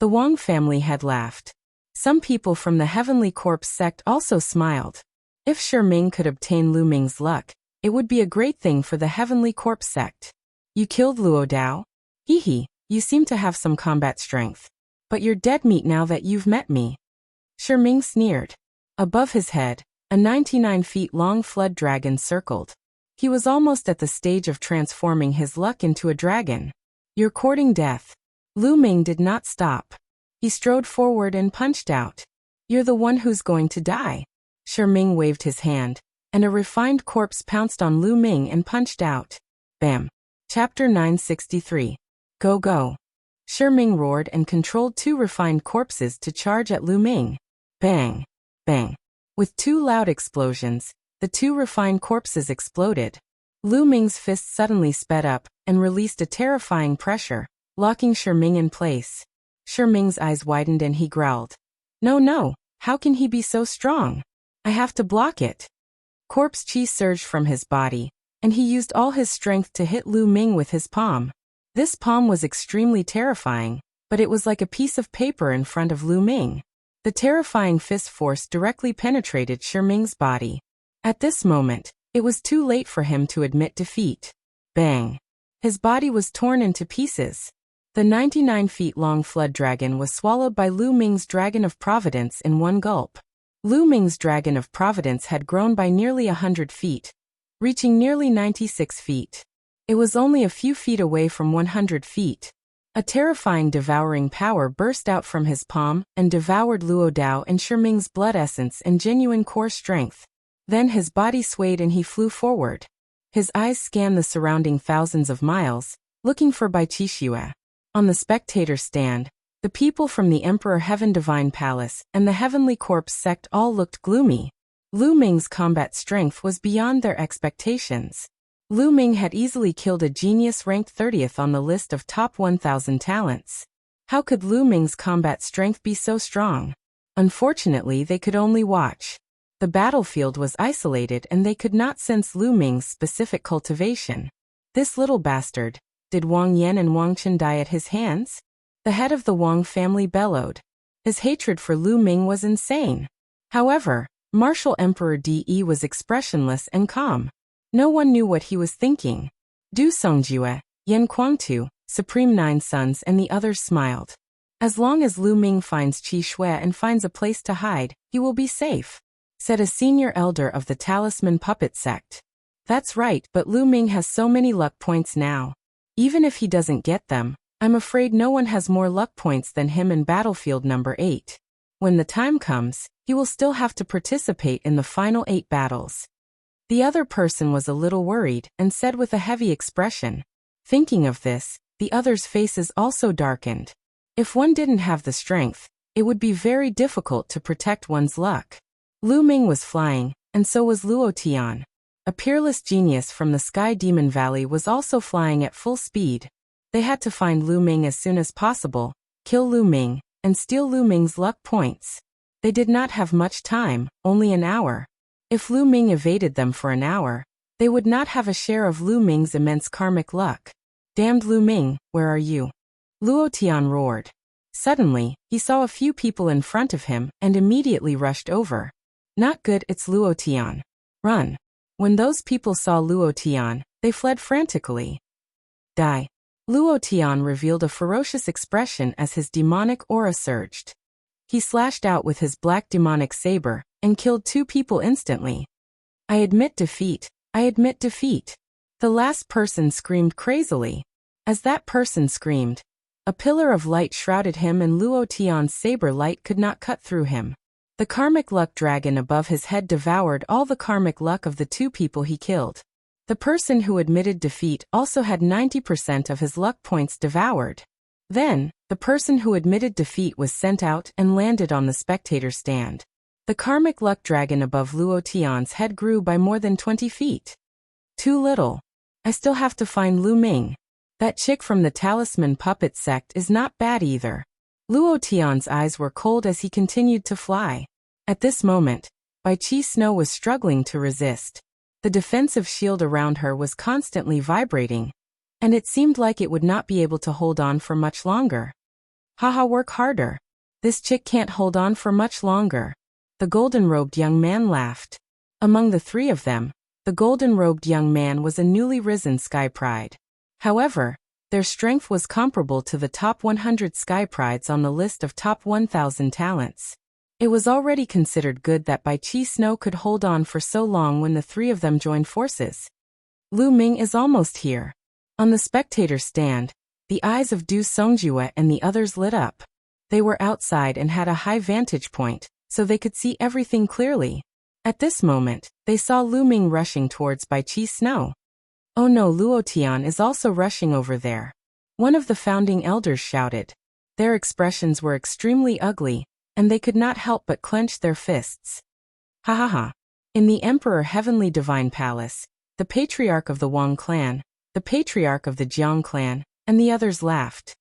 The Wang family had laughed. Some people from the Heavenly Corpse sect also smiled. If Shi Ming could obtain Lu Ming's luck, it would be a great thing for the Heavenly Corpse sect. You killed Luo Dao? Hee, you seem to have some combat strength. But you're dead meat now that you've met me. Shi Ming sneered. Above his head, a 99 feet long flood dragon circled. He was almost at the stage of transforming his luck into a dragon. You're courting death. Lu Ming did not stop. He strode forward and punched out. You're the one who's going to die. Shi Ming waved his hand, and a refined corpse pounced on Lu Ming and punched out. Bam. Chapter 963. Go. Shi Ming roared and controlled 2 refined corpses to charge at Lu Ming. Bang. Bang. With 2 loud explosions, the 2 refined corpses exploded. Lu Ming's fist suddenly sped up and released a terrifying pressure, locking Shi Ming in place. Shi Ming's eyes widened and he growled. No, how can he be so strong? I have to block it. Corpse chi surged from his body, and he used all his strength to hit Lu Ming with his palm. This palm was extremely terrifying, but it was like a piece of paper in front of Lu Ming. The terrifying fist force directly penetrated Shi Ming's body. At this moment, it was too late for him to admit defeat. Bang! His body was torn into pieces. The 99 feet long flood dragon was swallowed by Lu Ming's Dragon of Providence in one gulp. Lu Ming's Dragon of Providence had grown by nearly 100 feet, reaching nearly 96 feet. It was only a few feet away from 100 feet. A terrifying devouring power burst out from his palm and devoured Luo Dao and Shi Ming's blood essence and genuine core strength. Then his body swayed and he flew forward. His eyes scanned the surrounding thousands of miles, looking for Bai Qixue. On the spectator stand, the people from the Emperor Heaven Divine Palace and the Heavenly Corpse sect all looked gloomy. Lu Ming's combat strength was beyond their expectations. Lu Ming had easily killed a genius ranked 30th on the list of top 1,000 talents. How could Lu Ming's combat strength be so strong? Unfortunately, they could only watch. The battlefield was isolated and they could not sense Lu Ming's specific cultivation. This little bastard. Did Wang Yan and Wang Chen die at his hands? The head of the Wang family bellowed. His hatred for Lu Ming was insane. However, Martial Emperor De was expressionless and calm. No one knew what he was thinking. Du Songjue, Yan Kuangtu, Supreme Nine Sons and the others smiled. As long as Lu Ming finds Qi Shui and finds a place to hide, he will be safe, said a senior elder of the Talisman Puppet sect. That's right, but Lu Ming has so many luck points now. Even if he doesn't get them, I'm afraid no one has more luck points than him in battlefield number 8. When the time comes, he will still have to participate in the final 8 battles. The other person was a little worried and said with a heavy expression. Thinking of this, the others' faces also darkened. If one didn't have the strength, it would be very difficult to protect one's luck. Lu Ming was flying, and so was Luo Tian. A peerless genius from the Sky Demon Valley was also flying at full speed. They had to find Lu Ming as soon as possible, kill Lu Ming, and steal Lu Ming's luck points. They did not have much time, only an hour. If Lu Ming evaded them for an hour, they would not have a share of Lu Ming's immense karmic luck. Damned Lu Ming, where are you? Luo Tian roared. Suddenly, he saw a few people in front of him and immediately rushed over. Not good, it's Luo Tian. Run. When those people saw Luo Tian, they fled frantically. Die. Luo Tian revealed a ferocious expression as his demonic aura surged. He slashed out with his black demonic saber and killed 2 people instantly. I admit defeat. I admit defeat. The last person screamed crazily. As that person screamed, a pillar of light shrouded him and Luo Tian's saber light could not cut through him. The karmic luck dragon above his head devoured all the karmic luck of the 2 people he killed. The person who admitted defeat also had 90% of his luck points devoured. Then, the person who admitted defeat was sent out and landed on the spectator stand. The karmic luck dragon above Luo Tian's head grew by more than 20 feet. Too little. I still have to find Lu Ming. That chick from the Talisman Puppet sect is not bad either. Luo Tian's eyes were cold as he continued to fly. At this moment, Bai Qi Snow was struggling to resist. The defensive shield around her was constantly vibrating, and it seemed like it would not be able to hold on for much longer. Haha, work harder. This chick can't hold on for much longer. The golden-robed young man laughed. Among the 3 of them, the golden-robed young man was a newly risen Sky Pride. However, their strength was comparable to the top 100 Sky Prides on the list of top 1,000 talents. It was already considered good that Bai Qi Snow could hold on for so long when the 3 of them joined forces. Lu Ming is almost here. On the spectator stand, the eyes of Du Songjue and the others lit up. They were outside and had a high vantage point, so they could see everything clearly. At this moment, they saw Lu Ming rushing towards Bai Qi Snow. Oh no, Luo Tian is also rushing over there. One of the founding elders shouted. Their expressions were extremely ugly, and they could not help but clench their fists. Ha ha ha. In the Emperor Heavenly Divine Palace, the patriarch of the Wang clan, the patriarch of the Jiang clan, and the others laughed.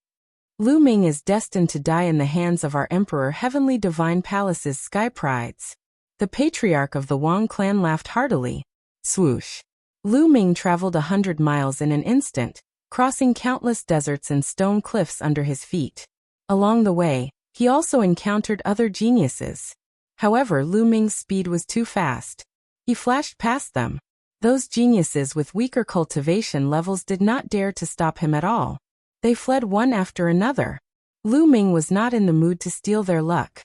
Lu Ming is destined to die in the hands of our Emperor Heavenly Divine Palace's Sky Prides. The patriarch of the Wang clan laughed heartily. Swoosh. Lu Ming traveled 100 miles in an instant, crossing countless deserts and stone cliffs under his feet. Along the way, he also encountered other geniuses. However, Lu Ming's speed was too fast. He flashed past them. Those geniuses with weaker cultivation levels did not dare to stop him at all. They fled one after another. Lu Ming was not in the mood to steal their luck.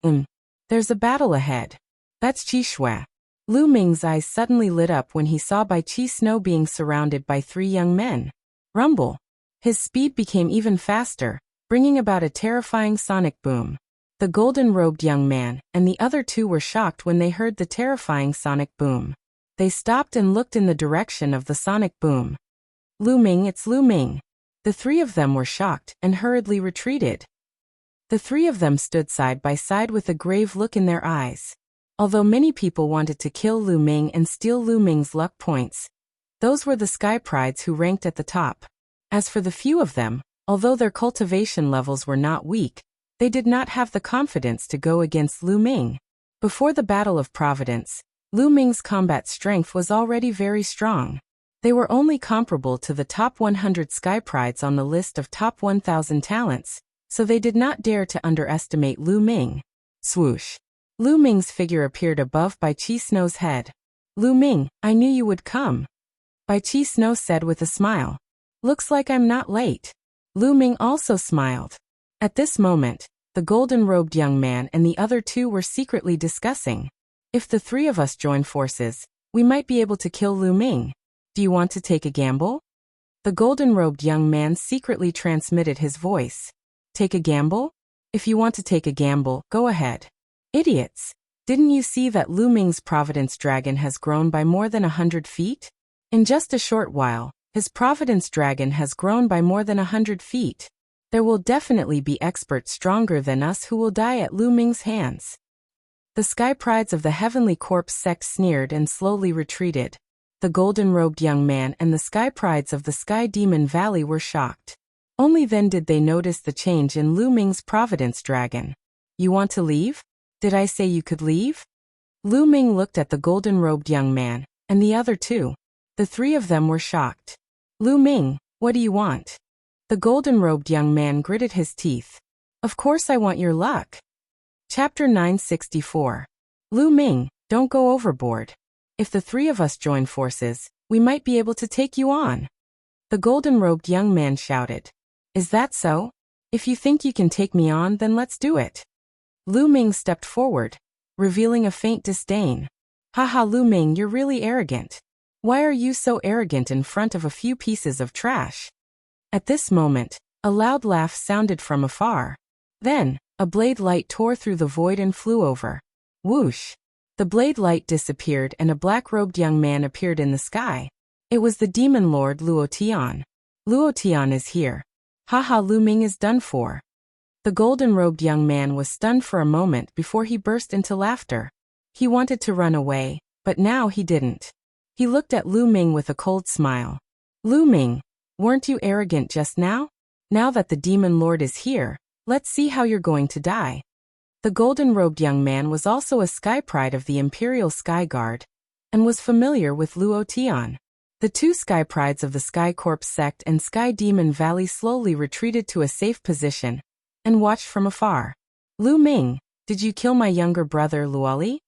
There's a battle ahead. That's Qi Shui. Lu Ming's eyes suddenly lit up when he saw Bai Qi Snow being surrounded by 3 young men. Rumble. His speed became even faster, bringing about a terrifying sonic boom. The golden-robed young man and the other 2 were shocked when they heard the terrifying sonic boom. They stopped and looked in the direction of the sonic boom. Lu Ming, it's Lu Ming. The 3 of them were shocked and hurriedly retreated. The 3 of them stood side by side with a grave look in their eyes. Although many people wanted to kill Lu Ming and steal Lu Ming's luck points, those were the Sky Prides who ranked at the top. As for the few of them, Although their cultivation levels were not weak, they did not have the confidence to go against Lu Ming. Before the Battle of Providence, Lu Ming's combat strength was already very strong. They were only comparable to the top 100 sky prides on the list of top 1,000 talents, so they did not dare to underestimate Lu Ming. Swoosh. Lu Ming's figure appeared above Bai Qi Snow's head. Lu Ming, I knew you would come. Bai Qi Snow said with a smile. Looks like I'm not late. Lu Ming also smiled. At this moment, the golden-robed young man and the other two were secretly discussing. If the three of us join forces, we might be able to kill Lu Ming. Do you want to take a gamble? The golden-robed young man secretly transmitted his voice. Take a gamble? If you want to take a gamble, go ahead. Idiots! Didn't you see that Lu Ming's Providence Dragon has grown by more than 100 feet? In just a short while, his Providence Dragon has grown by more than 100 feet. There will definitely be experts stronger than us who will die at Lu Ming's hands. The Sky Prides of the Heavenly Corpse sect sneered and slowly retreated. The golden-robed young man and the Sky Prides of the Sky Demon Valley were shocked. Only then did they notice the change in Lu Ming's Providence Dragon. You want to leave? Did I say you could leave? Lu Ming looked at the golden-robed young man, and the other two. The three of them were shocked. Lu Ming, what do you want? The golden-robed young man gritted his teeth. Of course I want your luck. Chapter 964. Lu Ming, don't go overboard. If the three of us join forces, we might be able to take you on. The golden-robed young man shouted. Is that so? If you think you can take me on, then let's do it. Lu Ming stepped forward, revealing a faint disdain. Haha, Lu Ming, you're really arrogant. Why are you so arrogant in front of a few pieces of trash? At this moment, a loud laugh sounded from afar. Then, a blade light tore through the void and flew over. Whoosh! The blade light disappeared and a black-robed young man appeared in the sky. It was the demon lord Luo Tian. Luo Tian is here. Haha, Lu Ming is done for. The golden-robed young man was stunned for a moment before he burst into laughter. He wanted to run away, but now he didn't. He looked at Lu Ming with a cold smile. Lu Ming, weren't you arrogant just now? Now that the demon lord is here, let's see how you're going to die. The golden-robed young man was also a sky pride of the Imperial Sky Guard, and was familiar with Luo Tian. The two sky prides of the Sky Corpse sect and Sky Demon Valley slowly retreated to a safe position, and watched from afar. Lu Ming, did you kill my younger brother Luoli?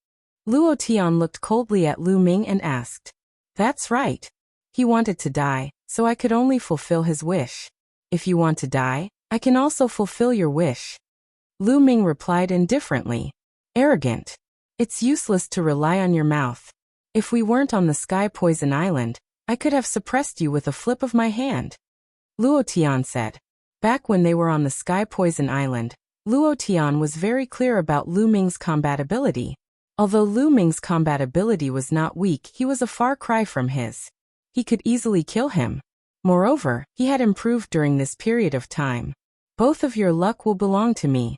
Luo Tian looked coldly at Lu Ming and asked. That's right. He wanted to die, so I could only fulfill his wish. If you want to die, I can also fulfill your wish. Lu Ming replied indifferently. Arrogant. It's useless to rely on your mouth. If we weren't on the Sky Poison Island, I could have suppressed you with a flip of my hand. Luo Tian said. Back when they were on the Sky Poison Island, Luo Tian was very clear about Lu Ming's combat ability. Although Lu Ming's combat ability was not weak, he was a far cry from his. He could easily kill him. Moreover, he had improved during this period of time. Both of your luck will belong to me.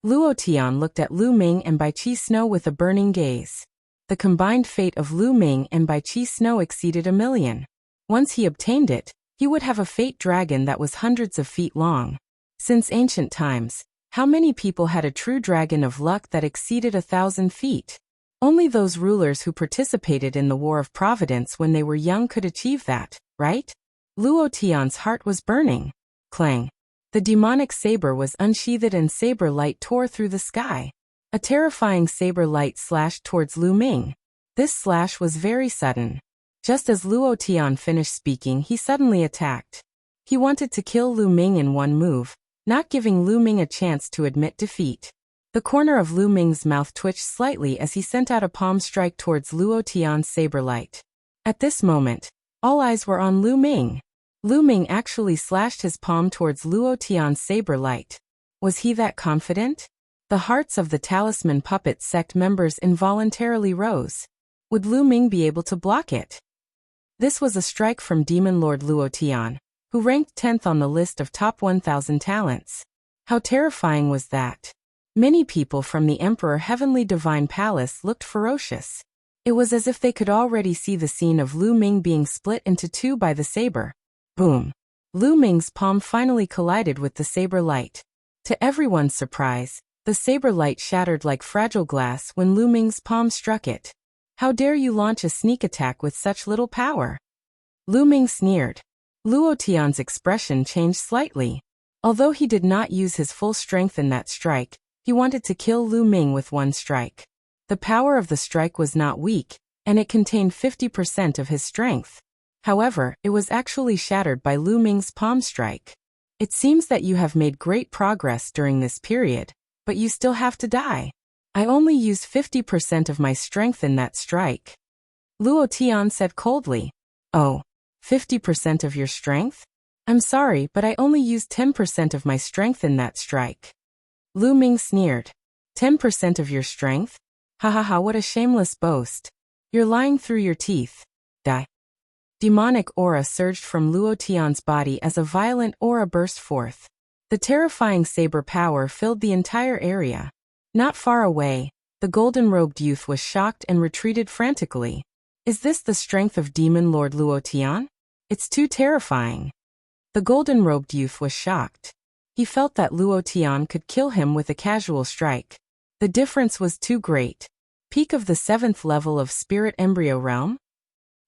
Luo Tian looked at Lu Ming and Bai Qi Snow with a burning gaze. The combined fate of Lu Ming and Bai Qi Snow exceeded 1,000,000. Once he obtained it, he would have a fate dragon that was hundreds of feet long. Since ancient times, how many people had a true dragon of luck that exceeded 1,000 feet? Only those rulers who participated in the War of Providence when they were young could achieve that, right? Luo Tian's heart was burning. Clang. The demonic saber was unsheathed and saber light tore through the sky. A terrifying saber light slashed towards Lu Ming. This slash was very sudden. Just as Luo Tian finished speaking, he suddenly attacked. He wanted to kill Lu Ming in one move, not giving Lu Ming a chance to admit defeat. The corner of Lu Ming's mouth twitched slightly as he sent out a palm strike towards Luo Tian's saber light. At this moment, all eyes were on Lu Ming. Lu Ming actually slashed his palm towards Luo Tian's saber light. Was he that confident? The hearts of the Talisman Puppet sect members involuntarily rose. Would Lu Ming be able to block it? This was a strike from Demon Lord Luo Tian, who ranked 10th on the list of top 1,000 talents. How terrifying was that? Many people from the Emperor Heavenly Divine Palace looked ferocious. It was as if they could already see the scene of Lu Ming being split into two by the saber. Boom. Lu Ming's palm finally collided with the saber light. To everyone's surprise, the saber light shattered like fragile glass when Lu Ming's palm struck it. How dare you launch a sneak attack with such little power? Lu Ming sneered. Luo Tian's expression changed slightly. Although he did not use his full strength in that strike, he wanted to kill Lu Ming with one strike. The power of the strike was not weak, and it contained 50% of his strength. However, it was actually shattered by Lu Ming's palm strike. It seems that you have made great progress during this period, but you still have to die. I only used 50% of my strength in that strike. Luo Tian said coldly. Oh, 50% of your strength? I'm sorry, but I only used 10% of my strength in that strike. Lu Ming sneered. 10% of your strength? Ha ha ha, what a shameless boast. You're lying through your teeth. Die. Demonic aura surged from Luo Tian's body as a violent aura burst forth. The terrifying saber power filled the entire area. Not far away, the golden-robed youth was shocked and retreated frantically. Is this the strength of Demon Lord Luo Tian? It's too terrifying. The golden-robed youth was shocked. He felt that Luo Tian could kill him with a casual strike. The difference was too great. Peak of the 7th level of Spirit Embryo Realm?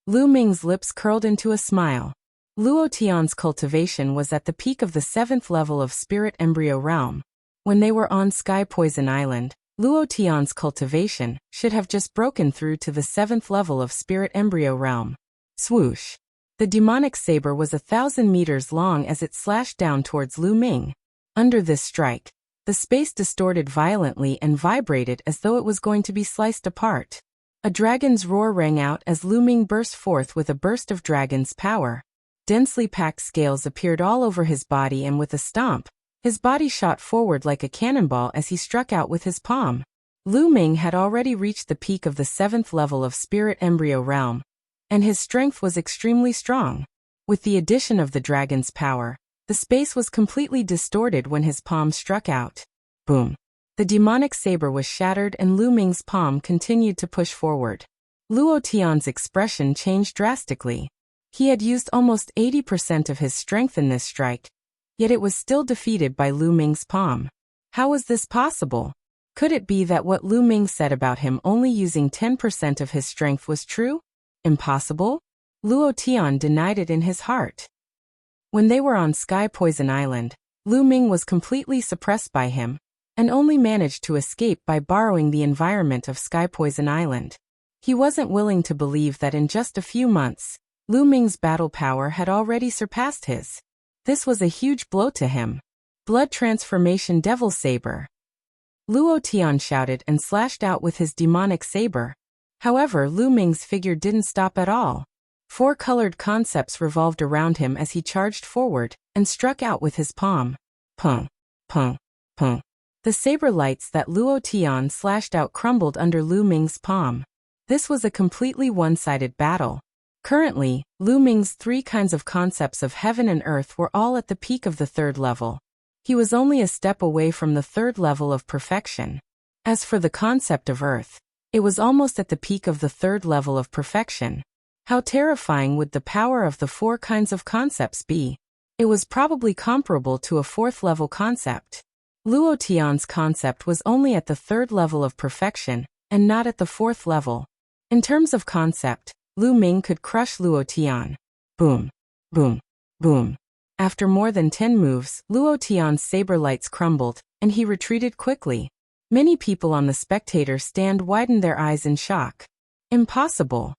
Lu Ming's lips curled into a smile. Luo Tian's cultivation was at the peak of the 7th level of Spirit Embryo Realm. When they were on Sky Poison Island, Luo Tian's cultivation should have just broken through to the 7th level of Spirit Embryo Realm. Swoosh! The demonic saber was 1,000 meters long as it slashed down towards Lu Ming. Under this strike, the space distorted violently and vibrated as though it was going to be sliced apart. A dragon's roar rang out as Lu Ming burst forth with a burst of dragon's power. Densely packed scales appeared all over his body, and with a stomp, his body shot forward like a cannonball as he struck out with his palm. Lu Ming had already reached the peak of the 7th level of Spirit Embryo Realm, and his strength was extremely strong. With the addition of the dragon's power, the space was completely distorted when his palm struck out. Boom! The demonic saber was shattered and Lu Ming's palm continued to push forward. Luo Tian's expression changed drastically. He had used almost 80% of his strength in this strike, yet it was still defeated by Lu Ming's palm. How was this possible? Could it be that what Lu Ming said about him only using 10% of his strength was true? Impossible? Luo Tian denied it in his heart. When they were on Sky Poison Island, Lu Ming was completely suppressed by him, and only managed to escape by borrowing the environment of Sky Poison Island. He wasn't willing to believe that in just a few months, Lu Ming's battle power had already surpassed his. This was a huge blow to him. Blood Transformation Devil Saber. Luo Tian shouted and slashed out with his demonic saber. However, Lu Ming's figure didn't stop at all. 4 colored concepts revolved around him as he charged forward and struck out with his palm. Pung, pung, pung. The saber lights that Luo Tian slashed out crumbled under Lu Ming's palm. This was a completely one-sided battle. Currently, Lu Ming's 3 kinds of concepts of heaven and earth were all at the peak of the 3rd level. He was only a step away from the 3rd level of perfection. As for the concept of earth, it was almost at the peak of the 3rd level of perfection. How terrifying would the power of the 4 kinds of concepts be? It was probably comparable to a 4th level concept. Luo Tian's concept was only at the 3rd level of perfection, and not at the 4th level. In terms of concept, Lu Ming could crush Luo Tian. Boom, boom, boom. After more than 10 moves, Luo Tian's saber lights crumbled, and he retreated quickly. Many people on the spectator stand widened their eyes in shock. Impossible.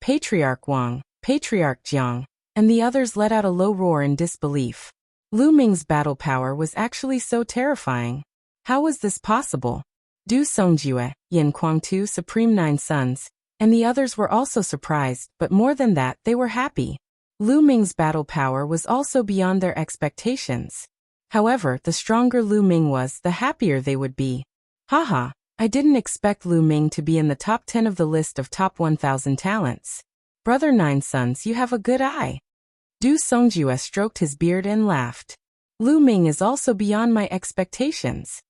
Patriarch Wang, Patriarch Jiang, and the others let out a low roar in disbelief. Lu Ming's battle power was actually so terrifying. How was this possible? Du Songjue, Yin Kuangtu, Supreme 9 Sons, and the others were also surprised, but more than that, they were happy. Lu Ming's battle power was also beyond their expectations. However, the stronger Lu Ming was, the happier they would be. Haha, I didn't expect Lu Ming to be in the top 10 of the list of top 1,000 talents. Brother 9 Sons, you have a good eye. Du Songjue stroked his beard and laughed. Lu Ming is also beyond my expectations.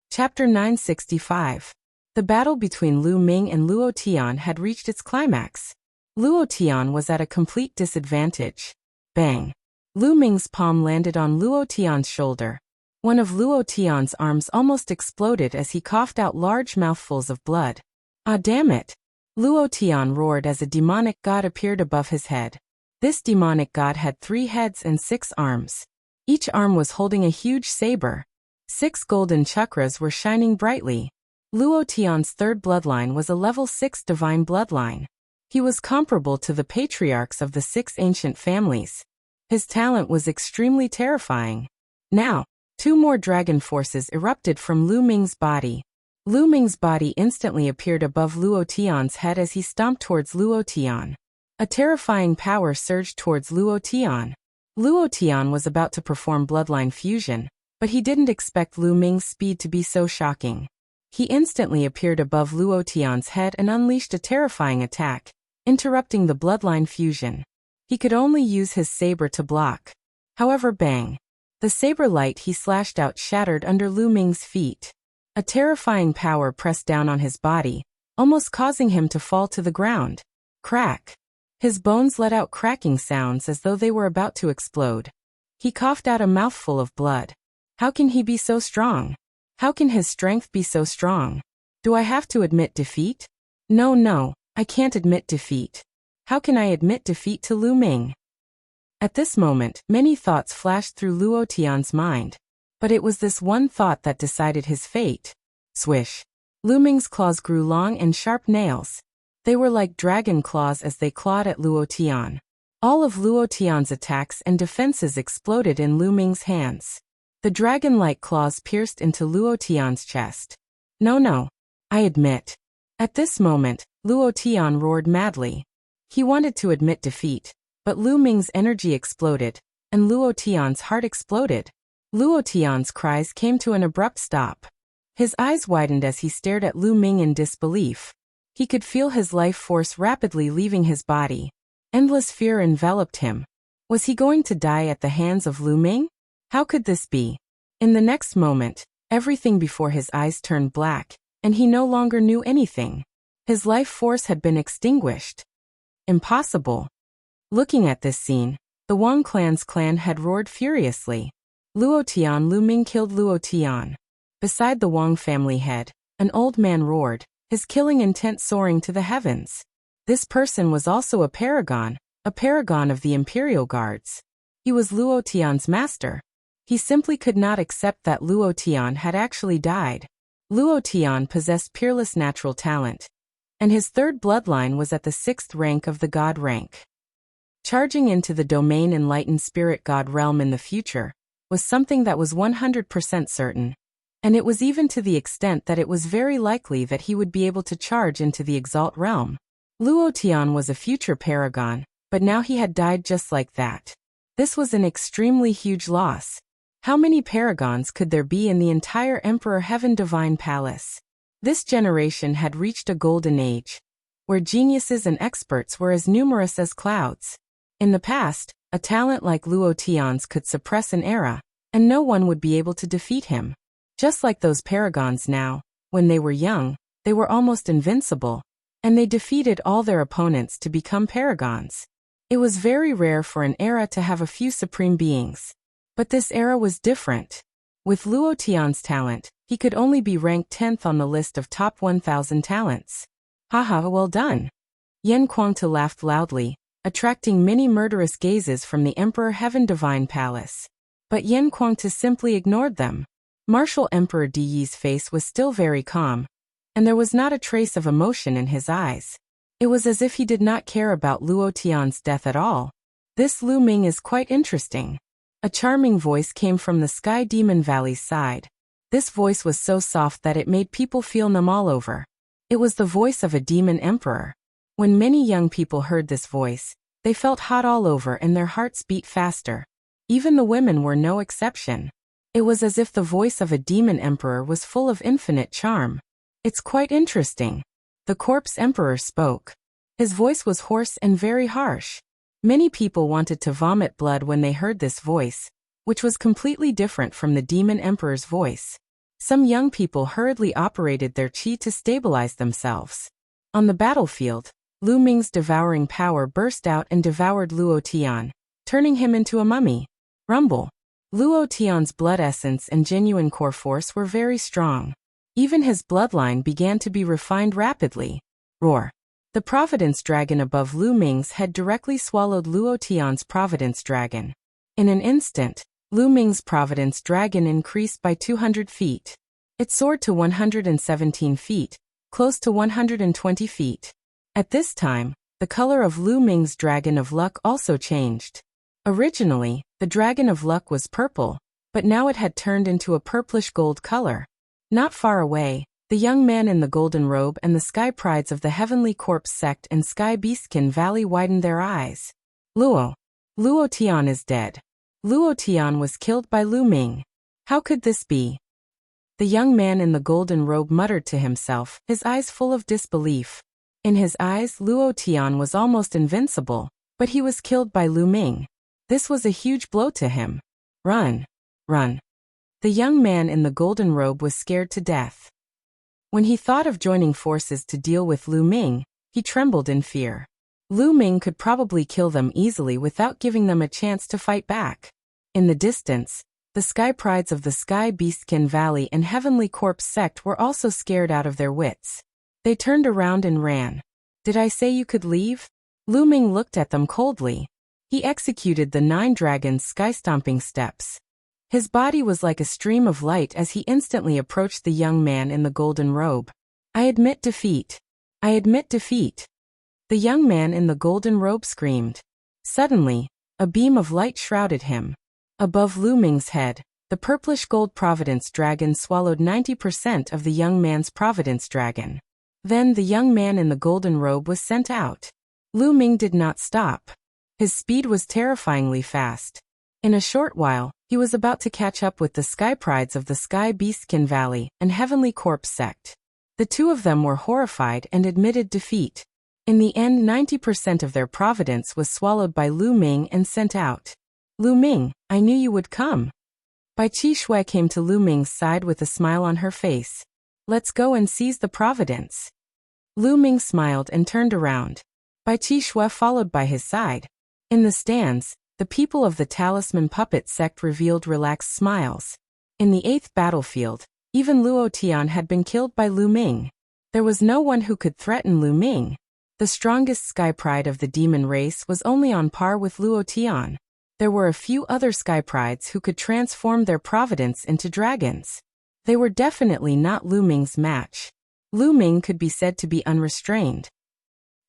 Chapter 965. The battle between Lu Ming and Luo Tian had reached its climax. Luo Tian was at a complete disadvantage. Bang! Lu Ming's palm landed on Luo Tian's shoulder. One of Luo Tian's arms almost exploded as he coughed out large mouthfuls of blood. Ah, damn it! Luo Tian roared as a demonic god appeared above his head. This demonic god had 3 heads and 6 arms. Each arm was holding a huge saber. 6 golden chakras were shining brightly. Luo Tian's third bloodline was a level 6 divine bloodline. He was comparable to the patriarchs of the 6 ancient families. His talent was extremely terrifying. Now, 2 more dragon forces erupted from Lu Ming's body. Lu Ming's body instantly appeared above Luo Tian's head as he stomped towards Luo Tian. A terrifying power surged towards Luo Tian. Luo Tian was about to perform bloodline fusion, but he didn't expect Lu Ming's speed to be so shocking. He instantly appeared above Luo Tian's head and unleashed a terrifying attack, interrupting the bloodline fusion. He could only use his saber to block. However, bang! The saber light he slashed out shattered under Lu Ming's feet. A terrifying power pressed down on his body, almost causing him to fall to the ground. Crack! His bones let out cracking sounds as though they were about to explode. He coughed out a mouthful of blood. How can he be so strong? How can his strength be so strong? Do I have to admit defeat? No, I can't admit defeat. How can I admit defeat to Lu Ming? At this moment, many thoughts flashed through Luo Tian's mind. But it was this one thought that decided his fate. Swish! Lu Ming's claws grew long and sharp nails. They were like dragon claws as they clawed at Luo Tian. All of Luo Tian's attacks and defenses exploded in Lu Ming's hands. The dragon-like claws pierced into Luo Tian's chest. No, I admit. At this moment, Luo Tian roared madly. He wanted to admit defeat, but Lu Ming's energy exploded, and Luo Tian's heart exploded. Luo Tian's cries came to an abrupt stop. His eyes widened as he stared at Lu Ming in disbelief. He could feel his life force rapidly leaving his body. Endless fear enveloped him. Was he going to die at the hands of Lu Ming? How could this be? In the next moment, everything before his eyes turned black, and he no longer knew anything. His life force had been extinguished. Impossible. Looking at this scene, the Wang clan's clan had roared furiously. Luo Tian Lu Ming killed Luo Tian. Beside the Wang family head, an old man roared, his killing intent soaring to the heavens. This person was also a paragon of the Imperial Guards. He was Luo Tian's master. He simply could not accept that Luo Tian had actually died. Luo Tian possessed peerless natural talent, and his third bloodline was at the 6th rank of the god rank. Charging into the domain enlightened spirit god realm in the future was something that was 100% certain, and it was even to the extent that it was very likely that he would be able to charge into the exalt realm. Luo Tian was a future paragon, but now he had died just like that. This was an extremely huge loss. How many paragons could there be in the entire Emperor Heaven Divine Palace? This generation had reached a golden age, where geniuses and experts were as numerous as clouds. In the past, a talent like Luo Tian's could suppress an era, and no one would be able to defeat him. Just like those paragons now, when they were young, they were almost invincible, and they defeated all their opponents to become paragons. It was very rare for an era to have a few supreme beings. But this era was different. With Luo Tian's talent, he could only be ranked 10th on the list of top 1,000 talents. Haha, well done. Yan Kuangta laughed loudly, attracting many murderous gazes from the Emperor Heaven Divine Palace. But Yan Kuangta simply ignored them. Martial Emperor Di Yi's face was still very calm, and there was not a trace of emotion in his eyes. It was as if he did not care about Luo Tian's death at all. This Lu Ming is quite interesting. A charming voice came from the Sky Demon Valley's side. This voice was so soft that it made people feel numb all over. It was the voice of a demon emperor. When many young people heard this voice, they felt hot all over and their hearts beat faster. Even the women were no exception. It was as if the voice of a demon emperor was full of infinite charm. It's quite interesting. The corpse emperor spoke. His voice was hoarse and very harsh. Many people wanted to vomit blood when they heard this voice, which was completely different from the demon emperor's voice. Some young people hurriedly operated their chi to stabilize themselves. On the battlefield, Lu Ming's devouring power burst out and devoured Luo Tian. turning him into a mummy. Rumble. Luo Tian's blood essence and genuine core force were very strong. Even his bloodline began to be refined rapidly. Roar. The Providence Dragon above Lu Ming's head directly swallowed Luo Tian's Providence Dragon. In an instant, Lu Ming's Providence Dragon increased by 200 feet. It soared to 117 feet, close to 120 feet. At this time, the color of Lu Ming's Dragon of Luck also changed. Originally, the Dragon of Luck was purple, but now it had turned into a purplish gold color. Not far away, the young man in the golden robe and the sky prides of the Heavenly Corpse sect and Sky Beastkin Valley widened their eyes. Luo Tian is dead. Luo Tian was killed by Lu Ming. How could this be? The young man in the golden robe muttered to himself, his eyes full of disbelief. In his eyes, Luo Tian was almost invincible, but he was killed by Lu Ming. This was a huge blow to him. Run! Run! The young man in the golden robe was scared to death. When he thought of joining forces to deal with Lu Ming, he trembled in fear. Lu Ming could probably kill them easily without giving them a chance to fight back. In the distance, the sky prides of the Sky Beastkin Valley and Heavenly Corpse sect were also scared out of their wits. They turned around and ran. Did I say you could leave? Lu Ming looked at them coldly. He executed the 9 dragons' sky-stomping steps. His body was like a stream of light as he instantly approached the young man in the golden robe. I admit defeat. I admit defeat. The young man in the golden robe screamed. Suddenly, a beam of light shrouded him. Above Lu Ming's head, the purplish gold Providence Dragon swallowed 90% of the young man's Providence Dragon. Then the young man in the golden robe was sent out. Lu Ming did not stop. His speed was terrifyingly fast. In a short while, he was about to catch up with the sky prides of the Sky Beastkin Valley and Heavenly Corpse sect. The two of them were horrified and admitted defeat. In the end, 90% of their providence was swallowed by Lu Ming and sent out. Lu Ming, I knew you would come. Bai Qi Shui came to Lu Ming's side with a smile on her face. Let's go and seize the providence. Lu Ming smiled and turned around. Bai Qi Shui followed by his side. In the stands, the people of the Talisman Puppet sect revealed relaxed smiles. In the 8th battlefield, even Luo Tian had been killed by Lu Ming. There was no one who could threaten Lu Ming. The strongest sky pride of the demon race was only on par with Luo Tian. There were a few other sky prides who could transform their providence into dragons. They were definitely not Lu Ming's match. Lu Ming could be said to be unrestrained.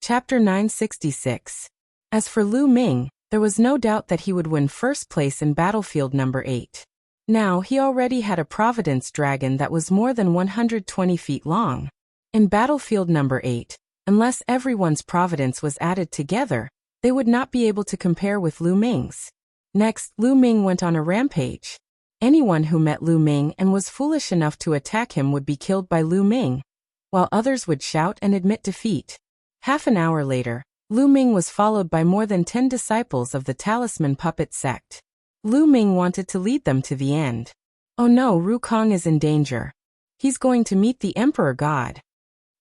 Chapter 966. As for Lu Ming, there was no doubt that he would win first place in battlefield number 8. Now he already had a providence dragon that was more than 120 feet long. In battlefield number 8, unless everyone's providence was added together, they would not be able to compare with Lu Ming's. Next, Lu Ming went on a rampage. Anyone who met Lu Ming and was foolish enough to attack him would be killed by Lu Ming, while others would shout and admit defeat. Half an hour later, Lu Ming was followed by more than 10 disciples of the Talisman Puppet sect. Lu Ming wanted to lead them to the end. Oh no, Ru Kong is in danger. He's going to meet the Emperor God.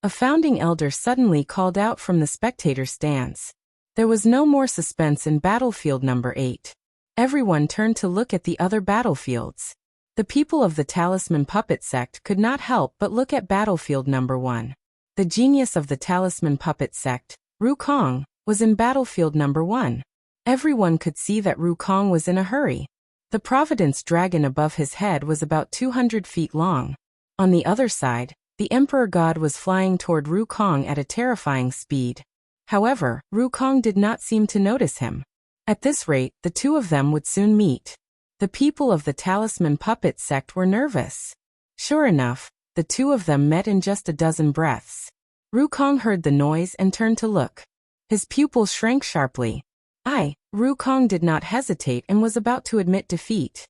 A founding elder suddenly called out from the spectator stands. There was no more suspense in battlefield number 8. Everyone turned to look at the other battlefields. The people of the Talisman Puppet sect could not help but look at battlefield number 1. The genius of the Talisman Puppet sect, Ru Kong, was in battlefield number 1. Everyone could see that Ru Kong was in a hurry. The Providence Dragon above his head was about 200 feet long. On the other side, the Emperor God was flying toward Ru Kong at a terrifying speed. However, Ru Kong did not seem to notice him. At this rate, the two of them would soon meet. The people of the Talisman Puppet sect were nervous. Sure enough, the two of them met in just a dozen breaths. Ru Kong heard the noise and turned to look. His pupils shrank sharply. Ru Kong did not hesitate and was about to admit defeat.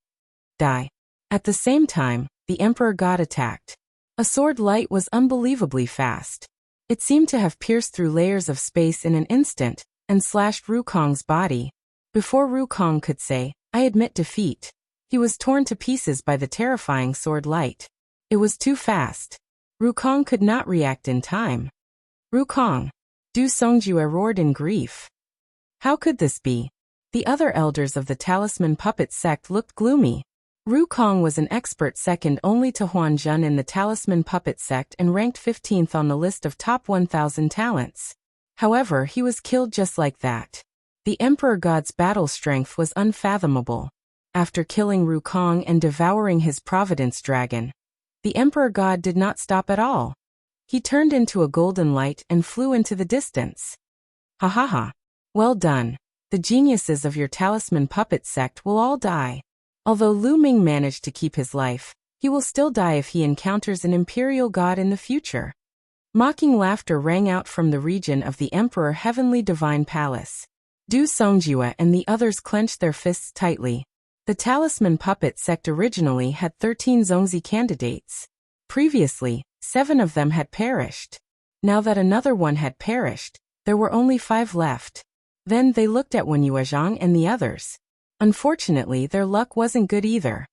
Die. At the same time, the Emperor God attacked. A sword light was unbelievably fast. It seemed to have pierced through layers of space in an instant, and slashed Ru Kong's body. Before Ru Kong could say, I admit defeat, he was torn to pieces by the terrifying sword light. It was too fast. Ru Kong could not react in time. Ru Kong. Du Songjue roared in grief. How could this be? The other elders of the Talisman Puppet sect looked gloomy. Rukong was an expert second only to Huanzhen in the Talisman Puppet sect and ranked 15th on the list of top 1,000 talents. However, he was killed just like that. The Emperor God's battle strength was unfathomable. After killing Rukong and devouring his Providence Dragon, the Emperor God did not stop at all. He turned into a golden light and flew into the distance. Ha ha ha. Well done. The geniuses of your Talisman Puppet sect will all die. Although Lu Ming managed to keep his life, he will still die if he encounters an imperial god in the future. Mocking laughter rang out from the region of the Emperor Heavenly Divine Palace. Du Songjue and the others clenched their fists tightly. The Talisman Puppet sect originally had 13 Zongzi candidates. Previously, 7 of them had perished. Now that another one had perished, there were only 5 left. Then they looked at Wen Yuezhang and the others. Unfortunately, their luck wasn't good either.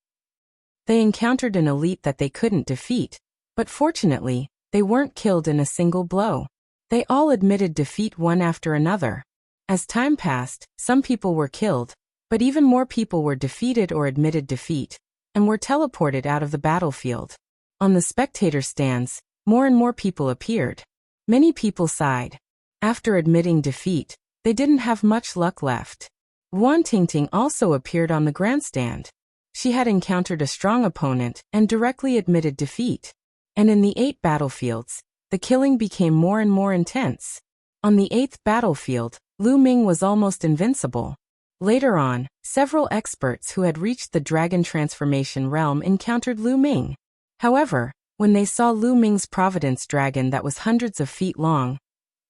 They encountered an elite that they couldn't defeat, but fortunately, they weren't killed in a single blow. They all admitted defeat one after another. As time passed, some people were killed, but even more people were defeated or admitted defeat, and were teleported out of the battlefield. On the spectator stands, more and more people appeared. Many people sighed. After admitting defeat, they didn't have much luck left. Wan Tingting also appeared on the grandstand. She had encountered a strong opponent and directly admitted defeat. And in the 8 battlefields, the killing became more and more intense. On the 8th battlefield, Lu Ming was almost invincible. Later on, several experts who had reached the dragon transformation realm encountered Lu Ming. However, when they saw Lu Ming's Providence Dragon that was hundreds of feet long,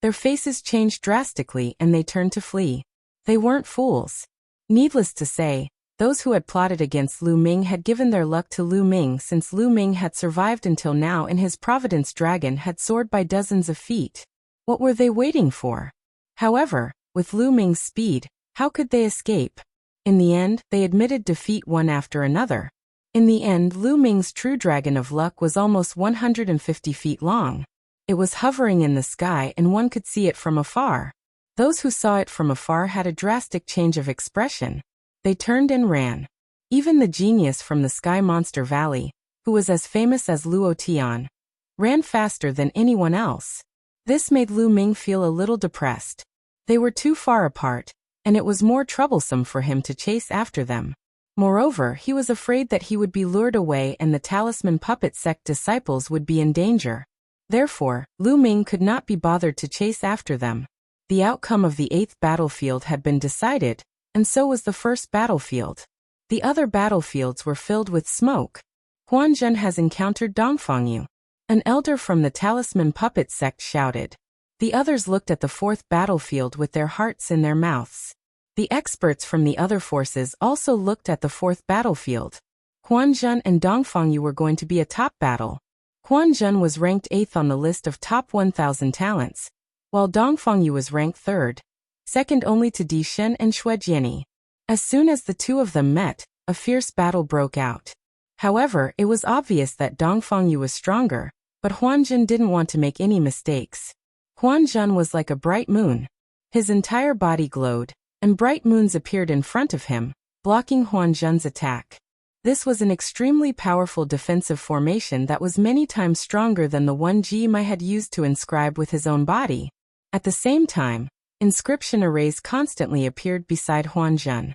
their faces changed drastically and they turned to flee. They weren't fools. Needless to say, those who had plotted against Lu Ming had given their luck to Lu Ming since Lu Ming had survived until now and his Providence Dragon had soared by dozens of feet. What were they waiting for? However, with Lu Ming's speed, how could they escape? In the end, they admitted defeat one after another. In the end, Lu Ming's true Dragon of Luck was almost 150 feet long. It was hovering in the sky and one could see it from afar. Those who saw it from afar had a drastic change of expression. They turned and ran. Even the genius from the Sky Monster Valley, who was as famous as Luo Tian, ran faster than anyone else. This made Lu Ming feel a little depressed. They were too far apart, and it was more troublesome for him to chase after them. Moreover, he was afraid that he would be lured away and the Talisman Puppet sect disciples would be in danger. Therefore, Lu Ming could not be bothered to chase after them. The outcome of the 8th battlefield had been decided, and so was the 1st battlefield. The other battlefields were filled with smoke. Huanzhen has encountered Dongfangyu. An elder from the Talisman Puppet sect shouted. The others looked at the 4th battlefield with their hearts in their mouths. The experts from the other forces also looked at the 4th battlefield. Huanzhen and Dongfangyu were going to be a top battle. Huanzhen was ranked 8th on the list of top 1,000 talents, while Dongfangyu was ranked 3rd, second only to Di Shen and Xue Jiani. As soon as the two of them met, a fierce battle broke out. However, it was obvious that Dongfangyu was stronger, but Huanzhen didn't want to make any mistakes. Huanzhen was like a bright moon. His entire body glowed, and bright moons appeared in front of him, blocking Huanzhen's attack. This was an extremely powerful defensive formation that was many times stronger than the one Ji Mai had used to inscribe with his own body. At the same time, inscription arrays constantly appeared beside Huanzhen.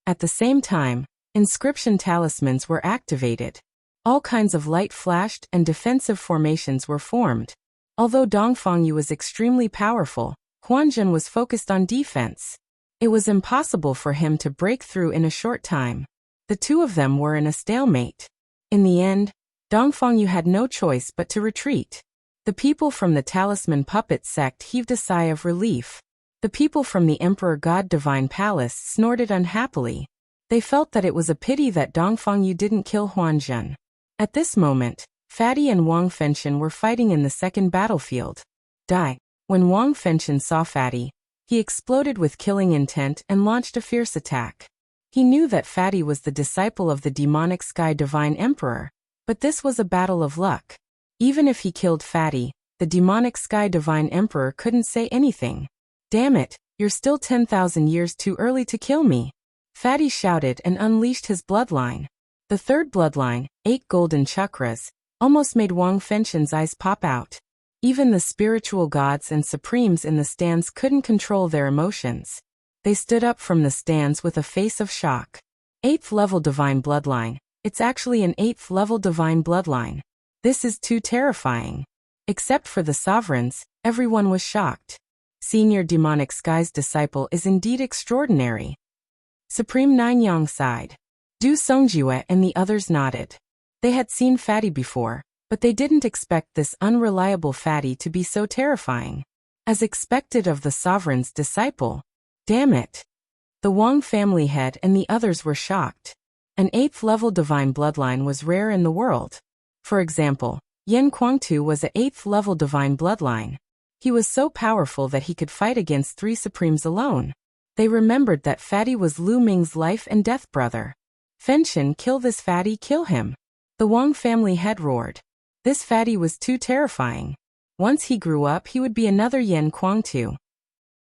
At the same time, inscription talismans were activated. All kinds of light flashed and defensive formations were formed. Although Dongfangyu was extremely powerful, Huanzhen was focused on defense. It was impossible for him to break through in a short time. The two of them were in a stalemate. In the end, Dongfangyu had no choice but to retreat. The people from the Talisman Puppet sect heaved a sigh of relief. The people from the Emperor God Divine Palace snorted unhappily. They felt that it was a pity that Dongfangyu didn't kill Huanzhen. At this moment, Fatty and Wang Fenshen were fighting in the 2nd battlefield. Die. When Wang Fenshen saw Fatty, he exploded with killing intent and launched a fierce attack. He knew that Fatty was the disciple of the demonic Sky Divine Emperor, but this was a battle of luck. Even if he killed Fatty, the demonic Sky Divine Emperor couldn't say anything. Damn it, You're still 10,000 years too early to kill me. Fatty shouted and unleashed his bloodline. The third bloodline, 8 golden chakras, almost made Wang Fenshen's eyes pop out. Even the spiritual gods and supremes in the stands couldn't control their emotions. They stood up from the stands with a face of shock. 8th level divine bloodline. It's actually an 8th level divine bloodline. This is too terrifying. Except for the sovereigns, everyone was shocked. Senior demonic sky's disciple is indeed extraordinary. Supreme Nine Yang sighed. Du Songjue and the others nodded. They had seen Fatty before, but they didn't expect this unreliable Fatty to be so terrifying. As expected of the sovereign's disciple. Damn it. The Wang family head and the others were shocked. An 8th level divine bloodline was rare in the world. For example, Yan Kuangtu was a 8th level divine bloodline. He was so powerful that he could fight against 3 supremes alone. They remembered that Fatty was Lu Ming's life and death brother. Fenshen, kill this Fatty, kill him. The Wang family head roared. This Fatty was too terrifying. Once he grew up, he would be another Yan Kuangtu.